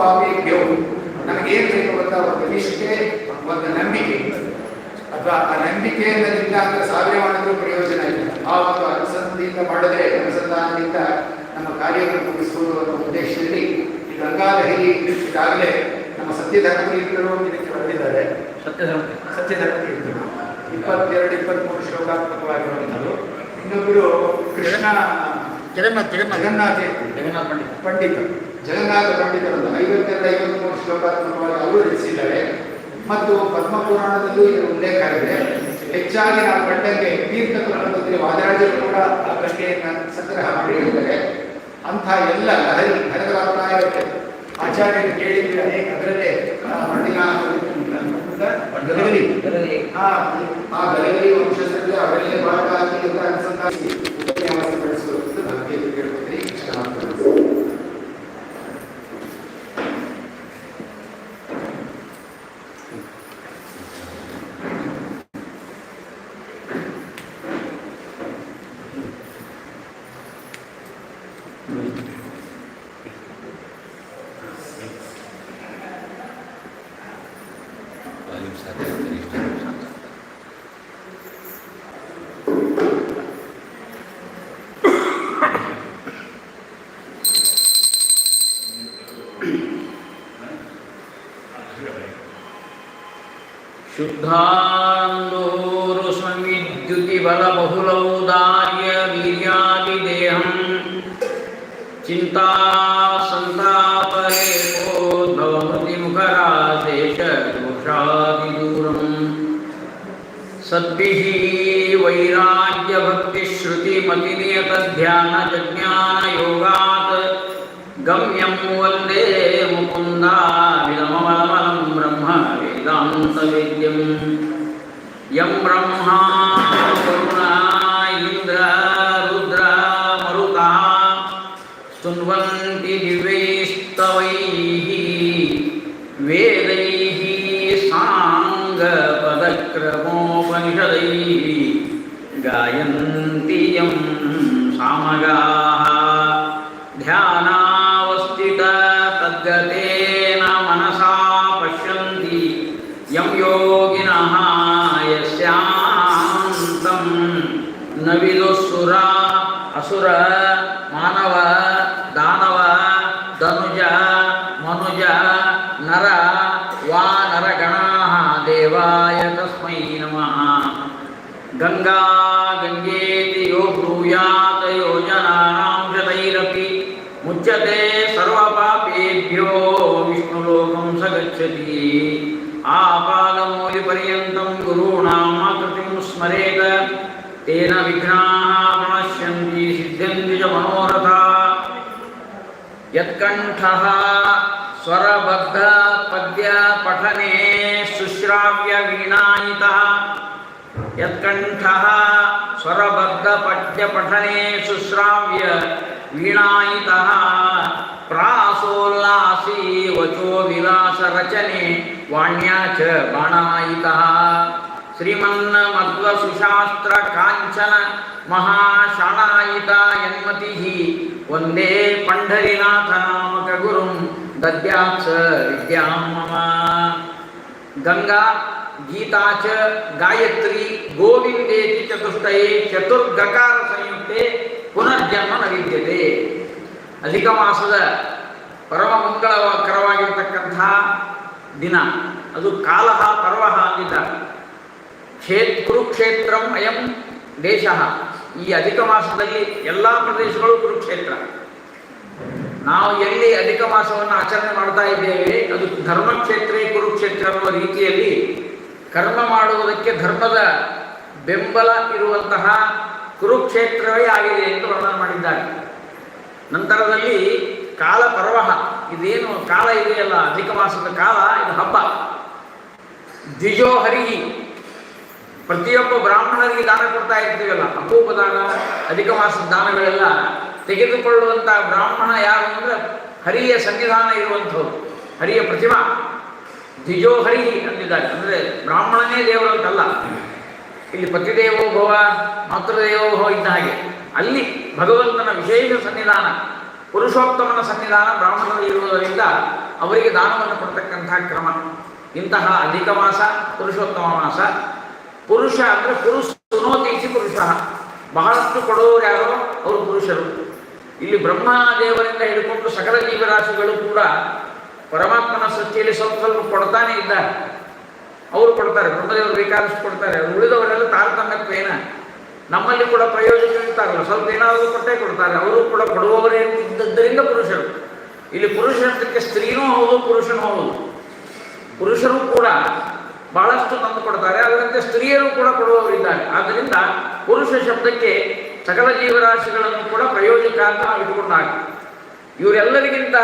ಸರ್ವಪಾಪೇಭ್ಯೋ. ನಮಗೇನು ಬೇಕು ಗೊತ್ತಾ? ಒಂದು ನಿಷ್ಠೆ, ಒಂದು ನಂಬಿಕೆ. ಅಥವಾ ಆ ನಂಬಿಕೆಯಿಂದ ಅಂದ್ರೆ ಸಾವಿರ ಮಾಡಿದ್ರೂ ಪ್ರಯೋಜನ ಇಲ್ಲ. ಆ ಒಂದು ಅನುಸಂಧಾನದಿಂದ ಮಾಡಿದ್ರೆ, ಅನುಸಂಧಾನದಿಂದ ನಮ್ಮ ಕಾರ್ಯವನ್ನು ಮುಗಿಸುವುದು ಅನ್ನೋ ಉದ್ದೇಶದಲ್ಲಿ ಈ ಗಂಗಾಧರಿ ಈಗಾಗಲೇ ನಮ್ಮ ಸತ್ಯಧರ್ಮತೀರ್ಥರು ಇದಕ್ಕೆ ಬರೆದಿದ್ದಾರೆ. ಸತ್ಯಧರ್ಮತೀರ್ಥರು 22-23 ಶ್ಲೋಕಾತ್ಮಕವಾಗಿರುವಂಥದ್ದು. ಇನ್ನೊಬ್ಬರು ಕೃಷ್ಣ ಜಗನ್ನಾಥ ಪಂಡಿತ ಜಗನ್ನಾಥ ಪಂಡಿತರದ್ದು 52-53 ಶ್ಲೋಕಾತ್ಮಕವಾಗಿ ಅವರು ರಚಿಸಿದ್ದಾರೆ. ಮತ್ತು ಪದ್ಮಪುರಾಣದಲ್ಲೂ ಇದರ ಉಲ್ಲೇಖ ಇದೆ. ಹೆಚ್ಚಾಗಿ ನಾವು ಕಂಡಂಗೆ ತೀರ್ಥ ಪ್ರಬಂಧದಲ್ಲಿ ವಾದರಾಜರು ಕೂಡ ಆ ಗಂಗೆಯನ್ನು ಸಂಗ್ರಹ ಮಾಡಿ ಹೇಳಿದ್ದಾರೆ. ಅಂಥ ಎಲ್ಲ ಲಹರಿ ಹರಿದ ಇರುತ್ತೆ. ಆಚಾರ್ಯರು ಕೇಳಿದ್ರೆ ಅನೇಕ ಅದರಲ್ಲೇ ಆ ಗಲಗಲಿ ವಂಶದಲ್ಲಿ ಅವರಲ್ಲೇ ಭಾಗ ಹಾಕಿ ಅಂತ ಅನುಸಂಧಾನಿಸಿ ಬೆಳೆಸುವುದು ಬಗ್ಗೆ ಕೇಳುತ್ತೀರಿ. शुद्धान्दोरुष्मविद्युतिबलबहुलौदार्य वीर्यादिदेहं चिन्ता सन्तापरेकोद्भवमृतिमुखराशेषदोषादिदूरम् सद्भिः वैराग्यभक्तिश्रुतिमतिनियतध्यानजज्ञानयोगात् गम्यं वन्दे मुकुन्दाभिदममलमलं ब्रह्म वेदान्तवेद्यम् यं ब्रह्मा वरुणा इंद्र रुद्र मरुतः स्तुन्वन्ति दिव्यैस्तवैः वेदैः साङ्गपदक्रमोपनिषदैः गायन्ति यं सामगाः ध्यानावस्थिता तद्गतेन मनसा पश्यन्ति यं योगिनः यस्यान्तं न विदुःसुर असुर मानव दानव धनुज मनुज नर वानरगणाः देवाय तस्मै नमः। गंगा गंगेति यो ब्रूयात् योजनानां शतैरपि मुच्यते सर्वपापेभ्यो विष्णुलोकं स गच्छति। आपादमौलिपर्यन्तं गुरूणाम् आकृतिं स्मरेत तेन विघ्नाः प्रणश्यन्ति सिद्ध्यन्ति च मनोरथाः। यत्कण्ठः स्वरबद्ध पद्य पठने शुश्राव्य वीणायितः यत्कण्ठः स्वरबद्ध पद्य पठने शुश्राव्य वीणायितः प्रासोल्लासी वचो विलास रचने वाण्या च बाणायितः श्रीमन्मध्वसुशास्त्र कांचन महाशाणायिता यन्मतिः वन्दे पंढरीनाथ नामक गुरुं दद्यात् स विद्यां मम। गंगा गीता च गायत्री गोविंदेति चतुष्टये चतुर्गकार संयुक्ते पुनर्जन्म न विद्यते। अधिक मासದ ಪರಮ ಮಂಗಳಕರವಾಗಿರತಕ್ಕಂಥ ದಿನ ಅದು ಕಾಲಹ ಪರ್ವಹ ಅಂದಿದ್ದಾರೆ. ಕುರುಕ್ಷೇತ್ರಂ ಅಯಂ ದೇಶ. ಈ ಅಧಿಕ ಮಾಸದಲ್ಲಿ ಎಲ್ಲ ಪ್ರದೇಶಗಳು ಕುರುಕ್ಷೇತ್ರ. ನಾವು ಎಲ್ಲಿ ಅಧಿಕ ಮಾಸವನ್ನು ಆಚರಣೆ ಮಾಡ್ತಾ ಇದ್ದೇವೆ ಅದು ಧರ್ಮಕ್ಷೇತ್ರೇ ಕುರುಕ್ಷೇತ್ರ ಅನ್ನುವ ರೀತಿಯಲ್ಲಿ ಕರ್ಮ ಮಾಡುವುದಕ್ಕೆ ಧರ್ಮದ ಬೆಂಬಲ ಇರುವಂತಹ ಕುರುಕ್ಷೇತ್ರವೇ ಆಗಿದೆ ಎಂದು ವರ್ಣನೆ ಮಾಡಿದ್ದಾರೆ. ನಂತರದಲ್ಲಿ ಕಾಲ ಪರ್ವಹ, ಇದೇನು ಕಾಲ ಇದೆಯಲ್ಲ ಅಧಿಕ ಮಾಸದ ಕಾಲ, ಇದು ಹಬ್ಬ. ದ್ವಿಜೋ ಹರಿಹಿ, ಪ್ರತಿಯೊಬ್ಬ ಬ್ರಾಹ್ಮಣರಿಗೆ ದಾನ ಕೊಡ್ತಾ ಇರ್ತೀವಲ್ಲ, ಅಪೂಪ ದಾನ, ಅಧಿಕ ಮಾಸದ ದಾನಗಳೆಲ್ಲ ತೆಗೆದುಕೊಳ್ಳುವಂಥ ಬ್ರಾಹ್ಮಣ ಯಾರು ಅಂದರೆ ಹರಿಯ ಸನ್ನಿಧಾನ ಇರುವಂಥವ್ರು, ಹರಿಯ ಪ್ರತಿಮಾ. ದ್ವಿಜೋ ಹರಿಹಿ ಅಂದಿದ್ದಾರೆ, ಅಂದರೆ ಬ್ರಾಹ್ಮಣನೇ ದೇವರಂತಲ್ಲ. ಇಲ್ಲಿ ಪತಿದೇವೋ ಭವ ಮಾತೃದೇವೋ ಭವ ಇದ್ದ ಹಾಗೆ ಅಲ್ಲಿ ಭಗವಂತನ ವಿಶೇಷ ಸನ್ನಿಧಾನ, ಪುರುಷೋತ್ತಮನ ಸನ್ನಿಧಾನ ಬ್ರಾಹ್ಮಣರಲ್ಲಿ ಇರುವುದರಿಂದ ಅವರಿಗೆ ದಾನವನ್ನು ಕೊಡ್ತಕ್ಕಂತಹ ಕ್ರಮ. ಇಂತಹ ಅಧಿಕ ಮಾಸ, ಪುರುಷೋತ್ತಮ ಮಾಸ. ಪುರುಷ ಅಂದರೆ ಪುರುಷ ಸುನೋತೀಸಿ ಪುರುಷ, ಬಹಳಷ್ಟು ಕೊಡುವವರು ಯಾರೋ ಅವರು ಪುರುಷರು. ಇಲ್ಲಿ ಬ್ರಹ್ಮದೇವರಿಂದ ಹಿಡ್ಕೊಂಡು ಸಕಲ ಜೀವರಾಶಿಗಳು ಕೂಡ ಪರಮಾತ್ಮನ ಸೃಷ್ಟಿಯಲ್ಲಿ ಸ್ವಲ್ಪ ಸ್ವಲ್ಪ ಕೊಡ್ತಾನೆ ಇದ್ದಾರೆ. ಅವರು ಕೊಡ್ತಾರೆ, ಬ್ರಹ್ಮದೇವರು ಬೇಕಾದಷ್ಟು ಕೊಡ್ತಾರೆ. ಉಳಿದವರೆಲ್ಲ ತಾರತಮ್ಯತ್ವೇನ ನಮ್ಮಲ್ಲಿ ಕೂಡ ಪ್ರಯೋಜನ ಇರ್ತಾರಲ್ಲ, ಸ್ವಲ್ಪ ಏನಾದರೂ ಕೊಟ್ಟೇ ಕೊಡ್ತಾರೆ. ಅವರು ಕೂಡ ಕೊಡುವವರೇ ಇದ್ದದ್ದರಿಂದ ಪುರುಷರು. ಇಲ್ಲಿ ಪುರುಷ ಶಬ್ದಕ್ಕೆ ಸ್ತ್ರೀನೂ ಹೌದು, ಪುರುಷನೂ ಹೌದು. ಪುರುಷರು ಕೂಡ ಬಹಳಷ್ಟು ತಂದು ಕೊಡ್ತಾರೆ, ಅದರಂತೆ ಸ್ತ್ರೀಯರು ಕೂಡ ಕೊಡುವವರಿದ್ದಾರೆ. ಆದ್ದರಿಂದ ಪುರುಷ ಶಬ್ದಕ್ಕೆ ಸಕಲ ಜೀವರಾಶಿಗಳನ್ನು ಕೂಡ ಪ್ರಯೋಜಕ ಅಂತ ನಾವು ಇಟ್ಟುಕೊಂಡಾಗ, ಇವರೆಲ್ಲರಿಗಿಂತ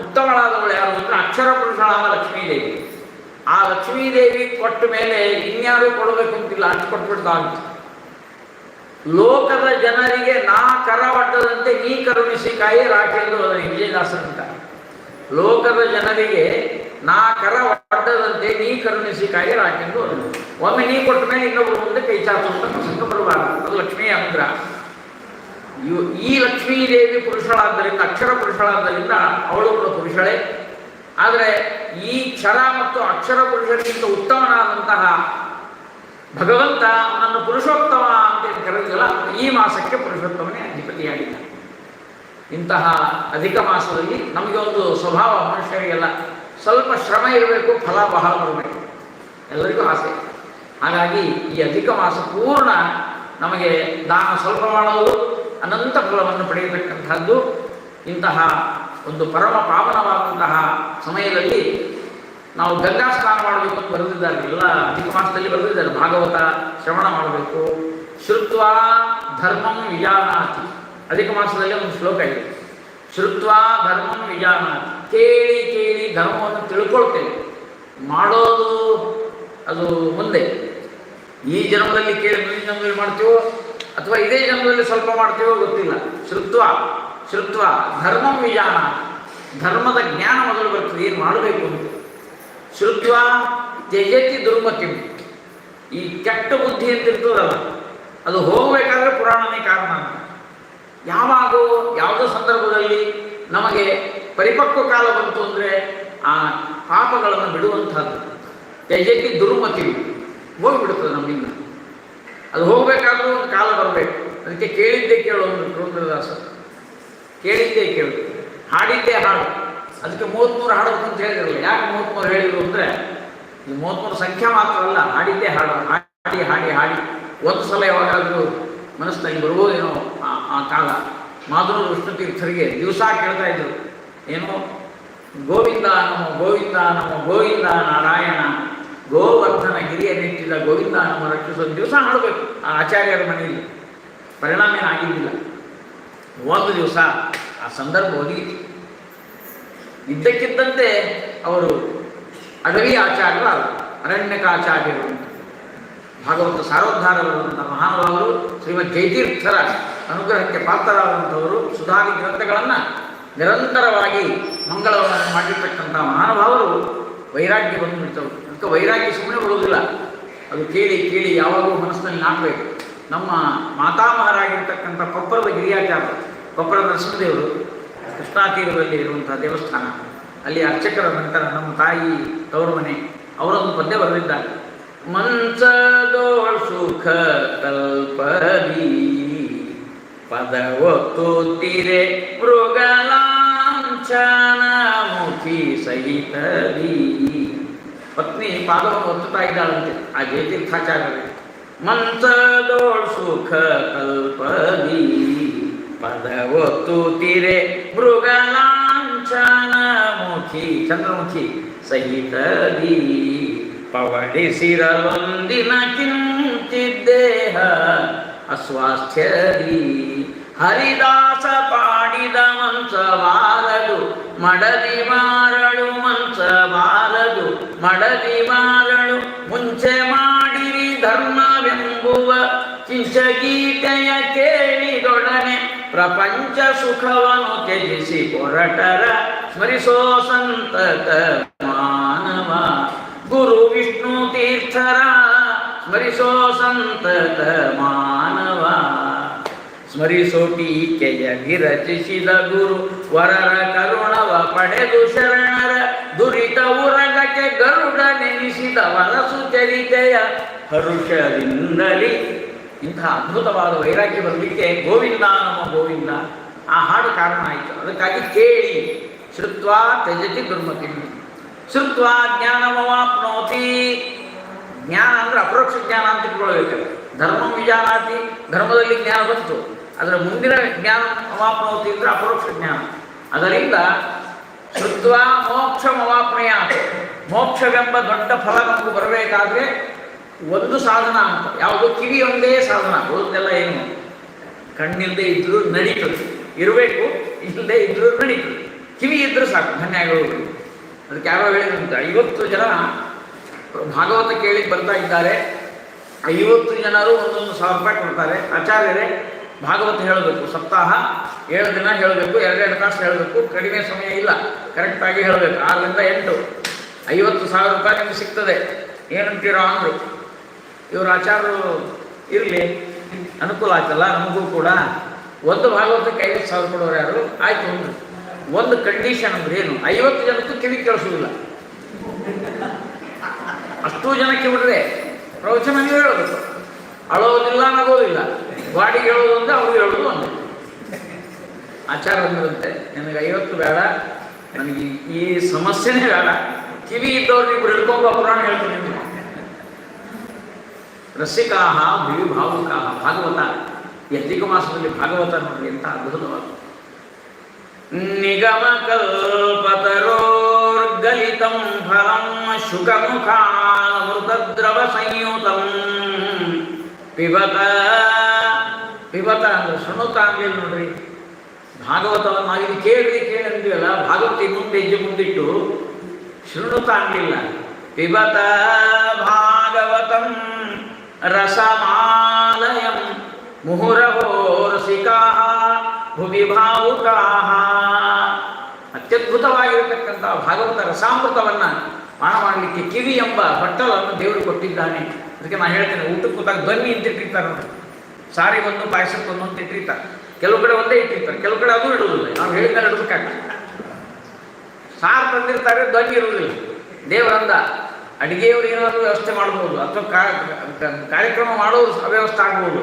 ಉತ್ತಮಳಾದವಳು ಯಾರು ಅಂದರೆ ಅಕ್ಷರ ಪುರುಷಳಾದ ಲಕ್ಷ್ಮೀದೇವಿ. ಆ ಲಕ್ಷ್ಮೀದೇವಿ ಕೊಟ್ಟ ಮೇಲೆ ಇನ್ಯಾರು ಕೊಡಬೇಕು ಅಂತಿಲ್ಲ, ಅಷ್ಟು ಕೊಟ್ಬಿಡ್ತಾಗುತ್ತೆ. ಲೋಕದ ಜನರಿಗೆ ನಾ ಕರ ಒಡ್ಡದಂತೆ ನೀ ಕರುಣಿಸಿ ಕಾಯಿ ರಾಖಿ ಎಂದು ವಿಜಯದಾಸರಂತ. ಲೋಕದ ಜನರಿಗೆ ನಾ ಕರ ಒಡ್ಡದಂತೆ ನೀ ಕರುಣಿಸಿ ಕಾಯಿ ರಾಖಿ ಎಂದು ಒಮ್ಮೆ ನೀ ಕೊಟ್ಟ ಮೇಲೆ ಇನ್ನೊಬ್ಬರು ಮುಂದೆ ಕೈ ಚಾಚುವಂತ ಪ್ರಸಂಗ ಬರಬಾರದು. ಅದು ಲಕ್ಷ್ಮೀ ಅನುಗ್ರಹ. ಈ ಲಕ್ಷ್ಮೀದೇವಿ ಪುರುಷಳಾದ್ದರಿಂದ, ಅಕ್ಷರ ಪುರುಷಳಾದ್ದರಿಂದ ಅವಳು ಕೂಡ ಪುರುಷಳೇ. ಆದರೆ ಈ ಕ್ಷರ ಮತ್ತು ಅಕ್ಷರ ಪುರುಷರಿಗಿಂತ ಉತ್ತಮನಾದಂತಹ ಭಗವಂತ ಅವನನ್ನು ಪುರುಷೋತ್ತಮ ಅಂತ ಕರೆದಿಲ್ಲ. ಈ ಮಾಸಕ್ಕೆ ಪುರುಷೋತ್ತಮನೇ ಅಧಿಪತಿಯಾಗಿದ್ದ. ಇಂತಹ ಅಧಿಕ ಮಾಸದಲ್ಲಿ ನಮಗೆ ಒಂದು ಸ್ವಭಾವ, ಮನುಷ್ಯರಿಗೆಲ್ಲ ಸ್ವಲ್ಪ ಶ್ರಮ ಇರಬೇಕು, ಫಲ ಬಹಳ ಬರಬೇಕು, ಎಲ್ಲರಿಗೂ ಆಸೆ. ಹಾಗಾಗಿ ಈ ಅಧಿಕ ಮಾಸ ಪೂರ್ಣ ನಮಗೆ ದಾನ ಸ್ವಲ್ಪ ಮಾಡೋದು, ಅನಂತ ಫಲವನ್ನು ಪಡೆಯತಕ್ಕಂಥದ್ದು. ಇಂತಹ ಒಂದು ಪರಮ ಪಾವನವಾದಂತಹ ಸಮಯದಲ್ಲಿ ನಾವು ಗಂಗಾ ಸ್ನಾನ ಮಾಡಬೇಕು ಅಂತ ಬರೆದಿದ್ದಾರೆ. ಎಲ್ಲ ಅಧಿಕ ಮಾಸದಲ್ಲಿ ಬರೆದಿದ್ದಾರೆ. ಭಾಗವತ ಶ್ರವಣ ಮಾಡಬೇಕು. ಶ್ರುತ್ವಾ ಧರ್ಮಂ ವಿಜಾನಾತಿ, ಅಧಿಕ ಮಾಸದಲ್ಲಿ ಒಂದು ಶ್ಲೋಕ ಇದೆ. ಶ್ರುತ್ವಾ ಧರ್ಮಂ ವಿಜಾನಾತಿ, ಕೇಳಿ ಕೇಳಿ ಧರ್ಮವನ್ನು ತಿಳ್ಕೊಳ್ತೇವೆ. ಮಾಡೋದು ಅದು ಮುಂದೆ, ಈ ಜನ್ಮದಲ್ಲಿ ಕೇಳಿ ಮುಂದಿನ ಜನ್ಮದಲ್ಲಿ ಮಾಡ್ತೀವೋ ಅಥವಾ ಇದೇ ಜನ್ಮದಲ್ಲಿ ಸ್ವಲ್ಪ ಮಾಡ್ತೀವೋ ಗೊತ್ತಿಲ್ಲ. ಶ್ರುತ್ವ ಧರ್ಮಂ ವಿಜಾನ, ಧರ್ಮದ ಜ್ಞಾನ ಮೊದಲು ಬರ್ತದೆ, ಏನು ಮಾಡಬೇಕು ಅಂತ. ಶ್ರುತ್ವ ತ್ಯಜತಿ ದುರ್ಮತಿ, ಈ ಕೆಟ್ಟ ಬುದ್ಧಿ ಅಂತ ಇರ್ತದಲ್ಲ, ಅದು ಹೋಗಬೇಕಾದ್ರೆ ಪುರಾಣನೇ ಕಾರಣ. ಯಾವಾಗೋ ಯಾವುದೋ ಸಂದರ್ಭದಲ್ಲಿ ನಮಗೆ ಪರಿಪಕ್ವ ಕಾಲ ಬಂತು ಅಂದರೆ ಆ ಪಾಪಗಳನ್ನು ಬಿಡುವಂಥದ್ದು. ತ್ಯಜತಿ ದುರ್ಮತಿ, ಹೋಗಿಬಿಡ್ತದೆ ನಮ್ಮಿಂದ. ಅದು ಹೋಗಬೇಕಾದ್ರೂ ಒಂದು ಕಾಲ ಬರಬೇಕು. ಅದಕ್ಕೆ ಕೇಳಿದ್ದೇ ಕೇಳು ಒಂದು ಪುರಂದರದಾಸ, ಕೇಳಿದ್ದೇ ಕೇಳು, ಹಾಡಿದ್ದೇ ಹಾಡು. ಅದಕ್ಕೆ 33 ಹಾಡಬೇಕಂತ ಹೇಳಿರಲ್ಲ. ಯಾಕೆ 33 ಹೇಳಿದ್ರು ಅಂದರೆ, ಇದು 33 ಸಂಖ್ಯೆ ಮಾತ್ರ ಅಲ್ಲ, ಹಾಡಿದ್ದೇ ಹಾಡು. ಹಾಡಿ ಹಾಡಿ ಹಾಡಿ ಒಂದು ಸಲ ಯಾವಾಗಾದರೂ ಮನಸ್ಸಿನಲ್ಲಿ ಬರ್ಬೋದೇನೋ ಆ ಕಾಲ. ಮಾಧುರು ವಿಷ್ಣುತೀರ್ಥರಿಗೆ ದಿವಸ ಕೇಳ್ತಾ ಇದ್ರು, ಏನೋ ಗೋವಿಂದ ನಮೋ ಗೋವಿಂದ ನಮೋ ಗೋವಿಂದ ನಾರಾಯಣ, ಗೋವರ್ಧನ ಗಿರಿಯ ನೆಟ್ಟಿದ ಗೋವಿಂದ ನಮ್ಮ ರಕ್ಷಿಸೋದು ದಿವಸ ಹಾಡಬೇಕು ಆ ಆಚಾರ್ಯರ ಮನೆಯಲ್ಲಿ. ಪರಿಣಾಮ ಏನಾಗಿದ್ದಿಲ್ಲ. ಒಂದು ದಿವಸ ಆ ಸಂದರ್ಭ ಒದಗಿತು. ಇದ್ದಕ್ಕಿದ್ದಂತೆ ಅವರು ಅಡವಿ ಆಚಾರ್ಯರು, ಅರಣ್ಯಕಾಚಾರ್ಯರು ಅಂತ ಭಾಗವತ ಸಾರೋದ್ಧಾರವಾದಂಥ ಮಹಾನುಭಾವರು, ಶ್ರೀಮದ್ ಜಯತೀರ್ಥರ ಅನುಗ್ರಹಕ್ಕೆ ಪಾತ್ರರಾದಂಥವರು, ಸುಧಾರಿ ಗ್ರಂಥಗಳನ್ನು ನಿರಂತರವಾಗಿ ಮಂಗಳವನ್ನು ಮಾಡಿರ್ತಕ್ಕಂಥ ಮಹಾನುಭಾವರು ವೈರಾಗ್ಯ ಬಂದುಬಿಡ್ತವರು. ಅದಕ್ಕೆ ವೈರಾಗ್ಯ ಸುಮ್ಮನೆ ಬರುವುದಿಲ್ಲ, ಅದು ಕೇಳಿ ಕೇಳಿ ಯಾವಾಗಲೂ ಮನಸ್ಸಿನಲ್ಲಿ ನಾಟಬೇಕು. ನಮ್ಮ ಮಾತಾಮಹರಾಗಿರ್ತಕ್ಕಂಥ ಕೊಪ್ಪರದ ಗಿರಿಯಾಚಾರ್ಯ, ಕೊಪ್ಪರ ನರಸಿಂಹದೇವರು, ಕೃಷ್ಣಾ ತೀರದಲ್ಲಿ ಇರುವಂಥ ದೇವಸ್ಥಾನ, ಅಲ್ಲಿ ಅರ್ಚಕರ ನಂತರ ನಮ್ಮ ತಾಯಿ ತವರು ಮನೆ, ಅವರೊಂದು ಪದ್ಯ ಬರೆದಿದ್ದಾರೆ. ಮಂಚದೋಳ್ ಸುಖ ಕಲ್ಪದಿ ಪದವೊತ್ತುತ್ತಿರೆ ಮೃಗಲಾಂಛನ ಮುಖಿ ಸಹಿತದಿ. ಪತ್ನಿ ಪಾದವನ್ನು ಒತ್ತುತ್ತಾ ಇದ್ದಾಳಂತೆ ಆ ಜಯತೀರ್ಥಾಚಾರ್ಯರಿಗೆ. ಮಂಚದೋಳ್ ಸುಖ ಕಲ್ಪದಿ ಪದವೊತ್ತುತ್ತಿರೆ ಮೃಗಲಾಂಛನ ಮುಖಿ ಚಂದ್ರಮುಖಿ ಸಹಿತದಿ ಪವಡಿಸಿರಲೊಂದಿನ ಕಿಂಚಿದ್ದೇಹ ಅಸ್ವಾಸ್ಥ್ಯದಿ ಹರಿದಾಸ ಪಾಡಿದ ಮಂಚ ಬಾರದು ಮಡದಿ ಮಾರಳು ಮಂಚ ಬಾರದು ಮಡದಿ ಮಾರಳು ಮುಂಚೆ ಮಾಡಿರಿ ಧರ್ಮವೆಂಬುವ ಕಿಂಚಗೀತೆಯ ಕೇಳಿದೊಡನೆ ಪ್ರಪಂಚ ಸುಖವನ್ನು ತ್ಯಜಿಸಿ ಹೊರಟರ ಸ್ಮರಿಸೋ ಸಂತತ ಮಾನವ ಗುರು ವಿಷ್ಣು ತೀರ್ಥರ ಸ್ಮರಿಸೋ ಸಂತತ ಮಾನವ ಸ್ಮರಿಸೋ ಟೀಕೆಯ ವಿರಚಿಸಿದ ಗುರು ವರರ ಕರುಣವ ಪಡೆದು ಶರಣರ ದುರಿತ ಉರಗಕ್ಕೆ ಗರುಡ ನೆನೆಸಿದ ವರಸು ಚರಿತೆಯ ಹರುಷದಿಂದಲಿ. ಇಂತಹ ಅದ್ಭುತವಾದ ವೈರಾಗ್ಯ ಬರಲಿಕ್ಕೆ ಗೋವಿಂದ ನಮ್ಮ ಗೋವಿಂದ ಆ ಹಾಡು ಕಾರಣ ಆಯಿತು. ಅದಕ್ಕಾಗಿ ಕೇಳಿ ಶ್ರುತ್ವಾ ತ್ಯಜತಿ ದುರ್ಮತಿ, ಶ್ರುತ್ವಾ ಜ್ಞಾನಮವಾಪ್ನೋತಿ. ಜ್ಞಾನ ಅಂದರೆ ಅಪರೋಕ್ಷ ಜ್ಞಾನ ಅಂತ ಇಟ್ಕೊಳ್ಬೇಕು. ಧರ್ಮಂ ವಿಜಾನಾತಿ, ಧರ್ಮದಲ್ಲಿ ಜ್ಞಾನ ಬಂತು, ಅದರ ಮುಂದಿನ ಜ್ಞಾನ ಅವಾಪ್ನೋತಿ ಅಂದರೆ ಅಪರೋಕ್ಷ ಜ್ಞಾನ. ಅದರಿಂದ ಶ್ರುತ್ವಾ ಮೋಕ್ಷಮವಾಪ್ನಯ, ಮೋಕ್ಷವೆಂಬ ದೊಡ್ಡ ಫಲ ನಮಗೂ ಬರಬೇಕಾದ್ರೆ ಒಂದು ಸಾಧನ ಅಂತ. ಯಾವುದು? ಕಿವಿ ಒಂದೇ ಸಾಧನ, ಉಳಿದೆಲ್ಲ ಏನು ಕಣ್ಣಿಲ್ಲದೆ ಇದ್ರೂ ನಡೀತದೆ, ಇರಬೇಕು, ಇಲ್ಲದೆ ಇದ್ರೂ ನಡೀತದೆ. ಕಿವಿ ಇದ್ರೂ ಸಾಕು, ಧನ್ಯಗಳು. ಅದಕ್ಕೆ ಯಾರೋ ಹೇಳಿದಂತ 50 ಜನ ಭಾಗವತ ಕೇಳಿ ಬರ್ತಾ ಇದ್ದಾರೆ. 50 ಜನರು 1,000 ರೂಪಾಯಿ ಕೊಡ್ತಾರೆ. ಆಚಾರ್ಯರೇ ಭಾಗವತ ಹೇಳಬೇಕು, ಸಪ್ತಾಹ 7 ದಿನ ಹೇಳಬೇಕು, 2 ತಾಸು ಹೇಳಬೇಕು, ಕಡಿಮೆ ಸಮಯ ಇಲ್ಲ, ಕರೆಕ್ಟಾಗಿ ಹೇಳಬೇಕು, 6 ರಿಂದ 8, 50,000 ರೂಪಾಯಿ ನಿಮ್ಗೆ ಸಿಗ್ತದೆ, ಏನಂತೀರೋ ಅಂದರು. ಇವರು ಆಚಾರ್ಯರು ಇರಲಿ, ಅನುಕೂಲ ಆಯ್ತಲ್ಲ ನಮಗೂ ಕೂಡ. ಒಂದು ಭಾಗವತಕ್ಕೆ 50,000 ಕೊಡೋರು ಯಾರು? ಆಯಿತು. ಒಂದು ಕಂಡೀಷನ್ ಅಂದ್ರೆ ಏನು? 50 ಜನಕ್ಕೂ ಕಿವಿ ಕೇಳಿಸೋದಿಲ್ಲ. ಅಷ್ಟು ಜನಕ್ಕೆ ಬಿಡ್ರೆ ಪ್ರವಚನ ನೀವು ಹೇಳೋದು, ಅಳೋದಿಲ್ಲ, ನಗೋದಿಲ್ಲ, ಬಾಡಿಗೆ ಹೇಳೋದು ಅಂದರೆ ಅವ್ರಿಗೆ ಹೇಳೋದು ಒಂದು. ಆಚಾರ ಅಂದಿರುತ್ತೆ, ನನಗೆ 50 ಬೇಡ, ನನಗೆ ಈ ಸಮಸ್ಯೆನೇ ಬೇಡ, ಕಿವಿ ಇದ್ದವ್ರು ನೀವು ಹಿಡ್ಕೊಂಡು ಪುರಾಣ ಹೇಳ್ತೀನಿ. ರಸಿಕಾಹ ಬಿಳಿ ಭಾವುಕಾಹ. ಭಾಗವತ ಈ ಅಧಿಕ ಮಾಸದಲ್ಲಿ ಭಾಗವತ ನೋಡಿ ಅಂತ ಅದ್ಭುತವಾದ. ನಿಗಮ ಕಲ್ಪತರೋರ್ಗಲಿತಂ ಫಲಂ ಶುಕಮುಖಾಮೃತದ್ರವ ಸಂಯುತಂ ಪಿಬತ. ಪಿಬತ ಅಂದ್ರೆ ಶೃಣುತ ಅಂಗಲಿಲ್ಲ ನೋಡ್ರಿ. ಭಾಗವತವನ್ನು ನಾವಿಲ್ಲಿ ಕೇಳಿ ಅಂತೀವಲ್ಲ, ಭಾಗವತ ಮುಂದೆ ಹೆಜ್ಜೆ ಮುಂದಿಟ್ಟು ಶೃಣುತ ಅಂಗಲಿಲ್ಲ. ಪಿಬತ ಭಾಗವತಂ ರಸಮಾಲಯಂ ಮುಹುರಹೋ ರಸಿಕಾಃ ಭುವಿ ಭಾವುಕಾಃ. ಅತ್ಯದ್ಭುತವಾಗಿರತಕ್ಕಂಥ ಭಾಗವತ ರಸಾಮೃತವನ್ನು ಪಾನ ಮಾಡಲಿಕ್ಕೆ ಕಿವಿ ಎಂಬ ಬಟ್ಟಲನ್ನು ದೇವರು ಕೊಟ್ಟಿದ್ದಾನೆ. ಅದಕ್ಕೆ ನಾನು ಹೇಳ್ತೇನೆ, ಊಟಕ್ಕೆ ಕೂತಾಗ ಧ್ವನಿ ಅಂತ ಇಟ್ಟಿರ್ತಾರೆ ನೋಡಿ, ಸಾರಿ ಒಂದು ಪಾಯಸಕ್ಕೆ ಒಂದೊಂದು ಇಟ್ಟಿರ್ತಾರೆ. ಕೆಲವು ಕಡೆ ಒಂದೇ ಇಟ್ಟಿರ್ತಾರೆ, ಕೆಲವು ಕಡೆ ಅದು ಇಡುವುದಿಲ್ಲ. ನಾವು ಹೇಳಿದ ಇಡಬೇಕಾಗ್ತದೆ. ಸಾರು ತಂದಿರ್ತಾರೆ, ಧ್ವನಿ ಇರುವುದಿಲ್ಲ. ದೇವರಂದ ಅಡುಗೆಯವರು ಏನಾದರೂ ವ್ಯವಸ್ಥೆ ಮಾಡ್ಬೋದು, ಅಥವಾ ಕಾರ್ಯಕ್ರಮ ಮಾಡೋರು ಅವ್ಯವಸ್ಥೆ ಆಗ್ಬೋದು.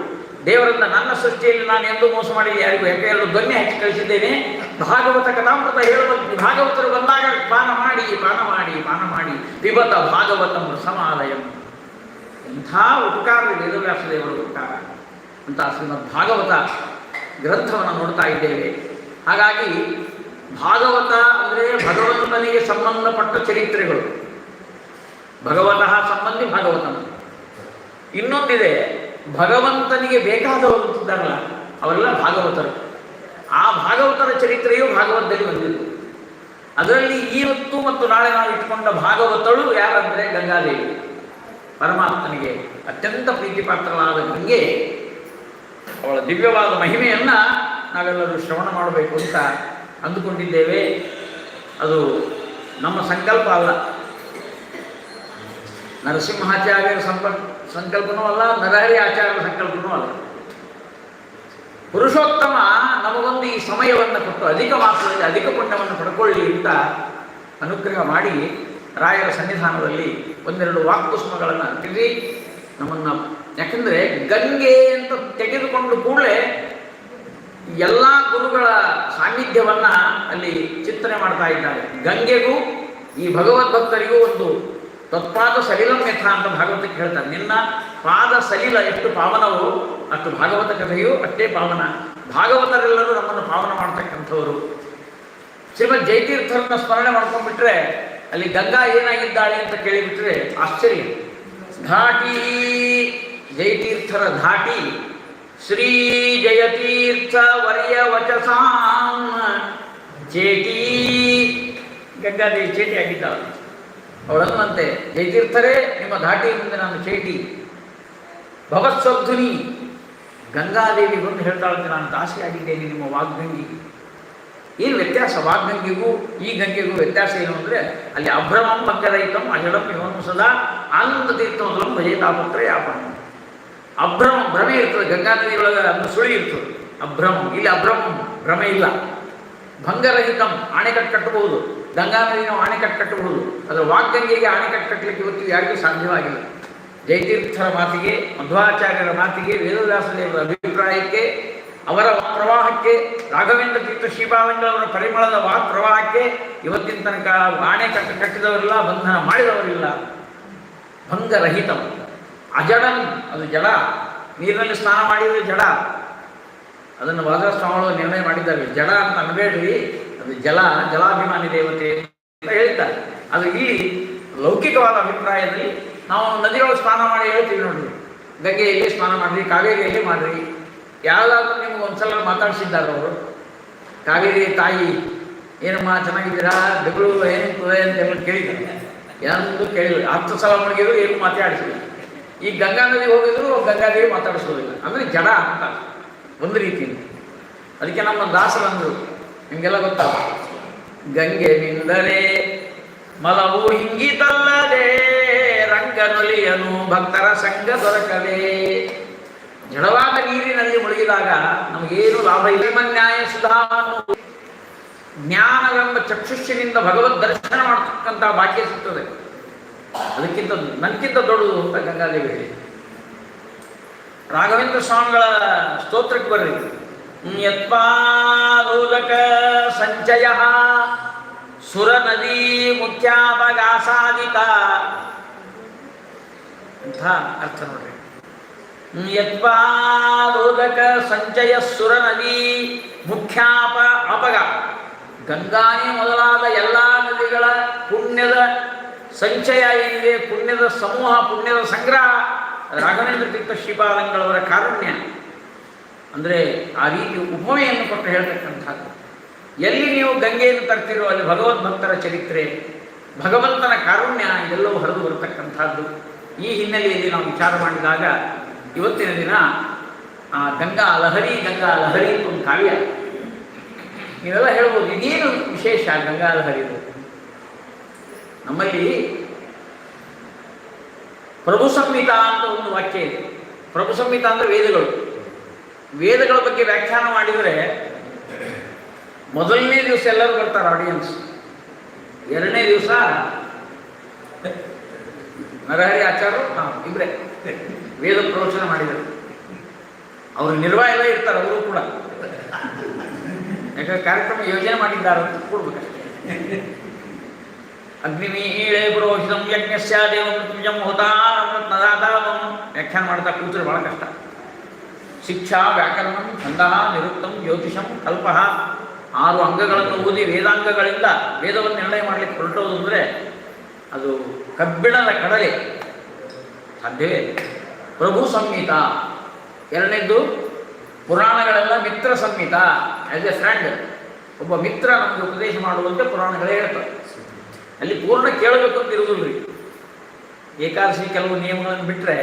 ದೇವರಿಂದ ನನ್ನ ಸೃಷ್ಟಿಯಲ್ಲಿ ನಾನು ಎಂದೂ ಮೋಸ ಮಾಡಿ ಯಾರಿಗೂ ಯಾಕೆ ಎರಡು ಧ್ವನಿ ಹಚ್ಚಿ ಕಳಿಸಿದ್ದೇನೆ. ಭಾಗವತ ಕಥಾಮೃತ ಹೇಳಬೇಕು, ಭಾಗವತರು ಬಂದಾಗ ಪಾನ ಮಾಡಿ ಪಾನ ಮಾಡಿ ಪಾನ ಮಾಡಿ ಪಿಬತ ಭಾಗವತಂ ರಸಮಾಲಯಂ. ಇಂಥ ಉಪಕಾರ ವೇದವ್ಯಾಸ ದೇವರ ಉಪಕಾರ ಅಂತ ಶ್ರೀಮದ್ ಭಾಗವತ ಗ್ರಂಥವನ್ನು ನೋಡ್ತಾ ಇದ್ದೇವೆ. ಹಾಗಾಗಿ ಭಾಗವತ ಅಂದರೆ ಭಗವಂತನಿಗೆ ಸಂಬಂಧಪಟ್ಟ ಚರಿತ್ರೆಗಳು. ಭಗವತಃ ಸಂಬಂಧಿ ಭಾಗವತನ. ಇನ್ನೊಂದಿದೆ, ಭಗವಂತನಿಗೆ ಬೇಕಾದವರು ಇದ್ದಾರಲ್ಲ ಅವರೆಲ್ಲ ಭಾಗವತರು. ಆ ಭಾಗವತರ ಚರಿತ್ರೆಯು ಭಾಗವತದಲ್ಲಿ ಬಂದಿದ್ದು. ಅದರಲ್ಲಿ ಇವತ್ತು ಮತ್ತು ನಾಳೆ ನಾವು ಇಟ್ಟುಕೊಂಡ ಭಾಗವತಳು ಯಾರಂದರೆ ಗಂಗಾದೇವಿ. ಪರಮಾತ್ಮನಿಗೆ ಅತ್ಯಂತ ಪ್ರೀತಿಪಾತ್ರಳಾದ ಗಂಗೆ, ಅವಳ ದಿವ್ಯವಾದ ಮಹಿಮೆಯನ್ನು ನಾವೆಲ್ಲರೂ ಶ್ರವಣ ಮಾಡಬೇಕು ಅಂತ ಅಂದುಕೊಂಡಿದ್ದೇವೆ. ಅದು ನಮ್ಮ ಸಂಕಲ್ಪ ಅಲ್ಲ, ನರಸಿಂಹಾಚಾರ್ಯರ ಸಂಕಲ್ಪನೂ ಅಲ್ಲ, ನರಹರಿ ಆಚಾರ್ಯರ ಸಂಕಲ್ಪನೂ ಅಲ್ಲ. ಪುರುಷೋತ್ತಮ ನಮಗೊಂದು ಈ ಸಮಯವನ್ನು ಕೊಟ್ಟು ಅಧಿಕ ಮಾಸದಲ್ಲಿ ಅಧಿಕ ಪುಣ್ಯವನ್ನು ಪಡ್ಕೊಳ್ಳಿ ಅಂತ ಅನುಗ್ರಹ ಮಾಡಿ ರಾಯರ ಸನ್ನಿಧಾನದಲ್ಲಿ 1-2 ವಾಕ್ಪುಷ್ಪಗಳನ್ನು ಅಂಟಿಸಿ ನಮ್ಮನ್ನು. ಯಾಕೆಂದರೆ ಗಂಗೆ ಅಂತ ತೆಗೆದುಕೊಂಡು ಕೂಡಲೇ ಎಲ್ಲ ಗುರುಗಳ ಸಾನ್ನಿಧ್ಯವನ್ನು ಅಲ್ಲಿ ಚಿಂತನೆ ಮಾಡ್ತಾ ಇದ್ದಾರೆ. ಗಂಗೆಗೂ ಈ ಭಗವದ್ಭಕ್ತರಿಗೂ ಒಂದು ತತ್ಪಾದ ಸಲಿಲಂ ಯಥ ಅಂತ ಭಾಗವತಕ್ಕೆ ಹೇಳ್ತಾರೆ. ನಿನ್ನ ಪಾದ ಸಲಿಲ ಎಷ್ಟು ಪಾವನವೋ ಅಷ್ಟು ಭಾಗವತ ಕಥೆಯು ಅಷ್ಟೇ ಪಾವನ. ಭಾಗವತರೆಲ್ಲರೂ ನಮ್ಮನ್ನು ಪಾವನ ಮಾಡ್ತಕ್ಕಂಥವರು. ಶ್ರೀಮದ್ ಜಯತೀರ್ಥರನ್ನ ಸ್ಮರಣೆ ಮಾಡ್ಕೊಂಡ್ಬಿಟ್ರೆ ಅಲ್ಲಿ ಗಂಗಾ ಏನಾಗಿದ್ದಾಳೆ ಅಂತ ಕೇಳಿಬಿಟ್ರೆ ಆಶ್ಚರ್ಯ. ಘಾಟಿ ಜಯತೀರ್ಥರ ಧಾಟಿ ಶ್ರೀ ಜಯತೀರ್ಥ ವರ್ಯ ವಚಸಾಂ ಚೇಟಿ. ಗಂಗಾದೇವಿ ಚೇಟಿ ಆಗಿದ್ದಾಳೆ. ಅವಳನ್ನಂತೆ ಜಯತೀರ್ಥರೇ ನಿಮ್ಮ ಧಾಟಿ ಮುಂದೆ ನಾನು ಚೇಟಿ. ಭವತ್ಸಬ್ಧುನಿ ಗಂಗಾದೇವಿ ಬಂದು ಹೇಳ್ತಾಳಂತೆ, ನಾನು ದಾಸಿಯಾಗಿದ್ದೇನೆ ನಿಮ್ಮ ವಾಗ್ಗಂಗಿ. ಏನು ವ್ಯತ್ಯಾಸ ವಾಗ್ಗಂಗೆಗೂ ಈ ಗಂಗೆಗೂ ವ್ಯತ್ಯಾಸ ಏನು ಅಂದರೆ, ಅಲ್ಲಿ ಅಭ್ರಮಂ ಭಂಗರಹಿತಂ ಅಜಡಂ ಇವನು ಸದಾ ಆನಂದ ತೀರ್ಥಂ ಭಜೇತಾಪತ್ರ ಯಾಪನ. ಅಭ್ರಮ ಭ್ರಮೆ ಇರ್ತದೆ, ಗಂಗಾನದಿ ಒಳಗೆ ಅದನ್ನು ಸುಳಿ ಇರ್ತದೆ ಅಭ್ರಮ. ಇಲ್ಲಿ ಅಭ್ರಮ ಭ್ರಮೆ ಇಲ್ಲ. ಭಂಗರಹಿತಂ ಅಣೆಕಟ್ಟು ಕಟ್ಟಬಹುದು, ಗಂಗಾ ನದಿ ನಾವು ಅಣೆಕಟ್ಟು ಕಟ್ಟಬಹುದು, ಅದರ ವಾಗ್ಗಂಗೆಗೆ ಅಣೆಕಟ್ಟು ಕಟ್ಟಲಿಕ್ಕೆ ಇವತ್ತು ಯಾರಿಗೂ ಸಾಧ್ಯವಾಗಿಲ್ಲ. ಜಯತೀರ್ಥರ ಮಾತಿಗೆ, ಮಧ್ವಾಚಾರ್ಯರ ಮಾತಿಗೆ, ವೇದವ್ಯಾಸದೇವರ ಅಭಿಪ್ರಾಯಕ್ಕೆ, ಅವರ ಪ್ರವಾಹಕ್ಕೆ, ರಾಘವೇಂದ್ರ ತೀರ್ಥ ಶ್ರೀಪಾದಂಗಳವರ ಪರಿಮಳದ ಪ್ರವಾಹಕ್ಕೆ ಇವತ್ತಿನ ತನಕ ಅಣೆಕಟ್ಟು ಕಟ್ಟಿದವರಿಲ್ಲ, ಬಂಧನ ಮಾಡಿದವರಿಲ್ಲ. ಭಂಗರಹಿತ ಅಜಡನ್, ಅದು ಜಡ. ನೀರಿನಲ್ಲಿ ಸ್ನಾನ ಮಾಡಿದರೆ ಜಡ. ಅದನ್ನು ವಾದಸ್ವಾಮಿಗಳು ನಿರ್ಣಯ ಮಾಡಿದ್ದಾರೆ. ಜಡ ಅಂತ ಅನ್ಬೇಡ್ರಿ, ಅದು ಜಲಾಭಿಮಾನಿ ದೇವತೆ ಅಂತ ಹೇಳ್ತಾರೆ. ಅದು ಇಲ್ಲಿ ಲೌಕಿಕವಾದ ಅಭಿಪ್ರಾಯದಲ್ಲಿ ನಾವು ನದಿಗಳು ಸ್ನಾನ ಮಾಡಿ ಹೇಳ್ತೀವಿ ನೋಡ್ರಿ, ಗಂಗೆಯಲ್ಲಿ ಸ್ನಾನ ಮಾಡಿರಿ, ಕಾವೇರಿಯಲ್ಲಿ ಮಾಡಿರಿ. ಯಾವುದಾದ್ರೂ ನಿಮ್ಗೆ ಒಂದ್ಸಲ ಮಾತಾಡಿಸಿದ್ದಾರೆ ಅವರು, ಕಾವೇರಿ ತಾಯಿ ಏನಮ್ಮ ಚೆನ್ನಾಗಿದ್ದೀರಾ, ಬೆಂಗಳೂರು ಏನಿರ್ತದೆ ಅಂತೆಲ್ಲ ಕೇಳಿದ್ದಾರೆ. ಏನೊಂದು ಕೇಳಿದ್ರು, 10 ಸಲ ಮುಳುಗಿದ್ರು, ಏನು ಮಾತಾಡಿಸಿಲ್ಲ. ಈ ಗಂಗಾ ನದಿ ಹೋಗಿದ್ರು ಗಂಗಾದೇವಿ ಮಾತಾಡಿಸೋದಿಲ್ಲ. ಅಂದರೆ ಜಡ ಅಂತ ಒಂದು ರೀತಿ. ಅದಕ್ಕೆ ನಮ್ಮ ದಾಸರಂದರು, ನಿಮಗೆಲ್ಲ ಗೊತ್ತಾಗ, ಗಂಗೆ ನಿಂದರೆ ಮಲವು ಹಿಂಗಿತಲ್ಲದೆ ರಂಗನೊಲಿಯನು ಭಕ್ತರ ಸಂಘ ದೊರಕಲೇ. ಜಡವಾದ ನೀರಿನಲ್ಲಿ ಮುಳುಗಿದಾಗ ನಮಗೇನು ಲಾಭ ಇಲ್ಲ. ನ್ಯಾಯ ಸುಧಾವನ್ನು ಜ್ಞಾನವೆಂಬ ಚಕ್ಷುಷ್ಯನಿಂದ ಭಗವದ್ ದರ್ಶನ ಮಾಡ್ತಕ್ಕಂಥ ಭಾಗ್ಯ ಸಿಗ್ತದೆ. ಅದಕ್ಕಿಂತ ನನಗಿಂತ ದೊಡ್ಡದು ಅಂತ ಗಂಗಾದೇವಿ ಹೇಳಿ. ರಾಘವೇಂದ್ರ ಸ್ವಾಮಿಗಳ ಸ್ತೋತ್ರಕ್ಕೆ ಬರ್ರಿ. ಯತ್ಪಾದೋದಕ ಸಂಚಯ ಸುರ ನದಿ ಮುಖ್ಯಾಪಗಾಸಾದಿತ ಅಂತ ಅರ್ಥ ನೋಡ್ರಿ. ಯತ್ಪಾದೋದಕ ಸಂಚಯ ಸುರ ನದಿ ಮುಖ್ಯಾಪ ಅಪಗ. ಗಂಗಾನೇ ಮೊದಲಾದ ಎಲ್ಲ ನದಿಗಳ ಪುಣ್ಯದ ಸಂಚಯ ಏನಿದೆ, ಪುಣ್ಯದ ಸಮೂಹ, ಪುಣ್ಯದ ಸಂಗ್ರಹ ರಾಘವೇಂದ್ರ ತೀರ್ಥ ಶ್ರೀಪಾದಂಗಳವರ ಕಾರುಣ್ಯ. ಅಂದರೆ ಆ ರೀತಿ ಉಪಮೆಯನ್ನು ಕೊಟ್ಟು ಹೇಳ್ತಕ್ಕಂಥದ್ದು. ಎಲ್ಲಿ ನೀವು ಗಂಗೆಯನ್ನು ತರ್ತಿರೋ ಅಲ್ಲಿ ಭಗವದ್ಭಕ್ತರ ಚರಿತ್ರೆ, ಭಗವಂತನ ಕಾರುಣ್ಯ ಇದೆಲ್ಲವೂ ಹರಿದು ಬರತಕ್ಕಂಥದ್ದು. ಈ ಹಿನ್ನೆಲೆಯಲ್ಲಿ ನಾವು ವಿಚಾರ ಮಾಡಿದಾಗ ಇವತ್ತಿನ ದಿನ ಗಂಗಾ ಲಹರಿ ಅಂತ ಒಂದು ಕಾವ್ಯ. ನೀವೆಲ್ಲ ಹೇಳ್ಬೋದು, ಇದೇನು ವಿಶೇಷ ಗಂಗಾ ಲಹರಿದು? ನಮ್ಮಲ್ಲಿ ಪ್ರಭು ಸಂಹಿತ ಅಂತ ಒಂದು ವಾಕ್ಯ ಇದೆ. ಪ್ರಭು ಸಂಹಿತ ಅಂದರೆ ವೇದಗಳು. ವೇದಗಳ ಬಗ್ಗೆ ವ್ಯಾಖ್ಯಾನ ಮಾಡಿದರೆ ಮೊದಲನೇ ದಿವಸ ಎಲ್ಲರೂ ಬರ್ತಾರೆ ಆಡಿಯನ್ಸ್, 2ನೇ ದಿವಸ ನರಹರಿ ಆಚಾರ್ಯರು ಇಬ್ಬರೇ ವೇದ ಪ್ರವಚನ ಮಾಡಿದರು. ಅವರು ನಿರ್ವಾಹ ಇರ್ತಾರೆ, ಅವರು ಕೂಡ ಯಾಕಂದ್ರೆ ಕಾರ್ಯಕ್ರಮ ಯೋಜನೆ ಮಾಡಿದ್ದಾರೆ ಅಂತ ಕೊಡ್ಬೇಕಷ್ಟೇ. ಅಗ್ನಿಮೀಳೆ ಪುರೋಹಿತಂ ಯಜ್ಞಸ್ಯ ದೇವಂ ಮೃತ್ಯುಂಜಂ ಹೋತಾರಂ ವ್ಯಾಖ್ಯಾನ ಮಾಡ್ತಾ ಕೂತ್ರೆ ಭಾಳ ಕಷ್ಟ. ಶಿಕ್ಷಾ, ವ್ಯಾಕರಣಂ, ಛಂದಃ, ನಿರುಕ್ತಂ, ಜ್ಯೋತಿಷಂ, ಕಲ್ಪಃ 6 ಅಂಗಗಳನ್ನು ಓದಿ ವೇದಾಂಗಗಳಿಂದ ವೇದವನ್ನು ನಿರ್ಣಯ ಮಾಡಲಿಕ್ಕೆ ಹೊರಟೋದು ಅಂದರೆ ಅದು ಕಬ್ಬಿಣದ ಕಡಲೆ, ಸಾಧ್ಯವೇ? ಪ್ರಭು ಸಂಹಿತ. 2ನೇದ್ದು ಪುರಾಣಗಳೆಲ್ಲ ಮಿತ್ರ ಸಂಹಿತ. ಆ್ಯಸ್ ಎ ಫ್ರೆಂಡ್, ಒಬ್ಬ ಮಿತ್ರ ನಮಗೆ ಉಪದೇಶ ಮಾಡುವಂತೆ ಪುರಾಣಗಳೇ ಹೇಳ್ತಾರೆ. ಅಲ್ಲಿ ಪೂರ್ಣ ಕೇಳಬೇಕು ಅಂತ ಇರುವುದಿಲ್ಲ ರೀ. ಏಕಾದಶಿ ಕೆಲವು ನಿಯಮಗಳನ್ನು ಬಿಟ್ಟರೆ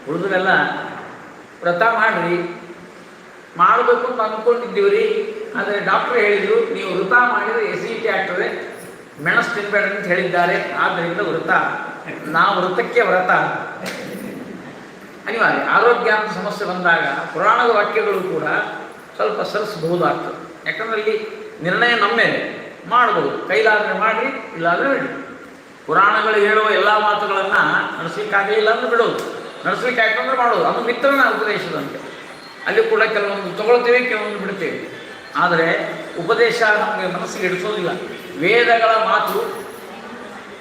ಉಳಿದರೆಲ್ಲ ವ್ರತ ಮಾಡಿರಿ, ಮಾಡಬೇಕು ಅಂತ ಅಂದ್ಕೊಂಡಿದ್ದೀವಿ ರೀ. ಆದರೆ ಡಾಕ್ಟ್ರ್ ಹೇಳಿದರು, ನೀವು ವ್ರತ ಮಾಡಿದರೆ ಎಸಿಡಿಟಿ ಆಗ್ತದೆ, ಮೆಣಸು ತಿನ್ಬೇಡ ಅಂತ ಹೇಳಿದ್ದಾರೆ, ಆದ್ದರಿಂದ ವ್ರತ. ನಾವು ವ್ರತಕ್ಕೆ ವ್ರತ ಅನಿವಾರ್ಯ. ಆರೋಗ್ಯ ಅಂತ ಸಮಸ್ಯೆ ಬಂದಾಗ ಪುರಾಣದ ವಾಕ್ಯಗಳು ಕೂಡ ಸ್ವಲ್ಪ ಸರಿಸಬಹುದಾಗ್ತದೆ. ಯಾಕಂದರೆ ಇಲ್ಲಿ ನಿರ್ಣಯ ನಮ್ಮ ಮೇಲೆ ಮಾಡ್ಬೋದು. ಕೈಲಾದರೆ ಮಾಡಿರಿ, ಇಲ್ಲಾದರೆ ಬಿಡಿ. ಪುರಾಣಗಳು ಹೇಳುವ ಎಲ್ಲ ಮಾತುಗಳನ್ನು ನಡೆಸಲಿಕ್ಕಾಗಲಿಲ್ಲ ಅಂದ್ರೆ ಬಿಡೋದು, ನಡೆಸಲಿಕ್ಕೆ ಯಾಕಂದ್ರೆ ಮಾಡೋದು. ಅದು ಮಿತ್ರನ ಉಪದೇಶದಂತೆ. ಅಲ್ಲಿ ಕೂಡ ಕೆಲವೊಂದು ತಗೊಳ್ತೇವೆ, ಕೆಲವೊಂದು ಬಿಡ್ತೇವೆ. ಆದರೆ ಉಪದೇಶ ನಮಗೆ ಮನಸ್ಸಿಗೆ ಇಡಿಸೋದಿಲ್ಲ. ವೇದಗಳ ಮಾತು,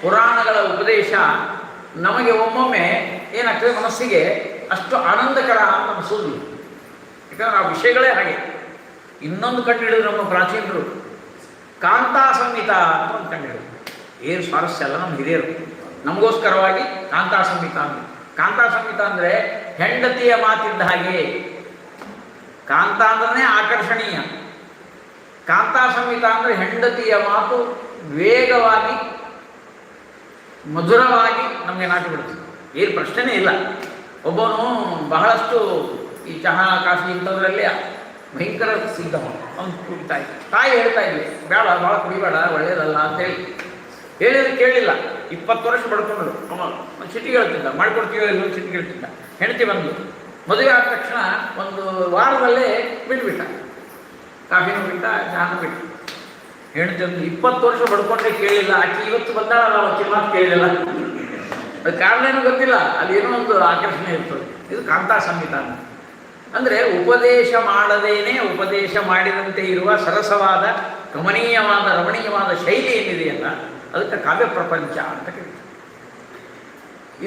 ಪುರಾಣಗಳ ಉಪದೇಶ ನಮಗೆ ಒಮ್ಮೊಮ್ಮೆ ಏನಾಗ್ತದೆ, ಮನಸ್ಸಿಗೆ ಅಷ್ಟು ಆನಂದಕರ ಅಂತ ಅನಿಸೋದಿಲ್ಲ. ಯಾಕಂದ್ರೆ ಆ ವಿಷಯಗಳೇ ಹಾಗೆ. ಇನ್ನೊಂದು ಕಂಡುಹಿಡಿದ್ರು ನಮ್ಮ ಪ್ರಾಚೀನರು, ಕಾಂತಾ ಸಂಹಿತ ಅಂತ ಒಂದು ಕಂಡುಹಿಡಿದ್ರು. ಏನು ಸ್ವಾರಸ್ಯ ಅಲ್ಲ, ನಮ್ಮ ಹಿರಿಯರು ನಮಗೋಸ್ಕರವಾಗಿ ಕಾಂತಾ ಸಂಹಿತ ಅಂತ. ಕಾಂತಾ ಸಂಹಿತ ಅಂದರೆ ಹೆಂಡತಿಯ ಮಾತಿದ್ದ ಹಾಗೆ. ಕಾಂತ ಅಂದ್ರೆ ಆಕರ್ಷಣೀಯ. ಕಾಂತಾ ಸಂಹಿತ ಅಂದರೆ ಹೆಂಡತಿಯ ಮಾತು ವೇಗವಾಗಿ ಮಧುರವಾಗಿ ನಮಗೆ ನಾಟಿ ಬಿಡ್ತದೆ. ಏನು ಪ್ರಶ್ನೆನೇ ಇಲ್ಲ. ಒಬ್ಬನು ಬಹಳಷ್ಟು ಈ ಚಹಾ ಕಾಫಿ ಇಂಥದ್ರಲ್ಲಿ ಭಯಂಕರ ಸಿದ್ಧವ, ಅವನು ಕುಡಿತಾ ಇದ್ದ. ತಾಯಿ ಹೇಳ್ತಾ ಇದ್ವಿ, ಬೇಡ, ಭಾಳ ಕುಡಿಬೇಡ, ಒಳ್ಳೇದಲ್ಲ ಅಂತೇಳಿ ಹೇಳಿದ್ರೆ ಕೇಳಿಲ್ಲ. 20 ವರ್ಷ ಬಡ್ಕೊಂಡ್ರು. ಒಂದು ಸಿಟಿಗೆ ಹೇಳ್ತಿದ್ದ, ಮಾಡಿಕೊಡ್ತೀವಿ ಒಂದು ಸಿಟಿಗೆ ಹೇಳ್ತಿದ್ದ. ಹೆಂಡತಿ ಬಂದು ಮದುವೆ ಆದ ತಕ್ಷಣ ಒಂದು ವಾರದಲ್ಲೇ ಬಿಟ್ಬಿಟ್ಟ. ಕಾಫಿನೂ ಬಿಟ್ಟ, ಚಹಾನೂ ಬಿಟ್ಟು. ಹೆಣ್ತಿಂದು 20 ವರ್ಷ ಬಡ್ಕೊಂಡ್ರೆ ಕೇಳಿಲ್ಲ, ಆಕೆ ಇವತ್ತು ಬಂದಾಳಲ್ಲ ಆಕೆ ಮಾತು ಕೇಳಿಲ್ಲ. ಅದು ಕಾರಣ ಏನೂ ಗೊತ್ತಿಲ್ಲ, ಅದೇನೋ ಒಂದು ಆಕರ್ಷಣೆ ಇರ್ತದೆ. ಇದು ಕಾಂತಾ ಸಂಹಿತಾನ. ಅಂದರೆ ಉಪದೇಶ ಮಾಡದೇನೆ ಉಪದೇಶ ಮಾಡಿದಂತೆ ಇರುವ ಸರಸವಾದ ಕಮನೀಯವಾದ ರಮಣೀಯವಾದ ಶೈಲಿ ಏನಿದೆಯಲ್ಲ ಅದಕ್ಕೆ ಕಾವ್ಯ ಪ್ರಪಂಚ ಅಂತ ಕರೀತಾರೆ.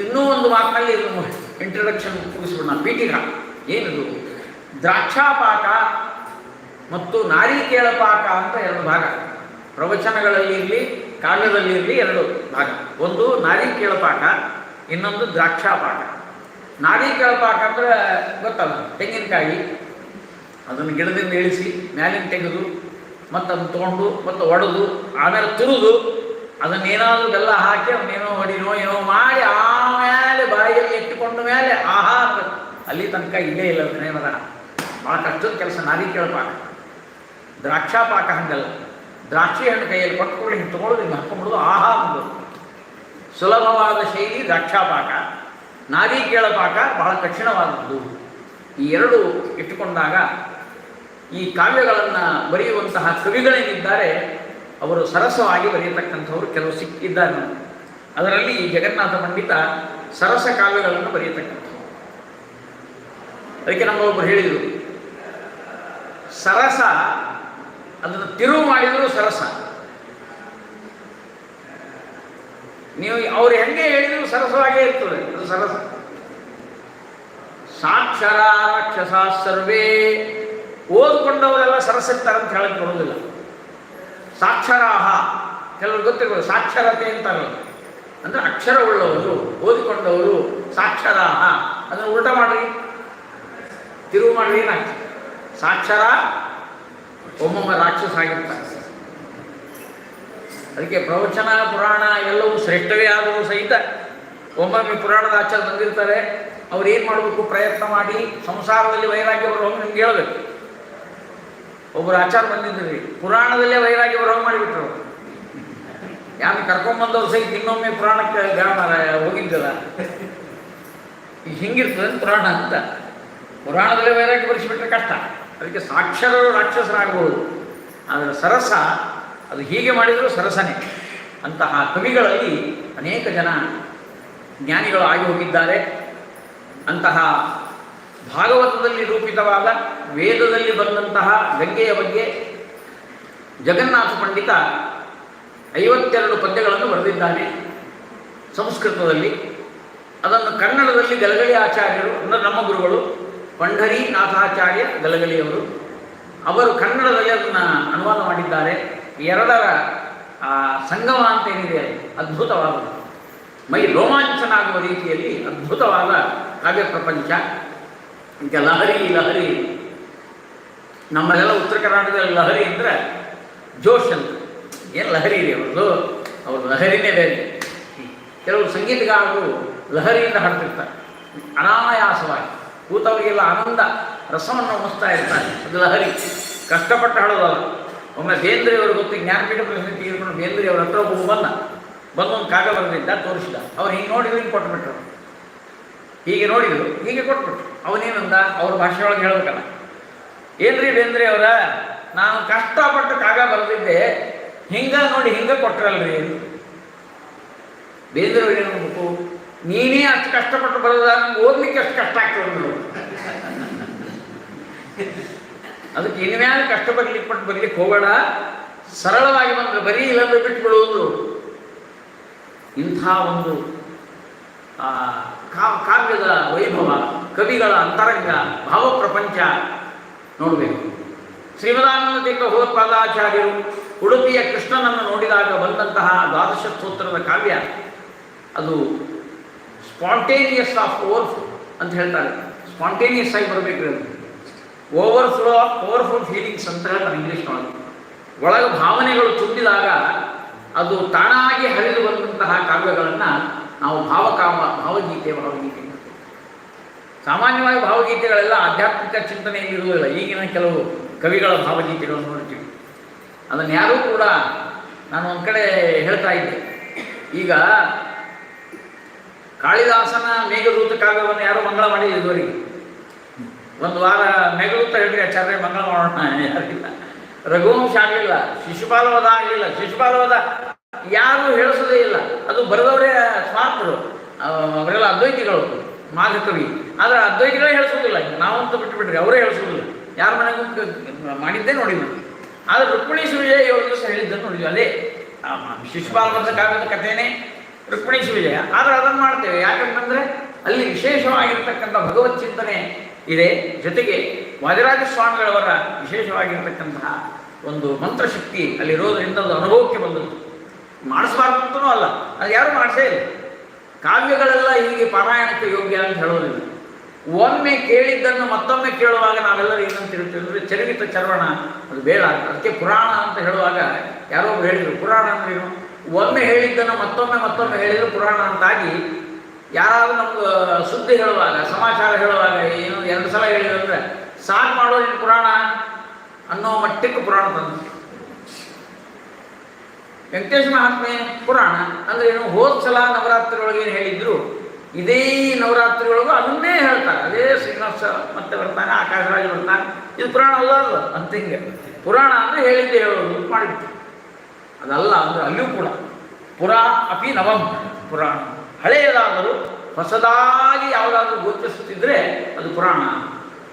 ಇನ್ನೂ ಒಂದು ಮಾತಿನಲ್ಲಿ ಇದನ್ನು ಇಂಟ್ರಡಕ್ಷನ್ ಮುಗಿಸ್ಬಿಡೋಣ. ಪೀಠಿಕಾ ಏನಿದು? ದ್ರಾಕ್ಷಾಪಾಕ ಮತ್ತು ನಾರಿಕೇಳ ಪಾಕ ಅಂತ 2 ಭಾಗ. ಪ್ರವಚನಗಳಲ್ಲಿ ಇರಲಿ ಕಾವ್ಯದಲ್ಲಿ ಇರಲಿ 2 ಭಾಗ. ಒಂದು ನಾರಿಕೇಳ ಪಾಕ, ಇನ್ನೊಂದು ದ್ರಾಕ್ಷಾಪಾಕ. ನಾರಿಕೇಳ ಪಾಕ ಅಂದರೆ ಗೊತ್ತಲ್ಲ, ತೆಂಗಿನಕಾಯಿ ಅದನ್ನು ಗಿಡದಿಂದ ಇಳಿಸಿ ಮ್ಯಾಲಿನ ತೆಗೆದು ಮತ್ತು ಅದನ್ನು ತೊಗೊಂಡು ಮತ್ತು ಒಡೆದು ಆಮೇಲೆ ತುರಿದು ಅದನ್ನೇನಾದರೂ ಬೆಲ್ಲ ಹಾಕಿ ಅವನ್ನೇನೋ ಹೊಡಿನೋ ಏನೋ ಮಾಡಿ ಆಮೇಲೆ ಬಾಯಿಯಲ್ಲಿ ಇಟ್ಟುಕೊಂಡ ಮೇಲೆ ಆಹಾ ಅನ್ಬೇಕು. ಅಲ್ಲಿ ತನಕ ಇಲ್ಲೇ ಇಲ್ಲ ಏನಾರ ಭಾಳ ಕಷ್ಟದ ಕೆಲಸ ನಾರಿಕೇಳ ಪಾಕ. ದ್ರಾಕ್ಷಾಪಾಕ ಹಂಗಲ್ಲ. ದ್ರಾಕ್ಷಿ ಹಣ್ಣು ಕೈಯಲ್ಲಿ ಕೊಟ್ಟುಕೊಳ್ಳಿ ಹಿಂಗೆ ತೊಗೊಳ್ಳೋದು ಹಿಂಗೆ ಹಾಕ್ಕೊಂಡ್ಬಿಡೋದು ಆಹಾ ಅಂಬೋದು. ಸುಲಭವಾದ ಶೈಲಿ ದ್ರಾಕ್ಷಾಪಾಕ. ನಾರಿಕೇಳ ಪಾಕ ಬಹಳ ಕಠಿಣವಾದದ್ದು. ಈ 2 ಇಟ್ಟುಕೊಂಡಾಗ ಈ ಕಾವ್ಯಗಳನ್ನು ಬರೆಯುವಂತಹ ಕವಿಗಳೇನಿದ್ದಾರೆ ಅವರು ಸರಸವಾಗಿ ಬರೆಯತಕ್ಕಂಥವರು ಕೆಲವು ಸಿಕ್ಕಿದ್ದಾರೆ. ಅದರಲ್ಲಿ ಜಗನ್ನಾಥ ಪಂಡಿತ ಸರಸ ಕಾವ್ಯಗಳನ್ನು ಬರೆಯತಕ್ಕಂಥವ್ರು. ಅದಕ್ಕೆ ನಮ್ಮೊಬ್ಬರು ಹೇಳಿದರು, ಸರಸ ಅದನ್ನು ತಿರುವು ಮಾಡಿದರೂ ಸರಸ. ನೀವು ಅವ್ರು ಹೆಂಗೆ ಹೇಳಿದ್ರು ಸರಸವಾಗೇ ಇರ್ತದೆ, ಅದು ಸರಸ. ಸಾಕ್ಷರ ರಾಕ್ಷಸ ಸರ್ವೇ, ಓದ್ಕೊಂಡವರೆಲ್ಲ ಸರಸಿರ್ತಾರಂತ ಹೇಳಕ್ಕೆ ಬರೋದಿಲ್ಲ. ಸಾಕ್ಷರಾಹ ಕೆಲವರು ಗೊತ್ತಿರ್ಬೋದು, ಸಾಕ್ಷರತೆ ಅಂತಾರಲ್ಲ, ಅಂದರೆ ಅಕ್ಷರವುಳ್ಳವರು ಓದಿಕೊಂಡವರು ಸಾಕ್ಷರಾಹ. ಅದನ್ನು ಉಲ್ಟ ಮಾಡ್ರಿ, ತಿರುವು ಮಾಡ್ರಿ, ಏನಾಗ್ತದೆ? ಸಾಕ್ಷರ ಒಮ್ಮೊಮ್ಮೆ ರಾಕ್ಷಸ ಆಗಿರ್ತಾರೆ. ಅದಕ್ಕೆ ಪ್ರವಚನ ಪುರಾಣ ಎಲ್ಲವೂ ಶ್ರೇಷ್ಠವೇ ಆದರೂ ಸಹಿತ ಒಮ್ಮೊಮ್ಮೆ ಪುರಾಣದ ಆಚಾರ ಬಂದಿರ್ತಾರೆ. ಅವ್ರು ಏನು ಮಾಡಬೇಕು? ಪ್ರಯತ್ನ ಮಾಡಿ ಸಂಸಾರದಲ್ಲಿ ವೈರಾಗ್ಯ ಬರೋಂಗೆ ನಿಮ್ಗೆ ಹೇಳ್ಬೇಕು. ಒಬ್ಬರು ಆಚಾರ ಬಂದಿದ್ರಿ, ಪುರಾಣದಲ್ಲೇ ವೈರಾಗ್ಯ ಬರೋಂಗೆ ಮಾಡಿಬಿಟ್ರು. ಯಾರು ಕರ್ಕೊಂಡ್ಬಂದವ್ರು ಸಹಿತ ಇನ್ನೊಮ್ಮೆ ಪುರಾಣಕ್ಕೆ ಹೋಗಿದ್ದಲ್ಲ. ಈಗ ಹಿಂಗಿರ್ತದೆ ಪುರಾಣ ಅಂತ. ಪುರಾಣದಲ್ಲೇ ವೈರಾಗ್ಯ ಬರೆಸಿಬಿಟ್ರೆ ಕಷ್ಟ. ಅದಕ್ಕೆ ಸಾಕ್ಷರರು ರಾಕ್ಷಸರಾಗಬಹುದು, ಆದರೆ ಸರಸ ಅದು ಹೀಗೆ ಮಾಡಿದರೂ ಸರಸನೆ. ಅಂತಹ ಕವಿಗಳಲ್ಲಿ ಅನೇಕ ಜನ ಜ್ಞಾನಿಗಳು ಆಗಿ ಹೋಗಿದ್ದಾರೆ. ಅಂತಹ ಭಾಗವತದಲ್ಲಿ ರೂಪಿತವಾದ ವೇದದಲ್ಲಿ ಬಂದಂತಹ ಗಂಗೆಯ ಬಗ್ಗೆ ಜಗನ್ನಾಥ ಪಂಡಿತ 52 ಪದ್ಯಗಳನ್ನು ಬರೆದಿದ್ದಾನೆ ಸಂಸ್ಕೃತದಲ್ಲಿ. ಅದನ್ನು ಕನ್ನಡದಲ್ಲಿ ಗಲಗಲಿ ಆಚಾರ್ಯರು ಅಂದರೆ ನಮ್ಮ ಗುರುಗಳು ಪಂಢರೀನಾಥಾಚಾರ್ಯ ಗಲಗಲಿಯವರು ಅವರು ಕನ್ನಡದಲ್ಲಿ ಅದನ್ನು ಅನುವಾದ ಮಾಡಿದ್ದಾರೆ. 2ರ ಸಂಗಮ ಅಂತ ಏನಿದೆ ಅದ್ಭುತವಾದದ್ದು, ಮೈ ರೋಮಾಂಚನ ಆಗುವ ರೀತಿಯಲ್ಲಿ ಅದ್ಭುತವಾದ ಕಾವ್ಯ ಪ್ರಪಂಚ. ಈಗ ಲಹರಿ ನಮ್ಮಲ್ಲೆಲ್ಲ ಉತ್ತರ ಕರ್ನಾಟಕದಲ್ಲಿ ಲಹರಿ ಅಂದರೆ ಜೋಶ್ ಅಂತ. ಏನು ಲಹರಿ ಇದೆ ಅವ್ರದ್ದು? ಅವ್ರ ಲಹರಿನೇ ಬೇರೆ. ಕೆಲವರು ಸಂಗೀತಗಾರರು ಲಹರಿಯಿಂದ ಹಾಡ್ತಿರ್ತಾರೆ ಅನಾಯಾಸವಾಗಿ, ಕೂತವರಿಗೆಲ್ಲ ಆನಂದ ರಸವನ್ನು ಉಣಿಸ್ತಾ ಇರ್ತಾರೆ. ಅದು ಲಹರಿ, ಕಷ್ಟಪಟ್ಟು ಹಾಡೋದಲ್ಲ. ಒಮ್ಮೆ ಬೇಂದ್ರೆಯವರು ಗೊತ್ತು, ಜ್ಞಾನಪೀಠ ಪ್ರಶಸ್ತಿ ತೆಗೆದುಕೊಂಡು ಬೇಂದ್ರೆಯವ್ರ ಹತ್ರ ಬಂದೊಂದು ಕಾವ್ಯ ಬರೆದಿದ್ದ, ತೋರಿಸಿದ. ಅವ್ರು ಹಿಂಗೆ ನೋಡಿದ್ರು, ಹಿಂಗೆ ಕೊಟ್ಬಿಟ್ರು, ಹೀಗೆ ನೋಡಿದ್ರು, ಹೀಗೆ ಕೊಟ್ಬಿಟ್ರು. ಅವನೇನಂದ ಅವ್ರ ಭಾಷೆಯೊಳಗೆ ಹೇಳ್ಬೇಕಲ್ಲ, ಏನ್ರಿ ಬೇಂದ್ರೆಯವರ, ನಾನು ಕಷ್ಟಪಟ್ಟು ಕಾವ್ಯ ಬರೆದಿದ್ದೆ, ಹಿಂಗೆ ನೋಡಿ ಹಿಂಗೆ ಕೊಟ್ರಲ್ರಿ. ಬೇಂದ್ರೆಯವ್ರು ಏನು ಅನ್ಬೇಕು? ನೀನೇ ಅಷ್ಟು ಕಷ್ಟಪಟ್ಟು ಬರೋದ, ನಂಗೆ ಓದ್ಲಿಕ್ಕೆ ಅಷ್ಟು ಕಷ್ಟ ಆಗ್ತದೆ. ಅದಕ್ಕೆ ಇನ್ಮ್ಯಾಲೆ ಕಷ್ಟ ಬರ್ಲಿಕ್ಕೆ ಹೋಗೋಣ, ಸರಳವಾಗಿ ಬಂದರೆ ಬರೀ ಇಲ್ಲಂದ್ರೆ ಬಿಟ್ಟು ಬಿಡುವುದು. ಇಂಥ ಒಂದು ಕಾವ್ಯದ ವೈಭವ, ಕವಿಗಳ ಅಂತರಂಗ, ಭಾವಪ್ರಪಂಚ ನೋಡಬೇಕು. ಶ್ರೀಮದಾನಂದ ತೀರ್ಥ ಭಗವತ್ಪಾದಾಚಾರ್ಯರು ಉಡುಪಿಯ ಕೃಷ್ಣನನ್ನು ನೋಡಿದಾಗ ಬಂದಂತಹ 12 ಸ್ತೋತ್ರದ ಕಾವ್ಯ ಅದು ಸ್ಪಾಂಟೇನಿಯಸ್ ಆಫ್ ಓವರ್ಫ್ಲೋ ಅಂತ ಹೇಳ್ತಾರೆ. ಸ್ಪಾಂಟೇನಿಯಸ್ ಆಗಿ ಬರಬೇಕು, ಅದು ಓವರ್ಫ್ಲೋ ಆಫ್ ಪವರ್ಫುಲ್ ಫೀಲಿಂಗ್ಸ್ ಅಂತ ಹೇಳ್ತಾರೆ ಇಂಗ್ಲೀಷ್ನೊಳಗೆ. ಒಳಗೆ ಭಾವನೆಗಳು ತುಂಬಿದಾಗ ಅದು ತಾನಾಗಿ ಹರಿದು ಬಂದಂತಹ ಕಾವ್ಯಗಳನ್ನು ನಾವು ಭಾವಗೀತೆ ಸಾಮಾನ್ಯವಾಗಿ ಭಾವಗೀತೆಗಳೆಲ್ಲ ಆಧ್ಯಾತ್ಮಿಕ ಚಿಂತನೆಯಲ್ಲಿ ಇರುವುದಿಲ್ಲ. ಈಗಿನ ಕೆಲವು ಕವಿಗಳ ಭಾವಗೀತೆಗಳನ್ನು ನೋಡ್ತೀವಿ, ಅದನ್ನು ಯಾರೂ ಕೂಡ, ನಾನು ಒಂದು ಕಡೆ ಹೇಳ್ತಾ ಇದ್ದೆ, ಈಗ ಕಾಳಿದಾಸನ ಮೇಘದೂತ ಕಾವ್ಯವನ್ನು ಯಾರೂ ಮಂಗಳ ಮಾಡಿಲ್ಲ ಇದುವರೆಗೆ. ಒಂದು ವಾರ ಮೇಘದೂತ ಹೇಳಿದ್ರೆ ಆಚಾರ್ಯ ಮಂಗಳ ಮಾಡೋಣ, ಯಾರಿಲ್ಲ. ರಘುವಂಶ ಆಗಲಿಲ್ಲ, ಶಿಶುಪಾಲವಧ ಆಗಲಿಲ್ಲ. ಶಿಶುಪಾಲವಧ ಯಾರು ಹೇಳಿಸೋದೇ ಇಲ್ಲ, ಅದು ಬರೆದವರೇ ಸ್ವಾರ್ಥರು, ಅವರೆಲ್ಲ ಅದ್ವೈತಿಗಳು, ಮಾಘಕವಿ. ಆದರೆ ಅದ್ವೈತಿಗಳೇ ಹೇಳಿಸೋದಿಲ್ಲ, ನಾವಂತೂ ಬಿಟ್ಟುಬಿಟ್ರಿ, ಅವರೇ ಹೇಳಿಸೋದಿಲ್ಲ. ಯಾರ ಮನೆಗೂ ಮಾಡಿದ್ದೇ ನೋಡಿಲ್ಲ. ಆದರೆ ರುಕ್ಮಿಣಿ ಸುವಿಜಯ 7 ದಿವಸ ಹೇಳಿದ್ದನ್ನು ನೋಡಿದ್ವಿ. ಅದೇ ಶಿಶುಪಾಲವಧ ಕಾವ್ಯದ ಕಥೆನೇ ರುಕ್ಮಿಣಿ ಸುವಿಜಯ. ಆದರೆ ಅದನ್ನು ಮಾಡ್ತೇವೆ ಯಾಕಂತಂದರೆ ಅಲ್ಲಿ ವಿಶೇಷವಾಗಿರ್ತಕ್ಕಂಥ ಭಗವತ್ ಚಿಂತನೆ ಇದೆ. ಜೊತೆಗೆ ವಾದಿರಾಜ ಸ್ವಾಮಿಗಳವರ ವಿಶೇಷವಾಗಿರ್ತಕ್ಕಂತಹ ಒಂದು ಮಂತ್ರಶಕ್ತಿ ಅಲ್ಲಿರೋದರಿಂದ ಅದು ಅನುಭವಕ್ಕೆ ಬಂದದ್ದು. ಮಾಡಿಸಬಾರ್ದು ಅಂತನೂ ಅಲ್ಲ, ಅದು ಯಾರೂ ಮಾಡಿಸೇ ಇಲ್ಲ. ಕಾವ್ಯಗಳೆಲ್ಲ ಹೀಗೆ ಪಾರಾಯಣಕ್ಕೆ ಯೋಗ್ಯ ಅಂತ ಹೇಳೋದಿಲ್ಲ. ಒಮ್ಮೆ ಕೇಳಿದ್ದನ್ನು ಮತ್ತೊಮ್ಮೆ ಕೇಳುವಾಗ ನಾವೆಲ್ಲರೂ ಏನಂತ ಹೇಳ್ತೀವಿ ಅಂದರೆ ಚರಿವಿತ ಚರ್ವಣ, ಅದು ಬೇಡ. ಅದಕ್ಕೆ ಪುರಾಣ ಅಂತ ಹೇಳುವಾಗ ಯಾರೋ ಒಬ್ರು ಹೇಳಿದರು, ಪುರಾಣ ಅಂದ್ರೆ ಏನು? ಒಮ್ಮೆ ಹೇಳಿದ್ದನ್ನು ಮತ್ತೊಮ್ಮೆ ಹೇಳಿದ್ರು ಪುರಾಣ ಅಂತಾಗಿ, ಯಾರಾದರೂ ನಮ್ಗೆ ಸುದ್ದಿ ಹೇಳುವಾಗ, ಸಮಾಚಾರ ಹೇಳುವಾಗ ಏನು 2 ಸಲ ಹೇಳಿದ್ರೆ ಸಾಕು ಮಾಡೋದೇನು ಪುರಾಣ ಅನ್ನೋ ಮಟ್ಟಕ್ಕೆ ಪುರಾಣ ತಂದು. ವೆಂಕಟೇಶ ಮಹಾತ್ಮೆ ಪುರಾಣ ಅಂದರೆ ಏನು? ಹೋದ ಸಲ ನವರಾತ್ರಿಯೊಳಗೆ ಏನು ಹೇಳಿದ್ರು ಇದೇ ನವರಾತ್ರಿಯೊಳಗೂ ಅದನ್ನೇ ಹೇಳ್ತಾರೆ. ಅದೇ ಶ್ರೀನಿವಾಸ ಮತ್ತೆ ಬರ್ತಾನೆ, ಆಕಾಶರಾಜ ಬರ್ತಾನೆ, ಇದು ಪುರಾಣ ಅಲ್ಲ ಅಂತ. ಹಿಂಗೆ ಪುರಾಣ ಅಂದರೆ ಹೇಳಿದ್ದೆ ಹೇಳೋದು ಮಾಡಿಬಿಟ್ಟು ಅದಲ್ಲ. ಅಂದರೆ ಅಲ್ಲಿಯೂ ಕೂಡ ಪುರಾ ಅಪಿ ನವಂ ಪುರಾಣ, ಹಳೆಯದಾದರೂ ಹೊಸದಾಗಿ ಯಾವುದಾದ್ರೂ ಗೋಚರಿಸುತ್ತಿದ್ದರೆ ಅದು ಪುರಾಣ.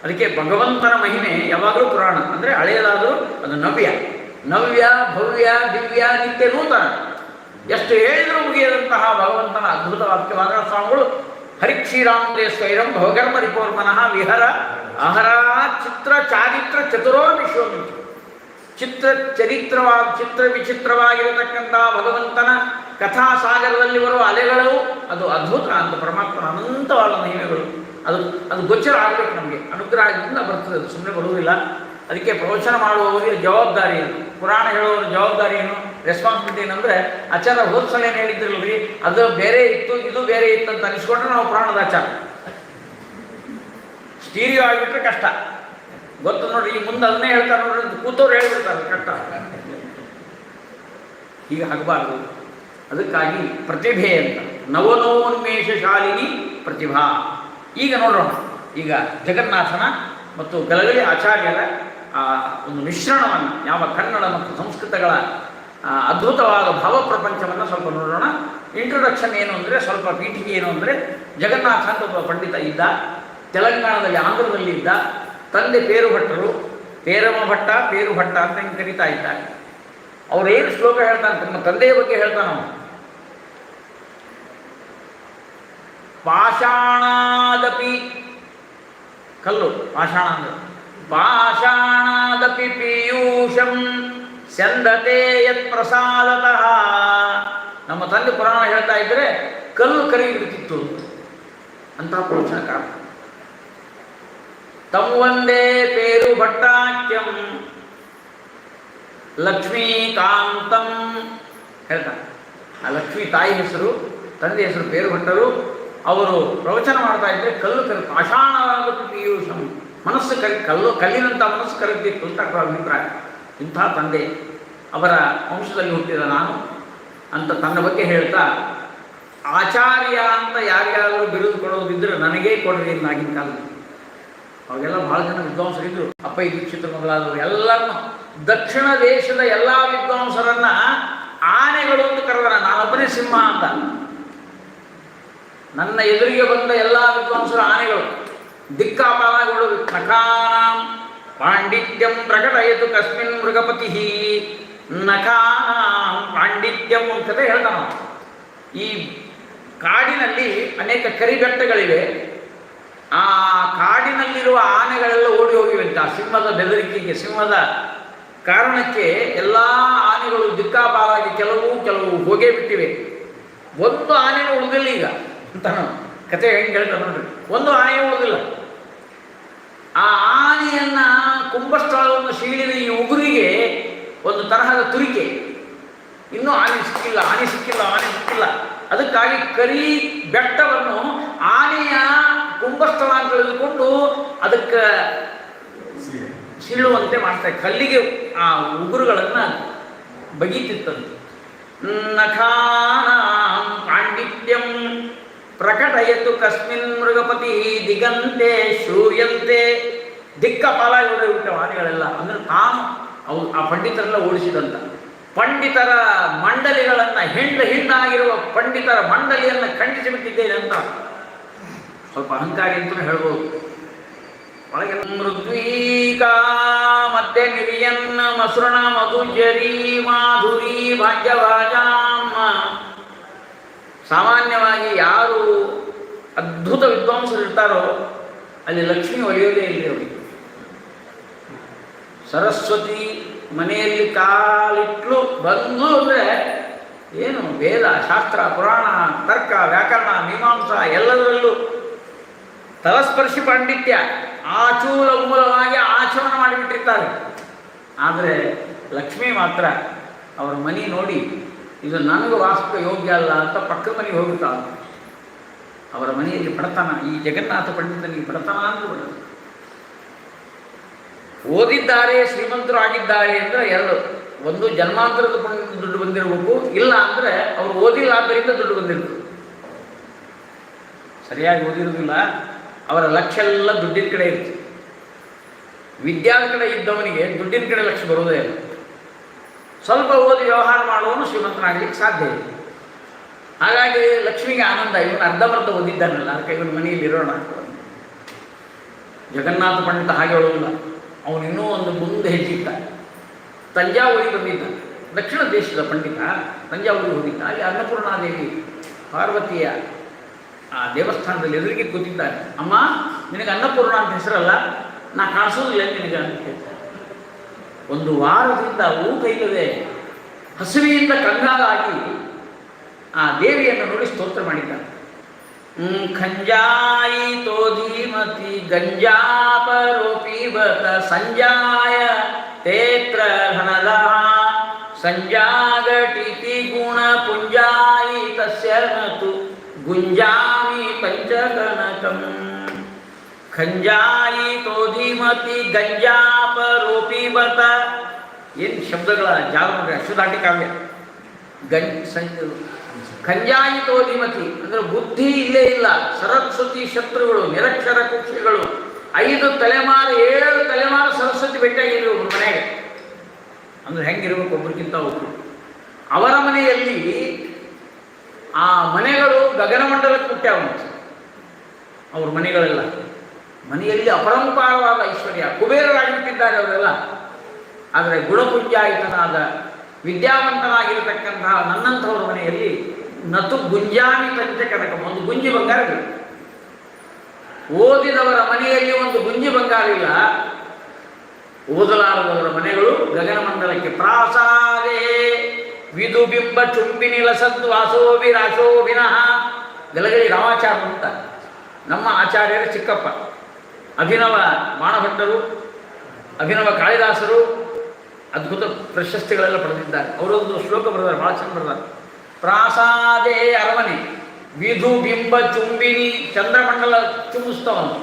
ಅದಕ್ಕೆ ಭಗವಂತನ ಮಹಿಮೆ ಯಾವಾಗಲೂ ಪುರಾಣ. ಅಂದರೆ ಹಳೆಯದಾದರೂ ಅದು ನವ್ಯ, ಭವ್ಯ, ದಿವ್ಯ, ನಿತ್ಯ, ನೂತನ. ಎಷ್ಟು ಹೇಳಿದರೂ ಮುಗಿಯದಂತಹ ಭಗವಂತನ ಅದ್ಭುತ ವಾಕ್ಯವಾದ ಸ್ವಾಮಿಗಳು ಹರಿಕ್ಷೀರಾಮದೇ ಸ್ವೈರಂ ಭವಗರ್ಮ ರಿಪೋರ್ಮನಃ ವಿಹರ ಅಹರ ಚಿತ್ರ ಚಾರಿತ್ರ ಚತುರೋರ್ ವಿಶ್ವಮಿತಿ. ಚಿತ್ರ ವಿಚಿತ್ರವಾಗಿರತಕ್ಕಂಥ ಭಗವಂತನ ಕಥಾಸಾಗರದಲ್ಲಿ ಬರುವ ಅಲೆಗಳು ಅದು ಅದ್ಭುತ ಅಂತ. ಪರಮಾತ್ಮನ ಅನಂತವಾದ ಮಹಿಮೆಗಳು ಅದು ಗೋಚರ ಆಗಬೇಕು ನಮಗೆ, ಅನುಗ್ರಹದಿಂದ ಬರ್ತದೆ, ಅದು ಸುಮ್ಮನೆ ಬರುವುದಿಲ್ಲ. ಅದಕ್ಕೆ ಪ್ರವಚನ ಮಾಡುವವರಿಗೆ ಜವಾಬ್ದಾರಿ ಏನು, ಪುರಾಣ ಹೇಳುವವರ ಜವಾಬ್ದಾರಿ ಏನು, ರೆಸ್ಪಾನ್ಸಿಬಿಲಿಟಿ ಏನಂದರೆ, ಆಚಾರ ಹೋದ ಸಲ ಏನು ಹೇಳಿದ್ರಲ್ರಿ ಅದು ಬೇರೆ ಇತ್ತು ಇದು ಬೇರೆ ಇತ್ತು ಅಂತ ಅನಿಸ್ಕೊಂಡ್ರೆ ನಾವು ಪುರಾಣದ ಆಚಾರ. ಸ್ಟೀರಿಯೋ ಆಗಿಬಿಟ್ರೆ ಕಷ್ಟ. ಗೊತ್ತು ನೋಡ್ರಿ, ಈ ಮುಂದೆ ಅದನ್ನೇ ಹೇಳ್ತಾರೆ ನೋಡ್ರಿ, ಕೂತವ್ರು ಹೇಳ್ಬಿಡ್ತಾರೆ ಕಷ್ಟ. ಈಗ ಆಗಬಾರ್ದು. ಅದಕ್ಕಾಗಿ ಪ್ರತಿಭೆ ಅಂತ, ನವನೋನ್ಮೇಷ ಶಾಲಿನಿ ಪ್ರತಿಭಾ. ಈಗ ನೋಡೋಣ, ಈಗ ಜಗನ್ನಾಥನ ಮತ್ತು ಗಲಗಲಿ ಆಚಾರ್ಯರ ಒಂದು ಮಿಶ್ರಣವನ್ನು, ಯಾವ ಕನ್ನಡ ಮತ್ತು ಸಂಸ್ಕೃತಗಳ ಅದ್ಭುತವಾದ ಭಾವ ಪ್ರಪಂಚವನ್ನು ಸ್ವಲ್ಪ ನೋಡೋಣ. ಇಂಟ್ರೊಡಕ್ಷನ್ ಏನು ಅಂದರೆ, ಸ್ವಲ್ಪ ಪೀಠಿಗೆ ಏನು ಅಂದರೆ, ಜಗನ್ನಾಥ ಅಂತ ಒಬ್ಬ ಪಂಡಿತ ಇದ್ದ, ತೆಲಂಗಾಣದಲ್ಲಿ, ಆಂಧ್ರದಲ್ಲಿ ಇದ್ದ. ತಂದೆ ಪೇರು ಭಟ್ಟರು, ಪೇರಮ ಭಟ್ಟ, ಪೇರು ಭಟ್ಟ ಅಂತ ಹಿಂಗೆ ಕರೀತಾ ಇದ್ದಾರೆ. ಅವ್ರೇನು ಶ್ಲೋಕ ಹೇಳ್ತಾನೆ, ತಮ್ಮ ತಂದೆಯ ಬಗ್ಗೆ ಹೇಳ್ತಾನೆ ಅವನು. ಪಾಷಾಣಾದಪಿ, ಕಲ್ಲು ಪಾಷಾಣ ಅಂದರೆ, ಪಾಷಾಣಾದಪಿ ಪೀಯೂಷಂ ಸ್ಯಂದತೆ ಯತ್ ಪ್ರಸಾದತಃ. ನಮ್ಮ ತಂದೆ ಪುರಾಣ ಹೇಳ್ತಾ ಇದ್ದರೆ ಕಲ್ಲು ಕರಗಿಬಿಡ್ತಿತ್ತು ಅಂತಹ ಪ್ರವಚನಕಾರ. ತಂ ವಂದೇ ಪೇರು ಭಟ್ಟಾಖ್ಯಂ ಲಕ್ಷ್ಮೀಕಾಂತಂ ಹೇಳ್ತಾರೆ. ಆ ಲಕ್ಷ್ಮೀ ತಾಯಿ ಹೆಸರು, ತಂದೆ ಹೆಸರು ಪೇರು ಭಟ್ಟರು. ಅವರು ಪ್ರವಚನ ಮಾಡ್ತಾ ಇದ್ದರೆ ಕಲ್ಲು ಪಾಷಾಣವಾದ ಪೀಯೂಷಂ, ಮನಸ್ಸು ಕಲ್ಲಿನಂಥ ಮನಸ್ಸು ಕರಗ್ತಿತ್ತು ಅಂತ ಅಭಿಪ್ರಾಯ. ಇಂಥ ತಂದೆ, ಅವರ ವಂಶದಲ್ಲಿ ಹುಟ್ಟಿದ ನಾನು ಅಂತ ತನ್ನ ಬಗ್ಗೆ ಹೇಳ್ತಾ, ಆಚಾರ್ಯ ಅಂತ ಯಾರ್ಯಾರು ಬಿರುದು ಕೊಡೋದಿದ್ದರೆ ನನಗೇ ಕೊಡ್ರಿ ಆಗಿನ ಕಾಲದಲ್ಲಿ. ಅವಾಗೆಲ್ಲ ಭಾಳ ಜನ ವಿದ್ವಾಂಸರಿದ್ದರು, ಅಪ್ಪಯ್ಯ ದೀಕ್ಷಿತರು ಮೊದಲಾದವರು. ಎಲ್ಲರನ್ನು, ದಕ್ಷಿಣ ದೇಶದ ಎಲ್ಲ ವಿದ್ವಾಂಸರನ್ನ ಆನೆಗಳು ಅಂತ ಕರೆದಾರ. ನಾನೊಬ್ಬನೇ ಸಿಂಹ ಅಂತ. ನನ್ನ ಎದುರಿಗೆ ಬಂದ ಎಲ್ಲ ವಿದ್ವಾಂಸರ ಆನೆಗಳು ದಿಕ್ಕಾಪಾಲಗಳು. ನಖಾನಾಂ ಪಾಂಡಿತ್ಯಂ ಪ್ರಕಟಯತು ಕಸ್ಮಿನ್ ಮೃಗಪತಿ, ನಖಾನಾಂ ಪಾಂಡಿತ್ಯಂ ಅಂತ ಹೇಳ್ತಾನ. ಈ ಕಾಡಿನಲ್ಲಿ ಅನೇಕ ಕರಿಘಟ್ಟಗಳಿವೆ. ಆ ಕಾಡಿನಲ್ಲಿರುವ ಆನೆಗಳೆಲ್ಲ ಓಡಿ ಹೋಗಿವೆ. ಆ ಸಿಂಹದ ಬೆದರಿಕೆಗೆ, ಸಿಂಹದ ಕಾರಣಕ್ಕೆ ಎಲ್ಲ ಆನೆಗಳು ದಿಕ್ಕಾಪಾಲಾಗಿ ಕೆಲವು ಹೋಗೇ ಬಿಟ್ಟಿವೆ. ಒಂದು ಆನೆನೂ ಉಳಿದಿಲ್ಲ ಈಗ ಅಂತ ಕತೆ ಹೆಂಗೆ ಹೇಳ್ತಾರೆ ನೋಡ್ರಿ. ಒಂದು ಆನೆ ಉಳಿದಿಲ್ಲ. ಆ ಆನೆಯನ್ನ ಕುಂಭಸ್ಥಳವನ್ನು ಸೀಳಿದ ಈ ಉಗುರಿಗೆ ಒಂದು ತರಹದ ತುರಿಕೆ. ಇನ್ನೂ ಆನೆ ಸಿಕ್ಕಿಲ್ಲ. ಅದಕ್ಕಾಗಿ ಕರಿ ಬೆಟ್ಟವನ್ನು ಆನೆಯ ಕುಂಭಸ್ಥಳ ಅಂತ ತಿಳಿದುಕೊಂಡು ಅದಕ್ಕೆ ಸೀಳುವಂತೆ ಮಾಡ್ತಾರೆ. ಕಲ್ಲಿಗೆ ಆ ಉಗುರುಗಳನ್ನು ಬಗೀತಿತ್ತಂತೆ. ನಖಾನಾಂ ಪಾಂಡಿತ್ಯಂ ಪ್ರಕಟಯತು ಕಸ್ಮಿನ್ ಮೃಗಪತಿ ದಿಗಂತೆ ಶ್ರೂಯಂತೆ. ದಿಕ್ಕಪಾಲಾಗಿ ಹೊಡೆಯುತ್ತೆ ಆನೆಗಳೆಲ್ಲ. ಅಂದರೆ ತಾನು ಆ ಪಂಡಿತರೆಲ್ಲ ಓಡಿಸಿದಂತ. ಪಂಡಿತರ ಮಂಡಲಿಗಳನ್ನು ಹಿಂಡಾಗಿರುವ ಪಂಡಿತರ ಮಂಡಲಿಯನ್ನು ಖಂಡಿಸಿಬಿಟ್ಟಿದ್ದೇನೆ ಅಂತ ಸ್ವಲ್ಪ ಅಹಂಕಾರಿ ಅಂತಲೂ ಹೇಳ್ಬೋದು. ಒಳಗೆ ಮೃದ್ವೀಕಾ ಮಧ್ಯೆ ನಿರಿಯನ್ನ ಮಸೃಣ ಮಧುಜರಿ ಮಾಧುರಿ ಭಾಗ್ಯವಾಜಾಮ. ಸಾಮಾನ್ಯವಾಗಿ ಯಾರು ಅದ್ಭುತ ವಿದ್ವಾಂಸರು ಇರ್ತಾರೋ ಅಲ್ಲಿ ಲಕ್ಷ್ಮಿ ಒಲಿಯೋದೇ ಇಲ್ಲ ಅವರಿಗೆ. ಸರಸ್ವತಿ ಮನೆಯಲ್ಲಿ ಕಾಲಿಟ್ಲು ಬಂದು ಅಂದರೆ ಏನು ವೇದ ಶಾಸ್ತ್ರ ಪುರಾಣ ತರ್ಕ ವ್ಯಾಕರಣ ಮೀಮಾಂಸ ಎಲ್ಲದರಲ್ಲೂ ತಲಸ್ಪರ್ಶಿ ಪಾಂಡಿತ್ಯ ಆಚೂಲ ಮೂಲವಾಗಿ ಆಚಮನ ಮಾಡಿಬಿಟ್ಟಿರ್ತಾರೆ. ಆದರೆ ಲಕ್ಷ್ಮಿ ಮಾತ್ರ ಅವರ ಮನೆ ನೋಡಿ ಇದು ನನಗೆ ವಾಸಕ್ಕೆ ಯೋಗ್ಯ ಅಲ್ಲ ಅಂತ ಪಕ್ಕದ ಮನೆಗೆ ಹೋಗುತ್ತಾಳೆ. ಅವರ ಮನೆಯಲ್ಲಿ ಬಡತನ, ಈ ಜಗನ್ನಾಥ ಪಂಡಿತನಿಗೆ ಬಡತನ ಅಂತ ಬಡತನ. ಓದಿದ್ದಾರೆ ಶ್ರೀಮಂತರು ಆಗಿದ್ದಾರೆ ಅಂದರೆ ಎರಡು, ಒಂದು ಜನ್ಮಾಂತರದ ದುಡ್ಡು ಬಂದಿರಬೇಕು, ಇಲ್ಲ ಅಂದರೆ ಅವರು ಓದಿಲ್ಲ ಆದ್ದರಿಂದ ದುಡ್ಡು ಬಂದಿರಬೇಕು. ಸರಿಯಾಗಿ ಓದಿರೋದಿಲ್ಲ, ಅವರ ಲಕ್ಷ್ಯ ಎಲ್ಲ ದುಡ್ಡಿನ ಕಡೆ ಇರುತ್ತೆ. ವಿದ್ಯಾದ ಕಡೆ ಇದ್ದವನಿಗೆ ದುಡ್ಡಿನ ಕಡೆ ಲಕ್ಷ್ಯ ಬರೋದೇ ಇಲ್ಲ. ಸ್ವಲ್ಪ ಓದಿ ವ್ಯವಹಾರ ಮಾಡುವವನು ಶ್ರೀಮಂತನಾಗಲಿಕ್ಕೆ ಸಾಧ್ಯ ಇಲ್ಲ. ಹಾಗಾಗಿ ಲಕ್ಷ್ಮಿಗೆ ಆನಂದ, ಇವನು ಅರ್ಧಮರ್ಧ ಓದಿದ್ದಾನಲ್ಲ ಅದಕ್ಕೆ ಇವನ ಮನೆಯಲ್ಲಿ ಇರೋಣ. ಜಗನ್ನಾಥ ಪಂಡಿತ ಹಾಗೆ ಹೇಳುವುದಿಲ್ಲ, ಅವನು ಇನ್ನೂ ಒಂದು ಮುಂದೆ ಹೆಚ್ಚಿದ್ದ. ತಂಜಾವೂರಿಗೆ ಬಂದಿದ್ದ, ದಕ್ಷಿಣ ದೇಶದ ಪಂಡಿತ ತಂಜಾವೂರಿಗೆ ಹೋಗಿದ್ದ. ಅಲ್ಲಿ ಅನ್ನಪೂರ್ಣಾದೇವಿ ಪಾರ್ವತಿಯ ಆ ದೇವಸ್ಥಾನದಲ್ಲಿ ಎದುರಿಗೆ ಕೂತಿದ್ದಾರೆ. ಅಮ್ಮ, ನಿನಗೆ ಅನ್ನಪೂರ್ಣ ಅಂತ ಹೆಸರಲ್ಲ, ನಾ ಕಾಣಿಸೋದಿಲ್ಲ ನಿನಗೆ ಅಂತ ಕೇಳ್ತಾರೆ. ಒಂದು ವಾರದಿಂದ ಊಟ ಇಲ್ಲದೆ ಹಸಿವೆಯಿಂದ ಕಂಗಾಲಾಗಿ ಆ ದೇವಿಯನ್ನು ನೋಡಿ ಸ್ತೋತ್ರ ಮಾಡಿದ್ದಾನೆ. ಖಂಜಾಯಿ ತೋಧೀಮತಿ ಗಂಜಾಪರೋಪಿ ಬತ ಸಂಜಾಯ ತೇತ್ರ ಘನದ ಸಂಜಾಗಟಿತಿ ಗುಣ ಪುಂಜಾಯಿ ತಸ್ಯ ನತು ಗುಂಜಾಮಿ ಪಂಚಗಣಕಂ. ಖಂಜಾಯಿ ತೋಧೀಮತಿ ಗಂಜಾಪರೋಪಿ ಬತ. ಏನು ಶಬ್ದಗಳ ಜಾಲ ನೋಡಿ, ಅಶ್ವದಾಟಿ ಕಾವ್ಯ. ಖಂಜಾಯಿ ತೋಧಿಮತಿ ಅಂದರೆ ಬುದ್ಧಿ ಇಲ್ಲೇ ಇಲ್ಲ. ಸರಸ್ವತಿ ಶತ್ರುಗಳು, ನಿರಕ್ಷರ ಕುಕ್ಷಿಗಳು, 5 ತಲೆಮಾರು 7 ತಲೆಮಾರು ಸರಸ್ವತಿ ಭೇಟಿಯಾಗಿದ್ರು ಒಬ್ಬರು ಮನೆಗೆ. ಅಂದರೆ ಹೆಂಗಿರ್ಬೇಕು ಒಬ್ರಿಗಿಂತ ಒಬ್ಬರು. ಅವರ ಮನೆಯಲ್ಲಿ ಆ ಮನೆಗಳು ಗಗನಮಂಡಲಕ್ಕೆ ಮುಟ್ಟ್ಯಾವಂತೆ ಅವ್ರ ಮನೆಗಳೆಲ್ಲ. ಮನೆಯಲ್ಲಿ ಅಪರಂಪಾರವಾದ ಐಶ್ವರ್ಯ, ಕುಬೇರರಾಗಿಬಿಟ್ಟಿದ್ದಾರೆ ಅವರೆಲ್ಲ. ಆದರೆ ಗುಣಪುಂಜಾಯಿತನಾದ ವಿದ್ಯಾವಂತನಾಗಿರತಕ್ಕಂತಹ ನನ್ನಂಥವ್ರ ಮನೆಯಲ್ಲಿ ನತು ಗುಂಜಾಮಿ ಪಂಚ ಕನಕ, ಒಂದು ಗುಂಜಿ ಬಂಗಾರ ಇಲ್ಲ. ಓದಿದವರ ಮನೆಯಲ್ಲಿ ಒಂದು ಗುಂಜಿ ಬಂಗಾರ ಇಲ್ಲ. ಓದಲಾರದವರ ಮನೆಗಳು ಗಗನಮಂಡಲಕ್ಕೆ. ಪ್ರಾಸಾದೇ ವಿದುಬಿಂಬ ಚುಂಬಿನಿ ಲಸದ್ ವಾಸೋಭಿ ರಾಶೋಭಿನಃ. ಗಲಗಲಿ ರಾಮಾಚಾರ್ಯ ಅಂತ ನಮ್ಮ ಆಚಾರ್ಯರು ಚಿಕ್ಕಪ್ಪ, ಅಭಿನವ ಬಾಣಭಟ್ಟರು, ಅಭಿನವ ಕಾಳಿದಾಸರು ಅದ್ಭುತ ಪ್ರಶಸ್ತಿಗಳೆಲ್ಲ ಪಡೆದಿದ್ದಾರೆ. ಅವರೊಂದು ಶ್ಲೋಕ ಬರೆದಾರೆ, ಭಾಳ ಚಂದ ಬರೆದಾರೆ. ಪ್ರಾಸಾದೇ ಅರಮನೆ, ವಿಧು ಬಿಂಬ ಚುಂಬಿನಿ, ಚಂದ್ರಮಂಡಲ ಚುಂಬಿಸ್ತವನು,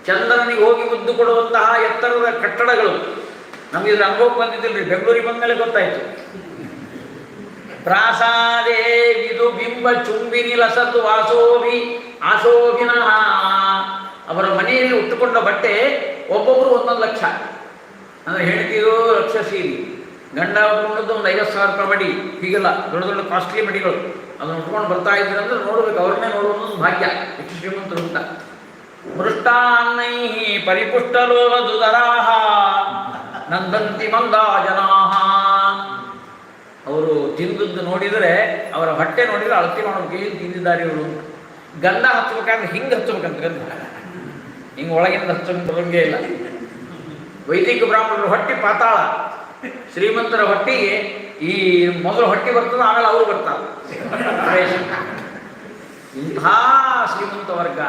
ಚಂದ್ರನಿಗೆ ಹೋಗಿ ಮುದ್ದು ಕೊಡುವಂತಹ ಎತ್ತರದ ಕಟ್ಟಡಗಳು. ನಮಗೆ ಇದ್ರ ಅನುಭವ ಬಂದಿದ್ದಿಲ್ಲ, ಬೆಂಗಳೂರಿಗೆ ಬಂದ ಮೇಲೆ ಗೊತ್ತಾಯಿತು. ಪ್ರಾಸಾದೇ ವಿಧು ಬಿಂಬ ಚುಂಬಿನಿ ಲಸತ್ ವಾಸೋಭಿ ಆಶೋಭಿನಃ. ಅವರ ಮನೆಯಲ್ಲಿ ಉಟ್ಟುಕೊಂಡ ಬಟ್ಟೆ ಒಬ್ಬೊಬ್ಬರು 1 ಲಕ್ಷ. ಅಂದರೆ ಹೆಂಡತಿರು ಲಕ್ಷ ಸೀರೆ, ಗಂಡ ಉಟ್ಕೊಂಡದ್ದು ಒಂದು 50,000 ರೂಪಾಯಿ ಮಡಿ, ಹೀಗೆಲ್ಲ ದೊಡ್ಡ ದೊಡ್ಡ ಕಾಸ್ಟ್ಲಿ ಮಡಿಗಳು. ಅದನ್ನು ಉಟ್ಕೊಂಡು ಬರ್ತಾ ಇದ್ರೆ ಅಂದರೆ ನೋಡ್ಬೇಕು, ಅವ್ರನ್ನೇ ನೋಡುವಂಥದ್ದು ಭಾಗ್ಯ, ಎಷ್ಟು ಶ್ರೀಮಂತರು ಅಂತ. ಮೃಷ್ಟಾನ್ನೈ ಪರಿಪುಷ್ಟಲೋಹದುದರಾಹ ನಂದಂತಿ ಮಂದಾ ಜನಾಹ. ಅವರು ತಿಂದದ್ದು ನೋಡಿದರೆ, ಅವರ ಹೊಟ್ಟೆ ನೋಡಿದರೆ ಅಳತಿ ಮಾಡೋಕೆ ಏನು ತಿಂದಿದ್ದಾರೆ ಇವರು. ಗಂಧ ಹಚ್ಚಬೇಕಾದ್ರೆ ಹಿಂಗೆ ಹಚ್ಚಬೇಕಂತ, ಗಂಧ ಹಿಂಗೆ ಒಳಗಿಂದ ಹಚ್ಚೋಂಗೆ ಇಲ್ಲ. ವೈದಿಕ ಬ್ರಾಹ್ಮಣರ ಹೊಟ್ಟೆ ಪಾತಾಳ, ಶ್ರೀಮಂತರ ಹೊಟ್ಟಿಗೆ ಈ ಮೊದಲು ಹೊಟ್ಟೆ ಬರ್ತದೆ, ಆಮೇಲೆ ಅವರು ಬರ್ತಾರೆ. ಇಂಥ ಶ್ರೀಮಂತ ವರ್ಗ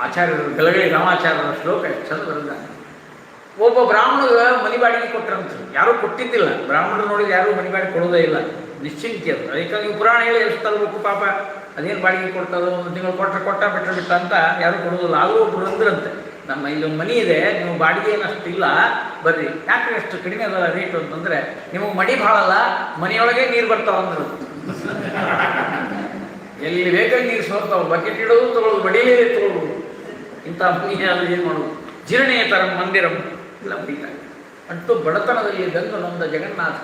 ಆಚಾರ್ಯರು, ಗಲಗಲಿ ರಾಮಾಚಾರ್ಯರ ಶ್ಲೋಕ ಚಂದ ಬರೆದಿದ್ದಾರೆ. ಒಬ್ಬ ಬ್ರಾಹ್ಮಣಗ ಮನೆ ಬಾಡಿಗೆ ಕೊಟ್ಟರಂತ, ಯಾರೂ ಕೊಟ್ಟಿದ್ದಿಲ್ಲ. ಬ್ರಾಹ್ಮಣರು ನೋಡಿದ್ರೆ ಯಾರೂ ಮನೆ ಬಾಡಿಗೆ ಕೊಡೋದೇ ಇಲ್ಲ, ನಿಶ್ಚಿಂತೆ ಅಂತ. ಅದಕ್ಕೆ ನೀವು ಪುರಾಣ ಹೇಳಿ ಎಷ್ಟು ತರಬೇಕು ಪಾಪ, ಅದೇನು ಬಾಡಿಗೆ ಕೊಡ್ತದೋ, 1 ತಿಂಗಳು ಕೊಟ್ಟ ಬಿಟ್ಟ ಅಂತ ಯಾರೂ ಕೊಡೋದಿಲ್ಲ. ಆದರೂ ಒಬ್ಬರು ಅಂದ್ರಂತೆ, ನಮ್ಮ ಇಲ್ಲೊಂದು ಮನೆ ಇದೆ, ನೀವು ಬಾಡಿಗೆ ಏನಷ್ಟು ಇಲ್ಲ, ಬರ್ರಿ. ಯಾಕೆ ಅಷ್ಟು ಕಡಿಮೆ ಅದಲ್ಲ ರೇಟು ಅಂತಂದರೆ, ನಿಮಗೆ ಮಡಿ ಭಾಳ ಅಲ್ಲ, ಮನೆಯೊಳಗೆ ನೀರು ಬರ್ತಾವ ಅಂದರು. ಎಲ್ಲಿ ಬೇಕಾಗಿ ನೀರು ಸೋರ್ತಾವೆ, ಬಕೆಟ್ ಇಡೋದು ತೊಗೊಳ್ಳೋದು, ಬಡಿಯಲೇ ತೊಗೊಳ್ಳೋದು. ಇಂಥ ಮನೆ ಅದು ಏನು ಮಾಡೋದು. ಜೀರ್ಣೇತರ ಮಂದಿರಂ ಇಲ್ಲ ಬರೀತಾರೆ. ಅಂತೂ ಬಡತನದಲ್ಲಿ ಬೆಂದು ನೊಂದ ಜಗನ್ನಾಥ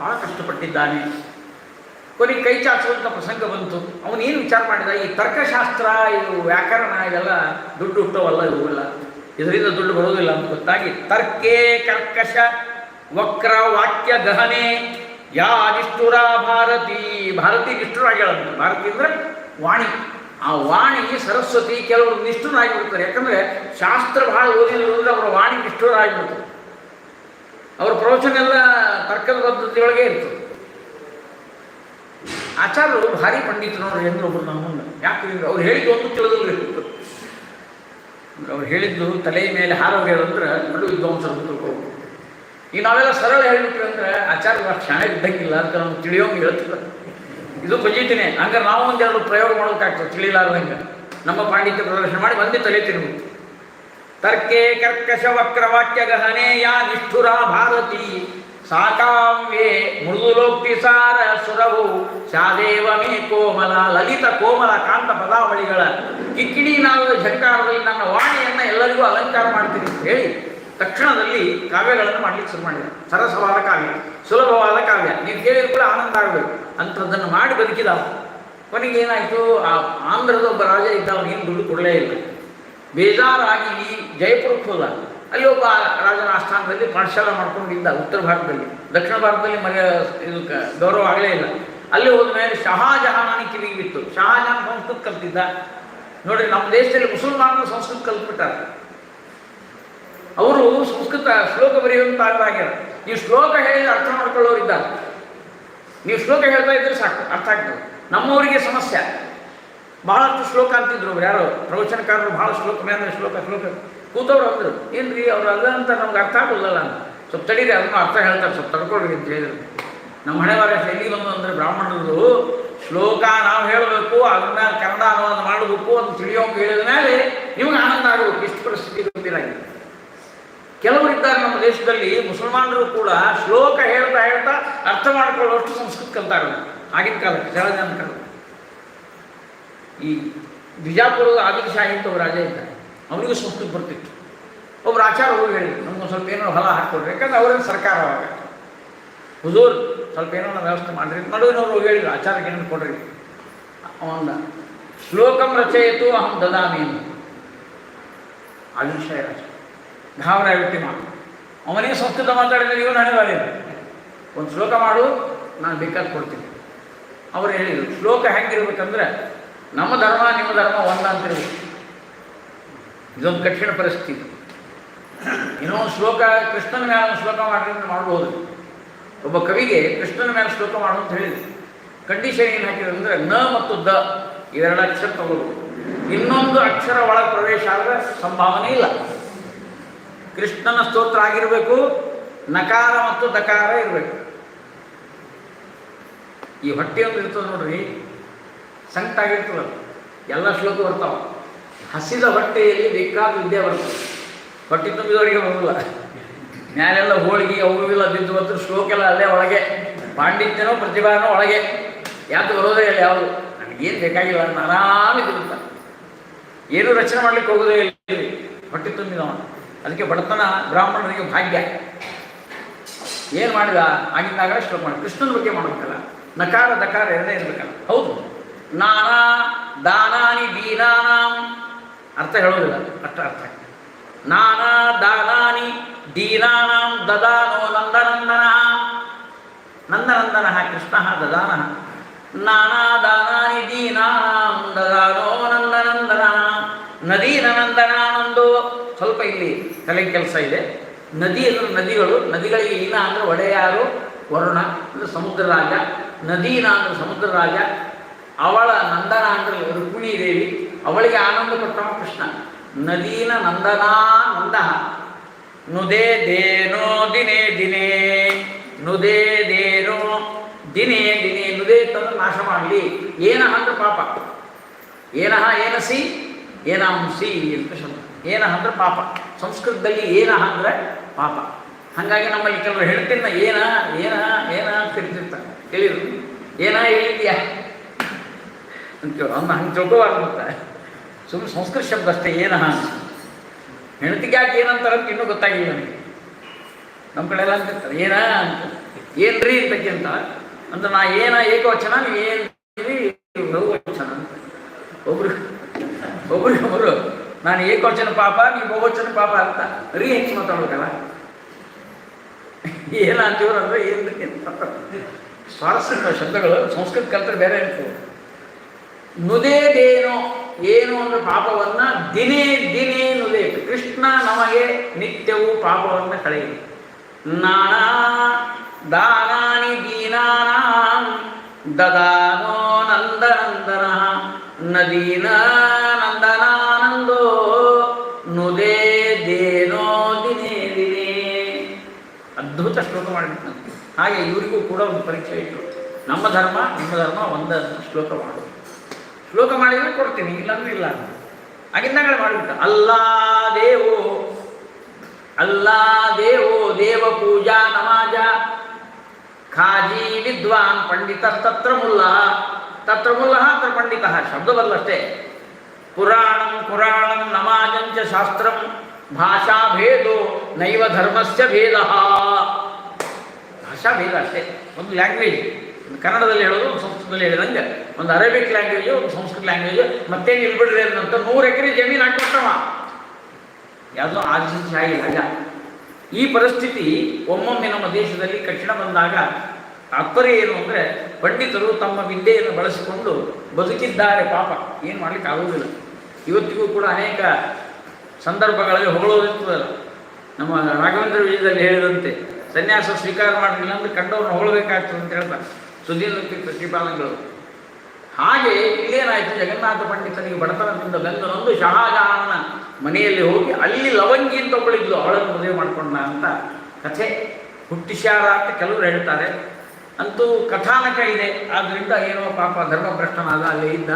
ಭಾಳ ಕಷ್ಟಪಟ್ಟಿದ್ದಾನೆ. ಕೊನೆಗೆ ಕೈ ಚಾಚುವಂಥ ಪ್ರಸಂಗ ಬಂತು. ಅವನೇನು ವಿಚಾರ ಮಾಡಿದ, ಈ ತರ್ಕಶಾಸ್ತ್ರ, ಇದು ವ್ಯಾಕರಣ, ಇದೆಲ್ಲ ದುಡ್ಡು ಹುಟ್ಟವಲ್ಲ, ಇವೆಲ್ಲ ಇದರಿಂದ ದುಡ್ಡು ಬರೋದಿಲ್ಲ ಅಂತ ಗೊತ್ತಾಗಿ ತರ್ಕೇ ಕರ್ಕಶ ವಕ್ರ ವಾಕ್ಯ ಗಹನೆ ಯಾ ನಿಷ್ಠುರ ಭಾರತಿ. ಭಾರತಿ ನಿಷ್ಠುರಾಗ್ಯಾಳಂತ. ಭಾರತಿ ಅಂದರೆ ವಾಣಿ. ಆ ವಾಣಿ ಸರಸ್ವತಿ ಕೆಲವರು ನಿಷ್ಠುರಾಗಿಬಿಡ್ತಾರೆ. ಯಾಕಂದರೆ ಶಾಸ್ತ್ರ ಭಾಳ ಓದಿರೋದ್ರಿಂದ ಅವರ ವಾಣಿ ನಿಷ್ಠುರಾಗಿಬಿಡ್ತಾರೆ. ಅವ್ರ ಪ್ರವಚನ ಎಲ್ಲ ತರ್ಕದ ಪದ್ಧತಿಯೊಳಗೆ ಇರ್ತದೆ. ಆಚಾರ್ಯರು ಭಾರಿ ಪಂಡಿತರು ನೋಡ್ರಿ ಅಂದ್ರೆ ಒಬ್ಬರು ನಮ್ಮ ಮುಂದೆ. ಯಾಕಂದ್ರೆ ಅವ್ರು ಹೇಳಿದ್ದು ಒಂದು ತಿಳಿದಿಲ್ಲ. ಅವ್ರು ಹೇಳಿದ್ದು ತಲೆ ಮೇಲೆ ಹಾರೋಗ್ಯಾರಂದ್ರೆ ನಡು ವಿದ್ವಾಂಸರು ತಿಳ್ಕೊಬೋದು. ಈಗ ನಾವೆಲ್ಲ ಸರಳ ಹೇಳಿಬಿಟ್ರಿ ಅಂದ್ರೆ ಆಚಾರ್ಯರು ಅಷ್ಟು ಶಾಣೆ ಇದ್ದಂಗಿಲ್ಲ ಅಂತ ನಮ್ಗೆ ತಿಳಿಯೋಂಗೆ ಹೇಳ್ತಿಲ್ಲ. ಇದು ಪಜಿತಿನೇ. ಹಂಗಾರೆ ನಾವು ಒಂದೆರಡು ಪ್ರಯೋಗ ಮಾಡೋಕ್ಕಾಗ್ತದೆ ತಿಳಿಲಾರ್ದಂಗೆ. ನಮ್ಮ ಪಾಂಡಿತ್ಯ ಪ್ರದರ್ಶನ ಮಾಡಿ ಒಂದೇ ತಲೆ ತಿನ್ಬೇಕು. ತರ್ಕೆ ಕರ್ಕಶ ವಕ್ರವಾಕ್ಯ ಗಹನೆ ಯಾ ನಿಷ್ಠುರ ಭಾರತಿ ಸಾಕಾವ್ಯೆ ಮೃದುಲೋಕ್ತಿ ಸಾರ ಸುರವು ಶಾದೇವ ಮೇ ಕೋಮಲ. ಲಲಿತ ಕೋಮಲ ಕಾಂತ ಪದಾವಳಿಗಳ ಕಿಕ್ಕಿಡಿ ನಾದ ಝಂಕಾರದಲ್ಲಿ ನನ್ನ ವಾಣಿಯನ್ನು ಎಲ್ಲರಿಗೂ ಅಲಂಕಾರ ಮಾಡ್ತೀನಿ ಅಂತ ಹೇಳಿ ತಕ್ಷಣದಲ್ಲಿ ಕಾವ್ಯಗಳನ್ನು ಮಾಡಲಿಕ್ಕೆ ಶುರು ಮಾಡಿದ. ಸರಸವಾದ ಕಾವ್ಯ, ಸುಲಭವಾದ ಕಾವ್ಯ, ನೀವು ಕೇಳಿದ್ರು ಕೂಡ ಆನಂದ ಆಗಬೇಕು ಅಂಥದ್ದನ್ನು ಮಾಡಿ ಬದುಕಿದ. ಕೊನೆಗೆ ಏನಾಯಿತು, ಆ ಆಂಧ್ರದ ಒಬ್ಬ ರಾಜ ಇದ್ದ, ಅವನಿಗೇನು ದುಡ್ಡು ಕೊಡಲೇ ಇಲ್ಲ. ಬೇಜಾರಾಗಿ ಜಯಪುರಕ್ಕೆ ಹೋದ. ಅಲ್ಲಿ ಒಬ್ಬ ರಾಜನ ಆಸ್ಥಾನದಲ್ಲಿ ಪಾಠಶಾಲೆ ಮಾಡ್ಕೊಂಡಿದ್ದ. ಉತ್ತರ ಭಾರತದಲ್ಲಿ, ದಕ್ಷಿಣ ಭಾರತದಲ್ಲಿ ಇದು ಗೌರವ ಆಗಲೇ ಇಲ್ಲ. ಅಲ್ಲಿ ಹೋದ ಮೇಲೆ ಶಹಾಜಹಾನ್ ಕಿವಿಗೆ ಬಿತ್ತು. ಶಹಾಜಹಾನ್ ಸಂಸ್ಕೃತ ಕಲ್ತಿದ್ದ. ನೋಡ್ರಿ, ನಮ್ಮ ದೇಶದಲ್ಲಿ ಮುಸಲ್ಮಾನರು ಸಂಸ್ಕೃತ ಕಲ್ತ್ಬಿಟ್ಟಾರೆ. ಅವರು ಸಂಸ್ಕೃತ ಶ್ಲೋಕ ಬರೆಯುವಂತ ಆಗ್ಯಾರ. ನೀವು ಶ್ಲೋಕ ಹೇಳಿದ್ರೆ ಅರ್ಥ ಮಾಡ್ಕೊಳ್ಳೋರು ಇದ್ದಾರೆ. ನೀವು ಶ್ಲೋಕ ಹೇಳ್ತಾ ಇದ್ರೆ ಸಾಕು, ಅರ್ಥ ಆಗ್ತದೆ. ನಮ್ಮವರಿಗೆ ಸಮಸ್ಯೆ. ಬಹಳಷ್ಟು ಶ್ಲೋಕ ಅಂತಿದ್ರು ಯಾರೋ ಪ್ರವಚನಕಾರರು. ಭಾಳ ಶ್ಲೋಕ ಮೇಲೆ ಶ್ಲೋಕ ಕೂತವ್ರು ಅಂದರು. ಏನ್ರಿ ಅವ್ರು ಅದ ಅಂತ ನಮ್ಗೆ ಅರ್ಥ ಆಗೋದಿಲ್ಲ. ಸ್ವಲ್ಪ ತಡೀರಿ, ಅದನ್ನು ಅರ್ಥ ಹೇಳ್ತಾರೆ, ಸ್ವಲ್ಪ ತಡ್ಕೊಳ್ರಿ ಅಂತ ಹೇಳಿದ್ರು. ನಮ್ಮ ಹಣೆವಾರ ಶೈಲಿ ಬಂದು ಅಂದರೆ ಬ್ರಾಹ್ಮಣರದು ಶ್ಲೋಕ ನಾವು ಹೇಳಬೇಕು, ಅದನ್ನ ಕನ್ನಡ ಅನುವಾದ ಮಾಡಬೇಕು ಅಂತ ತಿಳಿಯೋಂಗೆ ಹೇಳಿದ ಮೇಲೆ ನಿಮ್ಗೆ ಆನಂದ ಆಗಬೇಕು. ಇಷ್ಟು ಪರಿಸ್ಥಿತಿ ಗೊತ್ತಿರಾಗಿದೆ. ಕೆಲವರಿದ್ದಾರೆ ನಮ್ಮ ದೇಶದಲ್ಲಿ, ಮುಸಲ್ಮಾನರು ಕೂಡ ಶ್ಲೋಕ ಹೇಳ್ತಾ ಹೇಳ್ತಾ ಅರ್ಥ ಮಾಡ್ಕೊಳ್ಳೋಷ್ಟು ಸಂಸ್ಕೃತ ಕಲ್ತಾರೆ. ಆಗಿನ ಕಾಲಕ್ಕೆ, ಜಲಜಾನ ಕಾಲ. ಈ ಬಿಜಾಪುರದ ಆದಿಲ್ ಶಾಹಿ ಅಂತ ಒಬ್ಬ ರಾಜ ಇದ್ದ. ಅವನಿಗೂ ಸಂಸ್ಕೃತ ಬರ್ತಿತ್ತು. ಒಬ್ಬರು ಆಚಾರ್ಯರು ಹೇಳಿದ್ರು, ನಮ್ಗೊಂದು ಸ್ವಲ್ಪ ಏನೋ ಹೊಲ ಹಾಕ್ಕೊಡ್ರಿ. ಯಾಕಂದ್ರೆ ಅವರೇನು ಸರ್ಕಾರ ಅವಾಗ. ಹುಜೂರ್ ಸ್ವಲ್ಪ ಏನೋ ವ್ಯವಸ್ಥೆ ಮಾಡಿರಿ. ನಡುವಿನವರು ಹೇಳಿದ್ರು, ಆಚಾರ್ಯಕ್ಕೆ ಏನೋ ಕೊಡ್ರಿ. ಅವನ ಶ್ಲೋಕಂ ರಚಯಿತು ಅಹಂ ದದಾಮಿ ಅಂತ ಆದಿಲ್ ಶಾಹಿ ರಾಜ ಘಾವರಾಯ ಬಿಟ್ಟಿ ಮಾಡು. ಅವನಿಗೆ ಸಂಸ್ಕೃತ ಮಾತಾಡಿದ್ರೆ ಇವನು ಹಣೆವಾರಿ ಒಂದು ಶ್ಲೋಕ ಮಾಡು, ನಾನು ಬೇಕಾದ ಕೊಡ್ತೀನಿ. ಅವ್ರು ಹೇಳಿದರು, ಶ್ಲೋಕ ಹೆಂಗಿರ್ಬೇಕಂದ್ರೆ ನಮ್ಮ ಧರ್ಮ ನಿಮ್ಮ ಧರ್ಮ ಒಂದ ಅಂತಿರ್ಬೇಕು. ಇದೊಂದು ಕಠಿಣ ಪರಿಸ್ಥಿತಿ. ಇನ್ನೊಂದು ಶ್ಲೋಕ ಕೃಷ್ಣನ ಮೇಲೆ ಒಂದು ಶ್ಲೋಕ ಮಾಡ್ರಿ ಅಂತ ಮಾಡ್ಬೋದು. ಒಬ್ಬ ಕವಿಗೆ ಕೃಷ್ಣನ ಮೇಲೆ ಶ್ಲೋಕ ಮಾಡು ಅಂತ ಹೇಳಿದ್ರು. ಕಂಡೀಷನ್ ಏನು ಹಾಕಿದ್ರು ಅಂದರೆ ನ ಮತ್ತು ದ ಇವೆರಡು ಅಕ್ಷರ ತಗೋದು. ಇನ್ನೊಂದು ಅಕ್ಷರ ಒಳಗೆ ಪ್ರವೇಶ ಆದರೆ ಸಂಭಾವನೆ ಇಲ್ಲ. ಕೃಷ್ಣನ ಸ್ತೋತ್ರ ಆಗಿರಬೇಕು, ನಕಾರ ಮತ್ತು ದಕಾರ ಇರಬೇಕು. ಈ ಹೊಟ್ಟೆಯೊಂದು ಇರ್ತದೆ ನೋಡ್ರಿ, ಸಂಕಟ ಆಗಿರ್ತದೆ. ಎಲ್ಲ ಶ್ಲೋಕ ಬರ್ತಾವೆ. ಹಸಿದ ಹೊಟ್ಟೆಯಲ್ಲಿ ಬೇಕಾದ ವಿದ್ಯೆ ಬರ್ತದೆ. ಹೊಟ್ಟೆ ತುಂಬಿದವರಿಗೆ ಬರೋಲ್ಲ. ಮ್ಯಾಲೆಲ್ಲ ಹೋಳಿಗೆ ಅವುಗೆಲ್ಲ ಬಿದ್ದು ಬಂದ್ರೆ ಶ್ಲೋಕ ಎಲ್ಲ ಅಲ್ಲೇ ಒಳಗೆ. ಪಾಂಡಿತ್ಯನೋ ಪ್ರತಿಭಾನೋ ಒಳಗೆ. ಯಾಕೆ ಬರೋದೇ ಇಲ್ಲ ಯಾವುದು. ನನಗೇನು ಬೇಕಾಗಿಲ್ಲ ಅಂತ ಆರಾಮಿದ್ದಿರ್ತಾನೆ. ಏನೂ ರಚನೆ ಮಾಡ್ಲಿಕ್ಕೆ ಹೋಗೋದೇ ಇಲ್ಲ. ಹೊಟ್ಟೆ ತುಂಬಿದವ. ಅದಕ್ಕೆ ಬಡತನ ಬ್ರಾಹ್ಮಣರಿಗೆ ಭಾಗ್ಯ. ಏನು ಮಾಡಿದ, ಆಗಿದ್ದಾಗ ಶ್ಲೋಕ ಮಾಡಿ ಕೃಷ್ಣನ ಬಗ್ಗೆ ಮಾಡಬೇಕಲ್ಲ. ನಕಾರ ದಕಾರ ಎರಡೇ ಇರಬೇಕಲ್ಲ. ಹೌದು, ನಾನಾ ದಾನಾನಿ ದೀನಾನಾಂ ಅರ್ಥ ಹೇಳೋದಿಲ್ಲ, ಅಷ್ಟ ಅರ್ಥ ಆಗ್ತದೆ. ನಾನಾ ದಾನಾನಿ ದೀನಾನಾಂ ದದಾನೋ ನಂದನಂದನ. ನಂದನಂದನ ಕೃಷ್ಣ ದದಾನ. ನಾನಾ ದಾನಾನಿ ದೀನಾನಾಂ ದದಾನೋ ನಂದನಂದನ. ನದೀನ ನಂದನಾನಂದೋ. ಸ್ವಲ್ಪ ಇಲ್ಲಿ ತಲೆ ಕೆಲಸ ಇದೆ. ನದಿ ಅಂದರೆ ನದಿಗಳು. ನದಿಗಳಿಗೆ ಈನ ಅಂದರೆ ಒಡೆಯಾರು, ವರುಣ ಅಂದರೆ ಸಮುದ್ರ ರಾಜ. ನದೀನ ಅಂದರೆ ಸಮುದ್ರ ರಾಜ. ಅವಳ ನಂದನ ಅಂದರೆ ರುಕ್ಮಿಣೀ ದೇವಿ. ಅವಳಿಗೆ ಆನಂದ ಕೊಟ್ಟವ ಕೃಷ್ಣ. ನದೀನ ನಂದನಾ ನಂದ. ನುದೇ ದೇನೋ ದಿನೇ ದಿನೇ. ನುದೇ ದೇನೋ ದಿನೇ ದಿನೇ. ನುದೇ ತಂದ್ರೆ ನಾಶ ಮಾಡಲಿ. ಏನಹ ಅಂದ್ರೆ ಪಾಪ. ಏನಹ ಏನಸಿ ಏನಾಂಸಿ ಅಂತ ಶಬ್ದ. ಏನಹ ಅಂದ್ರೆ ಪಾಪ. ಸಂಸ್ಕೃತದಲ್ಲಿ ಏನಹ ಅಂದರೆ ಪಾಪ. ಹಾಗಾಗಿ ನಮ್ಮಲ್ಲಿ ಕೆಲವರು ಹೇಳ್ತಿನ್ನ ಏನ ಏನ ಏನ ಅಂತ ಕರಿತಿರ್ತಾರೆ. ಕೇಳಿದ್ರು ಏನ ಹೇಳಿದ್ಯಾ ಅಂತೇಳಿ ಅಂದ ಹಂಗೆ ತಿಳ್ಕೋಬಾರ್ದು. ಮತ್ತೆ ಸುಮ್ಮನೆ ಸಂಸ್ಕೃತ ಶಬ್ದ ಅಷ್ಟೇ ಏನಹ. ಹೆಣ್ತಿಗೆ ಯಾಕೆ ಏನಂತಾರಂತ ಇನ್ನೂ ಗೊತ್ತಾಗಿಲ್ಲ ನನಗೆ. ನಮ್ಮ ಕಡೆ ಎಲ್ಲ ಅಂತಿರ್ತಾರೆ ಏನ ಅಂತ, ಏನ್ರಿ ಅಂತಕ್ಕಿಂತ ಅಂತ ನಾ ಏನ ಏಕವಚನ, ನೀವು ಏನ್ರಿ ಬಹುವಚನ ಅಂತ. ಒಬ್ರು ನಾನು ಏಕವಚನ ಪಾಪ, ನೀವು ಬಹುವಚನ ಪಾಪ ಅಂತ ರೀ ಹೆಚ್ಚು ಮಾತಾಡ್ಬೇಕಲ್ಲ. ಏನ ಅಂತೀವ್ರು ಅಂದ್ರೆ ಏನು ಸ್ವಾರಸ್ಯ ಶಬ್ದಗಳು ಸಂಸ್ಕೃತ ಕಲ್ತ್ರೆ ಬೇರೆ ಇರ್ತವೆ. ನುದೇದೇನೋ ಏನು ಅಂದ್ರೆ ಪಾಪವನ್ನ ದಿನೇ ದಿನೇ ನುದೇಕು. ಕೃಷ್ಣ ನಮಗೆ ನಿತ್ಯವೂ ಪಾಪವನ್ನು ಕಳೆಯಿರಿ. ನಾನಾ ದಾನಾನಿ ದೀನಾನಾಂ ದದಾನೋ ನಂದನಂದನ ನದೀನ ನಂದನಾನಂದೋ ನುದೇದೇನೋ ದಿನೇ ದಿನೇ. ಅದ್ಭುತ ಶ್ಲೋಕ ಮಾಡಿಬಿಟ್ಟು ಹಾಗೆ ಇವರಿಗೂ ಕೂಡ ಒಂದು ಪರೀಕ್ಷೆ ಇಟ್ಟು ನಮ್ಮ ಧರ್ಮ ನಿಮ್ಮ ಧರ್ಮ ಒಂದು ಶ್ಲೋಕ ಮಾಡು. ಶ್ಲೋಕ ಮಾಡಿದರೆ ಕೊಡ್ತೀನಿ, ಇಲ್ಲಾಂದ್ರೆ ಇಲ್ಲ. ಆಗಿಂದಾಗಲೇ ಮಾಡಿಬಿಟ್ಟ. ಅಲ್ಲಾ ದೇವೋ ದೇವ ಪೂಜಾ ನಮಾಜ ಖಾಜಿ ವಿದ್ವಾನ್ ಪಂಡಿತ ತತ್ರ ಮುಲ್ಲ ಅತ್ರ ಪಂಡಿತ ಶಬ್ದ ಬದಲಷ್ಟೇ. ಪುರಾಣಂ ನಮಾಜಂಚ ಶಾಸ್ತ್ರಂ ಭಾಷಾ ಭೇದೋ ನೈವ ಧರ್ಮಸ್ಯ ಭೇದ. ಭಾಷಾ ಭೇದ ಅಷ್ಟೇ. ಒಂದು ಲ್ಯಾಂಗ್ವೇಜ್, ಒಂದು ಕನ್ನಡದಲ್ಲಿ ಹೇಳೋದು, ಒಂದು ಸಂಸ್ಕೃತದಲ್ಲಿ ಹೇಳಿದಂಗೆ, ಒಂದು ಅರೇಬಿಕ್ ಲ್ಯಾಂಗ್ವೇಜು, ಒಂದು ಸಂಸ್ಕೃತ ಲ್ಯಾಂಗ್ವೇಜು, ಮತ್ತೆ ನಿಲ್ಬಿಡ್ರಿ ಅನ್ನಂತ 100 ಎಕರೆ ಜಮೀನು ಹಾಕ್ಬಿಟ್ಟವ. ಯಾವುದೋ ಆಗಿಲ್ಲ. ಈ ಪರಿಸ್ಥಿತಿ ಒಮ್ಮೊಮ್ಮೆ ನಮ್ಮ ದೇಶದಲ್ಲಿ ಕಠಿಣ ಬಂದಾಗ ತಾತ್ಪರ್ಯ ಏನು ಅಂದರೆ, ಪಂಡಿತರು ತಮ್ಮ ವಿದ್ಯೆಯನ್ನು ಬಳಸಿಕೊಂಡು ಬದುಕಿದ್ದಾರೆ. ಪಾಪ ಏನು ಮಾಡ್ಲಿಕ್ಕೆ ಆಗೋದಿಲ್ಲ. ಇವತ್ತಿಗೂ ಕೂಡ ಅನೇಕ ಸಂದರ್ಭಗಳಲ್ಲಿ ಹೊಗಳೋದಿರ್ತದಲ್ಲ. ನಮ್ಮ ರಾಘವೇಂದ್ರ ವಿಜಯದಲ್ಲಿ ಹೇಳಿದಂತೆ ಸನ್ಯಾಸ ಸ್ವೀಕಾರ ಮಾಡಲಿಲ್ಲ ಅಂದರೆ ಕಂಡವ್ರನ್ನ ಹೊಗಳಬೇಕಾಗ್ತದೆ ಅಂತ ಹೇಳ್ತಾರೆ ಸುಧೀಂದ್ರ ಪ್ರತಿಪಾದನೆಗಳು. ಹಾಗೆ ಇಲ್ಲೇನಾಯಿತು, ಜಗನ್ನಾಥ ಪಂಡಿತನಿಗೆ ಬಡತನದಿಂದ ಬೆಂದು ಶಹಾಜಹಾನನ ಮನೆಯಲ್ಲಿ ಹೋಗಿ ಅಲ್ಲಿ ಲವಂಗಿ ಅಂತ ಒಬ್ಬಳಿದ್ಲು, ಅವಳನ್ನು ಮದುವೆ ಮಾಡಿಕೊಂಡ ಅಂತ ಕಥೆ ಹುಟ್ಟಿಸ್ಯಾರ ಅಂತ ಕೆಲವರು ಹೇಳ್ತಾರೆ. ಅಂತೂ ಕಥಾನಕ ಇದೆ. ಆದ್ದರಿಂದ ಏನೋ ಪಾಪ ಧರ್ಮಭ್ರಷ್ಟನಾದ ಅಲ್ಲೇ ಇದ್ದ.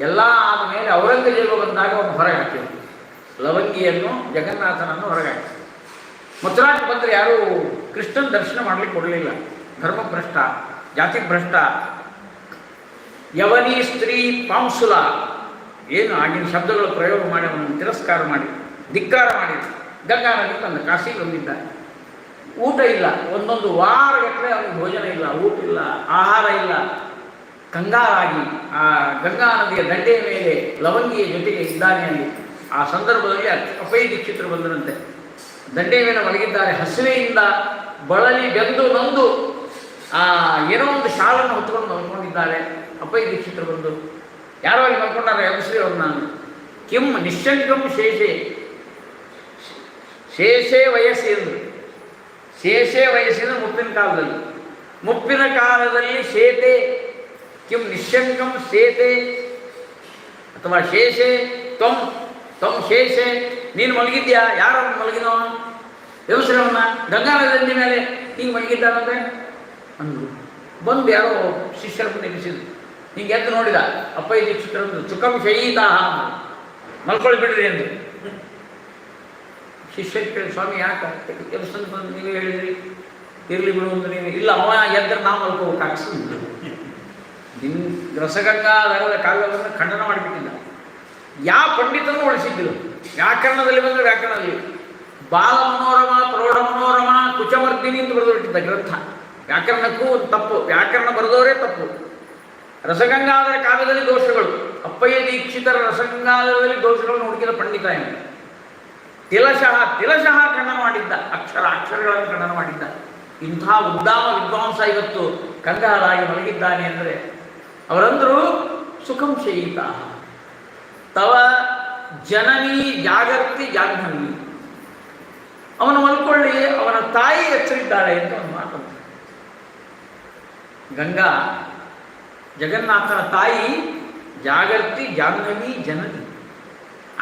ಎಲ್ಲ ಆದ ಮೇಲೆ ಔರಂಗಜೇಬ ಬಂದಾಗ ಅವನು ಹೊರಗೆ ಹಾಕಿದ್ರು, ಲವಂಗಿಯನ್ನು ಜಗನ್ನಾಥನನ್ನು ಹೊರಗೆ ಹಾಕಿ. ಮಥುರಾಕ್ಕೆ ಬಂದರೆ ಯಾರೂ ಕೃಷ್ಣನ ದರ್ಶನ ಮಾಡಲಿಕ್ಕೆ ಕೊಡಲಿಲ್ಲ. ಧರ್ಮಭ್ರಷ್ಟ, ಜಾತಿಭ್ರಷ್ಟ, ಯವನಿ ಸ್ತ್ರೀ ಪಾಂಸುಲ, ಏನು ಆಗಿನ ಶಬ್ದಗಳು ಪ್ರಯೋಗ ಮಾಡಿ ಅವನನ್ನು ತಿರಸ್ಕಾರ ಮಾಡಿ ಧಿಕ್ಕಾರ ಮಾಡಿ ಗಂಗಾ ನದಿ ತಂದ ಕಾಶಿಗೆ ಬಂದಿದ್ದ. ಊಟ ಇಲ್ಲ, ಒಂದೊಂದು ವಾರಗಟ್ಟಲೆ ಅವನಿಗೆ ಭೋಜನ ಇಲ್ಲ, ಊಟ ಇಲ್ಲ, ಆಹಾರ ಇಲ್ಲ. ಕಂಗಾಲಾಗಿ ಆ ಗಂಗಾ ನದಿಯ ದಂಡೆಯ ಮೇಲೆ ಲವಂಗಿಯ ಜೊತೆಗೆ ಇದ್ದಾನೆ. ಅಲ್ಲಿ ಆ ಸಂದರ್ಭದಲ್ಲಿ ಅಪ್ಪಯ್ಯ ದೀಕ್ಷಿತರು ಬಂದರಂತೆ. ದಂಡೆಯ ಮೇಲೆ ಮಲಗಿದ್ದಾರೆ, ಹಸಿವೆಯಿಂದ ಬಳಲಿ ಬೆಂದು ನೊಂದು ಏನೋ ಒಂದು ಶಾಲನ್ನು ಹೊತ್ಕೊಂಡು ಮಲ್ಕೊಂಡಿದ್ದಾರೆ. ಅಪ್ಪಯ್ಯ ದೀಕ್ಷಿತರು ಬಂದು, ಯಾರೋ ಅಲ್ಲಿ ಮಲ್ಕೊಂಡಾರೆ ಎಬ್ಸ್ರಿ ಅವ್ರನ್ನ. ಕಿಂ ನಿಶ್ಶಂಕಂ ಶೇಷೇ ವಯಸ್ಸಿ ಅಂದರು. ಶೇಷೇ ವಯಸ್ಸಿನ ಮುಪ್ಪಿನ ಕಾಲದಲ್ಲಿ ಶೇತೆ, ಕಿಂ ನಿಶ್ಶಂಕಂ ಶೇತೆ ಅಥವಾ ಶೇಷೆ ತ್ವಂ ಶೇಷೆ, ನೀನು ಮಲಗಿದ್ಯಾ? ಯಾರು ಮಲಗಿದವನು? ಎಬ್ಸ್ರವನ್ನ ಗಂಗಾ ನದಿ ಮೇಲೆ ಹಿಂಗೆ ಮಲಗಿದ್ದಾನಂದ್ರೆ ಅಂದರು. ಬಂದು ಯಾರೋ ಶಿಷ್ಯರ ಮುಂದೆ ಎಬ್ಬಿಸಿದ್ರು. ಹಿಂಗೆ ಎದ್ದು ನೋಡಿದ ಅಪ್ಪಯ್ಯ ದೀಕ್ಷಿತರಂದು, ಸುಖಂ ಶಯೀತಾ, ಮಲ್ಕೊಳ್ಳಿ ಬಿಡ್ರಿ ಎಂದು. ಶಿಷ್ಯರು ಕೇಳಿ, ಸ್ವಾಮಿ ಯಾಕೆ ಎಬ್ಸಂತ ಬಂದು ನೀವೇ ಹೇಳಿದ್ರಿ, ಇರಲಿ ಬಿಡು ಅಂತ ನೀವು. ಇಲ್ಲ, ಅವ ಎದ್ದರೆ ನಾವು ಮಲ್ಕೋಬೇಕಾಗ್ತದೆ. ರಸಗಂಗಾಧರದ ಕಾವ್ಯವನ್ನು ಖಂಡನ ಮಾಡಿಬಿಟ್ಟಿದ್ದ. ಯಾವ ಪಂಡಿತನೂ ಉಳಿಸಿದ್ದರು. ವ್ಯಾಕರಣದಲ್ಲಿ ಬಂದರೆ ವ್ಯಾಕರಣದಲ್ಲಿ ಬಾಲ ಮನೋರಮ, ಪ್ರೌಢ ಮನೋರಮ, ಕುಚಮರ್ದಿನಿ ಅಂತ ಬರೆದು ಬಿಟ್ಟಿದ್ದ ಗ್ರಂಥ. ವ್ಯಾಕರಣಕ್ಕೂ ಒಂದು ತಪ್ಪು, ವ್ಯಾಕರಣ ಬರೆದವರೇ ತಪ್ಪು. ರಸಗಂಗಾಧರ ಕಾವ್ಯದಲ್ಲಿ ದೋಷಗಳು, ಅಪ್ಪಯ್ಯ ದೀಕ್ಷಿತರ ರಸಗಂಗಾಧರದಲ್ಲಿ ದೋಷಗಳನ್ನು ಹುಡುಕಿದ ಪಂಡಿತ ಏನು. ತಿಲಶಃ ಖಂಡನ ಮಾಡಿದ್ದ, ಅಕ್ಷರಗಳನ್ನು ಖಂಡನ ಮಾಡಿದ್ದ. ಇಂಥ ಉದ್ದಾಮ ವಿದ್ವಾಂಸ ಇವತ್ತು ಕಂಗಾಲಾಗಿ ಮಲಗಿದ್ದಾನೆ ಅಂದರೆ ಅವರಂದರು ಸುಖಂ ಶಯೀತಾ ತವ ಜನನಿ ಜಾಗರ್ತಿ ಜಾಹ್ನವಿ. ಅವನು ಮಲ್ಕೊಳ್ಳಿ, ಅವನ ತಾಯಿ ಎಚ್ಚರಿದ್ದಾಳೆ ಅಂತ ಒಂದು ಮಾತು. ಗಂಗಾ ಜಗನ್ನಾಥನ ತಾಯಿ ಜಾಗರ್ತಿ ಜಾಹ್ನವಿ ಜನನಿ.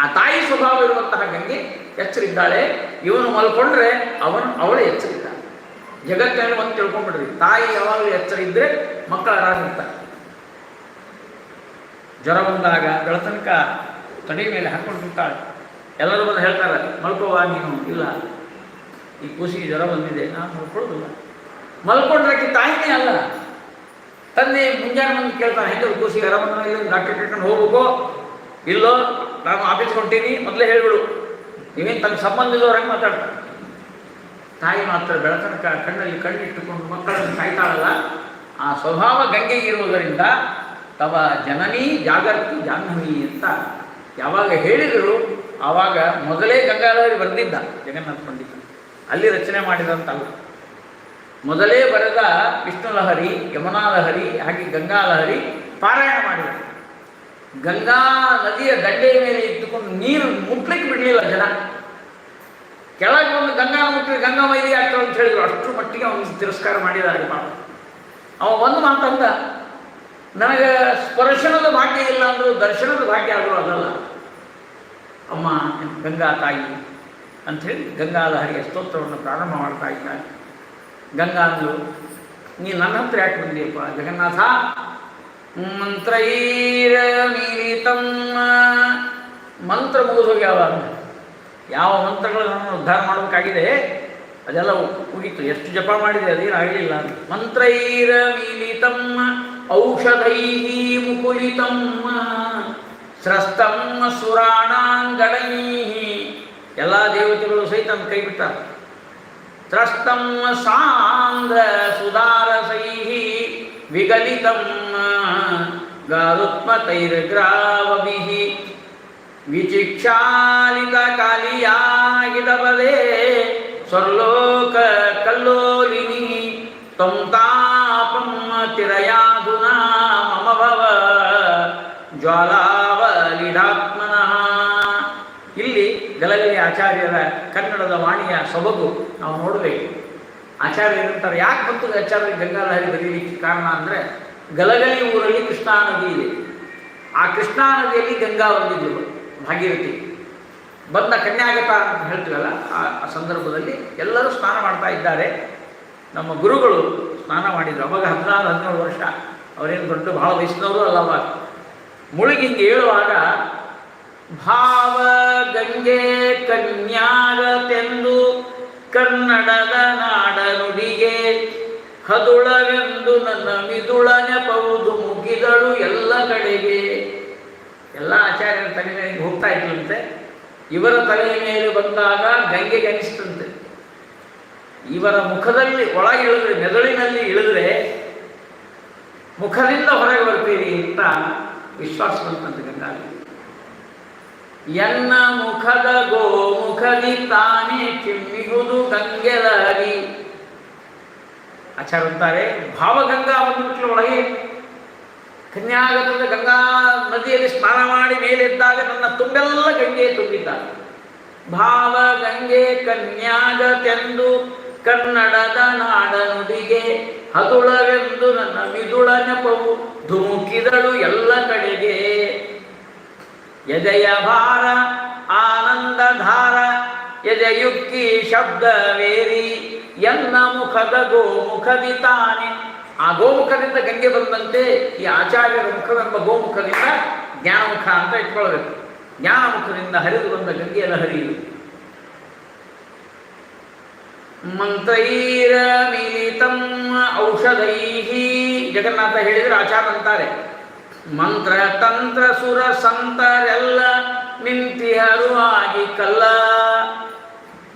ಆ ತಾಯಿ ಸ್ವಭಾವ ಇರುವಂತಹ ಗಂಗೆ ಎಚ್ಚರಿದ್ದಾಳೆ. ಇವನು ಮಲ್ಕೊಂಡ್ರೆ ಅವಳು ಎಚ್ಚರಿದ್ದಾಳೆ. ಜಗತ್ತಿನಲ್ಲಿ ಒಂದು ತಿಳ್ಕೊಂಡ್ಬಿಡ್ರಿ, ತಾಯಿ ಯಾವಾಗಲೂ ಎಚ್ಚರ ಇದ್ದರೆ ಮಕ್ಕಳು ಆರಾಮಿರ್ತಾರೆ. ಜ್ವರ ಬಂದಾಗ ಬೆಳತನಕ ತಡೆ ಮೇಲೆ ಹಾಕ್ಕೊಂಡಿರ್ತಾಳೆ. ಎಲ್ಲರೂ ಬಂದು ಹೇಳ್ತಾರೆ, ಮಲ್ಕೋವಾ ನೀನು. ಇಲ್ಲ, ಈ ಕೂಸಿಗೆ ಜ್ವರ ಬಂದಿದೆ, ನಾನು ಮಲ್ಕೊಳ್ಳೋದಿಲ್ಲ. ಮಲ್ಕೊಂಡ್ರೆ ತಾಯಿನೇ ಅಲ್ಲ, ತಂದೆ ಮುಂಜಾನೆ ಬಂದು ಕೇಳ್ತಾನೆ, ಹೆಂಗೆ ಕೂಸಿಗೆ ಆರಾಮ ಇಲ್ಲ, ಡಾಕ್ಟರ್ ಕರ್ಕೊಂಡು ಹೋಗ್ಬೇಕೋ ಇಲ್ಲೋ, ನಾನು ಆಫೀಸ್ಗೆ ಹೊಂಟೀನಿ, ಮೊದಲೇ ಹೇಳ್ಬಿಡು. ನೀವೇನು ತನ್ನ ಸಂಬಂಧ ಇದ್ದವ್ರಂಗೆ ಮಾತಾಡ್ತಾರೆ. ತಾಯಿ ಮಾತ್ರ ಬೆಳತನ ಕಣ್ಣಲ್ಲಿ ಕಣ್ಣಿಟ್ಟುಕೊಂಡು ಮಕ್ಕಳನ್ನು ಕಾಯ್ತಾಳಲ್ಲ, ಆ ಸ್ವಭಾವ ಗಂಗೆಗಿರುವುದರಿಂದ ತವ ಜನನೀ ಜಾಗರ್ತಿ ಜಾಹ್ನವಿ ಅಂತ ಯಾವಾಗ ಹೇಳಿದರು ಆವಾಗ ಮೊದಲೇ ಗಂಗಾಲಹರಿ ಬರೆದಿದ್ದ ಜಗನ್ನಾಥ ಪಂಡಿತ, ಅಲ್ಲಿ ರಚನೆ ಮಾಡಿದಂತಲ್ಲ. ಮೊದಲೇ ಬರೆದ ವಿಷ್ಣು ಲಹರಿ, ಯಮುನಾ ಲಹರಿ, ಹಾಗೆ ಗಂಗಾ ಲಹರಿ ಪಾರಾಯಣ ಮಾಡಿದ. ಗಂಗಾ ನದಿಯ ದಂಡೆಯ ಮೇಲೆ ಇಟ್ಟುಕೊಂಡು ನೀರು ಮುಟ್ಲಿಕ್ಕೆ ಬಿಡಲಿಲ್ಲ ಜನ. ಕೆಳಗೆ ಒಂದು ಗಂಗಾ ಮುಟ್ಟಿದ್ರೆ ಗಂಗಾ ಮೈಲಿ ಆಗ್ತವೆ ಅಂತ ಹೇಳಿದ್ರು. ಅಷ್ಟು ಮಟ್ಟಿಗೆ ಅವನಿಗೆ ತಿರಸ್ಕಾರ ಮಾಡಿದ್ದಾರೆ ಪಾಪ. ಅವ ಒಂದು ಮಾತಂದ, ನನಗೆ ಸ್ಪರ್ಶನದ ಭಾಗ್ಯ ಇಲ್ಲ ಅಂದರೂ ದರ್ಶನದ ಭಾಗ್ಯ ಆದರೂ ಅದಲ್ಲ ಅಮ್ಮ ಗಂಗಾ ತಾಯಿ ಅಂಥೇಳಿ ಗಂಗಾಲಹರಿಯ ಸ್ತೋತ್ರವನ್ನು ಪ್ರಾರಂಭ ಮಾಡ್ತಾ ಇದ್ದಾನೆ. ಗಂಗಾ ಅಂದರು, ನೀ ನನ್ನ ಹತ್ರ ಯಾಕೆ ಬಂದಿಯಪ್ಪ ಜಗನ್ನಾಥ? ಮಂತ್ರೈರ ಮೀಲಿತಂ, ಮಂತ್ರ ಮುಗಿದೋಗ್ಯಾವ. ಯಾವ ಮಂತ್ರಗಳನ್ನು ಉದ್ಧಾರ ಮಾಡಬೇಕಾಗಿದೆ ಅದೆಲ್ಲ ಮುಗೀತು. ಎಷ್ಟು ಜಪ ಮಾಡಿದೆ ಅದೇನು ಆಗಲಿಲ್ಲ. ಮಂತ್ರೈರ ಮೀಲಿತಂ ಔಷಧೈ ಮುಕುಲಿತಂ ಸ್ರಸ್ತಂ ಸುರಾಣಾಂಗಣೈ, ಎಲ್ಲ ದೇವತೆಗಳು ಸಹಿತ ಕೈ ಬಿಟ್ಟಾರೆ. ಸ್ರಸ್ತಂ ಸಾಂದ್ರ ಸುಧಾರಸೈ ವಿಗಲಿತಂ ಗಾರುತ್ಮತೈರ್ಗ್ರಾವಭಿಃ ವಿಚಿಕ್ಷಾಲಿತ ಕಾಲಿಯಾಗಿದಬಲೆ ಸ್ವರ್ಲೋಕ ಕಲ್ಲೋಲಿನಿ ತ್ವಂ ತಾಪಂ ತಿರಯಾಧುನಾ ಮಮ ಭವ ಜ್ವಾಲಾವಲಿಧಾತ್ಮನಃ. ಇಲ್ಲಿ ಗಲಗಲಿ ಆಚಾರ್ಯರ ಕನ್ನಡದ ವಾಣಿಯ ಸೊಬಗು ನಾವು ನೋಡಬೇಕು. ಆಚಾರ್ಯರಂತಾರೆ, ಯಾಕೆ ಬಂತು ಆಚಾರ್ಯ ಗಂಗಾಲಹರಿ ಬರೀಲಿಕ್ಕೆ ಕಾರಣ ಅಂದರೆ, ಗಲಗಲಿ ಊರಲ್ಲಿ ಕೃಷ್ಣಾ ನದಿ ಇದೆ. ಆ ಕೃಷ್ಣಾ ನದಿಯಲ್ಲಿ ಗಂಗಾ ಬಂದಿದ್ದಳು, ಭಾಗೀರಥಿ ಬಂದ ಕನ್ಯಾಗತ ಅಂತ ಹೇಳ್ತೀವಲ್ಲ, ಆ ಸಂದರ್ಭದಲ್ಲಿ ಎಲ್ಲರೂ ಸ್ನಾನ ಮಾಡ್ತಾ ಇದ್ದಾರೆ. ನಮ್ಮ ಗುರುಗಳು ಸ್ನಾನ ಮಾಡಿದರು. ಅವಾಗ 16-17 ವರ್ಷ, ಅವರೇನು ದೊಡ್ಡ ಭಾಳ ವಯಸ್ಸಿನವರು ಅಲ್ಲವ. ಮುಳುಗಿಂಗೆ ಹೇಳುವಾಗ ಭಾವ ಗಂಗೆ ಕನ್ಯಾಗತೆಂದು ಕನ್ನಡದ ನಾಡ ನುಡಿಗೆ ಹದುಳವೆಂದು ನನ್ನ ಮಿದುಳ ನೆಪವುದು ಮುಗಿದಳು ಎಲ್ಲ ಕಡೆಗೆ. ಎಲ್ಲ ಆಚಾರ್ಯರ ತಲೆ ಮೇಲೆ ಹೋಗ್ತಾ ಇದ್ದಂತೆ. ಇವರ ತಲೆಯ ಮೇಲೆ ಬಂದಾಗ ಗಂಗೆಗೆ ಅನಿಸ್ತಂತೆ, ಇವರ ಮುಖದಲ್ಲಿ ಒಳಗೆ ಇಳಿದ್ರೆ, ಮೆದುಳಿನಲ್ಲಿ ಇಳಿದ್ರೆ ಮುಖದಿಂದ ಹೊರಗೆ ಬರ್ತೀರಿ ಅಂತ ವಿಶ್ವಾಸ ಬಂತಂತೆ ಗಂಗಾಲಿ. ಎನ್ನ ಮುಖದ ಗೋಮುಖದಿ ತಾನೇ ಚಿಮ್ಮಿಹುದು ಗಂಗೆಲಹರಿ. ಆಚಾರ್ಯ ಅಂತಾರೆ, ಭಾವಗಂಗಾ ಬಂದ್ಬಿಟ್ಲು ಒಳಗೆ. ಕನ್ಯಾಗತದ ಗಂಗಾ ನದಿಯಲ್ಲಿ ಸ್ನಾನ ಮಾಡಿ ಮೇಲೆದ್ದಾಗ ನನ್ನ ತುಂಬೆಲ್ಲ ಗಂಗೆ ತುಂಬಿದ್ದಾರೆ. ಭಾವ ಗಂಗೆ ಕನ್ಯಾಗತೆಂದು ಕನ್ನಡದ ನಾಡ ನುಡಿಗೆ ಹದುಳವೆಂದು ನನ್ನ ಮಿದುಳ ನೆಪವು ಧುಮುಕಿದಳು ಎಲ್ಲ ಕಡೆಗೆ. ಯಜಯ ಭಾರ ಆನಂದ ಧಾರ ಯಜಯುಕ್ತಿ ಶಬ್ದವೇರಿ ಎನ್ನ ಮುಖದ ಗೋಮುಖದಿ ತಾನೆ. ಆ ಗೋಮುಖದಿಂದ ಗಂಗೆ ಬಂದಂತೆ ಈ ಆಚಾರ್ಯರ ಮುಖವೆಂಬ ಗೋಮುಖದಿಂದ ಜ್ಞಾನಮುಖ ಅಂತ ಇಟ್ಕೊಳ್ಬೇಕು. ಜ್ಞಾನಮುಖದಿಂದ ಹರಿದು ಬಂದ ಗಂಗೆಯ ಹರಿದು. ಮಂತ್ರೈರ ಮೀಲಿತಂ ಔಷಧೈ, ಜಗನ್ನಾಥ ಹೇಳಿದರೆ ಆಚಾರ್ಯ ಅಂತಾರೆ, ಮಂತ್ರ ತಂತ್ರ ಸುರ ಸಂತರೆಲ್ಲ ನಿಂತಿಹರು ಆಗಿ ಕಲ್ಲ.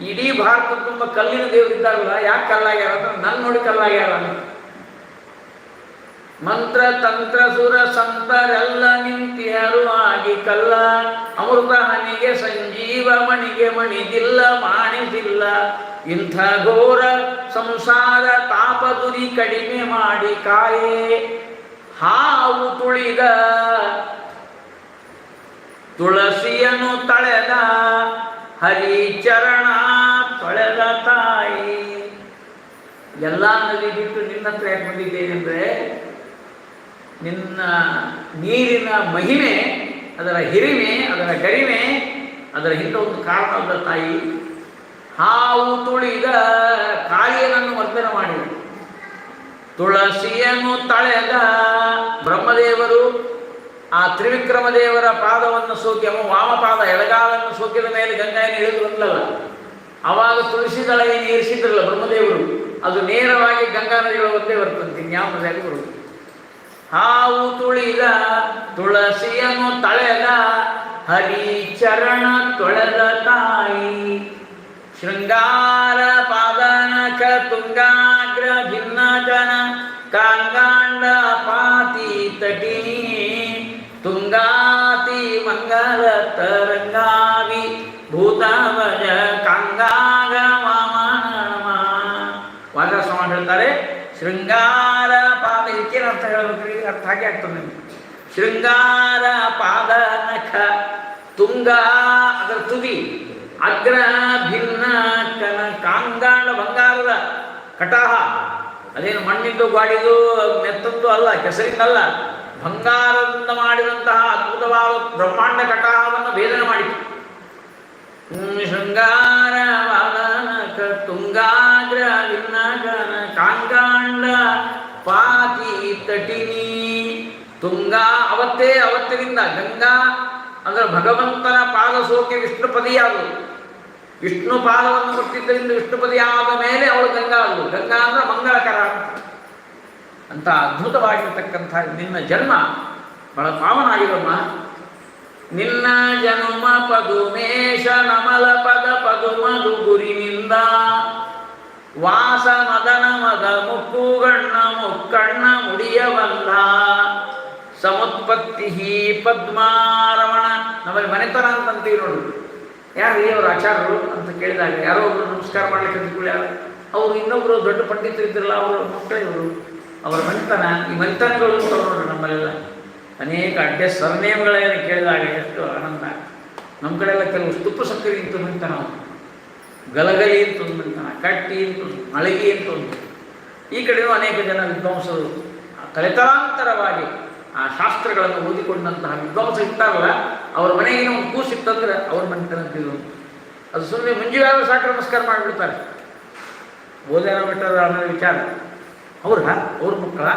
ಇಡೀ ಭಾರತ ತುಂಬ ಕಲ್ಲಿನ ದೇವರಿದ್ದಾರಲ್ಲ, ಯಾಕೆ ಕಲ್ಲಾಗ್ಯಾರ ಅಂದ್ರೆ ನನ್ನ ನೋಡಿ ಕಲ್ಲಾಗ್ಯಾರ. ಮಂತ್ರ ತಂತ್ರ ಸುರ ಸಂತರೆಲ್ಲ ನಿಂತಿಹರು ಆಗಿ ಕಲ್ಲ. ಅಮೃತ ಹನಿಗೆ ಸಂಜೀವ ಮಣಿಗೆ ಮಣಿದಿಲ್ಲ ಮಾಣಿದಿಲ್ಲ. ಇಂಥ ಘೋರ ಸಂಸಾರ ತಾಪ ದುರಿ ಕಡಿಮೆ ಮಾಡಿ ಕಾಯೇ. ಹಾವು ತುಳಿದ ತುಳಸಿಯನ್ನು ತಳೆದ ಹರಿಚರಣ ತೊಳೆದ ತಾಯಿ. ಎಲ್ಲ ನದಿ ಬಿಟ್ಟು ನಿನ್ನ ಹತ್ರ ಯಾಕೆ ಬಂದಿದ್ದೇನೆ ಅಂದರೆ, ನಿನ್ನ ನೀರಿನ ಮಹಿಮೆ, ಅದರ ಹಿರಿಮೆ, ಅದರ ಗರಿಮೆ, ಅದರ ಹಿಂದೆ ಒಂದು ಕಾರಣವಾದ ತಾಯಿ. ಹಾವು ತುಳಿದ ಕಾಳಿಯನನ್ನು ಮರ್ದನ ಮಾಡಿದ, ತುಳಸಿಯನ್ನು ತಳೆದ ಬ್ರಹ್ಮದೇವರು ಆ ತ್ರಿವಿಕ್ರಮ ದೇವರ ಪಾದವನ್ನು ಸೋಕಿ, ವಾಮಪಾದ ಎಡಗಾಲನ್ನು ಸೋಕಿದ ಮೇಲೆ ಗಂಗೆಯನ್ನು ಇಳಿದು ಬಂದಲ್ಲ, ಆವಾಗ ತುಳಸಿ ದಳೆಯನ್ನು ಏರಿಸಿದ್ರಲ್ಲ ಬ್ರಹ್ಮದೇವರು, ಅದು ನೇರವಾಗಿ ಗಂಗಾ ನದಿಗಳ ಒಂದೇ ಬರ್ತಂತೆ, ಇನ್ಯಾವ ನದಿಯಾಗಿ ಬರುತ್ತೆ. ಹಾವು ತುಳಿದ ತುಳಸಿಯನ್ನು ತಳೆದ ಹರಿಚರಣ ತೊಳೆದ ತಾಯಿ. ಶೃಂಗಾರ ಪಾದ ಪಾದನಖ ತುಂಗಾಗ್ರ ಭಿನ್ನಕನ ಕಾಂಗಾಂಡ ಪಾತಿ ತಟಿನಿ ತುಂಗಾತಿ ಮಂಗಲ ತರಂಗಾವಿ ಭೂತವಜ ಕಾಂಗಾಗ ವಾಮನಮ. ವಾದರಾಜ ಹೇಳ್ತಾರೆ ಶೃಂಗಾರ ಪಾದ, ಇದಕ್ಕೇನು ಅರ್ಥ ಹೇಳ್ಬೇಕ್ರಿ? ಅರ್ಥ ಹಾಗೆ ಆಗ್ತದೆ ನಿಮ್ಗೆ. ಶೃಂಗಾರ ಪಾದ ನಖ ತುಂಗ ಅದರ ತುದಿ, ಅಗ್ರ ಭಿನ್ನ ಕನ ಕಾಂಗಾಂಡ ಬಂಗಾರದ ಕಟಾಹ, ಅದೇನು ಮಣ್ಣಿದ್ದು ಗಾಡಿದು ಮೆತ್ತದ್ದು ಅಲ್ಲ, ಕೆಸರಿದ್ದಲ್ಲ, ಬಂಗಾರದಿಂದ ಮಾಡಿದಂತಹ ಅದ್ಭುತವಾದ ಬ್ರಹ್ಮಾಂಡ ಕಟಾಹವನ್ನು ಭೇದನ ಮಾಡಿತು. ಶೃಂಗಾರ ವಾದನಕ ತುಂಗಾಗ್ರ ಭಿನ್ನಕನ ಕಾಂಗಾಂಡ ಪಾತಿ ತಟಿನಿ. ತುಂಗಾ ಅವತ್ತಿನಿಂದ ಗಂಗಾ ಅಂದರೆ ಭಗವಂತನ ಪಾದ ಸೋಕೆ ವಿಷ್ಣುಪದಿಯಾದಳು. ವಿಷ್ಣು ಪಾದವನ್ನು ಕೊಟ್ಟಿದ್ದರಿಂದ ವಿಷ್ಣುಪದಿಯಾದ ಮೇಲೆ ಅವಳು ಗಂಗಾ ಆದಳು. ಗಂಗಾ ಅಂದರೆ ಮಂಗಳಕರ ಅಂತ ಅದ್ಭುತವಾಗಿರ್ತಕ್ಕಂಥ ನಿನ್ನ ಜನ್ಮ ಬಹಳ ಪಾವನ ಆಗಿರಮ್ಮ. ನಿನ್ನ ಜನ್ಮ ಪದುಮೇಶ ನಮಲ ಪದ ಪದುಮದು ಗುರಿನಿಂದ ವಾಸ ಮದನ ಮದ ಮುಕ್ಕುಗಣ್ಣ ಮುಕ್ಕಣ್ಣ ಮುಡಿಯ ಬಂದ ಸಮುತ್ಪತ್ತಿ ಪದ್ಮಾರಮಣ. ನಮ್ಮಲ್ಲಿ ಮನೆತನ ಅಂತಂತೀವಿ ನೋಡು. ಯಾರು ಅವರು ಆಚಾರ್ಯರು ಅಂತ ಕೇಳಿದಾಗ ಯಾರೋ ಒಬ್ರು ನಮಸ್ಕಾರ ಮಾಡ್ಲಿಕ್ಕೆ ಅಂದ್ಕೊಳ್ಳಿ, ಅವರು ಇನ್ನೊಬ್ರು ದೊಡ್ಡ ಪಂಡಿತರು ಇದ್ರಲ್ಲ, ಅವರ ಮಕ್ಕಳಿವರು, ಅವರ ಮನೆತನ. ಈ ಮನೆತನಗಳು ಅಂತ ನೋಡ್ರಿ ನಮ್ಮಲ್ಲೆಲ್ಲ ಅನೇಕ ಅಡ್ಡ ಸರ್ನೇಮ್ಗಳೇನು ಕೇಳಿದಾಗ ಎಷ್ಟು ಆನಂದ. ನಮ್ಮ ಕಡೆಯೆಲ್ಲ ಕೆಲವು ಸ್ತುಪ ಸಕ್ಕರೆ ಅಂತ ಮನೆತನ, ಗಲಗಲಿ ಅಂತ ಒಂದು ಮನೆತನ, ಕಟ್ಟಿ ಅಂತ ಒಂದು, ಮಳಗಿ ಅಂತ ಒಂದು. ಈ ಕಡೆಯೂ ಅನೇಕ ಜನ ವಿದ್ವಾಂಸರು ತಲೆತಲಾಂತರವಾಗಿ ಆ ಶಾಸ್ತ್ರಗಳನ್ನು ಓದಿಕೊಂಡಂತಹ ವಿದ್ವಾಂಸ ಇರ್ತಾರಲ್ಲ, ಅವ್ರ ಮನೆಗೇನೋ ಒಂದು ಕೂಸಿತ್ತಂದ್ರೆ ಅವ್ರ ಮನೆತನದ್ದು. ಅದು ಸುಮ್ಮನೆ ಮುಂಜಾನೆ ಸಾಕು ನಮಸ್ಕಾರ ಮಾಡಿಬಿಡ್ತಾರೆ. ಓದೇನ ಬಿಟ್ಟರೆ ಆಮೇಲೆ ವಿಚಾರ ಅವ್ರ ಮಕ್ಕಳ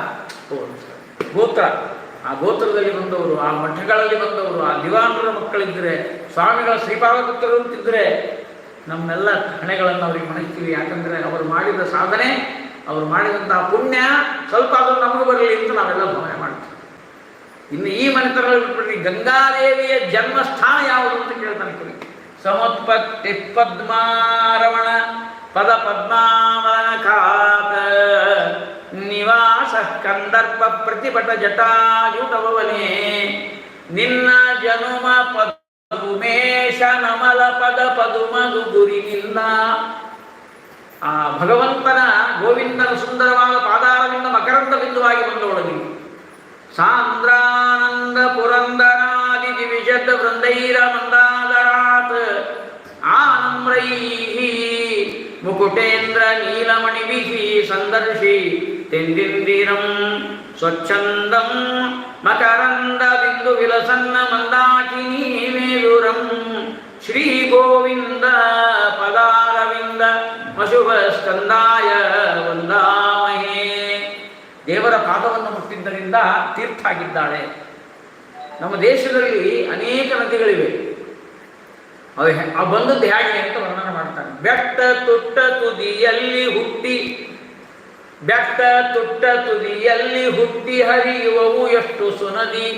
ಗೋತ್ರ, ಆ ಗೋತ್ರದಲ್ಲಿ ಬಂದವರು, ಆ ಮಠಗಳಲ್ಲಿ ಬಂದವರು, ಆ ದಿವಾನರ ಮಕ್ಕಳಿದ್ದರೆ, ಸ್ವಾಮಿಗಳ ಶ್ರೀಪಾದಪುತ್ರರು ಅಂತಿದ್ದರೆ ನಮ್ಮೆಲ್ಲ ಹಣೆಗಳನ್ನು ಅವ್ರಿಗೆ ಮಣಿಸ್ತೀವಿ. ಯಾಕಂದರೆ ಅವರು ಮಾಡಿದ ಸಾಧನೆ, ಅವರು ಮಾಡಿದಂತಹ ಪುಣ್ಯ ಸ್ವಲ್ಪ ಆದರೂ ನಮಗೂ ಬರಲಿ ಅಂತ ನಾವೆಲ್ಲ ಭಾವನೆ ಮಾಡ್ತೀವಿ. ಇನ್ನು ಈ ಮನೆತನಗಳು ಬಿಟ್ಬಿಟ್ರಿ, ಗಂಗಾದೇವಿಯ ಜನ್ಮಸ್ಥಾನ ಯಾವುದು ಅಂತ ಕೇಳ್ತಾನೆ ಕವಿ. ಸಮತ್ಪತ್ತಿ ಪದ್ಮಾರಮಣ ಪದ ಪದ್ಮಾವನ ಖಾತ ನಿವಾಸ ಕಂದರ್ಪ ಪ್ರತಿಭಟ ಜಟಾಯುಟವನೇ. ನಿನ್ನ ಜನುಮ ಪದುಮೇಶ ನಮಲ ಪದ ಪದುಮದು ಗುರಿನಿಂದ. ಆ ಭಗವಂತನ ಗೋವಿಂದನ ಸುಂದರವಾದ ಪಾದಾರದಿಂದ ಮಕರಂದ ಬಿಂದುವಾಗಿ ಬಂದವಳು. ಸಾಂದ್ರಾನಂದ ಪುರಂದರಾದಿ ದಿವಿಷದ ವೃಂದೈರ ಮಂದಾದರಾತ್ ಆನಮ್ರೈಹಿ ಮುಕುಟೇಂದ್ರ ನೀಲಮಣಿಭಿಃ ಸಂದರ್ಶಿ ತೆಂದಿಂದಿರಂ ಸ್ವಚ್ಛಂದಂ ಮಕರಂದ ಬಿಂದು ವಿಲಸನ್ನ ಮಂದಾಕಿನಿ ಮೇದುರಂ ಶ್ರೀ ಗೋವಿಂದ ಪದಾರವಿಂದ ಮಶುಭ ಸ್ಕಂದಾಯ ವಂದಾಮಹೇ. ದೇವರ ಪಾದವನ್ನು ಮುಟ್ಟಿದ್ದರಿಂದ ತೀರ್ಥ ಆಗಿದ್ದಾಳೆ. ನಮ್ಮ ದೇಶದಲ್ಲಿ ಅನೇಕ ನದಿಗಳಿವೆ. ಅವು ಬಂದದ್ದು ಹೇಗೆ ಅಂತ ವರ್ಣನೆ ಮಾಡ್ತಾರೆ. ಬೆಟ್ಟ ತುಟ್ಟ ತುದಿಯಲ್ಲಿ ಹುಟ್ಟಿ, ಬೆಟ್ಟ ತುಟ್ಟ ತುದಿಯಲ್ಲಿ ಹುಟ್ಟಿ ಹರಿಯುವವು ಎಷ್ಟು ಸುನದಿ.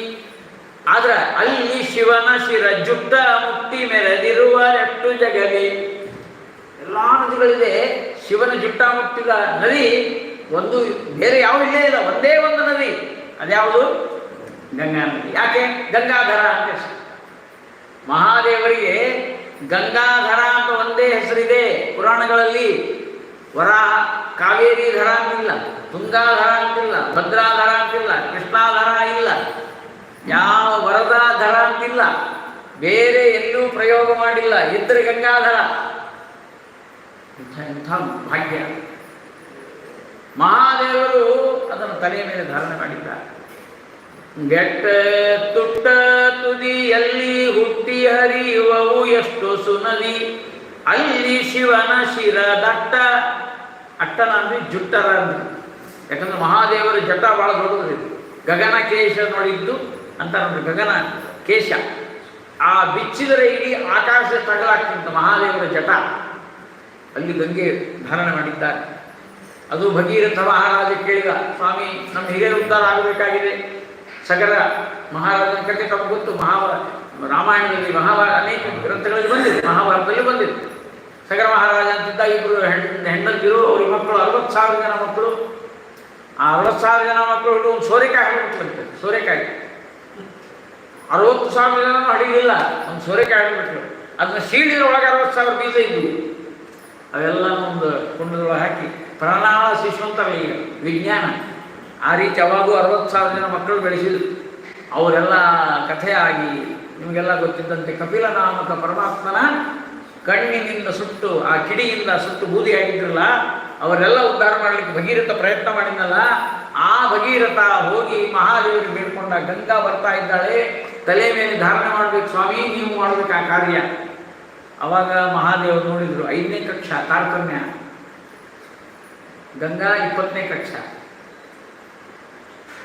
ಆದ್ರೆ ಅಲ್ಲಿ ಶಿವನ ಶಿರ ಜುಟ್ಟ ಮುಟ್ಟಿ ಮೆರೆದಿರುವ ಎಷ್ಟು ಜಗಲಿ. ಎಲ್ಲ ನದಿಗಳಿದೆ, ಶಿವನ ಜುಟ್ಟ ಮುಟ್ಟಿದ ನದಿ ಒಂದು ಬೇರೆ ಯಾವ ಇಲ್ಲೇ ಇಲ್ಲ, ಒಂದೇ ಒಂದು ನದಿ. ಅದ್ಯಾವುದು? ಗಂಗಾ ನದಿ. ಯಾಕೆ ಗಂಗಾಧರ ಅಂತ ಹೆಸರು. ಮಹಾದೇವರಿಗೆ ಗಂಗಾಧರ ಅಂತ ಒಂದೇ ಹೆಸರಿದೆ ಪುರಾಣಗಳಲ್ಲಿ. ವರಾಹ, ಕಾವೇರಿ ಧರ ಅಂತಿಲ್ಲ, ತುಂಗಾಧರ ಅಂತಿಲ್ಲ, ಭದ್ರಾಧರ ಅಂತಿಲ್ಲ, ಕೃಷ್ಣಾಧರ ಇಲ್ಲ, ಯಾವ ವರದಾಧರ ಅಂತಿಲ್ಲ, ಬೇರೆ ಎಲ್ಲೂ ಪ್ರಯೋಗ ಮಾಡಿಲ್ಲ. ಇದ್ರೆ ಗಂಗಾಧರ. ಇಂಥ ಭಾಗ್ಯ. ಮಹಾದೇವರು ಅದನ್ನು ತಲೆಯ ಮೇಲೆ ಧಾರಣೆ ಮಾಡಿದ್ದಾರೆ. ಬೆಟ್ಟ ತುಟ್ಟ ತುದಿಯಲ್ಲಿ ಹುಟ್ಟಿ ಹರಿಯುವವು ಎಷ್ಟು ಸುನದಿ. ಅಲ್ಲಿ ಶಿವನ ಶಿರ ದಟ್ಟ, ಅಟ್ಟನ ಅಂದ್ರೆ ಜುಟ್ಟರ ಅಂದ್ರೆ. ಯಾಕಂದ್ರೆ ಮಹಾದೇವರ ಜಟ ಬಹಳ ದೊಡ್ಡದು. ಗಗನ ಕೇಶ ನೋಡಿದ್ದು ಅಂತ ನೋಡಿ, ಗಗನ ಕೇಶ ಆ ಬಿಚ್ಚಿದರೆ ಇಡೀ ಆಕಾಶ ತಗಲಾಗ್ತಿಂತ ಮಹಾದೇವರ ಜಟ. ಅಲ್ಲಿ ಗಂಗೆ ಧಾರಣೆ ಮಾಡಿದ್ದಾರೆ. ಅದು ಭಗೀರಥ ಮಹಾರಾಜ ಕೇಳಿದ, ಸ್ವಾಮಿ ನಮ್ಮ ಹಿರಿಯರ ಉದ್ಧಾರ ಆಗಬೇಕಾಗಿದೆ. ಸಗರ ಮಹಾರಾಜನ ಕಥೆ ತಮಗೆ ಗೊತ್ತು. ರಾಮಾಯಣದಲ್ಲಿ, ಅನೇಕ ಗ್ರಂಥಗಳಲ್ಲಿ ಬಂದಿದೆ, ಮಹಾಭಾರತದಲ್ಲಿ ಬಂದಿದೆ. ಸಗರ ಮಹಾರಾಜ ಅಂತಿದ್ದ, ಇಬ್ಬರು ಹೆಂಡಂದಿರು, ಅವ್ರಿಗೆ ಮಕ್ಕಳು 60,000 ಜನ ಮಕ್ಕಳು. ಆ 60,000 ಜನ ಮಕ್ಕಳು ಹಿಡಿದು ಒಂದು ಸೋರೆಕಾಯಿ ಹಾಕಿಬಿಟ್ಲಂತೆ. ಸೋರೆಕಾಯಿ 60,000 ಜನ ಹಡಿಲಿಲ್ಲ, ಒಂದು ಸೋರೆಕಾಯಿ ಹಾಕಿಬಿಟ್ಲು. ಅದನ್ನ ಸೀಳಿದ್ರೊಳಗೆ 60,000 ಬೀಜ ಇದ್ವು. ಅವೆಲ್ಲ ಒಂದು ಕುಂಡದೊಳಗೆ ಹಾಕಿ ಪ್ರಾಣಾಳ ಶಿಶುವಂತರ ಈಗ ವಿಜ್ಞಾನ. ಆ ರೀತಿ ಅವಾಗೂ 60,000 ಜನ ಮಕ್ಕಳು ಬೆಳೆಸಿದ್ರು. ಅವರೆಲ್ಲ ಕಥೆಯಾಗಿ ನಿಮಗೆಲ್ಲ ಗೊತ್ತಿದ್ದಂತೆ ಕಪಿಲ ನಾಮಕ ಪರಮಾತ್ಮನ ಕಣ್ಣಿನಿಂದ ಸುಟ್ಟು, ಆ ಕಿಡಿಯಿಂದ ಸುಟ್ಟು ಬೂದಿಯಾಗಿದ್ರಲ್ಲ, ಅವರೆಲ್ಲ ಉದ್ಧಾರ ಮಾಡಲಿಕ್ಕೆ ಭಗೀರಥ ಪ್ರಯತ್ನ ಮಾಡಿದ್ನಲ್ಲ, ಆ ಭಗೀರಥ ಹೋಗಿ ಮಹಾದೇವರಿಗೆ ಬೇಡ್ಕೊಂಡ. ಗಂಗಾ ಬರ್ತಾ ಇದ್ದಾಳೆ, ತಲೆ ಮೇಲೆ ಧಾರಣೆ ಮಾಡಬೇಕು ಸ್ವಾಮಿ, ನೀವು ಮಾಡಬೇಕು ಆ ಕಾರ್ಯ. ಅವಾಗ ಮಹಾದೇವರು ನೋಡಿದ್ರು, 5ನೇ ಕಕ್ಷಾ ತಾರತಮ್ಯ, ಗಂಗಾ 20ನೇ ಕಕ್ಷಾ.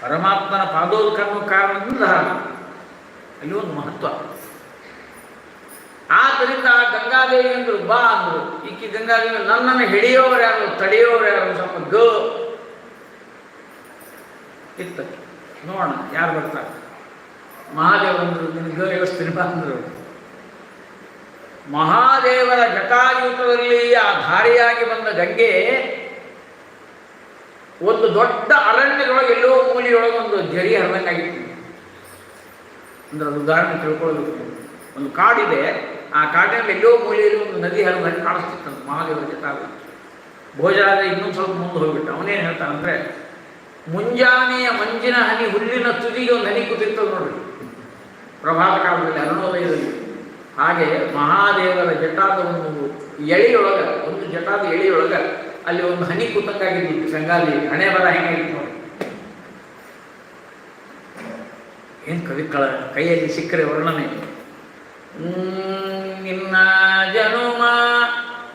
ಪರಮಾತ್ಮನ ಪಾದೋಲ್ಕನ್ನು ಕಾರಣದಿಂದ ಧಾರಣ, ಅಲ್ಲಿ ಒಂದು ಮಹತ್ವ. ಆದ್ದರಿಂದ ಗಂಗಾದೇವಿ ಅಂದರು, ಬಾ ಅಂದರು. ಈಕಿ ಗಂಗಾದೇವಿ, ನನ್ನನ್ನು ಹಿಡಿಯೋರು ಯಾರು, ತಡೆಯೋರು ಯಾರು, ಸ್ವಲ್ಪ ಗ ಇತ್ತು, ನೋಡೋಣ ಯಾರು ಬರ್ತಾರೆ. ಮಹಾದೇವಂದರು, ನಿನ್ನ ಗ ವ್ಯವಸ್ಥೆ ಬಾ ಅಂದರು. ಮಹಾದೇವರ ಜಟಾಯುತದಲ್ಲಿ ಆ ಧಾರೆಯಾಗಿ ಬಂದ ಗಂಗೆ ಒಂದು ದೊಡ್ಡ ಅರಣ್ಯದೊಳಗೆ ಎಲ್ಲೋ ಮೂಲೆಯೊಳಗೆ ಒಂದು ಜರಿ ಹರಿದಂಗಾಗಿತ್ತು. ಅಂದ್ರೆ ಅದು ಉದಾಹರಣೆ ತಿಳ್ಕೊಳ್ಬೇಕು. ಒಂದು ಕಾಡಿದೆ, ಆ ಕಾಡಿನಲ್ಲಿ ಎಲ್ಲೋ ಮೂಲೆಯಲ್ಲಿ ಒಂದು ನದಿ ಹರಿದಂಗೆ ಕಾಣಿಸ್ತಿತ್ತಂತ ಮಹಾದೇವರ ಜಟಾಯು. ಭೋಜರಾಜ ಇನ್ನೊಂದು ಸ್ವಲ್ಪ ಮುಂದೆ ಹೋಗ್ಬಿಟ್ಟು ಅವನೇನು ಹೇಳ್ತಾನಂದ್ರೆ, ಮುಂಜಾನೆಯ ಮಂಜಿನ ಹನಿ ಹುಲ್ಲಿನ ತುದಿಗೆ ಒಂದು ಹನಿ ಕೂತಿರ್ತದೆ ನೋಡ್ರಿ, ಪ್ರಭಾತ ಕಾಲದಲ್ಲಿ ಅರುಣೋದಯದಲ್ಲಿ. ಹಾಗೆ ಮಹಾದೇವರ ಜಟಾದ ಒಂದು ಎಳೆಯೊಳಗೆ, ಒಂದು ಜಟಾದ ಎಳೆಯೊಳಗೆ ಅಲ್ಲಿ ಒಂದು ಹನಿ ಕೂತಂಗಾಗಿದ್ದು ಸಂಗಾಲಿ ಹಣೆ ಬರ ಹೆಂಗಾಗಿತ್ತು ನೋಡಿ. ಏನು ಕವಿಗಳ ಕೈಯಲ್ಲಿ ಸಿಕ್ಕರೆ ವರ್ಣನೆ. ನಿನ್ನ ಜನುಮ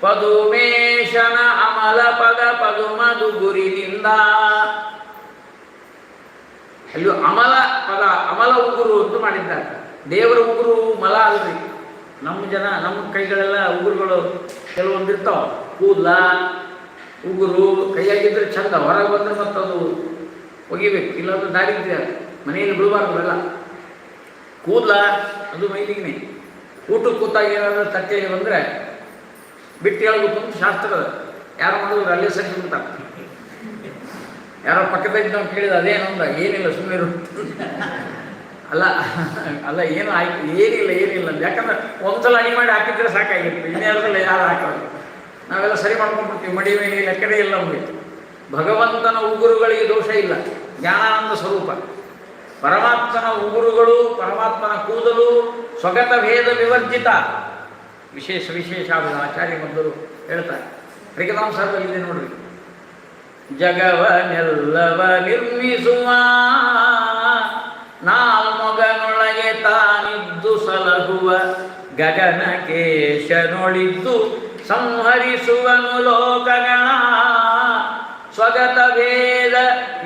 ಪದುಮೇಶನ ಅಮಲ ಪದ ಪದುಮದು ಗುರಿನಿಂದ. ಅಲ್ಲಿ ಅಮಲ ಪದ, ಅಮಲ ಉಗುರು ಅಂತ ಮಾಡಿದ್ದಾರೆ. ದೇವರ ಉಗುರು ಮಲ ಅಲ್ರಿ. ನಮ್ಮ ಕೈಗಳೆಲ್ಲ ಉಗುರುಗಳು ಕೆಲವೊಂದಿರ್ತಾವ, ಕೂದಲ ಉಗುರು ಕೈಯಾಗಿದ್ರೆ ಚಂದ, ಹೊರಗೆ ಬಂದ್ರೆ ಮತ್ತದು ಒಗಿಬೇಕು, ಇಲ್ಲಾಂದ್ರೆ ದಾರಿ ಮನೆಯಲ್ಲಿ ಬಿಡಬಾರ್ದು. ಎಲ್ಲ ಕೂದಲ ಅದು ಮೈಲಿಗೆ. ಊಟಕ್ಕೆ ಕೂತಾಗ ಏನಾದರೂ ತಟ್ಟೆಯಲ್ಲಿ ಬಂದರೆ ಬಿಟ್ಟು ಹೇಳಬೇಕು ಅಂತ ಶಾಸ್ತ್ರ ಅದ. ಯಾರು ಮಾಡಿದ್ರು ಅಲ್ಲೇ ಸರಿಸ್ಬಿಡ್ತಾರೆ. ಯಾರೋ ಪಕ್ಕದಾಗ ನಾವು ಕೇಳಿದ ಅದೇನು ಅಂದ, ಏನಿಲ್ಲ ಸುಮ್ಮನೆ ಅಲ್ಲ ಅಲ್ಲ ಏನು ಆಯ್ತು, ಏನಿಲ್ಲ ಅಂತ. ಯಾಕಂದ್ರೆ ಒಂದ್ಸಲ ಅಡಿ ಮಾಡಿ ಹಾಕಿದ್ರೆ ಸಾಕಾಗಿತ್ತು, ಇನ್ನೇರದಲ್ಲಿ ಯಾರು ಹಾಕೋದು. ನಾವೆಲ್ಲ ಸರಿ ಮಾಡ್ಕೊಂಡ್ಬಿಡ್ತೀವಿ, ಮಡಿ ಮೇಲೆ ಲೆಕ್ಕದೇ ಇಲ್ಲ ನಮಗೆ. ಭಗವಂತನ ಉಗುರುಗಳಿಗೆ ದೋಷ ಇಲ್ಲ, ಜ್ಞಾನಾನಂದ ಸ್ವರೂಪ. ಪರಮಾತ್ಮನ ಉಗುರುಗಳು, ಪರಮಾತ್ಮನ ಕೂದಲು ಸ್ವಗತ ಭೇದ ವಿವರ್ಜಿತ. ವಿಶೇಷ ಆಚಾರ್ಯ ಮೊದಲು ಹೇಳ್ತಾರೆ. ಹರಿಕಥಾಂಸರದಲ್ಲಿ ನೋಡ್ರಿ, ಜಗವನೆಲ್ಲವ ನಿರ್ಮಿಸುವ ನಾಲ್ಮೊಗನೊಳಗೆ ತಾನಿದ್ದು ಸಲಹುವ ಗಗನಕೇಶನೊಳಿದ್ದು ಸಂಹರಿಸುವನು ಲೋಕಗಳ ಸ್ವಗತ ಭೇದ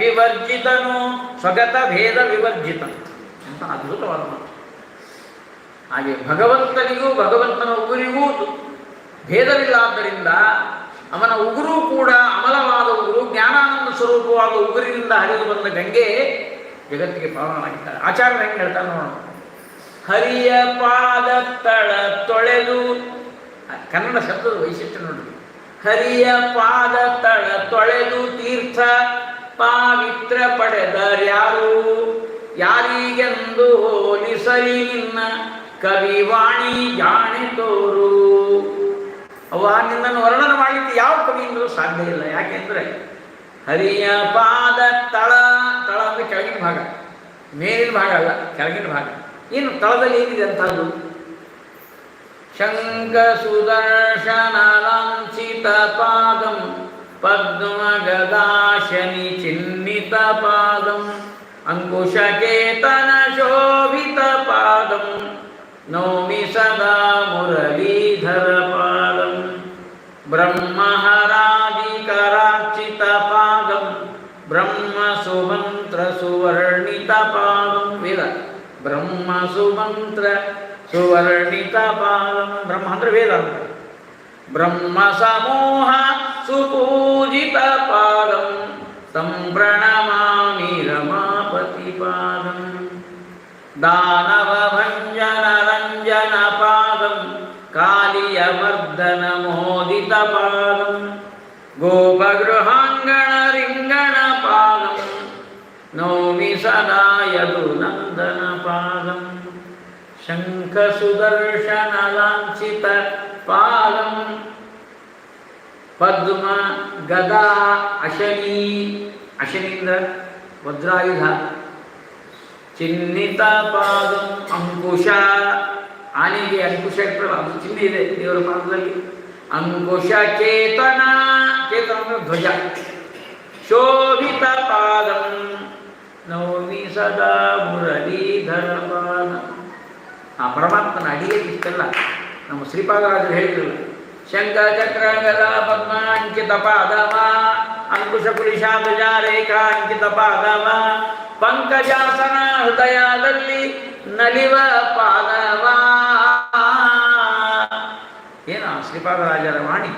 ವಿವರ್ಜಿತನು. ಸ್ವಗತ ಭೇದ ವಿವರ್ಜಿತ ಅಂತ ಅದ್ಭುತವಾದ ಮಾತು. ಹಾಗೆ ಭಗವಂತನಿಗೂ ಭಗವಂತನ ಉಗುರಿಗೂ ಭೇದವಿಲ್ಲ. ಅವನ ಉಗುರು ಕೂಡ ಅಮಲವಾದ ಉಗುರು, ಜ್ಞಾನಾನಂದ ಸ್ವರೂಪವಾದ ಉಗುರಿನಿಂದ ಹರಿದು ಬಂದ ಗಂಗೆ ಜಗತ್ತಿಗೆ ಪಾವನವಾಗಿದ್ದಾರೆ. ಆಚಾರ್ಯ ಹೆಂಗೆ ಹೇಳ್ತಾರೆ ನೋಡೋಣ. ಹರಿಯ ಪಾದ ತಳ ತೊಳೆದು, ಕನ್ನಡ ಶಬ್ದದ ವೈಶಿಷ್ಟ್ಯ ನೋಡಿ. ಹರಿಯ ಪಾದ ತಳ ತೊಳೆದು ತೀರ್ಥ ಪಾವಿತ್ರ ಪಡೆದರ್ಯಾರು, ಯಾರಿಗೆಂದು ಹೋಲಿಸಲಿ ನಿನ್ನ ಕವಿವಾಣಿ ಜಾಣೆ ತೋರು. ಅವ ನಿನ್ನನ್ನು ವರ್ಣನೆ ಮಾಡಲಿಕ್ಕೆ ಯಾವ ಕವಿಯಿಂದಲೂ ಸಾಧ್ಯ ಇಲ್ಲ. ಯಾಕೆಂದರೆ ಹರಿಯ ಪಾದ ತಳ ಅಂದರೆ ಕೆಳಗಿನ ಭಾಗ, ಮೇಲಿನ ಭಾಗ ಅಲ್ಲ, ಕೆಳಗಿನ ಭಾಗ. ಏನು ತಳದಲ್ಲಿ ಏನಿದೆ ಅಂತದ್ದು? ಶಂಕ ಸುದರ್ಶನ ಲಾಂಛಿತ ಪಾದಂ ಪದ್ಮ ಗದಾಶನಿ ಚಿನ್ನಿತ ಪಾದಂ ಅಂಕುಶಕೇತನ ಶೋಭಿತ ಪಾದಂ ನೌಮಿ ಸದಾ ಮುರಳೀಧರ ಪಾದಂ ಬ್ರಹ್ಮಹರಾದಿಕರಾರ್ಚಿತ ಪಾದಂ ಬ್ರಹ್ಮ ಸುಮಂತ್ರ ಸುವರ್ಣಿತ ಪಾದಂ. ವೇದ ಬ್ರಹ್ಮ ಸುಮಂತ್ರ ಸುವರ್ಣಿತ ಪಾದಂ. ಬ್ರಹ್ಮ ಅಂದ್ರೆ ವೇದ ಅಂತ. ಬ್ರಹ್ಮ ಸಮೂಹ ಸುಪೂಜಿತ ಪಾದಂ ಸಂಪ್ರಣಮಾಮಿ ರಮಾಪತಿ ಪಾದಂ. ದಾನವ ಭಂಜನ ರಂಜನ ಪಾದಂ ಕಾಲಿಯ ಮರ್ದನ ಮೋಹ ಗೋಪಗೃಹಾಂಗಣ ರಿಂಗಣ ಪಾದಂ ನೌಮಿ ಸದಾ ಯದು ನಂದನ ಪಾದಂ ಶಂಖ ಸುದರ್ಶನ ಲಾಂಛಿತ ಪಾದಂ ಪದ್ಮ ಗದಾ ಅಶನೀಂದ್ರ ವಜ್ರಾಯುಧ ಚಿಹ್ನಿತ ಪಾದಂ ಅಂಕುಶ ಆನೆಗೆ ಅಂಕುಶ ಇರ್ತಲ್ಲ ಅದು ಚಿಹ್ನೆ ಇದೆ ದೇವರ ಪಾದದಲ್ಲಿ ಅಂಕುಶ ಚೇತನ ಅಂದ್ರೆ ಧ್ವಜ ಶೋಭಿತ ಪಾದಂ ನೌಮಿ ಸದಾ ಮುರಳೀಧರ ಪಾದ. ಆ ಪರಮಾತ್ಮನ ಅಡಿಯಲ್ಲಿ ಇಷ್ಟೆಲ್ಲ ನಮ್ಮ ಶ್ರೀಪಾದರಾಜರು ಹೇಳಿದ್ರಲ್ಲ, ಶಂಖ ಚಕ್ರ ಗದಾ ಪದ್ಮ ಅಂಕಿತ ಪಾದವ ಅಂಕುಶ ಕುಲಿಶಾ ಧ್ವಜ ರೇಖಾ ಅಂಕಿತ ಪಾದವ ಪಂಕಜಾಸನ ಹೃದಯದಲ್ಲಿ ನಲಿವ ಪಾದವ. ಏನು ಶ್ರೀಪಾದರಾಜರ ವಾಣಿ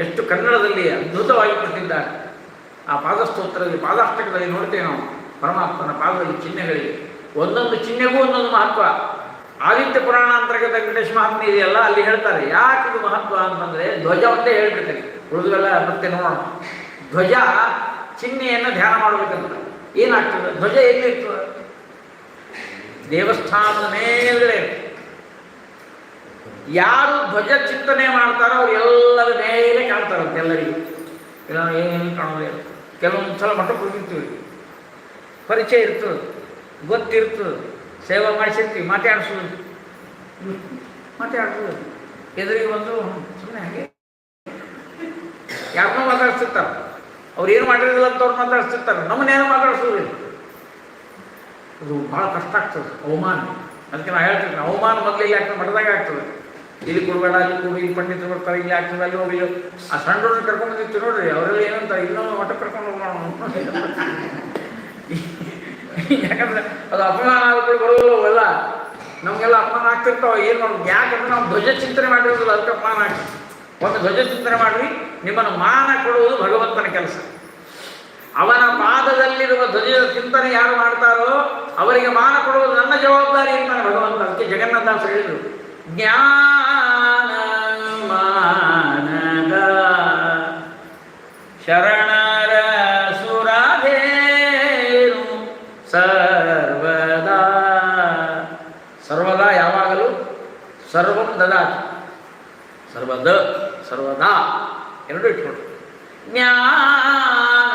ಎಷ್ಟು ಕನ್ನಡದಲ್ಲಿ ಅದ್ಭುತವಾಗಿ ಕೊಟ್ಟಿದ್ದಾರೆ. ಆ ಪಾದಸ್ತೋತ್ರದಲ್ಲಿ ಪಾದಾಷ್ಟಕದಲ್ಲಿ ನೋಡ್ತೇವೆ ನಾವು ಪರಮಾತ್ಮನ ಪಾದದಲ್ಲಿ ಚಿಹ್ನೆಗಳಿಗೆ, ಒಂದೊಂದು ಚಿಹ್ನೆಗೂ ಒಂದೊಂದು ಮಹತ್ವ. ಆದಿತ್ಯ ಪುರಾಣ ಅಂತರ್ಗತ ವೆಂಕಟೇಶ ಮಹಾತ್ಮೆ ಇದೆಯಲ್ಲ, ಅಲ್ಲಿ ಹೇಳ್ತಾರೆ ಯಾಕೆ ಇದು ಮಹತ್ವ ಅಂತಂದರೆ ಧ್ವಜ ಒಂದೇ ಹೇಳ್ಬಿಡ್ತಾರೆ, ಉಳಿದುವೆಲ್ಲ ಮತ್ತೆ ನೋಡೋಣ. ಧ್ವಜ ಚಿಹ್ನೆಯನ್ನು ಧ್ಯಾನ ಮಾಡಬೇಕಂತ ಏನಾಗ್ತದೆ, ಧ್ವಜ ಎಲ್ಲಿರ್ತದೆ? ದೇವಸ್ಥಾನದ ಮೇಲ್ಗಡೆ. ಯಾರು ಧ್ವಜ ಚಿಂತನೆ ಮಾಡ್ತಾರೋ ಅವ್ರು ಎಲ್ಲರ ಮೇಲೆ ಕಾಣ್ತಾರಂತೆ ಎಲ್ಲರಿಗೂ. ಕೆಲವು ಏನು ಕಾಣೋದಿಲ್ಲ. ಕೆಲವೊಂದು ಸಲ ಮಠಕ್ಕೆ ಹೋಗಿರ್ತೀವಿ, ಪರಿಚಯ ಇರ್ತದೆ, ಗೊತ್ತಿರ್ತದೆ, ಸೇವೆ ಮಾಡಿಸಿರ್ತೀವಿ, ಮಾತಾಡಿಸೋದು ಎದುರಿಗೆ ಬಂದು ಸುಮ್ಮನೆ ಹಾಗೆ ಯಾರನ್ನೋ ಮಾತಾಡ್ತಿರ್ತಾರೆ. ಅವ್ರು ಏನು ಮಾಡಿರಲಿಲ್ಲ ಅಂತ ಅವ್ರು ಮಾತಾಡ್ತಿರ್ತಾರೆ, ನಮ್ಮನ್ನೇನೋ ಮಾತಾಡ್ಸೋದಿಲ್ಲ. ಅದು ಭಾಳ ಕಷ್ಟ ಆಗ್ತದೆ, ಅವಮಾನ. ಅದಕ್ಕೆ ನಾವು ಹೇಳ್ತೀವಿ, ಅವಮಾನ ಮೊದಲು ಇಲ್ಲಿ ಆಗ್ತದೆ, ಮಠದಾಗ ಆಗ್ತದೆ. ಇಲ್ಲಿ ಕೊಡಬೇಡ, ಅಲ್ಲಿ ಕೊಡು, ಇಲ್ಲಿ ಪಂಡಿತರು ಬರ್ತಾರೆ, ಇಲ್ಲಿ ಆಗ್ತದೆ, ಅಲ್ಲಿ ಹೋಗಿ ಆ ಸಣ್ಣವ್ರನ್ನ ಕರ್ಕೊಂಡು ಬಂದಿರ್ತೀವಿ ನೋಡ್ರಿ, ಅವರೆಲ್ಲ ಏನಂತಾರೆ, ಇನ್ನೊಂದು ಮಠಕ್ಕೆ ಕರ್ಕೊಂಡು ಹೋಗೋಣ. ಯಾಕಂದ್ರೆ ಅದು ಅಪಮಾನ ಆಗುತ್ತೆ, ಬರೋಲ್ಲ. ನಮಗೆಲ್ಲ ಅಪಮಾನ ಆಗ್ತಿರ್ತಾವೆ. ಏನು ಮಾಡೋದು? ಯಾಕಂದ್ರೆ ನಾವು ಧ್ವಜ ಚಿಂತನೆ ಮಾಡಿರೋದಿಲ್ಲ, ಅದಕ್ಕೆ ಅಪಮಾನ ಆಗ್ತದೆ. ಒಂದು ಧ್ವಜ ಚಿಂತನೆ ಮಾಡ್ರಿ, ನಿಮ್ಮನ್ನು ಮಾನ ಕೊಡುವುದು ಭಗವಂತನ ಕೆಲಸ. ಅವನ ಪಾದದಲ್ಲಿರುವ ಧ್ವಜದ ಚಿಂತನೆ ಯಾರು ಮಾಡ್ತಾರೋ ಅವರಿಗೆ ಮಾನ ಕೊಡುವುದು ನನ್ನ ಜವಾಬ್ದಾರಿ ಅಂತಾನೆ ಭಗವಂತ. ಅದಕ್ಕೆ ಜಗನ್ನಾಥದಾಸ ಹೇಳಿದರು, ಜ್ಞಾನ ಮಾನದ ಶರಣರ ಸುರಾಧೇನು ಸರ್ವದಾ. ಸರ್ವದಾ ಯಾವಾಗಲೂ ಸರ್ವಂ ದದಾತಿ, ಸರ್ವದಾ ಎರಡು ಇಟ್ಕೊಂಡು. ಜ್ಞಾನ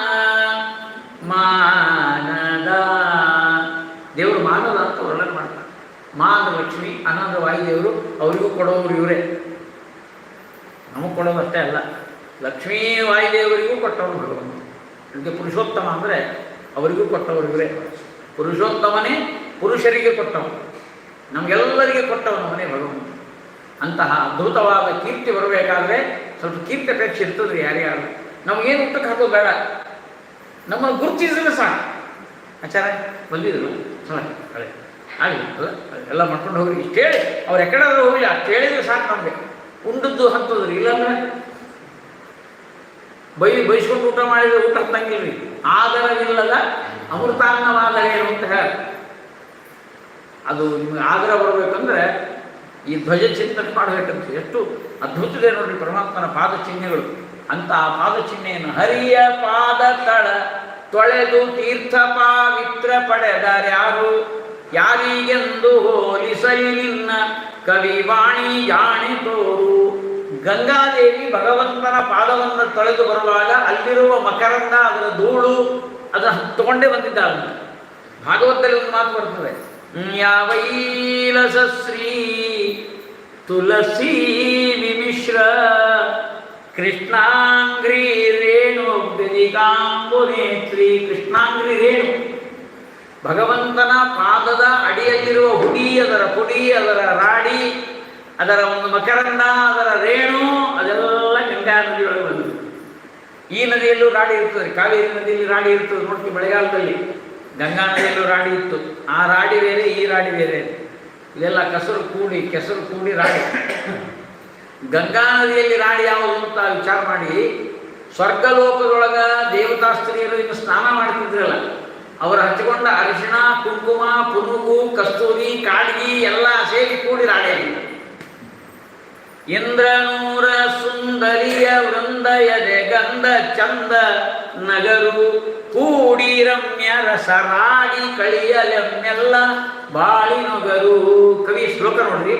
ಮಾನದ, ದೇವರು ಮಾನದ ಅಂತ ವರ್ಣನೆ ಮಾಡ್ತಾರೆ. ಮಾನ ಲಕ್ಷ್ಮಿ, ಅನಂದ ವಾಯುದೇವರು, ಅವರಿಗೂ ಕೊಡೋರು ಇವರೇ, ನಮಗೆ ಕೊಡೋದು ಅಷ್ಟೇ ಅಲ್ಲ, ಲಕ್ಷ್ಮೀ ವಾಯುದೇವರಿಗೂ ಕೊಟ್ಟವರು ಭಗವಂತ. ಇದಕ್ಕೆ ಪುರುಷೋತ್ತಮ ಅಂದರೆ ಅವರಿಗೂ ಕೊಟ್ಟವರು ಇವರೇ. ಪುರುಷೋತ್ತಮನೇ ಪುರುಷರಿಗೆ ಕೊಟ್ಟವನು, ನಮಗೆಲ್ಲರಿಗೆ ಕೊಟ್ಟವನವನೇ ಭಗವಂತ. ಅಂತಹ ಅದ್ಭುತವಾದ ಕೀರ್ತಿ ಬರಬೇಕಾದ್ರೆ ಸ್ವಲ್ಪ ಕೀರ್ತಿ ಅಪೇಕ್ಷೆ ಇರ್ತದ್ರಿ ಯಾರ್ಯಾರು. ನಮಗೇನು ಊಟಕ್ಕೆ ಹಾಕೋದು ಬೇಡ, ನಮ್ಮನ್ನು ಗುರುತಿಸಿದ್ರೆ ಸಾಕು. ಆಚಾರ ಬಂದಿದ್ರು ಹಳೆ ಆಗಲಿ ಅಲ್ಲ, ಎಲ್ಲ ಮಾಡ್ಕೊಂಡು ಹೋಗ್ರಿ ಇಷ್ಟು ಹೇಳಿ ಅವ್ರು ಎಕಡೆಯಾದ್ರೂ ಹೋಗಿಲ್ಲ, ಅಷ್ಟು ಹೇಳಿದ್ರೆ ಸಾಕು ನಮಗೆ. ಉಂಡದ್ದು ಹತ್ತದ್ರಿ, ಇಲ್ಲಾಂದ್ರೆ ಬೈಸ್ಕೊಂಡು ಊಟ ಮಾಡಿದ್ರೆ ಊಟ ಹತ್ತಂಗಿಲ್ರಿ. ಆದರವಿಲ್ಲದ ಅಮೃತಾನ್ನವಾದರೇನು ಅಂತ ಹೇಳ. ಅದು ನಿಮಗೆ ಆದರ ಬರಬೇಕಂದ್ರೆ ಈ ಧ್ವಜ ಚಿಂತನೆ ಮಾಡಬೇಕಂತ. ಎಷ್ಟು ಅದ್ಭುತ ಇದೆ ನೋಡ್ರಿ ಪರಮಾತ್ಮನ ಪಾದ ಚಿಹ್ನೆಗಳು. ಅಂತ ಆ ಪಾದ ಚಿಹ್ನೆಯನ್ನು ಹರಿಯ ಪಾದ ತಳ ತೊಳೆದು ತೀರ್ಥ ಪಾವಿತ್ರ ಪಡೆದರ್ಯಾರು, ಯಾರಿಗೆಂದು ಹೋಲಿಸಲಿ ನಿನ್ನ ಕವಿವಾಣಿ ಜಾಣಿ ತೋರು. ಗಂಗಾದೇವಿ ಭಗವಂತನ ಪಾದವನ್ನು ತೊಳೆದು ಬರುವಾಗ ಅಲ್ಲಿರುವ ಮಕರಂದ, ಅದರ ಧೂಳು ಅದನ್ನು ತಗೊಂಡೇ ಬಂದಿದ್ದಾಳೆ. ಭಾಗವತದಲ್ಲಿ ಒಂದು ಮಾತು ಬರ್ತದೆ, ಯಾವೈಲಸಶ್ರೀ ತುಳಸಿ ವಿಮಿಶ್ರ ಕೃಷ್ಣಾಂಗ್ರಿ ರೇಣು ಬೆದಿಕಾಂಬುನೇತ್ರಿ. ಕೃಷ್ಣಾಂಗ್ರಿ ರೇಣು ಭಗವಂತನ ಪಾದದ ಅಡಿಯಲ್ಲಿರುವ ಹುಡಿ, ಅದರ ಪುಡಿ, ಅದರ ರಾಡಿ, ಅದರ ಒಂದು ಮಕರಂದ, ಅದರ ರೇಣು, ಅದೆಲ್ಲ ಗಂಗಾ ನದಿಯೊಳಗೆ ಬಂದಿದೆ. ಈ ನದಿಯಲ್ಲೂ ರಾಡಿ ಇರ್ತದೆ, ಕಾವೇರಿ ನದಿಯಲ್ಲಿ ರಾಡಿ ಇರ್ತದೆ ನೋಡ್ತೀವಿ ಮಳೆಗಾಲದಲ್ಲಿ. ಗಂಗಾ ನದಿಯಲ್ಲೂ ರಾಡಿ ಇತ್ತು, ಆ ರಾಡಿ ಬೇರೆ ಈ ರಾಡಿ ಬೇರೆ. ಇಲ್ಲೆಲ್ಲ ಕೆಸರು ಕೂಡಿ ರಾಡಿ. ಗಂಗಾ ನದಿಯಲ್ಲಿ ರಾಡಿ ಯಾವುದು ಅಂತ ವಿಚಾರ ಮಾಡಿ, ಸ್ವರ್ಗಲೋಕದೊಳಗ ದೇವತಾ ಸ್ತ್ರೀಯರು ಇನ್ನು ಸ್ನಾನ ಮಾಡ್ತಿದ್ರಲ್ಲ, ಅವರು ಹಚ್ಚಿಕೊಂಡ ಅರಿಶಿಣ, ಕುಂಕುಮ, ಪುನುಗು, ಕಸ್ತೂರಿ, ಕಾಡಿಗೆ ಎಲ್ಲ ಸೇರಿ ಕೂಡಿ ರಾಡಿಯಾಗಿದೆ. ಇಂದ್ರನೂರ ಸುಂದರಿಯ ವೃಂದಯದೆ ಗಂಗ ಗಂಧ ಚಂದ ನಗರು ಕೂಡಿ ರಮ್ಯ ರಸರಾಡಿ ಕಳಿಯಲೆಮ್ಮೆಲ್ಲ ಬಾಳಿನೊಗರು. ಕವಿ ಶ್ಲೋಕ ನೋಡ್ರಿ.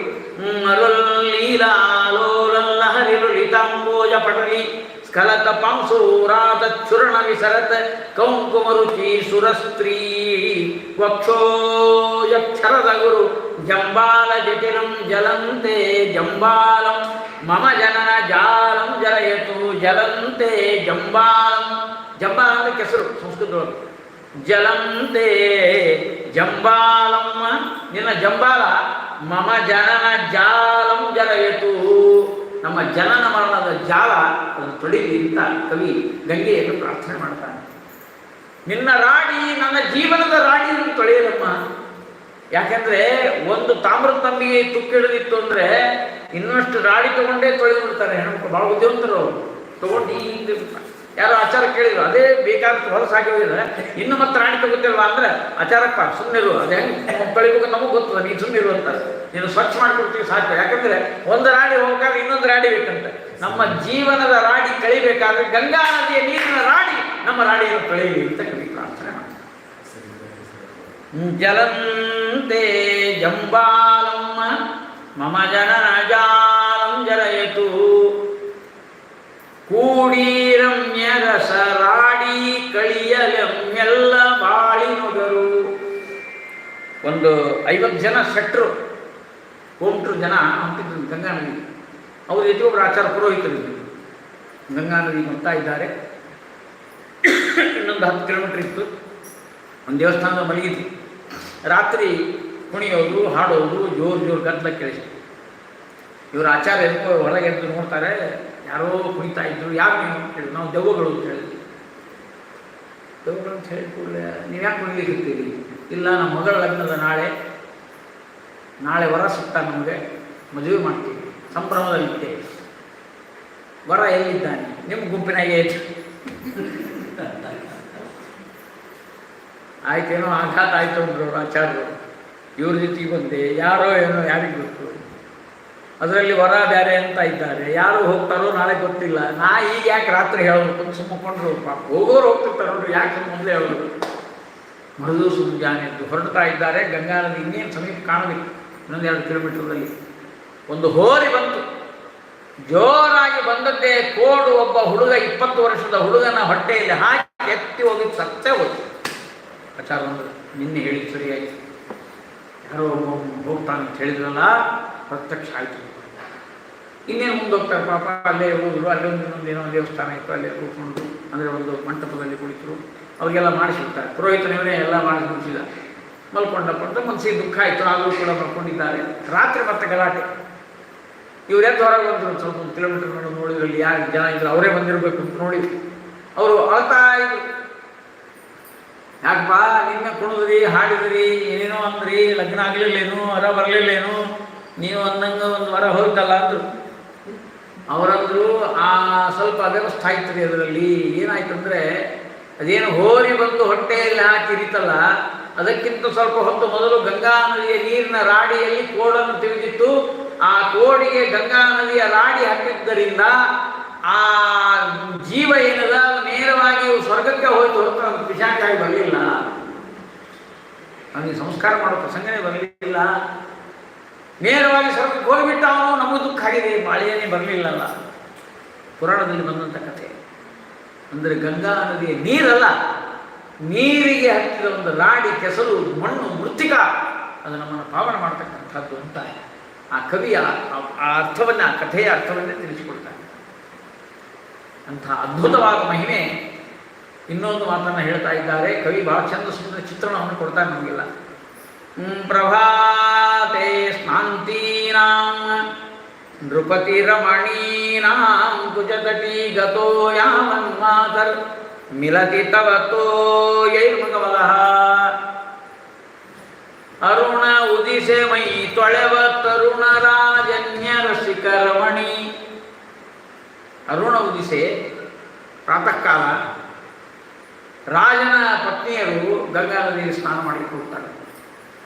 ಲೀಲಾಲೋಲಲ್ಲ ಹರಿರುಳಿತಾಂಬೋಜ ಪಟಲಿ ಸ್ಖಲತ ಪಾಂಸೂರಾತ ಚೂರ್ಣ ವಿಸರತ ಕೌಂಕುಮರುಚಿ ಸುರಸ್ತ್ರೀ ವಕ್ಷೋಜಕ್ಷರದ ಗುರು ಜಂಬಾಲ ಜಟಿಲಂ ಜಲಂತೆ ಜಂಬಾಲಂ ಮಮ ಜನನ ಜಾಲಂ ಜಲಯತು ಜಲಂತೆ ಜಂಬಾಲಂ. ಜಂಬಾಲ ಅಂದ್ರೆ ಕೆಸರು ಸಂಸ್ಕೃತದೊಳಗೆ. ಜಲಂತೆ ಜಂಬಾಲಮ್ಮ ನಿನ್ನ ಜಂಬಾಲ ಮಮ ಜನನ ಜಾಲಂ ಜಲಯತು ನಮ್ಮ ಜನನ ಮರಣದ ಜಾಲ ಅದನ್ನು ತೊಳಿಲಿ ಅಂತ ಕವಿ ಗಂಗೆಯನ್ನು ಪ್ರಾರ್ಥನೆ ಮಾಡ್ತಾನೆ. ನಿನ್ನ ರಾಡಿ ನನ್ನ ಜೀವನದ ರಾಡಿಯನ್ನು ತೊಳೆಯಲಮ್ಮ. ಯಾಕೆಂದ್ರೆ ಒಂದು ತಾಮ್ರದ ತಂಬಿಗೆ ತುಕ್ಕಿಡಿದಿತ್ತು ಅಂದ್ರೆ ಇನ್ನಷ್ಟು ರಾಡಿ ತಗೊಂಡೇ ತೊಳೆದು ಬಿಡ್ತಾರೆ ಹೆಣ್ಮಕ್ಳು. ಭಾಳ ಬುದ್ಧಿವಂತರು ತಗೊಂಡು ಈಗ ಯಾರೋ ಆಚಾರ ಕೇಳಿದ್ರು, ಅದೇ ಬೇಕಾದ ಹೊಲಸಾಗಿ ಹೋಗಿದ್ರೆ ಇನ್ನು ಮತ್ತೆ ರಾಡಿ ತಗೋತಿಲ್ವಾ ಅಂದ್ರೆ ಆಚಾರಪ್ಪ ಸುಮ್ಮನಿರು, ಅದೇ ಹೆಂಗೆ ತೊಳಿಬೇಕು ನಮಗೆ ಗೊತ್ತದ, ನೀನು ಸುಮ್ಮನಿರು ಅಂತಾರೆ. ನೀನು ಸ್ವಚ್ಛ ಮಾಡ್ಕೊಡ್ತೀವಿ ಸಾಕು. ಯಾಕಂದ್ರೆ ಒಂದು ರಾಡಿ ಹೋಗ್ಬೇಕಾದ್ರೆ ಇನ್ನೊಂದು ರಾಡಿ ಬೇಕಂತೆ. ನಮ್ಮ ಜೀವನದ ರಾಡಿ ಕಳಿಬೇಕಾದ್ರೆ ಗಂಗಾ ನದಿಯ ನೀರಿನ ರಾಡಿ ನಮ್ಮ ರಾಡಿಯನ್ನು ಕಳೀಲಿ ಅಂತ ಕವಿ ಪ್ರಾರ್ಥನೆ ಮಾಡ್ತಾರೆ. ಜಲಂತೆ ಜಂಬಾಲಮ್ಮ ಮಮ ಜನನ ಜಾಲಂ ಜಲಯತು ಕೂಡಿ ರಮ್ಯ ರಸರಾಡಿ ಕಳಿಯಲೆಮ್ಮೆಲ್ಲ ಬಾಳಿನೊಗರು. ಒಂದು 50 ಜನ ಶೆಟ್ರು ಕೋಮಟರು ಜನ ಹೊಂಟಿದ್ರು ಗಂಗಾ ನದಿ. ಅವ್ರ ಜೊತೆ ಒಬ್ಬರು ಆಚಾರ ಪುರೋಹಿತರಿದ್ರು. ಗಂಗಾ ನದಿ ಬರ್ತಾ ಇದ್ದಾರೆ. ಇನ್ನೊಂದು 10 ಕಿಲೋಮೀಟರ್ ಇತ್ತು. ಒಂದು ದೇವಸ್ಥಾನದ ಮಲಗಿದ್ರು. ರಾತ್ರಿ ಕುಣಿಯೋದು ಹಾಡೋದು ಜೋರು ಗದ್ದಲ ಕೇಳಿಸ್ತು. ಇವರು ಆಚಾರ ಎದ್ಕೋ ಹೊರಗೆ ಎದ್ದು ನೋಡ್ತಾರೆ, ಯಾರೋ ಕುಣಿತಾ ಇದ್ರು. ಯಾರು ನೀವು ಕೇಳಿದ್ರು? ನಾವು ದೆವ್ವಗಳು ಅಂತ ಹೇಳಿದ್ವಿ. ದೆವ್ವಗಳು ಅಂತ ಹೇಳಿ ಕೂಡಲೇ ನೀವು ಯಾಕೆ ಕುಣಿಲಿಕ್ಕಿರ್ತೀರಿ? ಇಲ್ಲ, ನಮ್ಮ ಮಗಳ ಲಗ್ನದ ನಾಳೆ ವರ ಸಿಗ್ತ, ನಮಗೆ ಮದುವೆ ಮಾಡ್ತೀವಿ, ಸಂಭ್ರಮದಲ್ಲಿರ್ತೇವೆ. ವರ ಎಲ್ಲಿದ್ದಾನೆ? ನಿಮ್ಮ ಗುಂಪಿನಾಗೆ ಆಯ್ತೇನೋ ಆಘಾತ ಆಯ್ತು ಅಂದ್ರು ಆಚಾರ್ಯರು. ಇವ್ರ ಜೊತೆಗೆ ಬಂದೆ, ಯಾರೋ ಏನೋ ಯಾರಿಗೂ ಗೊತ್ತು. ಅದರಲ್ಲಿ ವರ ಬೇರೆ ಅಂತ ಇದ್ದಾರೆ. ಯಾರು ಹೋಗ್ತಾರೋ ನಾಳೆ ಗೊತ್ತಿಲ್ಲ. ನಾ ಈಗ ಯಾಕೆ ರಾತ್ರಿ ಹೇಳೋದು? ಸುಮ್ಮಕೊಂಡ್ರು ಪಾಪ. ಹೋಗೋರು ಹೋಗ್ತಿರ್ತಾರೆ ನೋಡ್ರಿ, ಯಾಕೆ ಮೊದಲೇ ಹೇಳೋದು? ಮರುದು ಮುಂಜಾನೆದ್ದು ಹೊರಡ್ತಾ ಇದ್ದಾರೆ. ಗಂಗಾ ನದಿ ಇನ್ನೇನು ಸಮೀಪ ಕಾಣಬೇಕು, ಇನ್ನೊಂದು 2 ಕಿಲೋಮೀಟರ್ದಲ್ಲಿ. ಒಂದು ಹೋರಿ ಬಂತು. ಜೋರಾಗಿ ಬಂದದ್ದೇ ಕೋಡು ಒಬ್ಬ ಹುಡುಗ, 20 ವರ್ಷದ ಹುಡುಗನ ಹೊಟ್ಟೆಯಲ್ಲಿ ಹಾಕಿ ಎತ್ತಿ ಹೋಗಿ ಸತ್ತೇ ಹೋಯ್ತು. ಆಚಾರ ಬಂದರು, ನಿನ್ನೆ ಹೇಳಿ ಸರಿಯಾಗಿ ಯಾರೋ ಒಬ್ಬ ಹೋಗ್ತಾನೆ ಅಂತ ಹೇಳಿದ್ರಲ್ಲ, ಪ್ರತ್ಯಕ್ಷ ಆಯಿತು. ಇನ್ನೇನು ಮುಂದೆ ಹೋಗ್ತಾರೆ ಪಾಪ. ಅಲ್ಲೇ ಹೋದ್ರು. ಅಲ್ಲೇ ಇನ್ನೊಂದು ಏನೋ ದೇವಸ್ಥಾನ ಇತ್ತು, ಅಲ್ಲೇ ಕೂತ್ಕೊಂಡು ಅಂದರೆ ಒಂದು ಮಂಟಪದಲ್ಲಿ ಕುಳಿತರು. ಅವ್ರಿಗೆಲ್ಲ ಮಾಡಿಸಿರ್ತಾರೆ. ಪುರೋಹಿತನವರೇ ಎಲ್ಲ ಮಾಡಿ ಮುಗಿಸಿದ. ಮಲ್ಕೊಂಡಪ್ಪ ಅಂತ ಮನಸ್ಸಿಗೆ ದುಃಖ ಆಯಿತು. ಆದರೂ ಕೂಡ ಮಲ್ಕೊಂಡಿದ್ದಾರೆ. ರಾತ್ರಿ ಮತ್ತೆ ಗಲಾಟೆ. ಇವರೆದ್ದು ಹೊರಗೆ ಬಂದರು. ಸ್ವಲ್ಪ 1 ಕಿಲೋಮೀಟರ್ ನೋಡಿದ್ರಲ್ಲಿ ಯಾರು ಜನ ಇದ್ರು, ಅವರೇ ಬಂದಿರಬೇಕು ಅಂತ ನೋಡಿ ಅವರು ಅಳ್ತಾ ಇದ್ರು. ಯಾಕಪ್ಪ ನಿನ್ನೆ ಕುಣಿದ್ರಿ, ಹಾಡಿದ್ರಿ, ಏನೇನೋ ಅಂದ್ರಿ, ಲಗ್ನ ಆಗಲಿಲ್ಲೇನು, ವರ ಬರಲಿಲ್ಲೇನು, ನೀವು ಅಂದಂಗೆ ಒಂದು ವರ ಹೋಯ್ತಲ್ಲ ಅಂದರು. ಅವರಂದ್ರು, ಸ್ವಲ್ಪ ಅವ್ಯವಸ್ಥೆ ಆಯ್ತು ರೀ ಅದರಲ್ಲಿ. ಏನಾಯ್ತಂದರೆ ಅದೇನು ಹೋರಿ ಬಂದು ಹೊಟ್ಟೆಯಲ್ಲಿ ಹಾಕಿರಿತಲ್ಲ, ಅದಕ್ಕಿಂತ ಸ್ವಲ್ಪ ಹೊತ್ತು ಮೊದಲು ಗಂಗಾ ನದಿಯ ನೀರಿನ ರಾಡಿಯಲ್ಲಿ ಕೋಡನ್ನು ತಿಳಿದಿತ್ತು. ಆ ಕೋಡಿಗೆ ಗಂಗಾ ನದಿಯ ರಾಡಿ ಹಾಕಿದ್ದರಿಂದ ಆ ಜೀವ ಏನದ ನೇರವಾಗಿ ಸ್ವರ್ಗಕ್ಕೆ ಹೋಯ್ತು ಹೊರತು ಅದು ಪಿಶಾಚಾಗಿ ಬರಲಿಲ್ಲ. ಅವನಿಗೆ ಸಂಸ್ಕಾರ ಮಾಡೋ ಪ್ರಸಂಗನೇ ಬರಲಿಲ್ಲ. ನೇರವಾಗಿ ಸ್ವರ್ಗಕ್ಕೆ ಹೋಗಿಬಿಟ್ಟ. ಅವನು ನಮಗೆ ದುಃಖ ಆಗಿದೆ, ಬಾಳಿಯೇ ಬರಲಿಲ್ಲಲ್ಲ. ಪುರಾಣದಲ್ಲಿ ಬಂದಂಥ ಕಥೆ. ಅಂದರೆ ಗಂಗಾ ನದಿಯ ನೀರಲ್ಲ, ನೀರಿಗೆ ಹತ್ತಿದ ಒಂದು ರಾಡಿ, ಕೆಸರು, ಮಣ್ಣು, ಮೃತ್ತಿಕ, ಅದು ನಮ್ಮನ್ನು ಪಾವನ ಮಾಡ್ತಕ್ಕಂಥದ್ದು ಅಂತ ಆ ಕವಿಯ ಆ ಅರ್ಥವನ್ನು, ಆ ಕಥೆಯ ಅರ್ಥವನ್ನೇ ತಿಳಿಸಿಕೊಡ್ತಾನೆ. ಅಂಥ ಅದ್ಭುತವಾದ ಮಹಿಮೆ. ಇನ್ನೊಂದು ಮಾತನ್ನು ಹೇಳ್ತಾ ಇದ್ದಾರೆ ಕವಿ. ಬಹಳ ಚಂದ ಸುಂದರ ಚಿತ್ರಣವನ್ನು ಕೊಡ್ತಾರೆ ನಮಗೆಲ್ಲ. ಪ್ರಭಾತೆ ಸ್ನಾಂತೀನಾಂ ನೃಪತಿ ರಮಣೀನಾಂ ಕುಜತಟಿ ಗತೋ ಯಾವನ್ಮಾತರ್ ಮಿಲತಿ ತವತೋ ಯೈರ್ಮಗವಲಃ ಅರುಣ ಉದಿಸೆ ಮೈ ತೊಳೆವ ತರುಣ ರಾಜನ್ಯ ರಸಿಕ ರಮಣಿ. ಅರುಣ ಉದಿಸೆ ಪ್ರಾತಃ ಕಾಲ ರಾಜನ ಪತ್ನಿಯರು ಗಂಗಾ ನದಿಯಲ್ಲಿ ಸ್ನಾನ ಮಾಡಲಿಕ್ಕೆ ಹೋಗ್ತಾರೆ.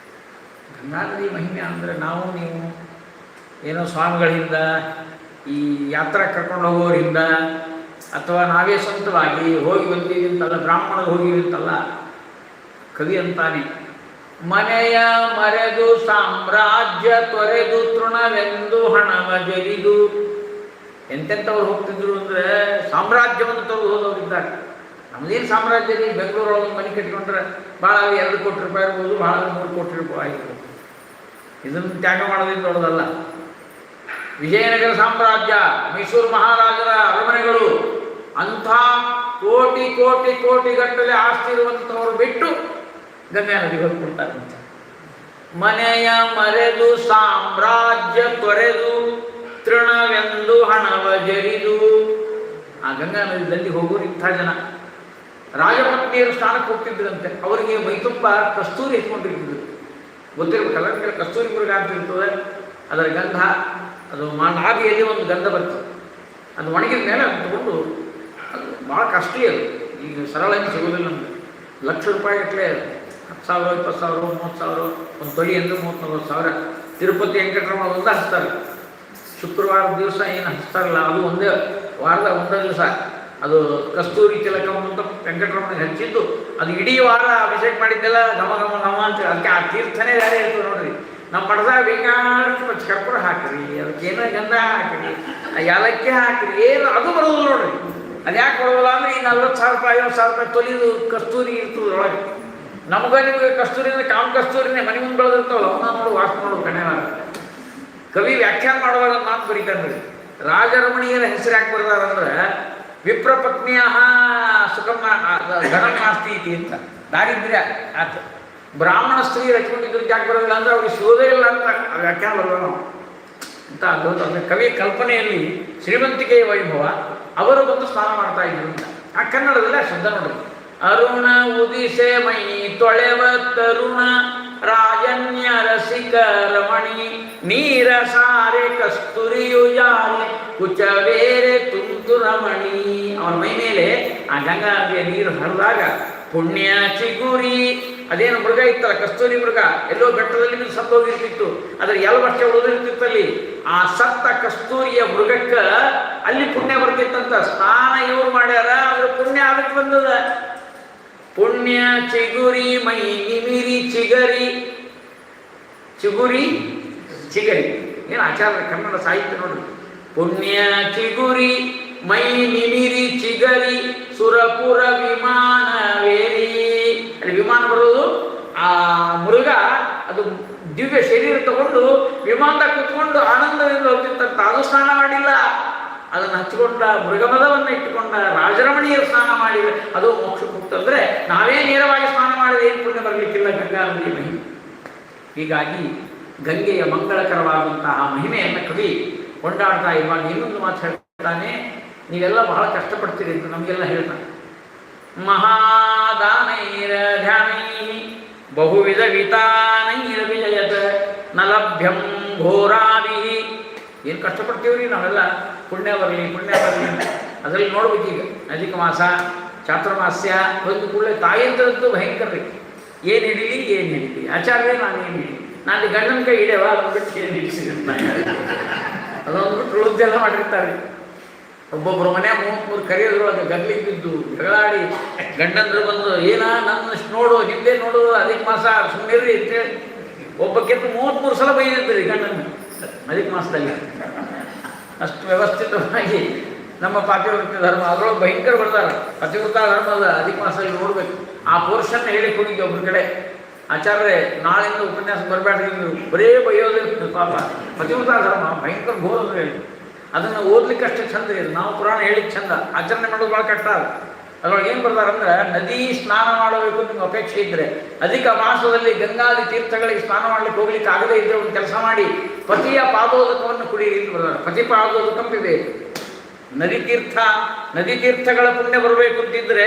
ಗಂಗಾ ನದಿ ಮಹಿಮೆ ಅಂದರೆ ನಾವು ನೀವು ಏನೋ ಸ್ವಾಮಿಗಳಿಂದ, ಈ ಯಾತ್ರಾ ಕರ್ಕೊಂಡು ಹೋಗೋರಿಂದ ಅಥವಾ ನಾವೇ ಸ್ವಂತವಾಗಿ ಹೋಗಿ ಬಂದೀವಿ ಅಂತಲ್ಲ, ಬ್ರಾಹ್ಮಣರು ಹೋಗಿವಿ ಅಂತಲ್ಲ. ಕವಿ ಅಂತಾನೆ, ಮನೆಯ ಮರೆದು ಸಾಮ್ರಾಜ್ಯ ತೊರೆದು ತೃಣವೆಂದು ಹಣವ ಜರಿದು. ಎಂತೆಂಥವ್ರು ಹೋಗ್ತಿದ್ರು ಅಂದರೆ ಸಾಮ್ರಾಜ್ಯವನ್ನು ತೊರೆದು ಹೋದವರಿದ್ದಾರೆ. ನಮ್ಮದೇನು ಸಾಮ್ರಾಜ್ಯ ರೀ, ಬೆಂಗಳೂರೊಳಗೆ ಮನೆ ಕಟ್ಕೊಂಡ್ರೆ ಭಾಳ 2 ಕೋಟಿ ರೂಪಾಯಿ ಇರ್ಬೋದು, ಭಾಳ 3 ಕೋಟಿ ರೂಪಾಯಿ ಆಗಿರ್ಬೋದು. ಇದನ್ನು ತ್ಯಾಗ ಮಾಡೋದ್ರಿಂದ ದೊಡ್ಡದಲ್ಲ. ವಿಜಯನಗರ ಸಾಮ್ರಾಜ್ಯ, ಮೈಸೂರು ಮಹಾರಾಜರ ಅರಮನೆಗಳು, ಅಂಥ ಕೋಟಿ ಕೋಟಿ ಕೋಟಿಗಟ್ಟಲೆ ಆಸ್ತಿ ಇರುವಂಥವ್ರು ಬಿಟ್ಟು ಗಂಗಾ ನದಿಗೆ ಹೋಗ್ಬಿಡ್ತಾರೆ. ಮನೆಯ ಮರೆದು ಸಾಮ್ರಾಜ್ಯ ತೊರೆದು ತೃಣವೆಂದು ಹಣವ ಜರಿದು. ಆ ಗಂಗಾ ನದಿಯಲ್ಲಿ ಹೋಗೋರು ಇಂಥ ಜನ. ರಾಜಪತ್ನಿಯರು ಸ್ನಾನಕ್ಕೆ ಹೋಗ್ತಿದ್ರಂತೆ, ಅವರಿಗೆ ಮೈತುಂಬ ಕಸ್ತೂರಿ ಎತ್ಕೊಂಡಿರ್ತಿದ್ರು. ಗೊತ್ತಿರ್ಬೇಕಲ್ಲ, ಕಸ್ತೂರಿ ಮೃಗ ಅಂತ ಇರ್ತದೆ, ಅದರ ಗಂಧ, ಅದು ನಾಭಿಯಲ್ಲಿ ಒಂದು ಗಂಧ ಬರ್ತದೆ. ಅದು ಒಣಗಿದ ಮೇಲೆ ಅದು ತಗೊಂಡು, ಅದು ಭಾಳ ಕಾಸ್ಟ್ಲಿ. ಅದು ಈಗ ಸರಳ ಸಿಗೋದಿಲ್ಲ ನಮಗೆ. ಲಕ್ಷ ರೂಪಾಯಿ ಗಟ್ಟಲೆ, 10,000 20,000 30,000, ಒಂದು ತೊಳಿ ಅಂದರೆ 30,000 ತಿರುಪತಿ ವೆಂಕಟರಮಣ ಒಂದು ಹಚ್ತಾರೆ. ಶುಕ್ರವಾರ ದಿವಸ ಏನು ಹಚ್ತಾರಲ್ಲ, ಅದು ಒಂದೇ ಒಂದೇ ದಿವಸ ಅದು ಕಸ್ತೂರಿ ತಿಲಕಂ ಅಂತ ವೆಂಕಟರಮಣಿಗೆ ಹಚ್ಚಿದ್ದು, ಅದು ಇಡೀ ವಾರ ಅಭಿಷೇಕ ಮಾಡಿದ್ದೆಲ್ಲ ಘಮ ಘಮ ಘಮ ಅಂತ. ಅದಕ್ಕೆ ಆ ತೀರ್ಥನೇ ಬೇರೆ ಇರ್ತದೆ ನೋಡ್ರಿ. ನಮ್ಮ ಪಡೆದಾಗ ಬೇಕಾದಷ್ಟು ಪಚ್ಚ ಕರ್ಪೂರ ಹಾಕಿರಿ, ಅದಕ್ಕೇನೋ ಗಂಧ ಹಾಕಿರಿ, ಯಾಲಕ್ಕಿ ಹಾಕಿರಿ, ಏನು ಅದು ಬರೋದಿಲ್ಲ ನೋಡ್ರಿ. ಅದು ಯಾಕೆ ಬರೋದಿಲ್ಲ ಅಂದರೆ ಈ 40,000 ರೂಪಾಯಿ 50,000 ರೂಪಾಯಿ ತೊಲಿದು ಕಸ್ತೂರಿ ಇರ್ತದೆ ಒಳಗೆ. ನಮಗೆ ನಿಮಗೆ ಕಸ್ತೂರಿ ಅಂದರೆ ಕಾಮ ಕಸ್ತೂರಿನೇ ಮನೆ ಮುಂದೆ ಬೆಳೆದಿರ್ತಾವಲ್ಲ, ಅವನ್ನ ನೋಡು ವಾಸ ಮಾಡೋದು ಕಣ್ಣೆಲ್ಲ. ಕವಿ ವ್ಯಾಖ್ಯಾನ ಮಾಡುವಾಗ ಮಾತು ಬರೀತಾನೆ, ರಾಜರಮಣೀಯರ ಹೆಸರು ಯಾಕೆ ಬರ್ದಾರಂದ್ರೆ ವಿಪ್ರಪತ್ನಿಯ ಸುಖಮ ಧನಂ ನಾಸ್ತಿ ಇತಿ ಅಂತ, ದಾರಿದ್ರ್ಯ ಆತ. ಬ್ರಾಹ್ಮಣ ಸ್ತ್ರೀ ರಚ್ಕೊಂಡಿದ್ರು ಯಾಕೆ ಬರೋದಿಲ್ಲ ಅಂದರೆ ಅವ್ರಿಗೆ ಸಿಗೋದೇ ಇಲ್ಲ ಅಂತ ವ್ಯಾಖ್ಯಾನ ಬರೋದು ನಾವು ಅಂತ. ಅಂದರೆ ಕವಿ ಕಲ್ಪನೆಯಲ್ಲಿ ಶ್ರೀಮಂತಿಕೆಯ ವೈಭವ, ಅವರು ಬಂದು ಸ್ನಾನ ಮಾಡ್ತಾ ಇದ್ರು ಅಂತ. ಆ ಕನ್ನಡದಲ್ಲೇ ಶಬ್ದ ನೋಡ್ರಿ. ಅರುಣ ಉದಿಸೆ ಮೈ ತೊಳೆವ ತರುಣ ರಾಜನ್ಯ ರಸಿಕ ರಮಣಿ ನೀರ ಸಾರೆ ಕಸ್ತೂರಿಯು ಜಾಲೆ ಕುಚವೇರೆ ತುಂತು ರಮಣಿ. ಅವನ ಮೈ ಮೇಲೆ ಆ ಗಂಗಾ ನದಿಯ ನೀರು ಹರಿದಾಗ ಪುಣ್ಯ ಚಿಗುರಿ, ಅದೇನು ಮೃಗ ಇತ್ತಲ್ಲ ಕಸ್ತೂರಿ ಮೃಗ, ಎಲ್ಲೋ ಬೆಟ್ಟದಲ್ಲಿ ಸತ್ತೋಗಿರ್ತಿತ್ತು, ಅದರ ಎಲವಷ್ಟೇ ಉಳಿದಿರ್ತಿತ್ತಲ್ಲಿ. ಆ ಸತ್ತ ಕಸ್ತೂರಿಯ ಮೃಗಕ್ಕ ಅಲ್ಲಿ ಪುಣ್ಯ ಬರ್ತಿತ್ತಂತ. ಸ್ನಾನ ಇವ್ರು ಮಾಡ್ಯಾರ, ಅದ್ರ ಪುಣ್ಯ ಅದಕ್ಕೆ ಬಂದದ. ಪುಣ್ಯ ಚಿಗುರಿ ಮೈ ನಿಮಿರಿ ಚಿಗರಿ, ಚಿಗುರಿ ಚಿಗರಿ ಏನು ಆಚಾರ ಕನ್ನಡ ಸಾಹಿತ್ಯ ನೋಡ್ರಿ. ಪುಣ್ಯ ಚಿಗುರಿ ಮೈ ನಿಮಿರಿ ಚಿಗರಿ ಸುರಪುರ ವಿಮಾನವೇರಿ. ಅಲ್ಲಿ ವಿಮಾನ ಬರೋದು, ಆ ಮೃಗ ಅದು ದಿವ್ಯ ಶರೀರ ತಗೊಂಡು ವಿಮಾನದಾಗ ಕುತ್ಕೊಂಡು ಆನಂದದಿಂದ ಹೋಗ್ತಿತ್ತಂತ. ಅದು ಸ್ನಾನ ಮಾಡಿಲ್ಲ, ಅದನ್ನು ಹಚ್ಚಿಕೊಂಡ ಮೃಗಮದವನ್ನು ಇಟ್ಟುಕೊಂಡ ರಾಜರಮಣಿಯರು ಸ್ನಾನ ಮಾಡಿದರೆ ಅದು ಮೋಕ್ಷಕ್ಕೆ ಹೋಗ್ತಂದ್ರೆ ನಾವೇ ನೇರವಾಗಿ ಸ್ನಾನ ಮಾಡಿದ್ರೆ ಏನು ಪುಣ್ಯ ಬರಲಿಕ್ಕಿಲ್ಲ ಗಂಗಾ ನದಿಯ ಮಹಿಮೆ. ಹೀಗಾಗಿ ಗಂಗೆಯ ಮಂಗಳಕರವಾದಂತಹ ಮಹಿಮೆಯನ್ನು ಕವಿ ಕೊಂಡಾಡ್ತಾ ಇರುವಾಗ ಇನ್ನೊಂದು ಮಾತು ಹೇಳ್ತಾನೆ. ನೀವೆಲ್ಲ ಬಹಳ ಕಷ್ಟಪಡ್ತೀರಿ ಅಂತ ನಮಗೆಲ್ಲ ಹೇಳ್ತಾನೆ. ಮಹಾದಾನೈರ ಧ್ಯಾನೈ ಬಹುವಿಧ ವಿತಾನೈರ ವಿಜಯತ ನ ಲಭ್ಯಂ ಘೋರಾಭಿ. ಏನು ಕಷ್ಟಪಡ್ತೀವ್ರಿ ನಾವೆಲ್ಲ, ಪುಣ್ಯ ಬರಲಿ ಪುಣ್ಯ ಬರಲಿ. ಅದರಲ್ಲಿ ನೋಡ್ಬೇಕೀಗ ಅಧಿಕ ಮಾಸ ಚಾತುರ್ಮಾಸ್ಯ ಬಂದು ಕೂಡಲೇ ತಾಯಂದ್ರದ್ದು ಭಯಂಕರ ರೀ. ಏನು ಹಿಡೀಲಿ ಏನು ಹಿಡೀಲಿ ಆಚಾರ್ಯ, ನಾನು ಏನು ಹಿಡೀಲಿ, ನಾನು ಗಂಡನ ಕೈ ಹಿಡಿಯವ ಅದನ್ನು ಬಿಟ್ಟು ಏನು ಹಿಡಿಸಿರ್ತಾನೆ. ಅದೊಂದು ಬಿಟ್ಟು ಉಳಿದೆಲ್ಲ ಮಾಡಿರ್ತಾರೆ. ಒಬ್ಬೊಬ್ಬರು ಮನೆ 33 ಕರೆಯೋದ್ರೊಳಗೆ ಗರ್ಲಿಗೆ ಬಿದ್ದು ಜಗಳಾಡಿ ಗಂಡಂದ್ರು ಬಂದು ಏನ ನನ್ನಷ್ಟು ನೋಡು ನಿಂದೇ ನೋಡು ಅಧಿಕ ಮಾಸ ಸುಮ್ಮನಿರ್ರಿ ಅಂತೇಳಿ ಒಬ್ಬಕ್ಕೆತ್ತು 33 ಸಲ ಬೈದಿದ್ರಿ ಗಂಡನ ಅಧಿಕ ಮಾಸದಲ್ಲಿ. ಅಷ್ಟು ವ್ಯವಸ್ಥಿತವಾಗಿ ನಮ್ಮ ಪಾತಿವ್ರತ್ಯ ಧರ್ಮ ಅದರೊಳಗೆ ಭಯಂಕರ ಬರ್ತಾರೆ. ಪತಿವ್ರತ ಧರ್ಮದ ಅಧಿಕ ಮಾಸದಲ್ಲಿ ನೋಡ್ಬೇಕು. ಆ ಪೋರ್ಷನ್ ಹೇಳಿ ಹೋಗಿದ್ದೆ ಒಬ್ಬರ ಕಡೆ, ಆಚಾರ್ಯ ನಾಳೆಯಿಂದ ಉಪನ್ಯಾಸ ಬರಬೇಡ್ರಿ, ಬರೇ ಬೈಯೋದು ಪಾಪ. ಪತಿವ್ರತ ಧರ್ಮ ಭಯಂಕರ ಘೋರ ಹೇಳಿ ಅದನ್ನು ಓದ್ಲಿಕ್ಕೆ ಅಷ್ಟೇ ಚಂದ ಇದೆ. ನಾವು ಪುರಾಣ ಹೇಳಿಕ್ಕೆ ಚಂದ, ಆಚರಣೆ ಮಾಡೋದು ಭಾಳ ಕಷ್ಟ. ಅದ್ರೊಳಗೆ ಏನು ಬರ್ತಾರಂದ್ರೆ, ನದಿ ಸ್ನಾನ ಮಾಡಬೇಕು ನಿಮ್ಗೆ ಅಪೇಕ್ಷೆ ಇದ್ದರೆ ಅಧಿಕ ಮಾಸದಲ್ಲಿ ಗಂಗಾದಿ ತೀರ್ಥಗಳಿಗೆ ಸ್ನಾನ ಮಾಡ್ಲಿಕ್ಕೆ ಹೋಗ್ಲಿಕ್ಕೆ ಆಗದೇ ಇದ್ದರೆ ಒಂದು ಕೆಲಸ ಮಾಡಿ, ಪತಿಯ ಪಾದೋದಕವನ್ನು ಕುಡಿಯಿರಿ ಅಂತ ಬರ್ತಾರೆ. ಪತಿ ಪಾದೋದಕಂಪಿದೆ. ನದಿ ತೀರ್ಥಗಳ ಪುಣ್ಯ ಬರಬೇಕು ಅಂತಿದ್ರೆ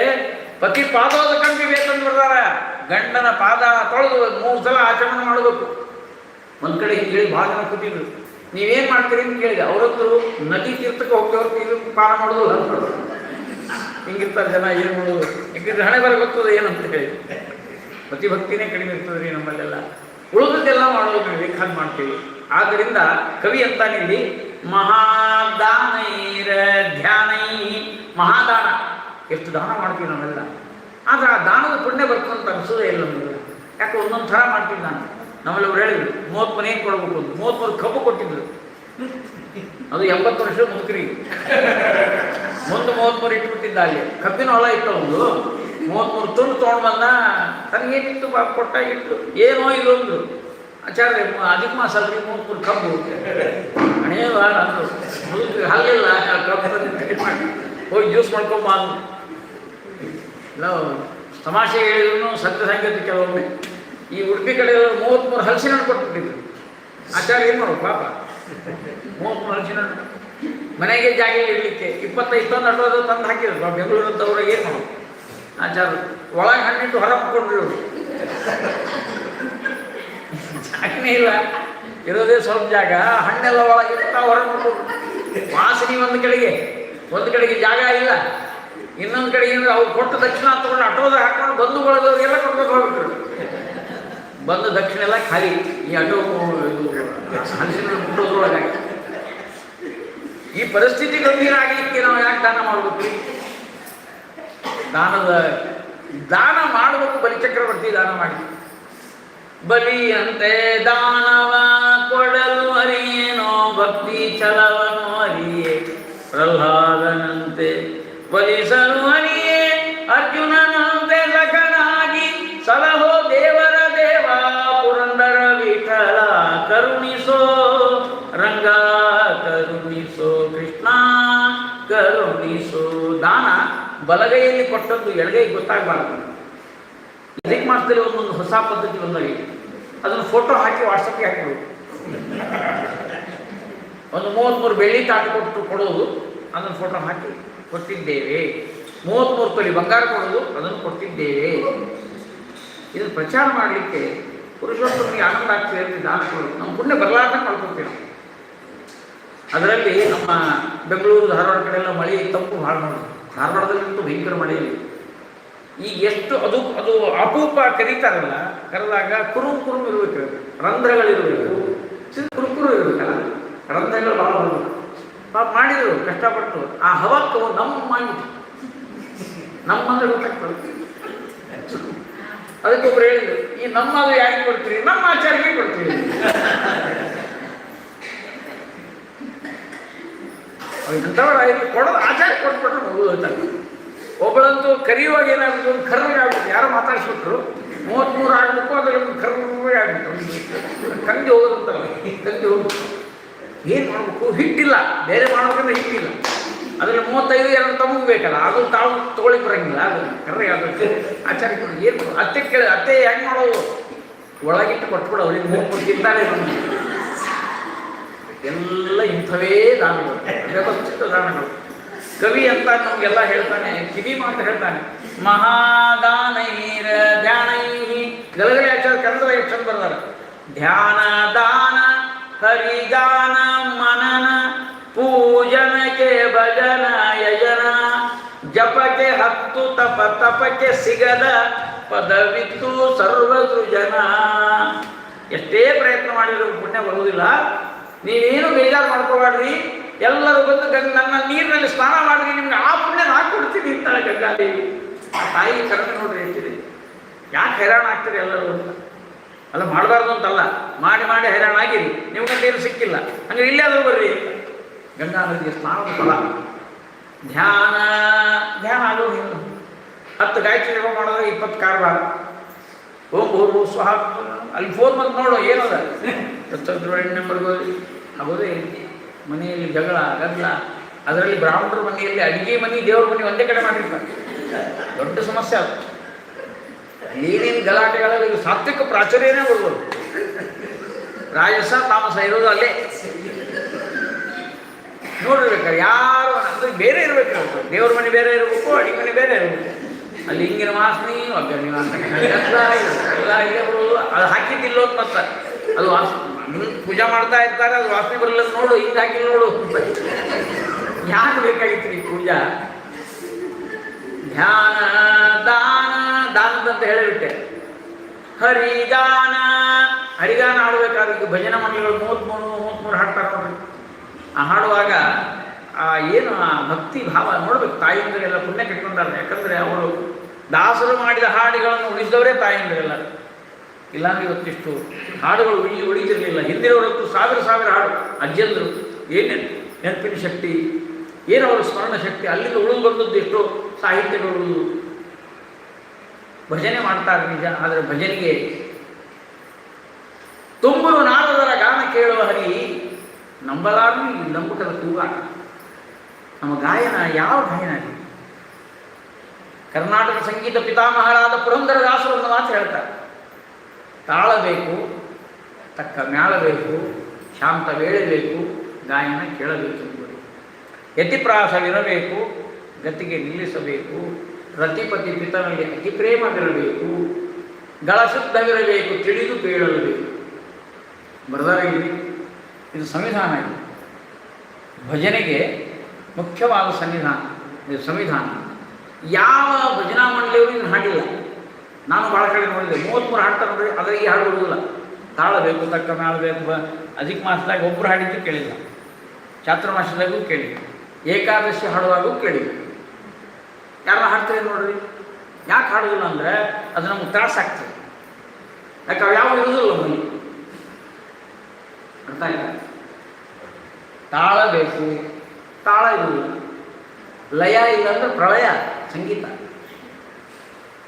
ಪತಿ ಪಾದೋದಕಂಪಿಬೇಕಂತ ಬರ್ತಾರೆ. ಗಂಡನ ಪಾದ ತೊಳೆದು 3 ಸಲ ಆಚರಣೆ ಮಾಡಬೇಕು. ಒಂದು ಕಡೆ ಹಿಂಗೆ ಹೇಳಿ ಭಾಳ ಜನ ಕೂತಿದ್ರು. ನೀವೇನು ಮಾಡ್ತೀರಿ ಅಂತ ಕೇಳಿದೆ. ಅವರೊಬ್ಬರು ನದಿ ತೀರ್ಥಕ್ಕೆ ಹೋಗ್ತೇವ್ರು, ಇದು ಪಾನ ಮಾಡೋದು ಅಂತ ಹಿಂಗಿರ್ತಾರೆ ಜನ. ಏನು ಮಾಡೋದು, ಯಾಕಂದ್ರೆ ಹಣೆ ಬರ ಗೊತ್ತದ ಏನಂತ ಹೇಳಿ. ಪ್ರತಿಭಕ್ತಿನೇ ಕಡಿಮೆ ಇರ್ತದೆ ರೀ ನಮ್ಮಲ್ಲೆಲ್ಲ. ಉಳಿದದ್ದೆಲ್ಲ ಮಾಡೋದು ನಾವು ಬೇಕಾದ ಮಾಡ್ತೀವಿ. ಆದ್ದರಿಂದ ಕವಿ ಅಂತಾನೆ ಇಲ್ಲಿ ಮಹಾದಾನೈರ ಧ್ಯಾನೈ. ಮಹಾದಾನ, ಎಷ್ಟು ದಾನ ಮಾಡ್ತೀವಿ ನಾವೆಲ್ಲ, ಆದರೆ ಆ ದಾನದ ಪುಣ್ಯ ಬರ್ತಂತ ಅನಿಸೋದೇ ಇಲ್ಲ ನಮಗೆ. ಯಾಕೆ ಒಂದೊಂದು ಥರ ಮಾಡ್ತೀನಿ ನಾನು. ನಾವೆಲ್ಲವ್ರು ಹೇಳಿದ್ರು 30 ಮನೆ ಕೊಡ್ಬೇಕು ಅಂತ, 33 ಕಬ್ಬು ಕೊಟ್ಟಿದ್ರು. ಅದು 80 ವರ್ಷ ಮುದುಕರಿಗೆ. ಮುಂದೆ 33 ಇಟ್ಬಿಟ್ಟಿದ್ದ. ಅಲ್ಲಿ ಕಬ್ಬಿನ ಹೊಲ ಇತ್ತು, ಒಂದು 33 ತುಂಡು ತೊಗೊಂಡು ಬಂದ. ತನಗೇನಿತ್ತು ಬಾಬು ಕೊಟ್ಟ ಇಟ್ಟು, ಏನೋ ಇಲ್ಲೊಂದು ಆಚಾರ್ಯ ಅಧಿಕ ಮಾಸ ಅಲ್ರಿ 33 ಕಬ್ಬು ಹಣೇವ ಅಂದರು. ಮುದುಕರಿಗೆ ಹಲ್ಲಿಲ್ಲ, ಕಬ್ಬು ಮಾಡಿ ಹೋಗಿ ಜ್ಯೂಸ್ ಮಾಡ್ಕೊಂಬ ಅಂದ್ರು. ಇಲ್ಲ ತಮಾಷೆ ಹೇಳಿದ್ರು ಸತ್ಯ ಸಂಗತಿ. ಕೆಲವೊಮ್ಮೆ ಈ ಉಡುಪಿ ಕಡೆ 33 ಹಲಸಿನ ಹಣ್ಣು ಕೊಟ್ಬಿಟ್ಟಿದ್ರು. ಆಚಾರ್ಯ ಏನು ಮಾಡೋದು ಪಾಪ, 33 ಹಲಸಿನ ಹಣ್ಣು ಮನೆಗೆ ಜಾಗ ಇರಲಿಕ್ಕೆ 25 ತಂದು ಅಟ್ಟೋದು ತಂದು ಹಾಕಿದ್ರು. ಬೆಂಗಳೂರು ಅಂತವ್ರಿಗೆ ಏನು ಮಾಡೋದು? ಆಚಾರ್ಯ ಒಳಗೆ ಹಣ್ಣಿಟ್ಟು ಹೊರ ಹಾಕ್ಕೊಂಡ್ರಿ ಅವರು. ಜಾಗನೇ ಇಲ್ಲ, ಇರೋದೇ ಸ್ವಲ್ಪ ಜಾಗ, ಹಣ್ಣೆಲ್ಲ ಒಳಗಿಟ್ಟು ಹೊರಗೆ ಮಾಡ್ಕೊಂಡ್ರು. ವಾಸನೆ ಒಂದು ಕಡೆಗೆ ಜಾಗ ಇಲ್ಲ, ಇನ್ನೊಂದು ಕಡೆ ಏನಂದ್ರೆ ಅವ್ರು ಕೊಟ್ಟ ದಕ್ಷಿಣ ತಗೊಂಡು ಆಟೋದಾಗ ಹಾಕೊಂಡು ಬಂಧುಗಳದವ್ರಿಗೆಲ್ಲ ಕೊಡ್ಬೇಕು ಹೋಗ್ಬಿಟ್ರು. ಬಂದು ದಕ್ಷಿಣ ಎಲ್ಲ ಖಾಲಿ. ಈ ಆಟೋ ಹಲಸಿನ ಮುಟ್ಟೋದ್ರೊಳಗೆ ಈ ಪರಿಸ್ಥಿತಿ ಗಂಭೀರ ಆಗಲಿಕ್ಕೆ ನಾವು ಯಾಕೆ ದಾನ ಮಾಡಬೇಕು? ದಾನ ಮಾಡಬೇಕು. ಬಲಿಚಕ್ರವರ್ತಿ ದಾನ ಮಾಡಿ, ಬಲಿಯಂತೆ ದಾನವ ಕೊಡಲು ಅರಿಯೇನೋ ಭಕ್ತಿ ಛಲವನು ಅರಿಯೇ, ಪ್ರಹ್ಲಾದನಂತೆ ಬಲಿಸಲು ಅರಿಯೇ, ಅರ್ಜುನನಂತೆ ಲಖನಾಗಿ ಸಲಹೋ ದೇವರ ದೇವ ಪುರಂದರ ವಿಠಲ ಕರುಣಿಸೋ ರಂಗ ಕರುಣಿಸೋ ಕೃಷ್ಣ ಕರುಣಿಸೋ. ದಾನ ಬಲಗೈಯಲ್ಲಿ ಕೊಟ್ಟದ್ದು ಎಡಗೈ ಗೊತ್ತಾಗಬಾರ್ದು. ಅಧಿಕ ಮಾಸದಲ್ಲಿ ಒಂದೊಂದು ಹೊಸ ಪದ್ಧತಿ ಬಂದಾಗಿದೆ. ಅದನ್ನು ಫೋಟೋ ಹಾಕಿ ವಾಟ್ಸಪ್ಗೆ ಹಾಕಿಬಿಡು. ಒಂದು 33 ಬೆಳ್ಳಿ ತಾಟು ಕೊಡೋದು, ಅದನ್ನು ಫೋಟೋ ಹಾಕಿ ಕೊಟ್ಟಿದ್ದೇವೆ. 33 ತೊಲಿ ಬಂಗಾರ ಕೊಡೋದು, ಅದನ್ನು ಕೊಟ್ಟಿದ್ದೇವೆ. ಇದನ್ನು ಪ್ರಚಾರ ಮಾಡಲಿಕ್ಕೆ ಪುರುಷೋತ್ತಮಿಗೆ ಆನಂದ ಆಗ್ತದೆ ಅಂತ ದಾನ ಕೊಡೋದು. ನಮ್ಮ ಪುಣ್ಯ ಬರಲಾರ್ದ ಮಾಡ್ಕೊಡ್ತೀವಿ ನಾವು. ಅದರಲ್ಲಿ ನಮ್ಮ ಬೆಂಗಳೂರು ಧಾರವಾಡ ಕಡೆ ಎಲ್ಲ ಮಳೆ ತಂಪು ಭಾಳ ಮಾಡೋದು. ಧಾರವಾಡದಲ್ಲಂತೂ ಭಯಂಕರ ಮಳೆ ಇಲ್ಲ. ಈಗ ಎಷ್ಟು ಅದು ಅಪೂಪ ಕರೀತಾರಲ್ಲ, ಕರೆದಾಗ ಕುರುಂ ಇರಬೇಕು, ರಂಧ್ರಗಳಿರಬೇಕು, ಕುರುಕುರು ಇರಬೇಕಲ್ಲ, ರಂಧ್ರಗಳು ಭಾಳ ಬರಬೇಕು. ಪಾಪ ಮಾಡಿದರು ಕಷ್ಟಪಟ್ಟು. ಆ ಹವಕ್ಕೆ ನಮ್ಮಂದ್ರೆ ಗೊತ್ತಾಗ್ತದೆ. ಅದಕ್ಕೊಬ್ರು ಹೇಳಿದ್ರು, ಈ ನಮ್ಮದು ಯಾರಿಗೆ ಕೊಡ್ತೀರಿ? ನಮ್ಮ ಆಚಾರ್ಯಗೆ ಕೊಡ್ತೀವಿ. ಇಂಥವ್ರು ಕೊಡೋದು ಆಚಾರ್ಯ ಕೊಟ್ಬಿಟ್ರೆ ಮಗು ಹೋಗ್ತಾರೆ. ಒಬ್ಬಳಂತೂ ಕರಿಯುವಾಗ ಏನಾಗ್ಬಿಟ್ಟು ಒಂದು ಕರ್ರಗೆ ಆಗ್ಬಿಟ್ಟು, ಯಾರೋ ಮಾತಾಡಿಸ್ಬಿಟ್ರು, 33 ಆಗಬೇಕು, ಅದರಲ್ಲಿ ಒಂದು ಕರ್ರಗೆ ಆಗ್ಬಿಟ್ಟು ಕಂದಿ ಹೋಗೋದಂತಲ್ಲ, ಕಂದಿ ಹೋಗ್ಬಿಟ್ಟು ಏನು ಮಾಡಬೇಕು? ಹಿಟ್ಟಿಲ್ಲ, ಬೇರೆ ಮಾಡೋದ್ರಿಂದ ಹಿಟ್ಟಿಲ್ಲ. ಅದರಲ್ಲಿ 35 ಎರಡು ತಮಗೆ ಬೇಕಲ್ಲ, ಅದು ತಾವು ತೊಗೊಳಿಕ್ಕೆ ಬರೋಂಗಿಲ್ಲ. ಅದು ಕರ್ರಗೆ ಆಗಬೇಕು. ಆಚಾರ್ಯ ಕೊಡಿ ಏನು ಅತ್ತೆ ಕೇಳಿ, ಅತ್ತೆ ಹೆಂಗೆ ಮಾಡೋದು? ಒಳಗಿಟ್ಟು ಕೊಟ್ಬಿಡು, ಅವ್ರಿಗೆ 3 ತಿಂತಾರೆ. ಎಲ್ಲ ಇಂಥವೇ ದಾನಗಳು, ವ್ಯವಸ್ಥಿತ ದಾನಗಳು. ಕವಿ ಅಂತ ನಮಗೆಲ್ಲ ಹೇಳ್ತಾನೆ, ಕಿವಿ ಮಾತು ಹೇಳ್ತಾನೆ, ಮಹಾದಾನೈರ ಧ್ಯಾನೈ. ಗಲಗಲೆ ಆಚಾರ್ಯ ಕನ್ನಡ ಎಷ್ಟು ಚಂದ ಬರ್ದಾರ. ಧ್ಯಾನ ದಾನ ಹರಿಗಾನ ಮನನ ಪೂಜನಕ್ಕೆ ಭಜನ ಯಜನ ಜಪಕ್ಕೆ 10 ತಪಕ್ಕೆ ಸಿಗದ ಪದವಿತ್ತು ಸರ್ವ ಸೃಜನ. ಎಷ್ಟೇ ಪ್ರಯತ್ನ ಮಾಡಿದ್ರು ಪುಣ್ಯ ಬರುವುದಿಲ್ಲ. ನೀವೇನು ಬೇಜಾರು ಮಾಡ್ಕೋಬೇಡ್ರಿ, ಎಲ್ಲರೂ ಬಂದು ನನ್ನ ನೀರಿನಲ್ಲಿ ಸ್ನಾನ ಮಾಡಿದ್ರೆ ನಿಮ್ಗೆ ಆ ಪುಣ್ಯ ನಾನು ಕೊಡ್ತೀನಿ ಅಂತಾಳೆ ಗಂಗಾದೇವಿ. ಆ ತಾಯಿ ಕರ್ಮ ನೋಡ್ರಿ ಹೇಳ್ತೀರಿ. ಯಾಕೆ ಹೈರಾಣ ಆಗ್ತೀರಿ ಎಲ್ಲರೂ ಅಂತ? ಅಲ್ಲ ಮಾಡಬಾರ್ದು ಅಂತಲ್ಲ, ಮಾಡಿ ಹೈರಾಣ ಆಗಿರಿ, ನಿಮ್ಗಂತೇನು ಸಿಕ್ಕಿಲ್ಲ, ಹಂಗೆ ಇಲ್ಲೇ ಆದರೂ ಬರ್ರಿ. ಗಂಗಾ ನದಿಗೆ ಸ್ನಾನದ ಫಲ. ಧ್ಯಾನ ಆಗೋದು 10 ಗಾಯತ್ರಿ ಜಪ ಮಾಡಿದ್ರೆ 20 ಕಾರ್ಬಾರ. ಓಂ ಭೂರ್ಭು ಸ್ವಹ. ಅಲ್ಲಿ ಫೋನ್ ಬಂದು ನೋಡು ಏನದ ನಂಬರ್ಗೆ ಆಗೋದೇ ಮನೆಯಲ್ಲಿ ಜಗಳ ಗದ್ದಲ. ಅದರಲ್ಲಿ ಬ್ರಾಹ್ಮಣರ ಮನೆಯಲ್ಲಿ ಅಡಿಗೆ ಮನೆ ದೇವ್ರ ಮನೆ ಒಂದೇ ಕಡೆ ಮಾಡಿರ್ತಾರೆ. ದೊಡ್ಡ ಸಮಸ್ಯೆ ಅದು. ಏನೇನು ಗಲಾಟೆಗಳಲ್ಲಿ ಇದು ಸಾತ್ವಿಕ ಪ್ರಾಚುರ್ಯನೇ ಬರ್ಬೋದು. ರಾಜಸ ತಾಮಸ ಇರೋದು ಅಲ್ಲೇ ನೋಡಿರ್ಬೇಕಾರೆ ಯಾರು ಅಂದ್ರೆ ಬೇರೆ ಇರಬೇಕು. ದೇವ್ರ ಮನೆ ಬೇರೆ ಇರಬೇಕು, ಅಡಿಗೆ ಮನೆ ಬೇರೆ ಇರಬೇಕು. ಅಲ್ಲಿ ಹಿಂಗಿನ ವಾಸನೆ ಒಗ್ಗರಣೆ ವಾಸನೆ ಎಲ್ಲ ಇಲ್ಲೇ ಬರೋದು. ಅದು ಹಾಕಿದ್ದಿಲ್ಲ ಅಂತ ಮತ್ತೆ ಅದು ಪೂಜಾ ಮಾಡ್ತಾ ಇರ್ತಾರೆ, ಅದು ವಾಸನೆ ಬರಲ್ಲ ನೋಡು, ಹಿಂಗೆ ಹಾಕಿಲ್ಲ ನೋಡು. ಯಾಕೆ ಬೇಕಾಗಿತ್ತು ಈ ಪೂಜಾ? ಧ್ಯಾನ ದಾನದಂತ ಹೇಳಿಬಿಟ್ಟೆ. ಹರಿಗಾನ ಆಡಬೇಕಾದ್ರೆ ಈಗ ಭಜನೆ ಮಂಡಳಿಗಳು 33 ಹಾಡ್ತಾರೆ ನೋಡ್ರಿ. ಆ ಹಾಡುವಾಗ ಏನು ಆ ಭಕ್ತಿ ಭಾವ ನೋಡ್ಬೇಕು. ತಾಯಿಯಂದರೆಲ್ಲ ಪುಣ್ಯ ಕಟ್ಕೊಂಡಾರೆ. ಯಾಕಂದರೆ ಅವರು ದಾಸರು ಮಾಡಿದ ಹಾಡುಗಳನ್ನು ಉಳಿಸಿದವರೇ ತಾಯಿಯಂದರೆಲ್ಲ. ಇಲ್ಲಾಂದ್ರೆ ಇವತ್ತಿಷ್ಟು ಹಾಡುಗಳು ಉಳಿತಿರಲಿಲ್ಲ. ಹಿಂದಿನವರತ್ತು ಸಾವಿರ ಹಾಡು ಅಜ್ಜಿಯಂದರು ಏನೇನು ನೆನಪಿನ ಶಕ್ತಿ, ಏನವರ ಸ್ಮರಣ ಶಕ್ತಿ, ಅಲ್ಲಿಂದ ಉಳಿದು ಬಂದದ್ದು ಎಷ್ಟೋ ಸಾಹಿತ್ಯಗಳು. ಭಜನೆ ಮಾಡ್ತಾರೆ ನಿಜ, ಆದರೆ ಭಜನೆಗೆ ತುಂಬಲು ನಾರದರ ಗಾನ ಕೇಳುವ ಹರಿ ನಂಬಲಾರು ನಂಬುಕದ ತೂಗಾಟ. ನಮ್ಮ ಗಾಯನ ಯಾವ ಗಾಯನ ಇದೆ? ಕರ್ನಾಟಕ ಸಂಗೀತ ಪಿತಾಮಹರಾದ ಪುರಂದರದಾಸರು ಒಂದು ಮಾತು ಹೇಳ್ತಾರೆ, ತಾಳಬೇಕು, ತಕ್ಕ ಮ್ಯಾಳಬೇಕು, ಶಾಂತ ವೇಳಬೇಕು, ಗಾಯನ ಕೇಳಬೇಕು. ಯತಿಪ್ರಾಸವಿರಬೇಕು, ಗತಿಗೆ ನಿಲ್ಲಿಸಬೇಕು, ರತಿಪತಿ ಪಿತನಲ್ಲಿ ಅತಿ ಪ್ರೇಮವಿರಬೇಕು, ಗಳಶುದ್ಧವಿರಬೇಕು, ತಿಳಿದು ಕೇಳಬೇಕು. ಬರೆದಾಗಿದೆ. ಇದು ಸಂವಿಧಾನ. ಇದೆ ಭಜನೆಗೆ ಮುಖ್ಯವಾದ ಸನ್ನಿಧಾನ, ಇದು ಸಂವಿಧಾನ. ಯಾವ ಭಜನಾ ಮಂಡಳಿಯವರು ಇದನ್ನು ಹಾಡಿಲ್ಲ. ನಾನು ಭಾಳ ಕಡೆ ನೋಡಿದೆ, 33 ಹಾಡ್ತಾರೆ ನೋಡಿ, ಆದರೆ ಈ ಹಾಡು ಬರುವುದಿಲ್ಲ. ತಾಳಬೇಕು, ತಕ್ಕ ಮಾಡಬೇಕು. ಅಧಿಕ ಮಾಸದಾಗ ಒಬ್ಬರು ಹಾಡಿದ್ದು ಕೇಳಿಲ್ಲ, ಚಾತುರ್ಮಾಸದಾಗೂ ಕೇಳಿಲ್ಲ, ಏಕಾದಶಿ ಹಾಡುವಾಗೂ ಕೇಳಿಲ್ಲ. ಯಾರನ್ನ ಹಾಡ್ತಾರೆ ನೋಡ್ರಿ. ಯಾಕೆ ಹಾಡೋದಿಲ್ಲ ಅಂದರೆ ಅದು ನಮ್ಗೆ ತ್ರಾಸ ಆಗ್ತದೆ. ಯಾಕೆ ಅವು ಯಾವ ಇರೋದಿಲ್ಲ ಮನೆ. ಅರ್ಥ ಇಲ್ಲ. ತಾಳ ಬೇಕು, ತಾಳ ಇರುವುದಿಲ್ಲ. ಲಯ ಇಲ್ಲ ಅಂದ್ರೆ ಪ್ರಳಯ ಸಂಗೀತ.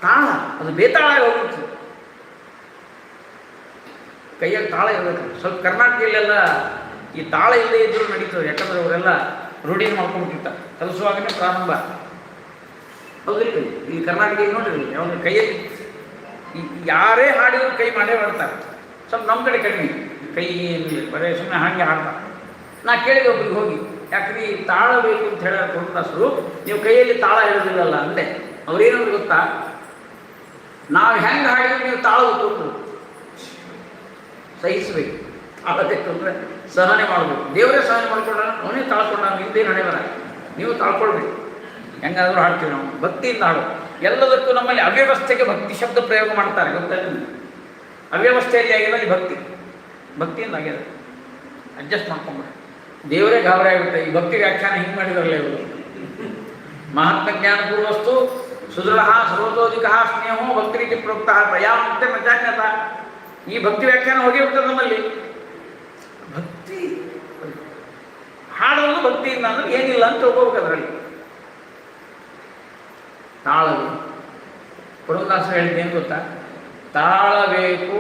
ತಾಳ ಅದು ಬೇತಾಳ ಹೋಗುತ್ತೆ. ಕೈಯಲ್ಲಿ ತಾಳ ಇರಬೇಕು. ಸ್ವಲ್ಪ ಕರ್ನಾಟಕದಲ್ಲೆಲ್ಲ ಈ ತಾಳ ಇಲ್ಲದೆ ಇದ್ದರೂ ನಡೀತದೆ. ಯಾಕಂದ್ರೆ ಅವರೆಲ್ಲ ರೂಢಿನ ಮಾಡ್ಕೊಂಡ್ಬಿಟ್ಟಿರ್ತಾರೆ. ಕಲಿಸುವಾಗಲೇ ಪ್ರಾರಂಭ. ಹೌದಿಲ್ಲ? ಈ ಕರ್ನಾಟಕ ನೋಡಿರಲಿ, ಅವನ ಕೈಯಲ್ಲಿ ಯಾರೇ ಹಾಡಿದ್ರು ಕೈ ಮಾಡೇ ಮಾಡ್ತಾರೆ. ಸ್ವಲ್ಪ ನಮ್ಮ ಕಡೆ ಕಡಿಮೆ ಕೈ ಏನಿಲ್ಲ, ಬರೀ ಸುಮ್ಮನೆ ಹಾಗೆ ಹಾಡ್ತಾರೆ. ನಾ ಕೇಳಿದೆ ಒಬ್ರಿಗೆ ಹೋಗಿ, ಯಾಕ್ರಿ ತಾಳ ಬೇಕು ಅಂತ ಹೇಳೋರು ಕೊಡ್ತಾಸರು, ನೀವು ಕೈಯಲ್ಲಿ ತಾಳ ಹೇಳೋದಿಲ್ಲಲ್ಲ ಅಂದೆ. ಅವ್ರೇನಂದ್ರೆ ಗೊತ್ತಾ, ನಾವು ಹೆಂಗೆ ಹಾಡಿದ್ರೆ ನೀವು ತಾಳ ಕೊಟ್ಟರು ಸಹಿಸಬೇಕು. ತಾಳಬೇಕು ಅಂದರೆ ಸಹನೆ ಮಾಡಬೇಕು. ದೇವರೇ ಸಹನೆ ಮಾಡ್ಕೊಂಡ, ಅವನೇ ತಾಳ್ಕೊಂಡ, ನಿಂದೇ ನಡೆಯಬರ, ನೀವು ತಾಳ್ಕೊಳ್ಬೇಕು. ಹೆಂಗಾದರೂ ಹಾಡ್ತೀವಿ ನಾವು, ಭಕ್ತಿಯಿಂದ ಹಾಡು. ಎಲ್ಲದಕ್ಕೂ ನಮ್ಮಲ್ಲಿ ಅವ್ಯವಸ್ಥೆಗೆ ಭಕ್ತಿ ಶಬ್ದ ಪ್ರಯೋಗ ಮಾಡ್ತಾರೆ, ಗೊತ್ತಾಗಿದೆ? ಅವ್ಯವಸ್ಥೆಯಲ್ಲಿ ಆಗಿದೆ ಅಲ್ಲಿ ಭಕ್ತಿಯಿಂದ ಆಗಿದೆ. ಅಡ್ಜಸ್ಟ್ ಮಾಡ್ಕೊಂಡ್ಬಿಡ. ದೇವರೇ ಗಾಬರಿ ಆಗುತ್ತೆ. ಈ ಭಕ್ತಿ ವ್ಯಾಖ್ಯಾನ ಹಿಂಗೆ ಮಾಡಿದಾರಲ್ಲ ಇವರು. ಮಹಾತ್ಮ ಜ್ಞಾನ ಪೂರ್ವಸ್ತು ಸುದೃಢ ಸರ್ವತೋಧಿಕ ಸ್ನೇಹೋ ಭಕ್ತಿ ರೀತಿ ಪ್ರೋಕ್ತ ಪ್ರಯಾಮುಕ್ತೆ ಮಧ್ಯಾಜ್ಞತ. ಈ ಭಕ್ತಿ ವ್ಯಾಖ್ಯಾನ ಹೋಗಿಬಿಡ್ತದೆ ನಮ್ಮಲ್ಲಿ. ಭಕ್ತಿ ಹಾಡೋದು ಭಕ್ತಿಯಿಂದ ಅಂದ್ರೆ ಏನಿಲ್ಲ ಅಂತ ಹೋಗ್ಬೇಕು. ಅದರಲ್ಲಿ ತಾಳಬೇಕು. ಪುರಂದರದಾಸರು ಹೇಳಿದ್ದೇನು ಗೊತ್ತಾ, ತಾಳಬೇಕು,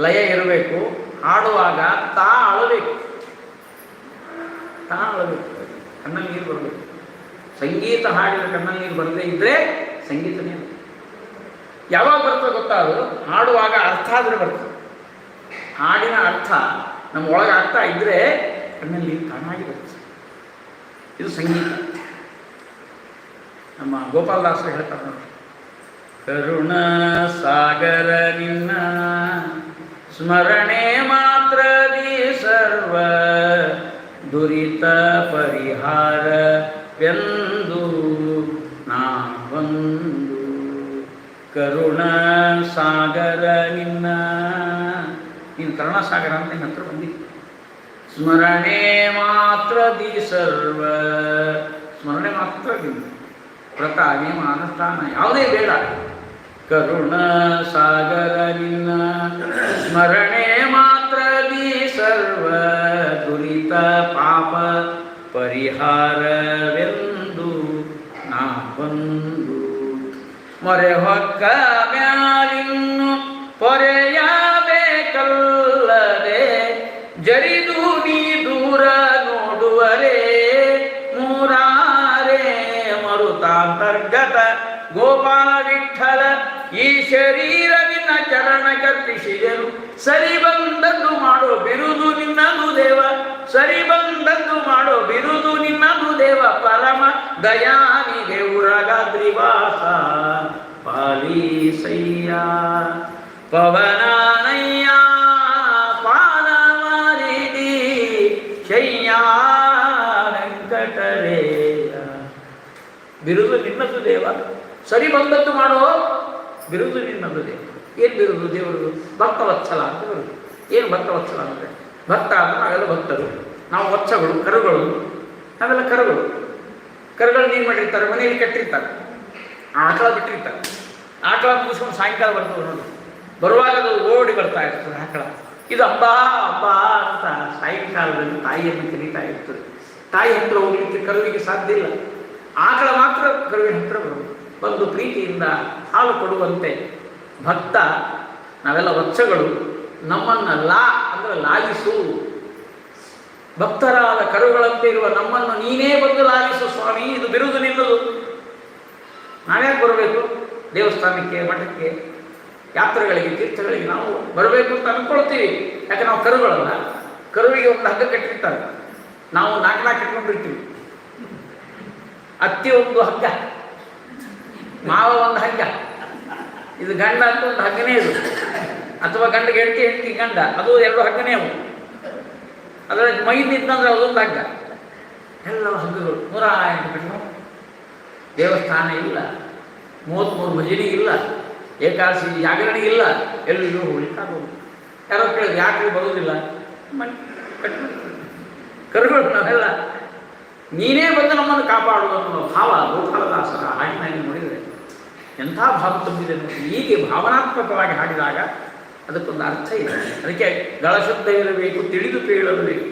ಲಯ ಇರಬೇಕು, ಹಾಡುವಾಗ ತಾಳಬೇಕು. ತಾಳಬೇಕು, ಕಣ್ಣಲ್ಲಿ ನೀರು ಬರಬೇಕು. ಸಂಗೀತ ಹಾಡಿದ ಕಣ್ಣಲ್ಲಿ ನೀರು ಬರದೇ ಇದ್ದರೆ ಸಂಗೀತನೇ ಯಾವಾಗ ಬರ್ತದೆ ಗೊತ್ತಾ? ಅದು ಹಾಡುವಾಗ ಅರ್ಥ ಆದರೆ ಬರ್ತದೆ. ಹಾಡಿನ ಅರ್ಥ ನಮ್ಮ ಒಳಗೆ ಆಗ್ತಾ ಇದ್ದರೆ ಕಣ್ಣಲ್ಲಿ ನೀರು ತಾನಾಗಿ ಬರ್ತದೆ. ಇದು ಸಂಗೀತ. ನಮ್ಮ ಗೋಪಾಲದಾಸರು ಹೇಳ್ತಾರೆ ನೋಡಿ, ಕರುಣ ಸಾಗರ ನಿನ್ನ ಸ್ಮರಣೆ ಮಾತ್ರದಿ ಸರ್ವ ದುರಿತ ಪರಿಹಾರವೆಂದು ನಾ ಬಂದು. ಕರುಣ ಸಾಗರ ನಿನ್ನ, ನೀನು ಕರುಣಾಸಾಗರ ಅಂತ ನಿನ್ನ ಹತ್ರ ಬಂದಿದ್ದೆ. ಸ್ಮರಣೆ ಮಾತ್ರದಿ ಸರ್ವ, ಸ್ಮರಣೆ ಮಾತ್ರ ನಿನ್ನ, ವ್ರತ ನಿಯಮ ಅನುಷ್ಠಾನ ಯಾವುದೇ ಬೇಡ. ಕರುಣ ಸಾಗರ ನಿನ್ನ ಸ್ಮರಣೆ ಮಾತ್ರದಿ ಸರ್ವ ದುರಿತ ಪಾಪ ಪರಿಹಾರವೆಂದು ನಾ ಬಂದು. ಮೊರೆ ಹೊಕ್ಕ ಮ್ಯಾಲಿನ್ನು ಪೊರೆಯಬೇಕಲ್ಲದೆ ಜರಿದು ನೀ ದೂರ ನೋಡುವರೇ ಮೂರಾರೇ ಮರುತಾಂತರ್ಗತ ಗೋಪಾಲ ವಿಠಲ. ಈ ಶರೀರವಿನ ಚರಣ ಕರ್ಪಿಸಿದರು, ಸರಿ ಬಂದದ್ದು ಮಾಡೋ ಬಿರುದು ನಿನ್ನದು ದೇವ, ಸರಿ ಬಂದದ್ದು ಮಾಡೋ ಬಿರುದು ನಿನ್ನದು ದೇವ. ಪರಮ ದಯಾನಿಗೆ ಉರಗಾದ್ರಿವಾಸ ಪಾಲೀಸಯ್ಯ ಪವನನಯ್ಯ ಪಾನ ಮಾರಿದಿ ಶಯ್ಯ ವೆಂಕಟರೇಯ. ಬಿರುದು ನಿನ್ನದು ದೇವ, ಸರಿ ಬಂದದ್ದು ಮಾಡೋ ಬಿರುದು ನಿನ್ನದು ದೇವ. ಏನು ಬಿರುದು ದೇವರು? ಭಕ್ತವತ್ಸಲ ಅಂತ ಬಿರುದು. ಏನು ಭಕ್ತವತ್ಸಲ ಅಂದರೆ? ಭಕ್ತ ಅಂದರೆ ನಾವೆಲ್ಲ ಭಕ್ತರು, ನಾವು ವತ್ಸಗಳು, ಕರುಗಳು, ನಾವೆಲ್ಲ ಕರುಗಳು ಏನು ಮಾಡಿರ್ತಾರೆ, ಮನೆಯಲ್ಲಿ ಕಟ್ಟಿರ್ತಾರೆ, ಆಕಳ ಬಿಟ್ಟಿರ್ತಾರೆ. ಆಕಳ ಮುಗಿಸ್ಕೊಂಡು ಸಾಯಂಕಾಲ ಬರ್ತದೆ ನೋಡಿ, ಬರುವಾಗ ಅದು ಓಡಿ ಬರ್ತಾ ಇರ್ತದೆ ಆಕಳ. ಇದು ಅಬ್ಬಾ ಅಬ್ಬಾ ಅಂತ ಸಾಯಂಕಾಲದಲ್ಲಿ ತಾಯಿಯನ್ನು ಕರೀತಾ ಇರ್ತದೆ. ತಾಯಿ ಹತ್ರ ಹೋಗ್ಲಿಕ್ಕೆ ಕರುವಿಗೆ ಸಾಧ್ಯ ಇಲ್ಲ. ಆಕಳ ಮಾತ್ರ ಕರುವಿನ ಹತ್ರ ಬಂದು ಪ್ರೀತಿಯಿಂದ ಹಾಲು ಕೊಡುವಂತೆ ಭಕ್ತ, ನಾವೆಲ್ಲ ವತ್ಸಗಳು, ನಮ್ಮನ್ನು ಅಂದರೆ ಲಾಲಿಸು, ಭಕ್ತರಾದ ಕರುಗಳಂತೆ ಇರುವ ನಮ್ಮನ್ನು ನೀನೇ ಬಂದು ಲಾಲಿಸು ಸ್ವಾಮಿ. ಇದು ಬಿರುದು ನಿಲ್ಲದು. ನಾವ್ಯಾಕೆ ಬರಬೇಕು ದೇವಸ್ಥಾನಕ್ಕೆ, ಮಠಕ್ಕೆ, ಯಾತ್ರೆಗಳಿಗೆ, ತೀರ್ಥಗಳಿಗೆ? ನಾವು ಬರಬೇಕು ಅಂತ ಅಂದ್ಕೊಳ್ತೀವಿ. ಯಾಕೆ ನಾವು ಕರುಗಳಲ್ಲ. ಕರುವಿಗೆ ಒಂದು ಹಗ್ಗ ಕಟ್ಟಿರ್ತಾರೆ, ನಾವು ನಾಲ್ಕು ಇಟ್ಕೊಂಡಿರ್ತೀವಿ. ಅತ್ತಿ ಒಂದು ಹಗ್ಗ, ಮಾವ ಒಂದು ಹಗ್ಗ, ಇದು ಗಂಡ ಅಂತ ಒಂದು ಹಗ್ಗನೇ ಇದು. ಅಥವಾ ಗಂಡಗೆ ಹೆಂಡತಿ ಗಂಡ, ಅದು ಎರಡು ಹಗ್ಗನೇ ಅವು. ಅದರಲ್ಲಿ ಮೈದಿದ್ದಂದ್ರೆ ಅದೊಂದು ಹಗ್ಗ. ಎಲ್ಲ ಹಗ್ಗಗಳು 108 ಕಣ್ಣು. ದೇವಸ್ಥಾನ ಇಲ್ಲ, 33 ಭಜನೆ ಇಲ್ಲ, ಏಕಾದಶಿ ಜಾಗರಣೆ ಇಲ್ಲ, ಎಲ್ಲಿಯೂ ಹೋಗ್ಲಿಕ್ಕಾಗೋದು. ಯಾರೋ ಕೇಳಿದ್ರು ಯಾಕೆ ಬರೋದಿಲ್ಲ? ಕರುಗಳು ನಾವೆಲ್ಲ, ನೀನೇ ಬಂದು ನಮ್ಮನ್ನು ಕಾಪಾಡುವ ಭಾವ ಗೋಪಾಲದಾಸರ ಹಾಡಿನಲ್ಲಿ ನೋಡಿದರೆ ಎಂಥ ಭಾವ ತುಂಬಿದೆ ನೋಡಿ. ಹೀಗೆ ಭಾವನಾತ್ಮಕವಾಗಿ ಹಾಡಿದಾಗ ಅದಕ್ಕೊಂದು ಅರ್ಥ ಇದೆ. ಅದಕ್ಕೆ ಗಳಶುದ್ಧ ಇರಬೇಕು, ತಿಳಿದು ಕೇಳಬೇಕು.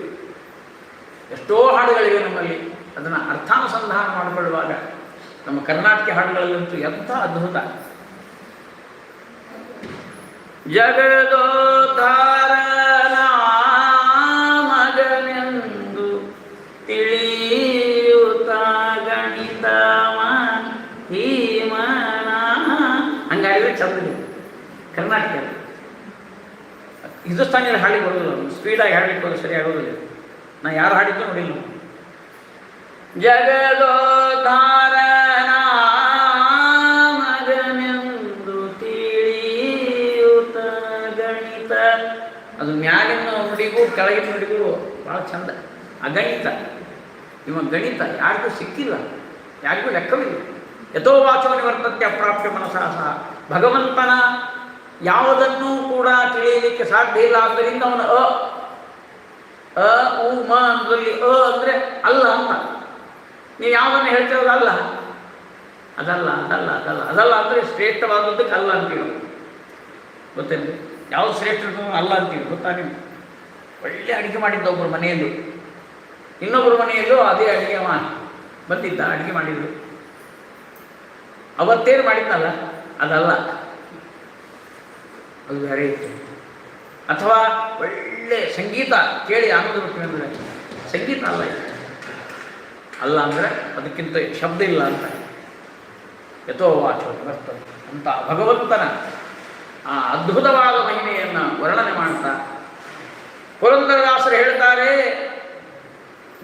ಎಷ್ಟೋ ಹಾಡುಗಳಿವೆ ನಮ್ಮಲ್ಲಿ. ಅದನ್ನು ಅರ್ಥಾನುಸಂಧಾನ ಮಾಡಿಕೊಳ್ಳುವಾಗ ನಮ್ಮ ಕರ್ನಾಟಕ ಹಾಡುಗಳಲ್ಲಂತೂ ಎಂಥ ಅದ್ಭುತ. ಜಗದೋದ್ಧಾರನ ಮಗನೆಂದು ತಿಳಿಯುತ್ತ ಗಣಿತ ಹೀಮನ ಹಂಗಾಡಿದ್ರೆ ಚಂದಿದೆ. ಕರ್ನಾಟಕ ಹಿಂದೂಸ್ತಾನಿಯಲ್ಲಿ ಹಾಡಿ ಬರೋದಿಲ್ಲ, ಸ್ಪೀಡಾಗಿ ಹಾಡಲಿಕ್ಕೆ ಹೋದ್ರೆ ಸರಿ ಆಗೋದಿಲ್ಲ. ನಾ ಯಾರು ಹಾಡಿದ್ದು ನೋಡಿಲ್ಲ. ಜಗದೋದ್ಧಾರನ ಮಗನೆಂದು ತಿಳಿಯುತ್ತ ಗಣಿತ, ಅದು ಮ್ಯಾಲಿನ ನುಡಿಗೂ ಕೆಳಗಿನ ನುಡಿಗೂ ಭಾಳ ಚಂದ. ಅಗಣಿತ, ಇವ ಗಣಿತ ಯಾರಿಗೂ ಸಿಕ್ಕಿಲ್ಲ, ಯಾರಿಗೂ ಲೆಕ್ಕವಿಲ್ಲ. ಯಥೋ ವಾಚೋ ನಿವರ್ತಂತೆ ಅಪ್ರಾಪ್ಯ ಮನಸಾ ಸಹ. ಭಗವಂತನ ಯಾವುದನ್ನೂ ಕೂಡ ತಿಳಿಯಲಿಕ್ಕೆ ಸಾಧ್ಯ ಇಲ್ಲ. ಆದ್ದರಿಂದ ಅವನು ಅ ಉ ಮ ಅನ್ನೋದ್ರಲ್ಲಿ ಅಂದರೆ ಅಲ್ಲ ಅಂತ. ನೀವು ಯಾವುದನ್ನು ಹೇಳ್ತಿರೋದು ಅಲ್ಲ, ಅದಲ್ಲ ಅದಲ್ಲ ಅದಲ್ಲ ಅದಲ್ಲ ಅಂದರೆ ಶ್ರೇಷ್ಠವಾದದ್ದಕ್ಕೆ ಅಲ್ಲ ಅಂತೀವಿ. ಗೊತ್ತೇನು ಯಾವುದು ಶ್ರೇಷ್ಠ ಅಲ್ಲ ಅಂತೀವಿ ಗೊತ್ತಾ? ನೀವು ಒಳ್ಳೆ ಅಡುಗೆ ಮಾಡಿದ್ದ ಒಬ್ಬರು ಮನೆಯಲ್ಲೂ, ಇನ್ನೊಬ್ಬರು ಮನೆಯಲ್ಲೂ ಅದೇ ಅಡುಗೆ ಬಂದಿದ್ದ, ಅಡುಗೆ ಮಾಡಿದ್ರು. ಅವತ್ತೇನು ಮಾಡಿದ್ನಲ್ಲ ಅದಲ್ಲ, ಅದು ಬೇರೆ ಇತ್ತು. ಅಥವಾ ಒಳ್ಳೆ ಸಂಗೀತ ಕೇಳಿ ಆನಂದ ಬಿಟ್ಟು ಅಂದರೆ ಸಂಗೀತ ಅಲ್ಲ ಇದು. ಅಲ್ಲ ಅಂದರೆ ಅದಕ್ಕಿಂತ ಶಬ್ದ ಇಲ್ಲ ಅಂತ. ಯಥೋ ವಾಚೋ ಬರ್ತದೆ ಅಂತ ಭಗವಂತನ ಆ ಅದ್ಭುತವಾದ ಮಹಿಮೆಯನ್ನು ವರ್ಣನೆ ಮಾಡ್ತಾ ಪುರಂದರದಾಸರು ಹೇಳ್ತಾರೆ,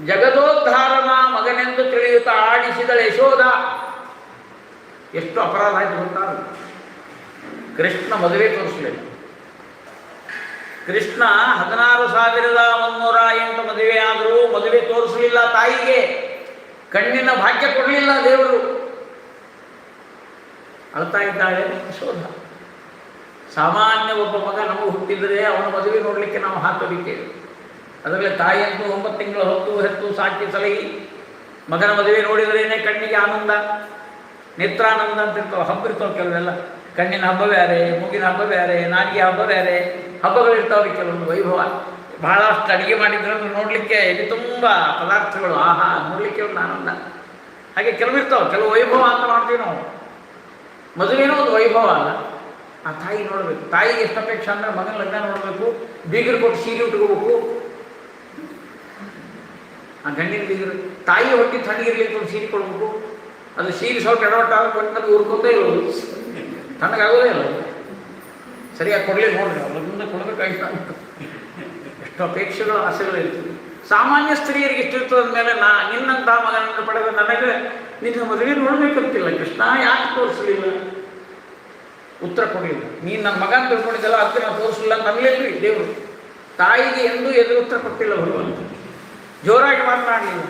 ಜಗದೋದ್ಧಾರನ ಮಗನೆಂದು ತಿಳಿಯುತ್ತಾ ಆಡಿಸಿದಳ ಯಶೋಧ. ಎಷ್ಟು ಅಪರಾಧ ಆಯಿತು ಗೊತ್ತಾಗ. ಕೃಷ್ಣ ಮದುವೆ ತೋರಿಸಲಿಲ್ಲ. ಕೃಷ್ಣ 16,108 ಮದುವೆ ಆದರೂ ಮದುವೆ ತೋರಿಸಲಿಲ್ಲ ತಾಯಿಗೆ. ಕಣ್ಣಿನ ಭಾಗ್ಯ ಕೊಡಲಿಲ್ಲ ದೇವರು. ಅಳ್ತಾ ಇದ್ದಾಳೆ ಯಶೋಧ. ಸಾಮಾನ್ಯ ಒಬ್ಬ ಮಗ ನಮಗೆ ಹುಟ್ಟಿದರೆ ಅವನ ಮದುವೆ ನೋಡಲಿಕ್ಕೆ ನಾವು ಹಾಕೋದಿಕ್ಕೆ, ಅದರಲ್ಲಿ ತಾಯಿಯಂತೂ 9 ತಿಂಗಳ ಹೊತ್ತು ಹೆತ್ತು ಸಾಕಿ ಸಲಹಿ ಮಗನ ಮದುವೆ ನೋಡಿದ್ರೇನೆ ಕಣ್ಣಿಗೆ ಆನಂದ, ನೇತ್ರಾನಂದ ಅಂತ ಇರ್ತಾವೆ. ಹಬ್ಬ ಇರ್ತಾವೆ ಕೆಲವೆಲ್ಲ, ಕಣ್ಣಿನ ಹಬ್ಬ ಬೇರೆ, ಮೂಗಿನ ಹಬ್ಬ ಬೇರೆ, ನಾಲಿಗೆ ಹಬ್ಬ ಬೇರೆ, ಹಬ್ಬಗಳಿರ್ತಾವ್ರಿ ಕೆಲವೊಂದು ವೈಭವ. ಬಹಳಷ್ಟು ಅಡುಗೆ ಮಾಡಿದ್ರೆ ನೋಡಲಿಕ್ಕೆ ಇದು ತುಂಬ ಪದಾರ್ಥಗಳು, ಆಹಾ ನೋಡಲಿಕ್ಕೆ ಒಂದು ಆನಂದ. ಹಾಗೆ ಕೆಲವು ಇರ್ತಾವೆ, ಕೆಲವು ವೈಭವ ಅಂತ ಮಾಡ್ತೀವಿ ನಾವು. ಮದುವೆನೂ ಒಂದು ವೈಭವ ಅಲ್ಲ. ಆ ತಾಯಿ ನೋಡಬೇಕು. ತಾಯಿಗೆ ಎಷ್ಟು ಅಪೇಕ್ಷೆ ಅಂದರೆ ಮಗನ ಲಗ್ನ ನೋಡಬೇಕು, ಬೀಗರು ಕೊಟ್ಟು ಸೀರೆ ಉಟ್ಕೋಬೇಕು. ಆ ಗಂಡಿನ ಬೀಗರು ತಾಯಿ ಹೊಟ್ಟಿ ತಣ್ಣಗಿರ್ಲಿಕ್ಕೆ ಒಂದು ಸೀರೆ ಕೊಡಬೇಕು. ಅದು ಸೀರೆ ಸ್ವಲ್ಪ ಎಡವಟ್ಟಾಗ ಕೊಟ್ಟು ಉರ್ಕೋತೇ ಇರೋದು, ತಣ್ಣಗಾಗೋದೇ ಇಲ್ಲ. ಸರಿಯಾಗಿ ಕೊಡಲಿ ನೋಡ್ರಿ, ಅವ್ರ ಮುಂದೆ ಕೊಡಬೇಕಾಗಿತ್ತು. ಎಷ್ಟು ಅಪೇಕ್ಷೆಗಳು, ಆಸೆಗಳು ಇರ್ತದೆ. ಸಾಮಾನ್ಯ ಸ್ತ್ರೀಯರಿಗೆ ಇಷ್ಟಿರ್ತದ ಮೇಲೆ ನಿನ್ನಂತಹ ಮಗನನ್ನು ಪಡೆದ ನನಗೆ ನಿನ್ನ ಮದುವೆ ನೋಡಬೇಕಂತಿಲ್ಲ. ಕೃಷ್ಣ ಯಾಕೆ ತೋರಿಸಲಿಲ್ಲ? ಉತ್ತರ ಕೊಡಲಿಲ್ಲ. ನೀನು ನನ್ನ ಮಗನ ತಿಳ್ಕೊಂಡಿದ್ದಲ್ಲ, ಅದಕ್ಕೆ ನಾವು ತೋರಿಸಲಿಲ್ಲ ಅಂತ ಅನ್ನಲೇನ್ರಿ ದೇವರು. ತಾಯಿಗೆ ಎಂದೂ ಎದುರು ಉತ್ತರ ಕೊಟ್ಟಿಲ್ಲ ಭಗವಂತ. ಜೋರಾಗಿ ಮಾತನಾಡಲಿಲ್ಲ.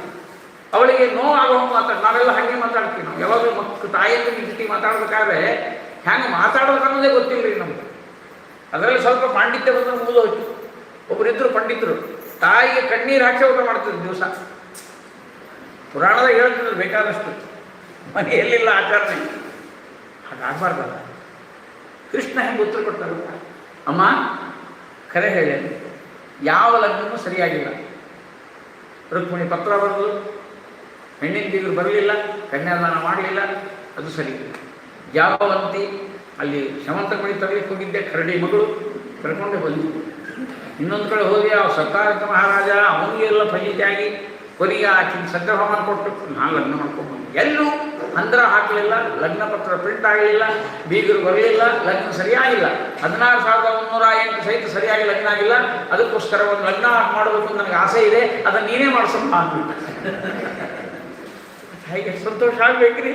ಅವಳಿಗೆ ನೋವಾಗೋ ನಾವೆಲ್ಲ ಹಾಗೆ ಮಾತಾಡ್ತೀವಿ. ನಾವು ಯಾವಾಗಲೂ ತಾಯಿಯನ್ನು ನಿಂತು ಮಾತಾಡ್ಬೇಕಾದ್ರೆ ಹ್ಯಾಂಗೆ ಮಾತಾಡೋದು ಅನ್ನೋದೇ ಗೊತ್ತಿಲ್ಲ ರೀ ನಮ್ಗೆ. ಅದರಲ್ಲಿ ಸ್ವಲ್ಪ ಪಾಂಡಿತ್ಯ ಬಂದ್ರೆ ಮುಗಿದೋಯ್ತು. ಒಬ್ಬರಿದ್ದರು ಪಂಡಿತರು, ತಾಯಿಗೆ ಕಣ್ಣೀರು ಹಾಕಿ ಊಟ ಮಾಡ್ತಿದ್ರು ದಿವಸ. ಪುರಾಣದಾಗ ಹೇಳ್ತಿದ್ರು ಬೇಕಾದಷ್ಟು, ಮನೆಯಲ್ಲಿಲ್ಲ ಆಚರಣೆ. ಹಾಗಾಗಬಾರ್ದಲ್ಲ. ಕೃಷ್ಣ ಹೆಂಗೆ ಉತ್ತರ ಕೊಡ್ತಾರಲ್ಲ, ಅಮ್ಮ ಖರೆ ಹೇಳಿ, ಯಾವ ಲಗ್ನವೂ ಸರಿಯಾಗಿಲ್ಲ. ರುಕ್ಮಿಣಿ ಪತ್ರ ಬರೆದು ಹೆಣ್ಣಿನ ಬೀಗರು ಬರಲಿಲ್ಲ, ಕನ್ಯಾದಾನ ಮಾಡಲಿಲ್ಲ, ಅದು ಸರಿ. ಜಾಬವಂತಿ ಅಲ್ಲಿ ಶಮಂತ ಮಣಿ ತರಲಿಕ್ಕೆ ಹೋಗಿದ್ದೆ, ಕರಡಿ ಮಗಳು ಕರ್ಕೊಂಡೇ ಬಂದು. ಇನ್ನೊಂದು ಕಡೆ ಹೋಗಿ ಆ ಸರ್ಕಾರಕ್ಕೆ ಮಹಾರಾಜ ಅವನಿಗೆಲ್ಲ ಫಲಿತಾಗಿ ಕೊನೆಗೆ ಆಕಿನ ಸಂಗ್ರಹ ಮಾಡಿಕೊಟ್ಟು ನಾನು ಲಗ್ನ ಮಾಡ್ಕೊಂಡು ಬಂದೆ. ಎಲ್ಲೂ ಅಂದ್ರ ಹಾಕಲಿಲ್ಲ, ಲಗ್ನ ಪತ್ರ ಪ್ರಿಂಟ್ ಆಗಲಿಲ್ಲ, ಬೀಗರು ಬರಲಿಲ್ಲ, ಲಗ್ನ ಸರಿಯಾಗಿಲ್ಲ. 16,108 ಸಹಿತ ಸರಿಯಾಗಿ ಲಗ್ನ ಆಗಿಲ್ಲ. ಅದಕ್ಕೋಸ್ಕರ ಒಂದು ಲಗ್ನ ಮಾಡಬೇಕು ನನಗೆ ಆಸೆ ಇದೆ, ಅದನ್ನು ನೀನೇ ಮಾಡಿಸಮ್ಮ ಅಂದ್ಬಿಟ್ಟು. ಹೇಗೆ ಸಂತೋಷ ಆಗ್ಬೇಕ್ರಿ.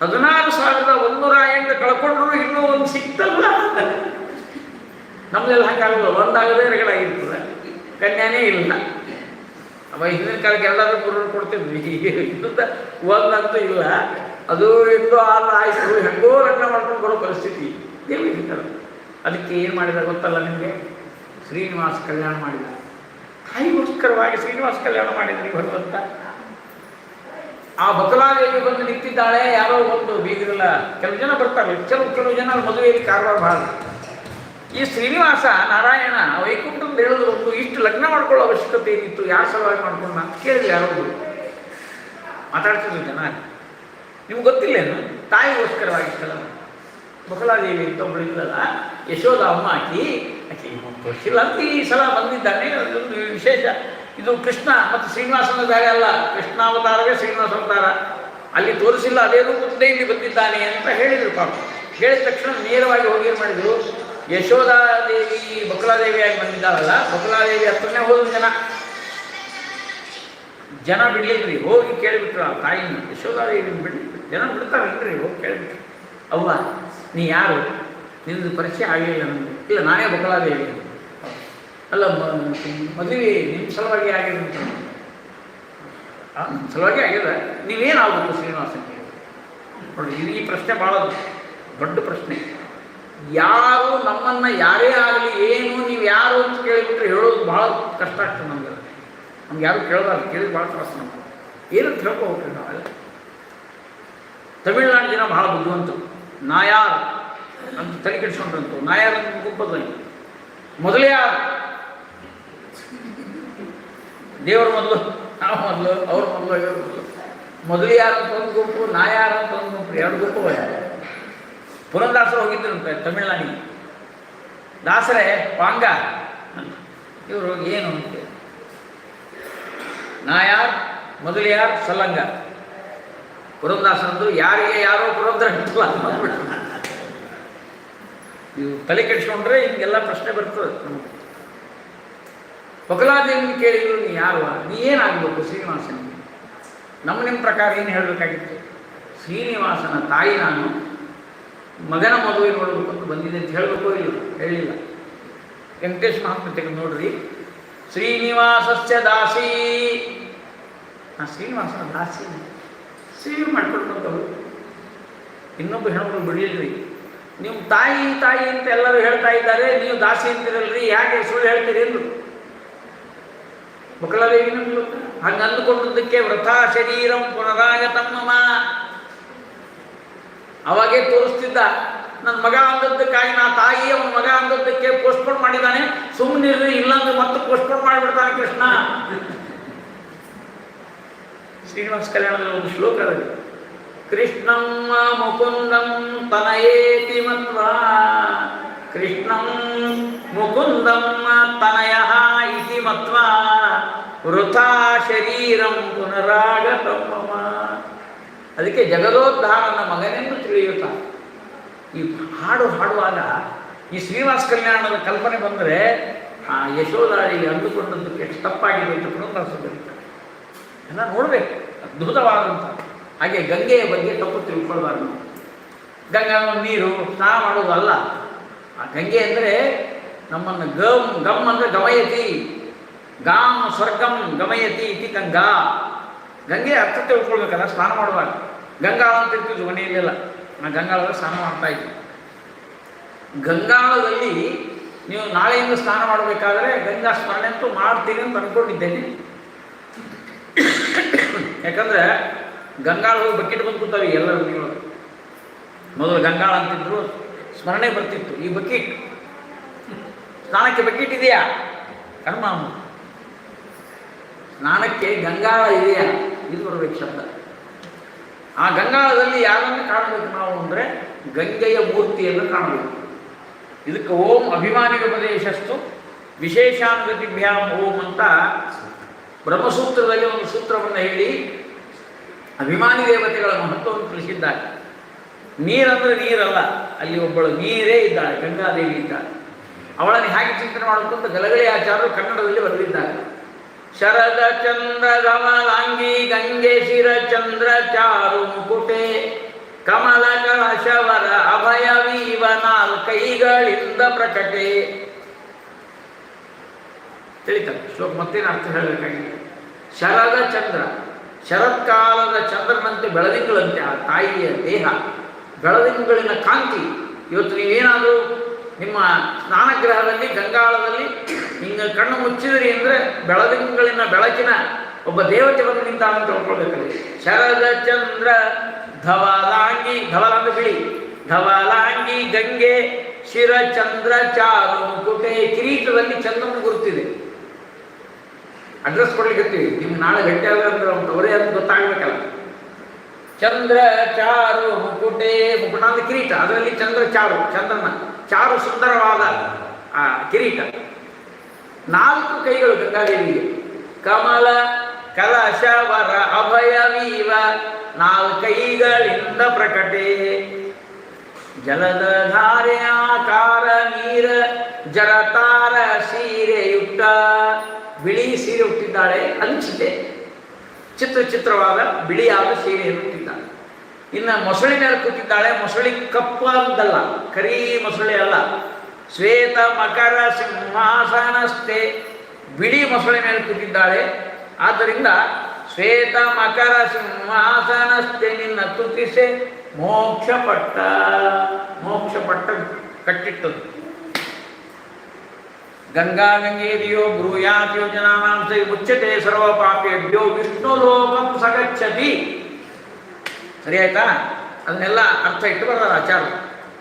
16,108 ಕಳ್ಕೊಂಡ್ರು ಇನ್ನೂ ಒಂದು ಸಿಕ್ತಲ್ಲ. ನಮ್ದೆಲ್ಲ ಹಂಗಾಗಲ್ಲ, ಒಂದಾಗದೇ ರಗಡಾಗಿರ್ತದೆ, ಕನ್ಯಾನೇ ಇಲ್ಲ. ಅವ ಹಿಂದಿನ ಕಾಲಕ್ಕೆ ಎಲ್ಲರೂ ಗುರು ಕೊಡ್ತಿದ್ವಿ, ಈಗ ಇನ್ನೊಂದು ಒಂದಂತೂ ಇಲ್ಲ. ಅದು ಇನ್ನೂ ಆಯ್ತು, ಹೆಂಗೋ ಲಗ್ನ ಮಾಡ್ಕೊಂಡು ಬರೋ ಪರಿಸ್ಥಿತಿ ದೇವರಿದ್ದಾರೆ. ಅದಕ್ಕೆ ಏನು ಮಾಡಿದ ಗೊತ್ತಲ್ಲ ನಿಮಗೆ? ಶ್ರೀನಿವಾಸ ಕಲ್ಯಾಣ ಮಾಡಿದ. ತಾಯಿಗೋಸ್ಕರವಾಗಿ ಶ್ರೀನಿವಾಸ ಕಲ್ಯಾಣ ಮಾಡಿದ್ರಿ ಭಗವಂತ. ಆ ಬಕಲಾದೇವಿ ಬಂದು ನಿಂತಿದ್ದಾಳೆ. ಯಾರೋ ಒಂದು ಬೀಗರಲ್ಲ, ಕೆಲವು ಜನ ಬರ್ತಾರೆ, ಕೆಲವು ಜನ ಮದುವೆಯಲ್ಲಿ ಕಾರವಾರ ಭಾಳ. ಈ ಶ್ರೀನಿವಾಸ ನಾರಾಯಣ ವೈಕುಂಠಂದು ಹೇಳಿದ್ರು, ಒಂದು ಇಷ್ಟು ಲಗ್ನ ಮಾಡ್ಕೊಳ್ಳೋ ಅವಶ್ಯಕತೆ ಏನಿತ್ತು, ಯಾರ ಸಲುವಾಗಿ ಮಾಡ್ಕೊಂಡು ಅಂತ ಕೇಳಿದ್ರು. ಯಾರೋದು ಮಾತಾಡ್ತಿದ್ರು ಜನ. ನಿಮ್ಗೆ ಗೊತ್ತಿಲ್ಲೇನು? ತಾಯಿಗೋಸ್ಕರವಾಗಿ ಇಷ್ಟಲ್ಲ. ಬಕಲಾದೇವಿ ಅಂತ ಒಬ್ಬಳು ಇದ್ದಲ್ಲ, ಯಶೋಧ ಅಮ್ಮ ಆಕಿ ತೋರಿಸಿಲ್ಲ ಅಂತ ಈ ಸಲ ಬಂದಿದ್ದಾನೆ. ಅದೊಂದು ವಿಶೇಷ. ಇದು ಕೃಷ್ಣ ಮತ್ತು ಶ್ರೀನಿವಾಸನ ಬೇರೆ ಅಲ್ಲ, ಕೃಷ್ಣಾವತಾರವೇ ಶ್ರೀನಿವಾಸ ಅವತಾರ. ಅಲ್ಲಿ ತೋರಿಸಿಲ್ಲ, ಅದೇ ರೂಪದಿಂದ ಇಲ್ಲಿ ಬಂದಿದ್ದಾನೆ ಅಂತ ಹೇಳಿದರು. ಪಾಪ ಹೇಳಿದ ತಕ್ಷಣ ನೇರವಾಗಿ ಹೋಗಿ ಏನು ಮಾಡಿದರು, ಯಶೋಧಾದೇವಿ ಬಕಲಾದೇವಿಯಾಗಿ ಬಂದಿದ್ದಾಳಲ್ಲ, ಬಕಲಾದೇವಿ ಹತ್ರನೇ ಹೋದ್ರು ಜನ ಬಿಡ್ಲಿಲ್ರಿ. ಹೋಗಿ ಕೇಳಿಬಿಟ್ರು ಆ ತಾಯಿನ, ಯಶೋಧಾದೇವಿ ಬಿಡ್ಲಿಕ್ಕೆ ಜನ ಬಿಡ್ತಾರಲ್ರಿ. ಹೋಗಿ ಕೇಳಿಬಿಟ್ರು, ಅವ್ವ ನೀ ಯಾರು? ನಿನ್ನದು ಪರಿಚಯ ಆಗಲಿಲ್ಲ ನನಗೆ. ಇಲ್ಲ, ನಾನೇ ಬಕಲಾದೇವಿ. ಅಲ್ಲ, ಮದುವೆ ನಿಮ್ಮ ಸಲುವಾಗಿ ಆಗಿದೆ ಅಂತ. ನಮ್ಮ ಸಲುವಾಗಿ ಆಗಿದೆ. ನೀವೇನಾಗಬೇಕು ಶ್ರೀನಿವಾಸಕ್ಕೆ? ನೋಡಿ, ಈ ಪ್ರಶ್ನೆ ಭಾಳ ದೊಡ್ಡ ಪ್ರಶ್ನೆ. ಯಾರು ನಮ್ಮನ್ನು ಯಾರೇ ಆಗಲಿ, ಏನು ನೀವು ಯಾರು ಅಂತ ಕೇಳಿಬಿಟ್ರೆ ಹೇಳೋದು ಭಾಳ ಕಷ್ಟ ಆಗ್ತದೆ ನಮ್ಗೆ. ನಮ್ಗೆ ಯಾರು ಕೇಳಬಾರ್ದು, ಕೇಳಿದ್ರೆ ಭಾಳ ಕಷ್ಟ. ನಮ್ಗೆ ಏನಂತ ಹೇಳ್ಕೋಬೇಕ್ರಿ ನಾವೆಲ್ಲ. ತಮಿಳ್ನಾಡು ಜನ ಭಾಳ ಬುದ್ಧಿವಂತರು. ನಾಯಾರ್ ಅಂತ ತಲೆ ಕೆಡಿಸ್ಕೊಂಡ್ರಂತು. ನಾಯಾರ್ ಅಂತ ಗುಂಪದಲ್ಲಿ ಮೊದಲೇ ಯಾರು? ದೇವರು ಮೊದಲು, ನಾವು ಮೊದಲು, ಅವ್ರು ಮೊದಲು, ಇವರು ಮೊದಲು. ಮೊದಲು ಯಾರು ಅಂತ ಒಂದು ಗುಂಪು, ನಾಯಾರ ಅಂತ ಒಂದು ಗುಂಪು, ಎರಡು ಗುಂಪು. ಪುರಂದಾಸರು ಹೋಗಿದ್ರಂತೆ ತಮಿಳ್ನಾಡಿಗೆ. ದಾಸರೇ ಪಾಂಗ, ಇವರು ಏನು ಅಂತ. ನಾಯಾರ್, ಮೊದಲಿಯಾರ್, ಸಲ್ಲಂಗ. ಪುರಂದಾಸರಂದು ಯಾರಿಗೆ ಯಾರೋ ಪುರಂದರ ಇರ್ತಲ್ಲ ಅಂದ್ಬಿಟ್ಟು. ನೀವು ತಲೆ ಕೆಡಿಸ್ಕೊಂಡ್ರೆ ಹಿಂಗೆಲ್ಲ ಪ್ರಶ್ನೆ ಬರ್ತದೆ ನಮಗೆ. ಬಕಲಾದೇವಿನ ಕೇಳಿದ್ರು, ನೀ ಯಾರು? ನೀ ಏನಾಗಬೇಕು ಶ್ರೀನಿವಾಸನಿಗೆ? ನಿಮ್ಮ ಪ್ರಕಾರ ಏನು ಹೇಳಬೇಕಾಗಿತ್ತು? ಶ್ರೀನಿವಾಸನ ತಾಯಿ ನಾನು, ಮಗನ ಮದುವೆ ನೋಡಬೇಕು ಅಂತ ಬಂದಿದೆ ಅಂತ ಹೇಳಬೇಕೋ ಇಲ್ಲ? ಹೇಳಿಲ್ಲ. ವೆಂಕಟೇಶ್ ಮಹಾತ್ಮ ತೆಗೆದು ನೋಡ್ರಿ. ಶ್ರೀನಿವಾಸಸ್ಯ ದಾಸಿ, ಶ್ರೀನಿವಾಸನ ದಾಸಿ ಸೇವೆ ಮಾಡ್ಕೊಳ್ತಂಥವ್ರು. ಇನ್ನೊಬ್ಬ ಹೆಣ್ಮಗಳು ಬಿಡಲಿಲ್ರಿ. ನೀವು ತಾಯಿ ತಾಯಿ ಅಂತ ಎಲ್ಲರೂ ಹೇಳ್ತಾ ಇದ್ದಾರೆ, ನೀವು ದಾಸಿ ಅಂತಿರಲ್ರಿ, ಯಾಕೆ ಸುಳ್ಳು ಹೇಳ್ತೀರಿ ಅಂದರು. ಬಕಲಾದೇವಿನ ಹಂಗೆ ಅಂದುಕೊಂಡದ್ದಕ್ಕೆ ವೃಥಾ ಶರೀರಂ ಪುನರಾಗತಮ್ಮ. ಅವಾಗೇ ತೋರಿಸ್ತಿದ್ದ, ನನ್ನ ಮಗ ಅಂದದ್ದಕ್ಕಾಗಿ ನಾ ತಾಯಿ ಅವನ ಮಗ ಅಂದದ್ದಕ್ಕೆ ಪೋಸ್ಟ್ಪೋನ್ ಮಾಡಿದ್ದಾನೆ, ಸುಮ್ಮನಿರ್ರಿ, ಇಲ್ಲಾಂದ್ರೆ ಮತ್ತೆ ಪೋಸ್ಟ್ಪೋನ್ ಮಾಡಿಬಿಡ್ತಾನೆ ಕೃಷ್ಣ. ಶ್ರೀನಿವಾಸ ಕಲ್ಯಾಣದಲ್ಲಿ ಒಂದು ಶ್ಲೋಕ ಅದ, ಕೃಷ್ಣಂ ಮುಕುಂದಂ ತನಯೇತಿ ಮತ್ವಾ, ಕೃಷ್ಣಂ ಮುಕುಂದಂ ತನಯಃ ಇತಿ ಮತ್ವಾ, ವೃಥಾ ಶರೀರಂ ಪುನರಾಗತಮ್ಮ. ಅದಕ್ಕೆ ಜಗದೋದ್ಧಾರನ ಮಗನೆಂದು ತಿಳಿಯುತ್ತ. ಈ ಹಾಡುವಾಗ ಈ ಶ್ರೀನಿವಾಸ ಕಲ್ಯಾಣದ ಕಲ್ಪನೆ ಬಂದರೆ ಆ ಯಶೋಧಾರಿಗೆ ಅಂದುಕೊಂಡದ್ದಕ್ಕೆ ಎಷ್ಟು ತಪ್ಪಾಗಿದೆ ಅಂತ ಪುರಂದಾಸರು ಎಲ್ಲ ನೋಡಬೇಕು. ಅದ್ಭುತವಾದಂಥ. ಹಾಗೆ ಗಂಗೆಯ ಬಗ್ಗೆ ತಪ್ಪು ತಿಳ್ಕೊಳ್ಬಾರ್ದು. ಗಂಗಾ ನೀರು ಸ್ನಾನ ಮಾಡೋದು ಅಲ್ಲ. ಆ ಗಂಗೆ ಅಂದರೆ ನಮ್ಮನ್ನು ಗಮ್ ಅಂದರೆ ಗಮಯತಿ, ಗಾಮ್ ಸ್ವರ್ಗಂ ಗಮಯತಿ ಇತಿ ಗಂಗಾ. ಗಂಗೆ ಅರ್ಥ ತಿಳ್ಕೊಳ್ಬೇಕಲ್ಲ ಸ್ನಾನ ಮಾಡುವಾಗ. ಗಂಗಾಳ ಅಂತ ಇರ್ತಿದ್ವು ಮನೆಯಲ್ಲೆಲ್ಲ. ನಾ ಗಂಗಾಳದಲ್ಲಿ ಸ್ನಾನ ಮಾಡ್ತಾ ಇದ್ದೆ. ಗಂಗಾಳದಲ್ಲಿ ನೀವು ನಾಳೆಯಿಂದ ಸ್ನಾನ ಮಾಡಬೇಕಾದ್ರೆ ಗಂಗಾ ಸ್ಮರಣೆ ಅಂತೂ ಮಾಡ್ತೀನಿ ಅಂತ ಅಂದ್ಕೊಂಡಿದ್ದೇನೆ. ಯಾಕಂದರೆ ಗಂಗಾಳ ಹೋಗಿ ಬಕೆಟ್ ಬಂದು ಕೂತಾವೆ ಎಲ್ಲರೂ. ನೀವು ಮೊದಲು ಗಂಗಾಳ ಅಂತಿದ್ರು, ಸ್ಮರಣೆ ಬರ್ತಿತ್ತು. ಈ ಬಕೆಟ್ ಸ್ನಾನಕ್ಕೆ ಬಕೆಟ್ ಇದೆಯಾ? ಕರ್ಮ. ಸ್ನಾನಕ್ಕೆ ಗಂಗಾಳ ಇದೆಯಾ? ಇದು ಬರಬೇಕು ಶಬ್ದ. ಆ ಗಂಗಾಳದಲ್ಲಿ ಯಾರನ್ನು ಕಾಣಬೇಕು ನಾವು ಅಂದರೆ ಗಂಗೆಯ ಮೂರ್ತಿಯನ್ನು ಕಾಣಬೇಕು. ಇದಕ್ಕೆ ಓಂ ಅಭಿಮಾನಿಗೋಪದೇಶಸ್ತು ವಿಶೇಷಾನುಗತಿಭ್ಯಾಂ ಓಂ ಅಂತ ಬ್ರಹ್ಮಸೂತ್ರದಲ್ಲಿ ಒಂದು ಸೂತ್ರವನ್ನು ಹೇಳಿ ಅಭಿಮಾನಿ ದೇವತೆಗಳ ಮಹತ್ವವನ್ನು ತಿಳಿಸಿದ್ದಾರೆ. ನೀರಂದರೆ ನೀರಲ್ಲ, ಅಲ್ಲಿ ಒಬ್ಬಳು ನೀರೇ ಇದ್ದಾಳೆ, ಗಂಗಾದೇವಿ ಇದ್ದಾಳೆ. ಅವಳನ್ನು ಹೇಗೆ ಚಿಂತನೆ ಮಾಡಬೇಕು ಅಂತ ಗಲಗಲಿ ಆಚಾರ್ಯರು ಕನ್ನಡದಲ್ಲಿ ಬರೆದಿದ್ದಾರೆ. ಶರದ ಚಂದ್ರ ಕಮಲಾಂಗಿ ಗಂಗೆ ಶಿರ ಚಂದ್ರ ಚಾರು ಮುಕುಟೆ ಕಮಲ ಕಳಶವರ ಅಭಯವೀವ ನಾಲ್ಕೈಗಳಿಂದ ಪ್ರಕಟೆ. ತಿಳಿತಾರೆ ಶ್ಲೋಕ ಮತ್ತೇನು ಅರ್ಥ ಹೇಳಬೇಕಾಗಿದೆ. ಶರದ ಚಂದ್ರ, ಶರತ್ಕಾಲದ ಚಂದ್ರನಂತೆ ಬೆಳದಿಂಗಳಂತೆ ಆ ತಾಯಿಯ ದೇಹ, ಬೆಳದಿಂಗಳಿನ ಕಾಂತಿ. ಇವತ್ತು ನೀವೇನಾದರೂ ನಿಮ್ಮ ಸ್ನಾನಗೃಹದಲ್ಲಿ ಗಂಗಾಳದಲ್ಲಿ ಹಿಂಗೆ ಕಣ್ಣು ಮುಚ್ಚಿದ್ರಿ ಅಂದರೆ ಬೆಳದಿಂಗಳಿನ ಬೆಳಕಿನ ಒಬ್ಬ ದೇವತೆ ಬಂದು ನಿಂತಾಳ ಅಂತ ತಿಳ್ಕೊಳ್ಬೇಕಾದ್ರೆ. ಶರದ ಚಂದ್ರ ಧವಲಾಂಗಿ, ಧವಲ ಅಂದ್ರೆ ಬಿಳಿ, ಧವಲಾಂಗಿ ಗಂಗೆ ಶಿರ ಚಂದ್ರ ಚಾರು ಮುಕುಟೆ. ಕಿರೀಟದಲ್ಲಿ ಚಂದ್ರನ ಗುರುತಿದೆ. ಅಡ್ರೆಸ್ ಕೊಡ್ಲಿಕ್ಕೆ ನಿಮ್ಗೆ ನಾಳೆ ಗಟ್ಟಿ ಅಂದ್ರೆ ಅವರೇ ಅಂತ ಗೊತ್ತಾಗಬೇಕಲ್ಲ. ಚಂದ್ರ ಚಾರು ಮುಕುಟೆ, ಮುಕುಟ ಅಂದ್ರೆ ಕಿರೀಟ, ಅದರಲ್ಲಿ ಚಂದ್ರ ಚಾರು, ಚಂದ್ರನ ಚಾರು ಸುಂದರವಾದ ಆ ಕಿರೀಟ. 4 ಕೈಗಳು ಗಂಗಾದೇವಿಗೆ. ಕಮಲ ಕಲಶವರ ಅಭಯವೀವ 4 ಕೈಗಳಿಂದ ಪ್ರಕಟೆ. ಜಲದ ಧಾರೆ ಆಕಾರ ನೀರ ಜರತಾರ ಸೀರೆಯುಟ್ಟ. ಬಿಳಿ ಸೀರೆ ಹುಟ್ಟಿದ್ದಾಳೆ, ಅಂಚಿತೆ ಚಿತ್ರವಾದ ಬಿಳಿಯಾದ ಸೀರೆಯನ್ನು ಹುಟ್ಟಿದ್ದಾಳೆ. ಇನ್ನು ಮೊಸಳಿ ಮೇಲೆ ಕೂತಿದ್ದಾಳೆ. ಮೊಸಳಿ ಕಪ್ಪು ಅಂತಲ್ಲ, ಕರಿ ಮೊಸಳೆ ಅಲ್ಲ, ಶ್ವೇತ ಮಕರ ಸಿಂಹಾಸನಸ್ಥೆ. ಬಿಳಿ ಮೊಸಳೆ ಮೇಲೆ ಕೂತಿದ್ದಾಳೆ. ಆದ್ದರಿಂದ ಶ್ವೇತ ಮಕರ ಸಿಂಹಾಸನಸ್ಥೆ ನಿನ್ನ ತುತಿಸೆ ಮೋಕ್ಷ ಪಟ್ಟ. ಮೋಕ್ಷ ಪಟ್ಟ ಕಟ್ಟಿಟ್ಟದು. ಗಂಗಾ ಗಂಗೇದಿಯೋ ಬ್ರೂಯಾತ್ ಯೋಜನಾನಾಂ ಸೈ ಮುಚ್ಚತೆ ಸರ್ವ ಪಾಪೇಭ್ಯೋ ವಿಷ್ಣು ಲೋಕಂ ಸಗಚ್ಚತಿ. ಸರಿ ಆಯ್ತಾ? ಅದನ್ನೆಲ್ಲ ಅರ್ಥ ಇಟ್ಟು ಬರೋದು ಆಚಾರ.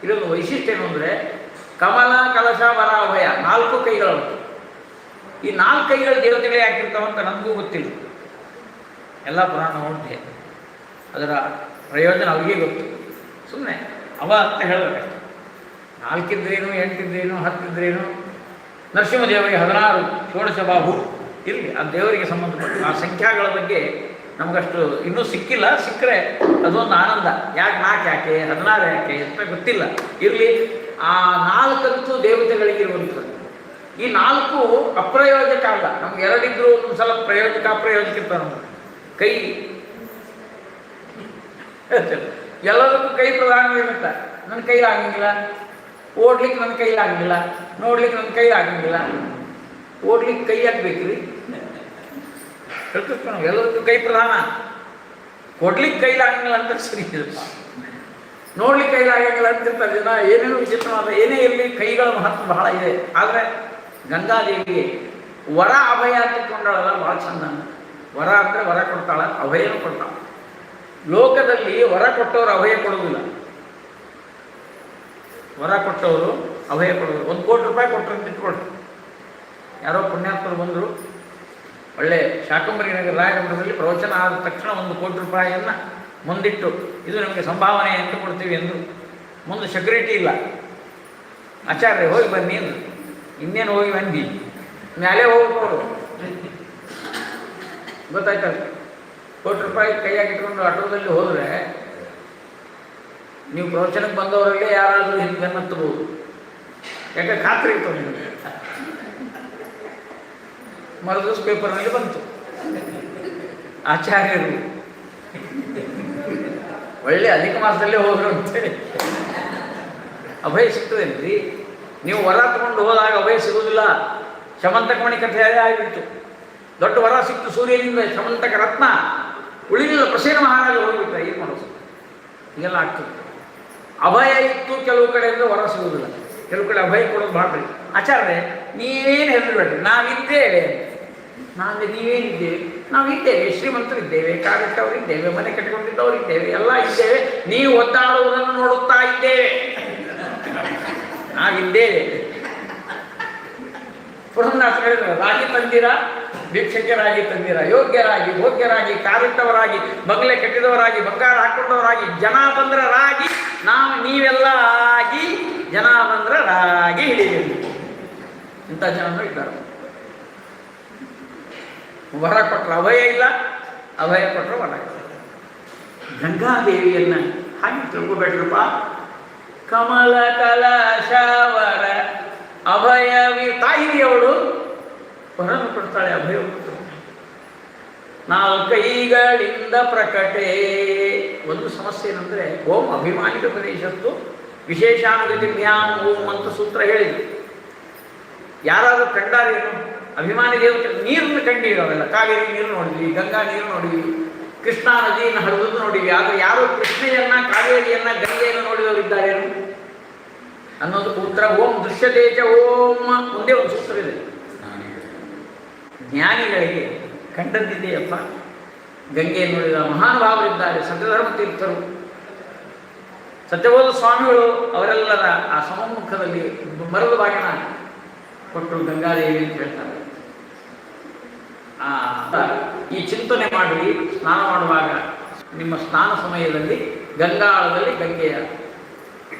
ಇದೊಂದು ವೈಶಿಷ್ಟ್ಯ ಏನು ಅಂದರೆ ಕಮಲ ಕಲಶ ವರ ಅಭಯ 4 ಕೈಗಳು. ಈ 4 ಕೈಗಳು ದೇವತೆಗಳೇ ಆಗಿರ್ತಾವಂತ ನನಗೂ ಗೊತ್ತಿಲ್ಲ. ಎಲ್ಲ ಪುರಾಣ ನೋಡಿದೆ, ಅದರ ಪ್ರಯೋಜನ ಅವ್ರಿಗೆ ಗೊತ್ತು. ಸುಮ್ಮನೆ ಅವ ಅಂತ ಹೇಳಬೇಕಷ್ಟೆ. 4 ಇದ್ರೇನು, 8 ಇದ್ರೇನು, 10 ಇದ್ರೇನು. ನರಸಿಂಹದೇವರಿಗೆ 16 ಷೋಡಶ ಬಾಹು ಇರಲಿ, ಆ ದೇವರಿಗೆ ಸಂಬಂಧಪಟ್ಟ ಆ ಸಂಖ್ಯಾಗಳ ಬಗ್ಗೆ ನಮಗಷ್ಟು ಇನ್ನೂ ಸಿಕ್ಕಿಲ್ಲ. ಸಿಕ್ಕರೆ ಅದೊಂದು ಆನಂದ. ಯಾಕೆ 4 ಯಾಕೆ 16 ಯಾಕೆ ಅಂತ ಗೊತ್ತಿಲ್ಲ. ಇರಲಿ, ಆ 4 ದೇವತೆಗಳಿಗೆ ಇರುವಂಥದ್ದು. ಈ 4 ಅಪ್ರಯೋಜಕ ಅಲ್ಲ. ನಮ್ಗೆ 2 ಇದ್ರೂ ಒಂದು ಸಲ ಪ್ರಯೋಜಕ ಅಪ್ರಯೋಜಕ ಇರ್ತಾರೆ. ನಮ್ಗೆ ಕೈ ಎಲ್ಲದಕ್ಕೂ ಕೈ ಪ್ರಧಾನವಿರುತ್ತೆ. ನನ್ನ ಕೈಲಾಗಂಗಿಲ್ಲ, ಓಡ್ಲಿಕ್ಕೆ ನನ್ನ ಕೈಲಾಗಂಗಿಲ್ಲ, ನೋಡ್ಲಿಕ್ಕೆ ನನ್ನ ಕೈಲಾಗಂಗಿಲ್ಲ. ಓಡ್ಲಿಕ್ಕೆ ಕೈ ಹಾಕ್ಬೇಕ್ರಿ, ಹೇಳ್ತಿರ್ತಾನೆ ನಾವು. ಎಲ್ಲದಕ್ಕೂ ಕೈ ಪ್ರಧಾನ. ಕೊಡ್ಲಿಕ್ಕೆ ಕೈಲಾಗಂಗಿಲ್ಲ ಅಂತ ಸರಿ ಇರಪ್ಪ. ನೋಡ್ಲಿಕ್ಕೆ ಕೈಲಾಗಂಗಿಲ್ಲ ಅಂತಿರ್ತಾರೆ ಜನ. ಏನೇನು ವಿಚಿತ್ರವಾದ ಏನೇ ಇರಲಿ, ಕೈಗಳ ಮಹತ್ವ ಬಹಳ ಇದೆ. ಆದರೆ ಗಂಗಾದೇವಿಗೆ ವರ ಅಭಯ ಅಂತಿಟ್ಕೊಂಡಾಳಲ್ಲ, ಭಾಳ ಚಂದ. ವರ ಅಂದರೆ ವರ ಕೊಡ್ತಾಳ, ಅಭಯನೂ ಕೊಡ್ತಾಳ. ಲೋಕದಲ್ಲಿ ವರ ಕೊಟ್ಟವರು ಅಭಯ ಕೊಡೋದಿಲ್ಲ. ವರ ಕೊಟ್ಟವರು ಅಭಯ ಕೊಡೋದು. 1 ಕೋಟಿ ರೂಪಾಯಿ ಕೊಟ್ಟರು ಅಂತ ಇಟ್ಕೊಳ್ರಿ. ಯಾರೋ ಪುಣ್ಯಾತ್ಮರು ಬಂದರು, ಒಳ್ಳೆ ಶಾಕಂಬರಿ ನಗರ ರಾಯನಗರದಲ್ಲಿ ಪ್ರವಚನ ಆದ ತಕ್ಷಣ 1 ಕೋಟಿ ರೂಪಾಯಿಯನ್ನು ಮುಂದಿಟ್ಟು ಇದು ನಮಗೆ ಸಂಭಾವನೆ ಅಂತ ಕೊಡ್ತೀವಿ ಎಂದು. ಮುಂದೆ ಸೆಕ್ಯೂರಿಟಿ ಇಲ್ಲ. ಆಚಾರ್ಯ ಹೋಗಿ ಬನ್ನಿ ಅಂದರು. ಇನ್ನೇನು ಹೋಗಿ ಬಂದು ಮ್ಯಾಲೆ ಹೋಗ್ಬೋದು. ಗೊತ್ತಾಯ್ತಲ್ಲ, 1 ಕೋಟಿ ರೂಪಾಯಿ ಕೈಯಾಗಿಟ್ಕೊಂಡು ಆಟೋದಲ್ಲಿ ಹೋದರೆ ನೀವು ಪ್ರವಚನಕ್ಕೆ ಬಂದವರಲ್ಲಿ ಯಾರಾದರೂ ಹಿಂದೆ ಬೆನ್ನತ್ತಬಹುದು. ಯಾಕೆ ಖಾತ್ರಿ ಇತ್ತು ನಿಮಗೆ. ಮರದಿವ್ಸ ಪೇಪರ್ನಲ್ಲಿ ಬಂತು, ಆಚಾರ್ಯರು ಒಳ್ಳೆ ಅಧಿಕ ಮಾಸದಲ್ಲೇ ಹೋದರು ಅಂತೇಳಿ. ಅಭಯ ಸಿಗ್ತದೇನ್ರಿ? ನೀವು ವರ ತಗೊಂಡು ಹೋದಾಗ ಅಭಯ ಸಿಗುವುದಿಲ್ಲ. ಶಮಂತಕಮಣಿ ಕಥೆ ಆಗಿಬಿಡ್ತು. ದೊಡ್ಡ ವರ ಸಿಕ್ತು ಸೂರ್ಯನಿಂದ, ಶಮಂತಕ ರತ್ನ. ಉಳಿಲಿಲ್ಲ, ಪ್ರಸೇನ ಮಹಾರಾಜ ಹೋಗ್ಬಿಟ್ಟ. ಏನು ಮಾಡೋದು? ಹೀಗೆಲ್ಲ ಆಗ್ತದೆ. ಅಭಯ ಇತ್ತು ಕೆಲವು ಕಡೆಯಿಂದ ವರ ಸಿಗುವುದಿಲ್ಲ, ಕೆಲವು ಕಡೆ ಅಭಯ ಕೊಡೋದು ಭಾಳ ಆಚಾರ್ಯ ನೀವೇನು ಹೆದರಬೇಡ್ರಿ, ನಾವಿದ್ದೇವೆ. ನಾವೇ ನೀವೇನಿದ್ದೇವೆ? ನಾವಿದ್ದೇವೆ, ಶ್ರೀಮಂತರಿದ್ದೇವೆ, ಕಾಲಿಟ್ಟವರಿದ್ದೇವೆ, ಮನೆ ಕಟ್ಟಿಕೊಂಡಿದ್ದವರಿದ್ದೇವೆ, ಎಲ್ಲ ಇದ್ದೇವೆ. ನೀವು ಒದ್ದಾಡುವುದನ್ನು ನೋಡುತ್ತಾ ಇದ್ದೇವೆ, ನಾವಿದ್ದೇವೆ. ಪುರಂದಾಸ ಹೇಳಿದ್ರು, ರಾಗಿ ತಂದಿರ, ಭಿಕ್ಷಕರಾಗಿ ತಂದಿರ, ಯೋಗ್ಯರಾಗಿ ಭೋಗ್ಯರಾಗಿ ಕಾಲಿಟ್ಟವರಾಗಿ ಬಂಗ್ಲೆ ಕಟ್ಟಿದವರಾಗಿ ಬಂಗಾರ ಹಾಕೊಂಡವರಾಗಿ ಜನ ಬಂದ್ರ ರಾಗಿ, ನೀವೆಲ್ಲ ಆಗಿ ಜನ ಬಂದ್ರ ರಾಗಿ ಹಿಡಿಯಿರಿ. ಇಂಥ ಜನರು ಇದ್ದಾರೆ. ವರ ಕೊಟ್ಟರು ಅಭಯ ಇಲ್ಲ, ಅಭಯ ಕೊಟ್ಟರು ವರ ಇಲ್ಲ. ಗಂಗಾದೇವಿಯನ್ನ ಹಾಗೆ ತಿಳ್ಕೊಬೇಡ್ರಪ್ಪ. ಕಮಲ ಕಲಶವರ ಅಭಯವಿ ತಾಯಿಯವಳು ವರನ್ನು ಕೊಡ್ತಾಳೆ, ಅಭಯ ಕೊಡ್ತಾಳೆ. ನಾಲ್ಕೈಗಳಿಂದ ಪ್ರಕಟೆ. ಒಂದು ಸಮಸ್ಯೆ ಏನಂದ್ರೆ, ಓಂ ಅಭಿಮಾನಿಕ ಪ್ರದೇಶತ್ತು ವಿಶೇಷಾನುಗತಿಭ್ಯಾಂ ಓಂ ಅಂತ ಸೂತ್ರ ಹೇಳಿದ್ರು. ಯಾರಾದ್ರೂ ಕಂಡಾರೇನು? ಅಭಿಮಾನಿ ದೇವತೆ ನೀರನ್ನು ಕಂಡಿವಿ, ಅವೆಲ್ಲ ಕಾವೇರಿ ನೀರು ನೋಡಿದ್ವಿ, ಗಂಗಾ ನೀರು ನೋಡಿದ್ವಿ, ಕೃಷ್ಣಾ ನದಿಯನ್ನು ಹರಿದು ನೋಡಿದ್ವಿ. ಆದರೆ ಯಾರು ಕೃಷ್ಣೆಯನ್ನ, ಕಾವೇರಿಯನ್ನ, ಗಂಗೆಯನ್ನು ನೋಡಿದವರಿದ್ದಾರೇನು ಅನ್ನೋದಕ್ಕೆ ಉತ್ತರ ಓಂ ದೃಶ್ಯತೇಜ ಓಂ. ಮುಂದೆ ಒಂದು ಸೂತ್ರ ಇದೆ, ಜ್ಞಾನಿಗಳಿಗೆ ಕಂಡದ್ದಿದೆಯಪ್ಪ. ಗಂಗೆ ನೋಡಿದ ಮಹಾನುಭಾವರಿದ್ದಾರೆ, ಸತ್ಯಧರ್ಮ ತೀರ್ಥರು, ಸತ್ಯಬೋಧ ಸ್ವಾಮಿಗಳು, ಅವರೆಲ್ಲರ ಆ ಸಮುಖದಲ್ಲಿ ಮರದ ಬಾಗಿನ ಕೊಟ್ಟರು ಗಂಗಾದೇವಿ ಅಂತ ಹೇಳ್ತಾರೆ. ಈ ಚಿಂತನೆ ಮಾಡಿ ಸ್ನಾನ ಮಾಡುವಾಗ ನಿಮ್ಮ ಸ್ನಾನ ಸಮಯದಲ್ಲಿ ಗಂಗಾಳದಲ್ಲಿ ಗಂಗೆಯ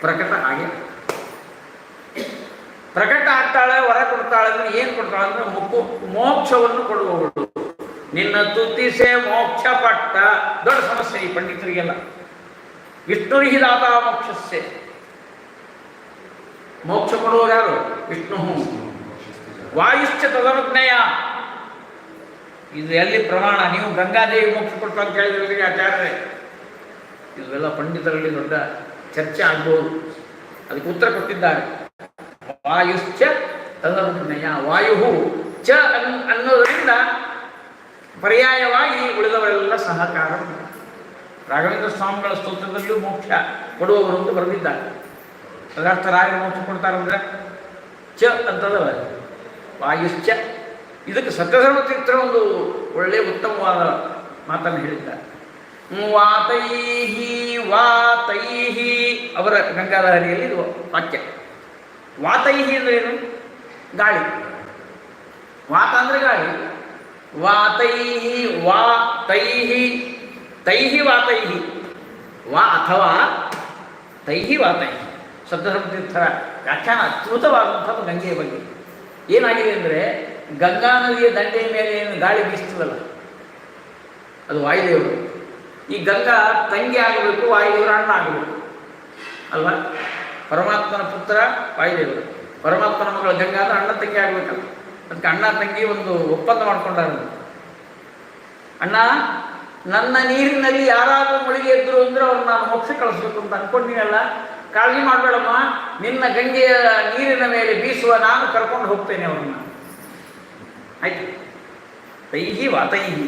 ಪ್ರಕಟ ಹಾಗೆ ಪ್ರಕಟ ಆಗ್ತಾಳೆ, ವರ ಕೊಡ್ತಾಳೆ. ಅಂದ್ರೆ ಏನು ಕೊಡ್ತಾಳೆ ಅಂದ್ರೆ ಮೋಕ್ಷವನ್ನು ಕೊಡುವವಳು. ನಿನ್ನ ತುತಿಸೆ ಮೋಕ್ಷ ಪಟ್ಟ. ದೊಡ್ಡ ಸಮಸ್ಯೆ ಈ ಪಂಡಿತರಿಗೆಲ್ಲ. ವಿಷ್ಣುರಿಹಿದಾತ ಮೋಕ್ಷಸ್ಸೆ. ಮೋಕ್ಷ ಕೊಡುವವರು ಯಾರು? ವಿಷ್ಣು. ವಾಯುಶ್ಚ ತದನುಜ್ಞಯ. ಇದು ಎಲ್ಲಿ ಪ್ರಮಾಣ? ನೀವು ಗಂಗಾದೇವಿ ಮೋಕ್ಷ ಕೊಟ್ಟು ಅಂತ ಹೇಳಿದ್ರೆ ಆಚಾರ್ಯ, ಇವೆಲ್ಲ ಪಂಡಿತರಲ್ಲಿ ದೊಡ್ಡ ಚರ್ಚೆ ಆಗ್ಬೋದು. ಅದಕ್ಕೆ ಉತ್ತರ ಕೊಟ್ಟಿದ್ದಾರೆ. ವಾಯುಶ್ಚ ತದನುಜ್ಞಯ. ವಾಯು ಚ ಅನ್ನೋದರಿಂದ ಪರ್ಯಾಯವಾಗಿ ಉಳಿದವರೆಲ್ಲ ಸಹಕಾರ. ರಾಘವೇಂದ್ರ ಸ್ವಾಮಿಗಳ ಸ್ತೋತ್ರದಲ್ಲೂ ಮೋಕ್ಷ ಕೊಡುವವರು ಅಂತ ಬರೆದಿದ್ದಾರೆ. ಅದರ್ಥ ರಾಯರು ಮೋಕ್ಷ ಕೊಡ್ತಾರಂದ್ರೆ ಚ ಅಂತದವ ವಾಯುಶ್ಚ. ಇದಕ್ಕೆ ಸತ್ಯಧರ್ಮ ತೀರ್ಥರ ಒಂದು ಒಳ್ಳೆಯ ಉತ್ತಮವಾದ ಮಾತನ್ನು ಹೇಳಿದ್ದಾರೆ. ವಾತೈಹಿ ವಾತೈಹಿ ಅವರ ಗಂಗಾಧರಿಯಲ್ಲಿ ಇದು ವಾಕ್ಯ. ವಾತೈಹಿ ಅಂದ್ರೆ ಏನು? ಗಾಳಿ. ವಾತ ಅಂದ್ರೆ ಗಾಳಿ. ವಾತೈಹಿ ವಾತೈಹಿ ತೈಹಿ ವಾತೈಹಿ. ವಾ ಅಥವಾ ತೈಹಿ ವಾತೈಹಿ. ಸತ್ಯಧರ್ಮ ತೀರ್ಥರ ವ್ಯಾಖ್ಯಾನ ಅದ್ಭುತವಾದಂಥದ್ದು ಗಂಗೆಯ ಬಗ್ಗೆ. ಏನಾಗಿದೆ ಅಂದರೆ, ಗಂಗಾ ನದಿಯ ದಂಡೆಯ ಮೇಲೆ ಏನು ಗಾಳಿ ಬೀಸ್ತದಲ್ಲ, ಅದು ವಾಯುದೇವರು. ಈ ಗಂಗಾ ತಂಗಿ ಆಗಬೇಕು, ವಾಯುದೇವರ ಅಣ್ಣ ಆಗಬೇಕು ಅಲ್ವಾ? ಪರಮಾತ್ಮನ ಪುತ್ರ ವಾಯುದೇವರು, ಪರಮಾತ್ಮನ ಮಗಳ ಗಂಗಾ ಅಂದ್ರೆ ಅಣ್ಣ ತಂಗಿ ಆಗಬೇಕಲ್ಲ. ಅದಕ್ಕೆ ಅಣ್ಣ ತಂಗಿ ಒಂದು ಒಪ್ಪಂದ ಮಾಡ್ಕೊಂಡಾರ. ಅಣ್ಣ, ನನ್ನ ನೀರಿನಲ್ಲಿ ಯಾರಾದರೂ ಮುಳುಗಿ ಎದ್ರು ಅಂದ್ರೆ ಅವ್ರು ನಾನು ಮೋಕ್ಷ ಕಳಿಸ್ಬೇಕು ಅಂತ ಅನ್ಕೊಂಡಿನಲ್ಲ, ಕಾಳಜಿ ಮಾಡಬೇಡಮ್ಮ, ನಿನ್ನ ಗಂಗೆಯ ನೀರಿನ ಮೇಲೆ ಬೀಸುವ ನಾನು ಕರ್ಕೊಂಡು ಹೋಗ್ತೇನೆ ಅವ್ರನ್ನ. ಆಯ್ತು. ತೈಹಿ ವಾತೈಹಿ.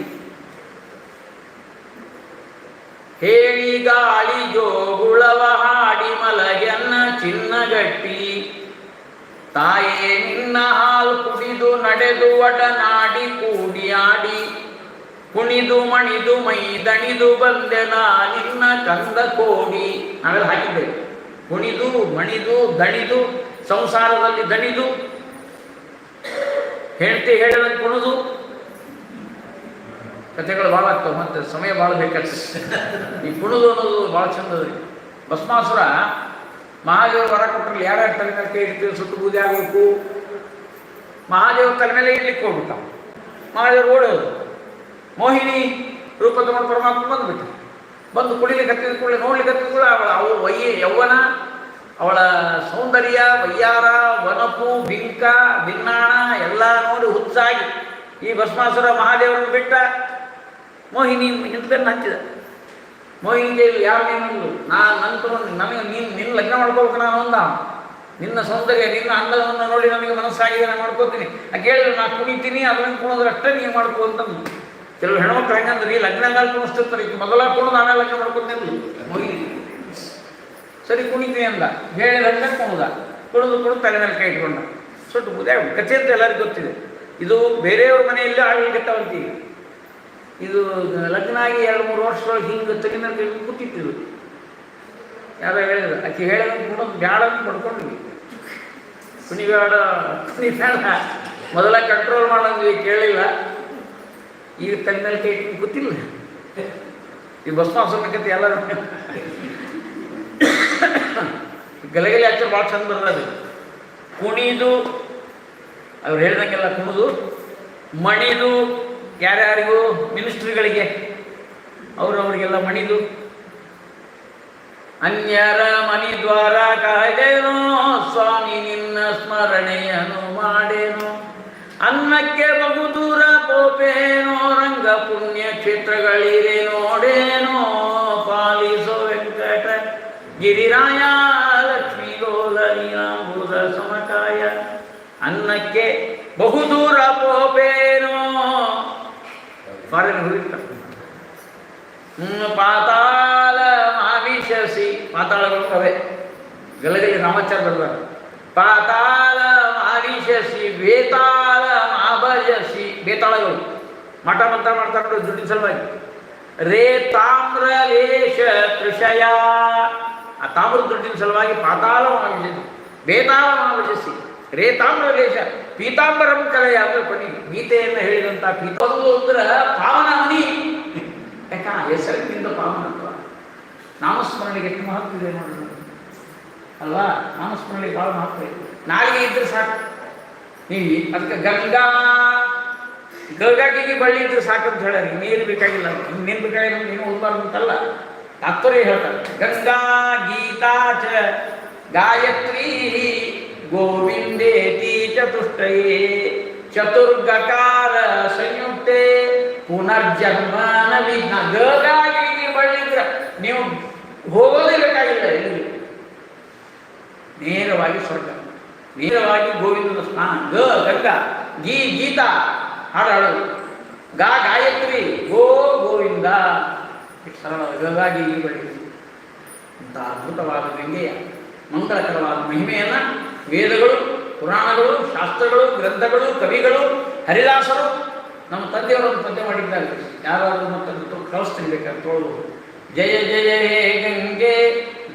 ಹೇಳಿ ಗಾಳಿ ಜೋಗುಳವ ಹಾಡಿ ಮಲಗೆನ್ನ ಚಿನ್ನಗಟ್ಟಿ, ತಾಯೇ ನಿನ್ನ ಹಾಲು ಕುಡಿದು ನಡೆದು ಒಡನಾಡಿ ಕೂಡಿಯಾಡಿ, ಕುಣಿದು ಮಣಿದು ಮೈ ದಣಿದು ಬಂದೆನ ನಿನ್ನ ಕಂದ ಕೋಡಿ. ನಾವೆಲ್ಲ ಹಾಕಿದ್ದೇವೆ. ಕುಣಿದು ಮಣಿದು ದಣಿದು, ಸಂಸಾರದಲ್ಲಿ ದಣಿದು, ಹೆಂಡತಿ ಹೇಳಿದಂಗೆ ಕುಣಿದು. ಕಥೆಗಳು ಭಾಳ ಆಗ್ತವೆ, ಮತ್ತೆ ಸಮಯ ಭಾಳ ಬೇಕಾಗ್ತದೆ. ಈ ಕುಣಿದು ಅನ್ನೋದು ಭಾಳ ಚಂದದ್ರಿ. ಭಸ್ಮಾಸುರ ಮಹಾದೇವರು ವರ ಕೊಟ್ಟರಲ್ಲಿ ಯಾರ್ಯಾರು ತಲೆ ಮೇಲೆ ಕೈ ಇಡ್ತೀವಿ, ಸುಟ್ಟು ಬೂದಿ ಆಗಬೇಕು. ಮಹಾದೇವ್ರ ತಲೆ ಮೇಲೆ ಇಡ್ಲಿಕ್ಕೆ ಹೋಗ್ಬಿಟ್ಟ. ಮಹಾದೇವರು ಓಡೋದು. ಮೋಹಿನಿ ರೂಪ ತಗೊಂಡು ಪರಮಾತ್ಮ ಬಂದುಬಿಟ್ಟು, ಬಂದು ಕುಡಿಲಿಕ್ಕೆ ಹತ್ತಿದ ಕೂಡಲೇ, ನೋಡ್ಲಿಕ್ಕೆ ಹತ್ತಿದ ಕೂಡಲೇ ಅವಳ ಯೌವನ, ಅವಳ ಸೌಂದರ್ಯ, ವಯ್ಯಾರ, ವನಪು, ಬಿಂಕ, ಭಿನ್ನಾಣ ಎಲ್ಲ ನೋಡಿ ಹುಚ್ಚಾಗಿ ಈ ಭಸ್ಮಾಸುರ ಮಹಾದೇವರನ್ನು ಬಿಟ್ಟ. ಮೋಹಿನಿ ಹಿಂದನ್ನು ಹಚ್ಚಿದ. ಮೋಹಿನಿಗೆ ಯಾರು ನೀನು? ನನ್ನ ತಗೊಂಡು ನನಗೆ ನಿನ್ನ ಲಗ್ನ ಮಾಡ್ಕೋಬೇಕು ನಾನು ಅಂದ. ನಿನ್ನ ಸೌಂದರ್ಯ, ನಿನ್ನ ಅಂದವನ್ನು ನೋಡಿ ನನಗೆ ಮನಸ್ಸಾಗಿದೆ, ನಾನು ಮಾಡ್ಕೋತೀನಿ. ಕೇಳಿದ್ರು, ನಾನು ಕುಣಿತೀನಿ, ಅದನ್ನು ಕುಣಿದ್ರೆ ಅಷ್ಟೇ ನೀವು ಮಾಡ್ಕೋ ಅಂತಂದು. ಕೆಲವು ಹೆಣ್ಮಕ್ಳು ಹೆಂಗಂದ್ರೆ ಈ ಲಗ್ನಗಾಲ ಕುಣಿಸ್ತಿರ್ತಾರೆ, ಈಗ ಮೊದಲ ಕುಣಿದು ಆಮೇಲೆ ಲಗ್ನ ಮಾಡ್ಕೊತೀನಿ. ಮೋಹಿನಿ ಸರಿ ಕುಣಿತೀನಿ ಅಂದ, ಹೇಳಿದ ಹಂಗೆ ಕುಣಿದ. ಕುಣಿದು ತಲೆ ಮೇಲೆ ಕೈ ಇಟ್ಕೊಂಡ. ಸೊಟ್ಟು ಬೂದಿ ಆಗ್ಬಿಟ್ಟು ಕಥೆ ಅಂತ ಎಲ್ಲರಿಗೂ ಗೊತ್ತಿದೆ. ಇದು ಬೇರೆಯವ್ರ ಮನೆಯಲ್ಲೂ ಆಗಲಿಕ್ಕತ್ತವಂತ. ಈಗ ಇದು ಲಗ್ನ ಆಗಿ 2-3 ವರ್ಷದೊಳಗೆ ಹಿಂಗೆ ತೆಗಿನ ಕೂತಿತ್ತು. ಯಾರೋ ಹೇಳಿದ್ರು, ಆಕೆ ಹೇಳಿದಂಗೆ ಕೂಡ ಬ್ಯಾಡ ಅಂತ ಪಡ್ಕೊಂಡ್ವಿ. ಕುಣಿಬೇಡ ಮೊದಲ ಕಂಟ್ರೋಲ್ ಮಾಡೋದ್ವಿ, ಕೇಳಿಲ್ಲ. ಈಗ ತನ್ನಲ್ಲಿ ಕೈ ಗೊತ್ತಿಲ್ಲ. ಈ ಭಸ್ಮಾಸುರನ ಕತೆ ಎಲ್ಲರೂ ಗಲಗಲಿ ಹಚ್ಚ ಭಾಳ ಚಂದ ಬರ್ತದೆ. ಕುಣಿದು ಅವ್ರು ಹೇಳ್ದಂಗೆಲ್ಲ ಕುಣಿದು ಮಣಿದು ಯಾರ್ಯಾರಿಗೂ ಮಿನಿಸ್ಟ್ರಿಗಳಿಗೆ ಅವ್ರಿಗೆಲ್ಲ ಮಣಿದು ಅನ್ಯರ ಮನಿ ದ್ವಾರ ಕಾಯ್ದೇನೋ ಸ್ವಾಮಿ ನಿನ್ನ ಸ್ಮರಣೆಯನ್ನು ಮಾಡೇನೋ ಅನ್ನಕ್ಕೆ ಬಹು ದೂರ ಪೋಪೇನೋ ರಂಗ ಪುಣ್ಯ ಕ್ಷೇತ್ರಗಳಿವೆ ನೋಡೇನೋ ಪಾಲಿಸೋ ವೆಂಕಟ ಗಿರಿರಾಯ ಲಕ್ಷ್ಮೀ ಗೋಲ ನೀನಾಂಬುದ ಸಮಕಾಯ ಅನ್ನಕ್ಕೆ ಬಹುದೂರ ಪೋಪೇನೋ ಫಾರಿನ್ ಹುಡುಕ್ತ ಪಾತಾಳ ಮಾವಿಶಸಿ ಪಾತಾಳಗಳು ಅವೇ ಗಲಗಲಿ ರಾಮಾಚಾರ್ಯ ಬರ್ತಾರೆ. ಪಾತಾಳ ಮಾವಿಶಸಿ ಬೇತಾಳ ಮಾಭಜಸಿ ಬೇತಾಳಗಳು ಮಠ ಮಂತ್ರ ಮಾಡ್ತಾರೆ ದುಡ್ಡಿನ ಸಲುವಾಗಿ. ರೇ ತಾಮ್ರ ಲೇಷ ತೃಷಯ ಆ ತಾಮ್ರದ ದುಡ್ಡಿನ ಸಲುವಾಗಿ ಪಾತಾಳ ಮಾವಿಶಸಿ ಬೇತಾಳ ಮಾಭಜಸಿ ರೇ ತಾಮ್ರ ಲೇಷ ಪೀತಾಂಬರಂ ಕಲೆಯ ಅಂದ್ರೆ ಕೊನೆಗೆ ಗೀತೆಯನ್ನು ಹೇಳಿದಂಥ ಪೀತಾಂಬರು ಅಂದ್ರೆ ಪಾವನ ಮನಿ. ಯಾಕ ಹೆಸರಿನಿಂದ ಪಾವನತ್ವ. ನಾಮಸ್ಮರಣೆಗೆ ಎಷ್ಟು ಮಹತ್ವ ಇದೆ ನೋಡೋಣ ಅಲ್ವಾ? ನಾಮಸ್ಮರಣೆಗೆ ಭಾಳ ಮಹತ್ವ ಇದೆ. ನಾಳೆಗೆ ಇದ್ರೆ ಸಾಕು. ನೀವು ಅದಕ್ಕೆ ಗಂಗಾ ಗಂಗಾಗಿಗೆ ಬಳ್ಳಿ ಇದ್ರೆ ಸಾಕಂತ ಹೇಳ್ಯಾರ. ಇನ್ನೇನು ಬೇಕಾಗಿಲ್ಲ, ಇನ್ನೇನು ಬೇಕಾಗಿಲ್ಲ, ಏನೋ ಓದಬಾರ್ದು ಅಂತಲ್ಲ. ತಾತ್ಪರ್ಯ ಹೇಳ್ತಾರೆ. ಗಂಗಾ ಗೀತಾ ಚ ಗಾಯತ್ರಿ ಗೋವಿಂದೇತಿ ಚತುಷ್ಟಯೇ ಚತುರ್ಗಕಾರ ಸಂಯುಕ್ತೆ ಪುನರ್ಜನ್ಮ ನ ವಿಘ್ನ. ಗಂಗಾಗಿ ಬಳ್ಳಿದ್ರೆ ನೀವು ಹೋಗೋದೇ ಬೇಕಾಗಿಲ್ಲ. ಎಲ್ಲಿ ನೇರವಾಗಿ ಸ್ವರ್ಗ, ನೇರವಾಗಿ ಗೋವಿಂದನ ಸ್ನಾನ. ಗಂಗಾ ಗೀತಾ ಹಾಡಾಡೋದು, ಗಾಯತ್ರಿ ಗೋವಿಂದ ಸರಳವಾದ ಗಂಗಾಗಿ ಬಳ್ಳಿ. ಇಂಥ ಅದ್ಭುತವಾದ ಗಂಗೆಯ ಮಂಗಳಕರವಾದ ಮಹಿಮೆಯನ್ನು ವೇದಗಳು, ಪುರಾಣಗಳು, ಶಾಸ್ತ್ರಗಳು, ಗ್ರಂಥಗಳು, ಕವಿಗಳು, ಹರಿದಾಸರು, ನಮ್ಮ ತಂದೆಯವರನ್ನು ಪದ್ಯ ಮಾಡಿದ್ದಾರೆ. ಯಾರಾದರೂ ಮತ್ತೊಂದು ಕಳಿಸ್ತೀನಿ ಬೇಕಾದ್ರೆ ತೋಳ್ಬೋದು. ಜಯ ಜಯ ಹೇ ಗಂಗೆ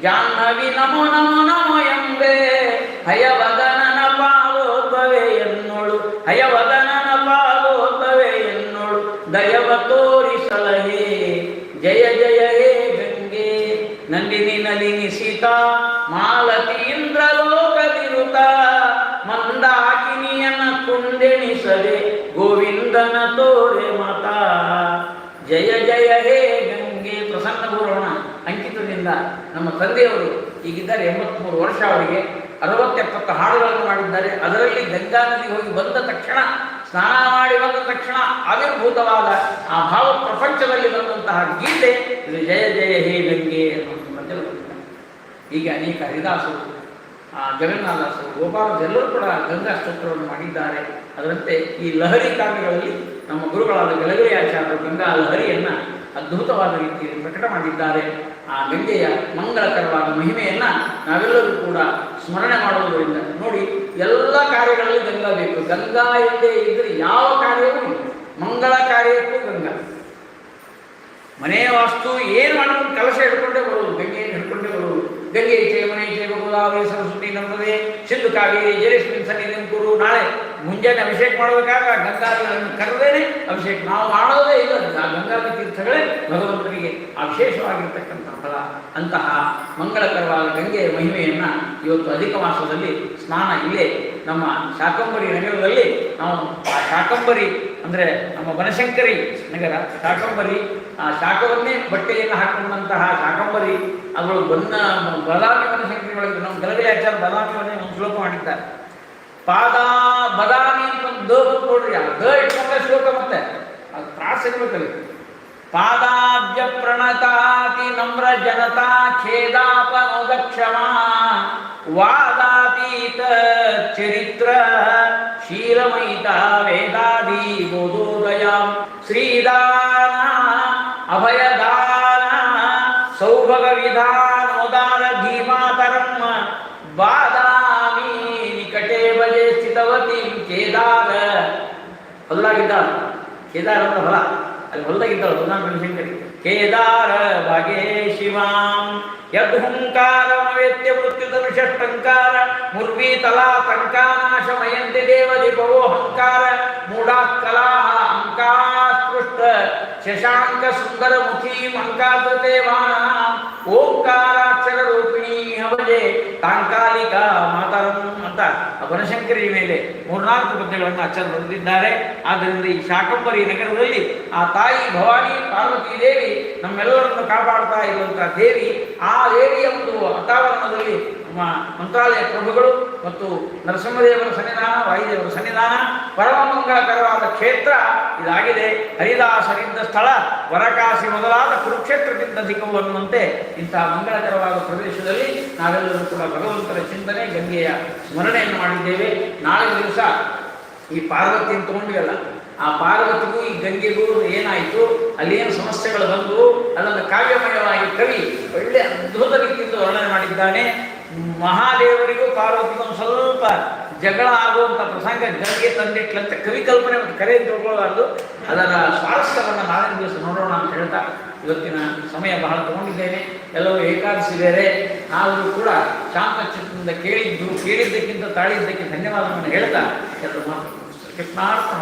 ಜಾಹ್ನವಿ ನಮೋ ನಮೋ ನಮೋ ಎಂಬೆ ಹಯವದನನ ಪಾಲೋದ್ಭವೆ ಎನ್ನೋಳು ಹಯವದನನ ಪಾಲೋದ್ಭವೆ ಎನ್ನೋಳು ದಯವ ತೋರಿಸಲಹೇ. ಜಯ ಜಯ ಹೇ ಗಂಗೆ ನಂದಿನಿ ನಲಿನಿ ಸೀತಾ ಮಾಲತಿ ಇಂದ್ರಲೋಕದಿರುತ ಮಂದಾಕಿನಿಯನ ಕುಂಡೆಣಿಸದೆ ಗೋವಿಂದನ ತೋರೆ ಮತ. ಜಯ ಜಯ ಹೇ ಗಂಗೆ. ಪ್ರಸನ್ನ ಪೂರ್ವಣ ಅಂಕಿತದಿಂದ ನಮ್ಮ ತಂದೆಯವರು ಈಗಿದ್ದಾರೆ 83 ವರ್ಷ. ಅವರಿಗೆ 60-70 ಹಾಡುಗಳನ್ನು ಮಾಡಿದ್ದಾರೆ. ಅದರಲ್ಲಿ ಗಂಗಾ ನದಿಗೆ ಹೋಗಿ ಬಂದ ತಕ್ಷಣ, ಸ್ನಾನ ಮಾಡಿ ಬಂದ ತಕ್ಷಣ ಆವಿರ್ಭೂತವಾದ ಆ ಭಾವ ಪ್ರಪಂಚದಲ್ಲಿ ಬಂದಂತಹ ಗೀತೆ ಇದು ಜಯ ಜಯ ಹೇ ಗಂಗೆ ಅನ್ನುವಂಥ ಪದ್ಯಗಳು. ಹೀಗೆ ಅನೇಕ ಹರಿದಾಸರು, ಜಗನ್ನಾಥದಾಸರು, ಗೋಪಾಲರು ಎಲ್ಲರೂ ಕೂಡ ಗಂಗಾ ಸ್ತೋತ್ರವನ್ನು ಮಾಡಿದ್ದಾರೆ. ಅದರಂತೆ ಈ ಲಹರಿ ಕಾವ್ಯಗಳಲ್ಲಿ ನಮ್ಮ ಗುರುಗಳಾದ ಗಲಗಲಿ ಆಚಾರ್ಯರು ಗಂಗಾ ಲಹರಿಯನ್ನು ಅದ್ಭುತವಾದ ರೀತಿಯಲ್ಲಿ ಪ್ರಕಟ ಮಾಡಿದ್ದಾರೆ. ಆ ಗಂಗೆಯ ಮಂಗಳಕರವಾದ ಮಹಿಮೆಯನ್ನು ನಾವೆಲ್ಲರೂ ಕೂಡ ಸ್ಮರಣೆ ಮಾಡುವುದರಿಂದ ನೋಡಿ, ಎಲ್ಲ ಕಾರ್ಯಗಳಲ್ಲಿ ಗಂಗಾ ಬೇಕು. ಗಂಗಾ ಇಲ್ಲದೆ ಇದ್ದರೆ ಯಾವ ಕಾರ್ಯವೂ ಇಲ್ಲ. ಮಂಗಳ ಕಾರ್ಯಕ್ಕೂ ಗಂಗಾ. ಮನೆಯ ವಾಸ್ತು ಏನು ಮಾಡೋದು ಕಲಶ ಹಿಡ್ಕೊಂಡೇ ಬರೋದು, ಗಂಗೆಯನ್ನು ಹಿಡ್ಕೊಂಡೇ ಬರೋದು. ಗಂಗೆ ಚೇಮನೆ ಚೇಮ ಗೋದಾವರಿ ಸರಸ್ವತಿ ನಮ್ಮದೇ ಸಿಂಧು ಕಾವೇರಿ ಜಲೇಶ್ವರಿ ಸನ್ನಿಧಿಯನ್ನು ಕೂರು. ನಾಳೆ ಮುಂಜಾನೆ ಅಭಿಷೇಕ ಮಾಡಬೇಕಾಗ ಗಂಗಾಗಳನ್ನು ಕರೆದೇನೆ ಅಭಿಷೇಕ. ನಾವು ಮಾಡೋದೇ ಇಲ್ಲ. ಆ ಗಂಗಾದಿ ತೀರ್ಥಗಳೇ ಭಗವಂತನಿಗೆ ವಿಶೇಷವಾಗಿರ್ತಕ್ಕಂಥ ಫಲ. ಅಂತಹ ಮಂಗಳಕರವಾದ ಗಂಗೆಯ ಮಹಿಮೆಯನ್ನು ಇವತ್ತು ಅಧಿಕ ಮಾಸದಲ್ಲಿ ಸ್ನಾನ ಇಲ್ಲೇ ನಮ್ಮ ಶಾಕಂಬರಿ ನಗರದಲ್ಲಿ ನಾವು ಆ ಶಾಕಂಬರಿ ಅಂದರೆ ನಮ್ಮ ಬನಶಂಕರಿ ನಗರ ಶಾಕಂಬರಿ, ಆ ಶಾಖವನ್ನೇ ಬಟ್ಟೆಯನ್ನು ಹಾಕೊಂಡಂತಹ ಶಾಕಂಬರಿ ಅದರೊಳಗೆ ಬದಾಮಿ ಬನಶಂಕರಿ ಒಳಗೆ ನಮ್ಮ ಗಲಗಲಿ ಆಚಾರ ಬದಾಮಿಯನ್ನೇ ಒಂದು ಶ್ಲೋಕ ಮಾಡಿದ್ದಾರೆ. ಪಾದ ಬದಾಮಿ ಅಂತ ಒಂದು ನೋಡ್ರಿ, ಆ ಇಟ್ಕೊಂಡ್ರೆ ಶ್ಲೋಕ ಮತ್ತೆ ಅದು ತ್ರಾಸ ಇರ್ಬೇಕಲ್ಲಿ. ಪಾದಾಬ್ಜ ಪ್ರಣತಾತಿ ನಮ್ರ ಜನತಾ ಖೇದಾಪನೋದಕ್ಷಮಾ ವಾದಾತೀತ ಚರಿತ್ರ ಶೀಲಮಯಿತ ವೇದಾದಿ ಬೋಧೋದಯ ಶ್ರೀದಾನ ಅಭಯದಾನ ಸೌಭಗ ವಿಧಾನೋದಾರ ಧೀಮಾತರಂ ಬಾದಾಮಿ ನಿಕಟೇ ಬಜೆ ಸ್ಥಿತ ಚಿತ್ತವತಿ ಕೇದಾರ ಹೊಲ್ಲಾಗಿದ್ದಾಳ, ಕೇದಾರ ಅಂದ್ರೆ ಹೊಲ, ಅಲ್ಲಿ ಹೊಲ್ದಾಗಿದ್ದಾಳು ಬನಶಂಕರಿ. ಕೇದಾರ ಭಾಗೇ ಶಿವಾಂ ಯದ್ಹುಂಕಾರಮವೇತ್ಯ ಮೃತ್ಯುಧನುಷಷ್ಟಂಕಾರ ಮುರ್ವಿ ತಲಾ ತಂಕಾನಾಶಮಯಂತಿ ದೇವದಿಪವೋ ಹಂಕಾರ ಮೂಢಾಕಲಾಹ ಅಂಕಾಸ್ಪೃಷ್ಟ ಶಶಾಂಕ ಸುಂದರ ಮುಖೀಂ ಅಂಕಾಕೃತೆ ವಾಹನಾಂ ಓಂಕಾರಾಕ್ಷರ ರೂಪಿಣಿ ಹವಜೆ ತಾಂಕಾಲಿಕಾ ಮಾತರಂ ಅಂತ ಬನಶಂಕರಿ ಮೇಲೆ 4 ಪದ್ಯಗಳನ್ನು ಆಚಾರ್ಯ ಬರೆದಿದ್ದಾರೆ. ಆದ್ದರಿಂದ ಈ ಶಾಕಂಬರಿ ನಗರದಲ್ಲಿ ಆ ತಾಯಿ ಭವಾನಿ ಪಾರ್ವತಿ ದೇವಿ ನಮ್ಮೆಲ್ಲರನ್ನು ಕಾಪಾಡ್ತಾ ಇರುವಂತಹ ದೇವಿ, ಆ ದೇವಿಯ ಒಂದು ವಾತಾವರಣದಲ್ಲಿ ಮಂತ್ರಾಲಯ ಪ್ರಭುಗಳು ಮತ್ತು ನರಸಿಂಹದೇವರ ಸನ್ನಿಧಾನ, ವಾಯುದೇವರ ಸನ್ನಿಧಾನ, ಪರಮ ಮಂಗಳಕರವಾದ ಕ್ಷೇತ್ರ ಇದಾಗಿದೆ. ಹರಿದಾಸರಿದ್ದ ಸ್ಥಳ ವರಕಾಶಿ ಮೊದಲಾದ ಕುರುಕ್ಷೇತ್ರಕ್ಕಿಂತ ಅಧಿಕವು ಅನ್ನುವಂತೆ ಇಂತಹ ಮಂಗಳಕರವಾದ ಪ್ರದೇಶದಲ್ಲಿ ನಾವೆಲ್ಲರೂ ಕೂಡ ಭಗವಂತನ ಚಿಂತನೆ, ಗಂಗೆಯ ಸ್ಮರಣೆಯನ್ನು ಮಾಡಿದ್ದೇವೆ. ನಾಳೆ ದಿವಸ ಈ ಪಾರ್ವತಿ ಅಂತ ತಗೊಂಡಿವಲ್ಲ, ಆ ಪಾರ್ವತಿಗೂ ಈ ಗಂಗೆಗೂ ಏನಾಯಿತು, ಅಲ್ಲೇನು ಸಮಸ್ಯೆಗಳು ಬಂದವು, ಅದನ್ನು ಕಾವ್ಯಮಯವಾಗಿ ಕವಿ ಒಳ್ಳೆ ಅದ್ಭುತ ರೀತಿಯಿಂದ ವರ್ಣನೆ ಮಾಡಿದ್ದಾನೆ. ಮಹಾದೇವರಿಗೂ ಪಾರ್ವತಿಗೂ ಒಂದು ಸ್ವಲ್ಪ ಜಗಳ ಆಗುವಂಥ ಪ್ರಸಂಗ ಗಂಗೆ ತಂದಿಟ್ಲಂತ ಕವಿ ಕಲ್ಪನೆ ಮತ್ತು ಕರೆ ತಿಳ್ಕೊಳ್ಳಬಾರ್ದು. ಅದರ ಸ್ವಾರಸ್ಯವನ್ನು ನಾಳಿನ ದಿವಸ ನೋಡೋಣ ಅಂತ ಹೇಳ್ತಾ ಇವತ್ತಿನ ಸಮಯ ಬಹಳ ತಗೊಂಡಿದ್ದೇನೆ. ಎಲ್ಲವೂ ಏಕಾದಶಿ ಬೇರೆ, ನಾವು ಕೂಡ ಶಾಂತ ಚಿತ್ತದಿಂದ ಕೇಳಿದ್ದಕ್ಕಿಂತ ತಾಳಿದ್ದಕ್ಕೆ ಧನ್ಯವಾದವನ್ನು ಹೇಳ್ತಾ ಎಲ್ಲರೂ ಮಾತು ಕೃಷ್ಣಾರ್ಪಣ.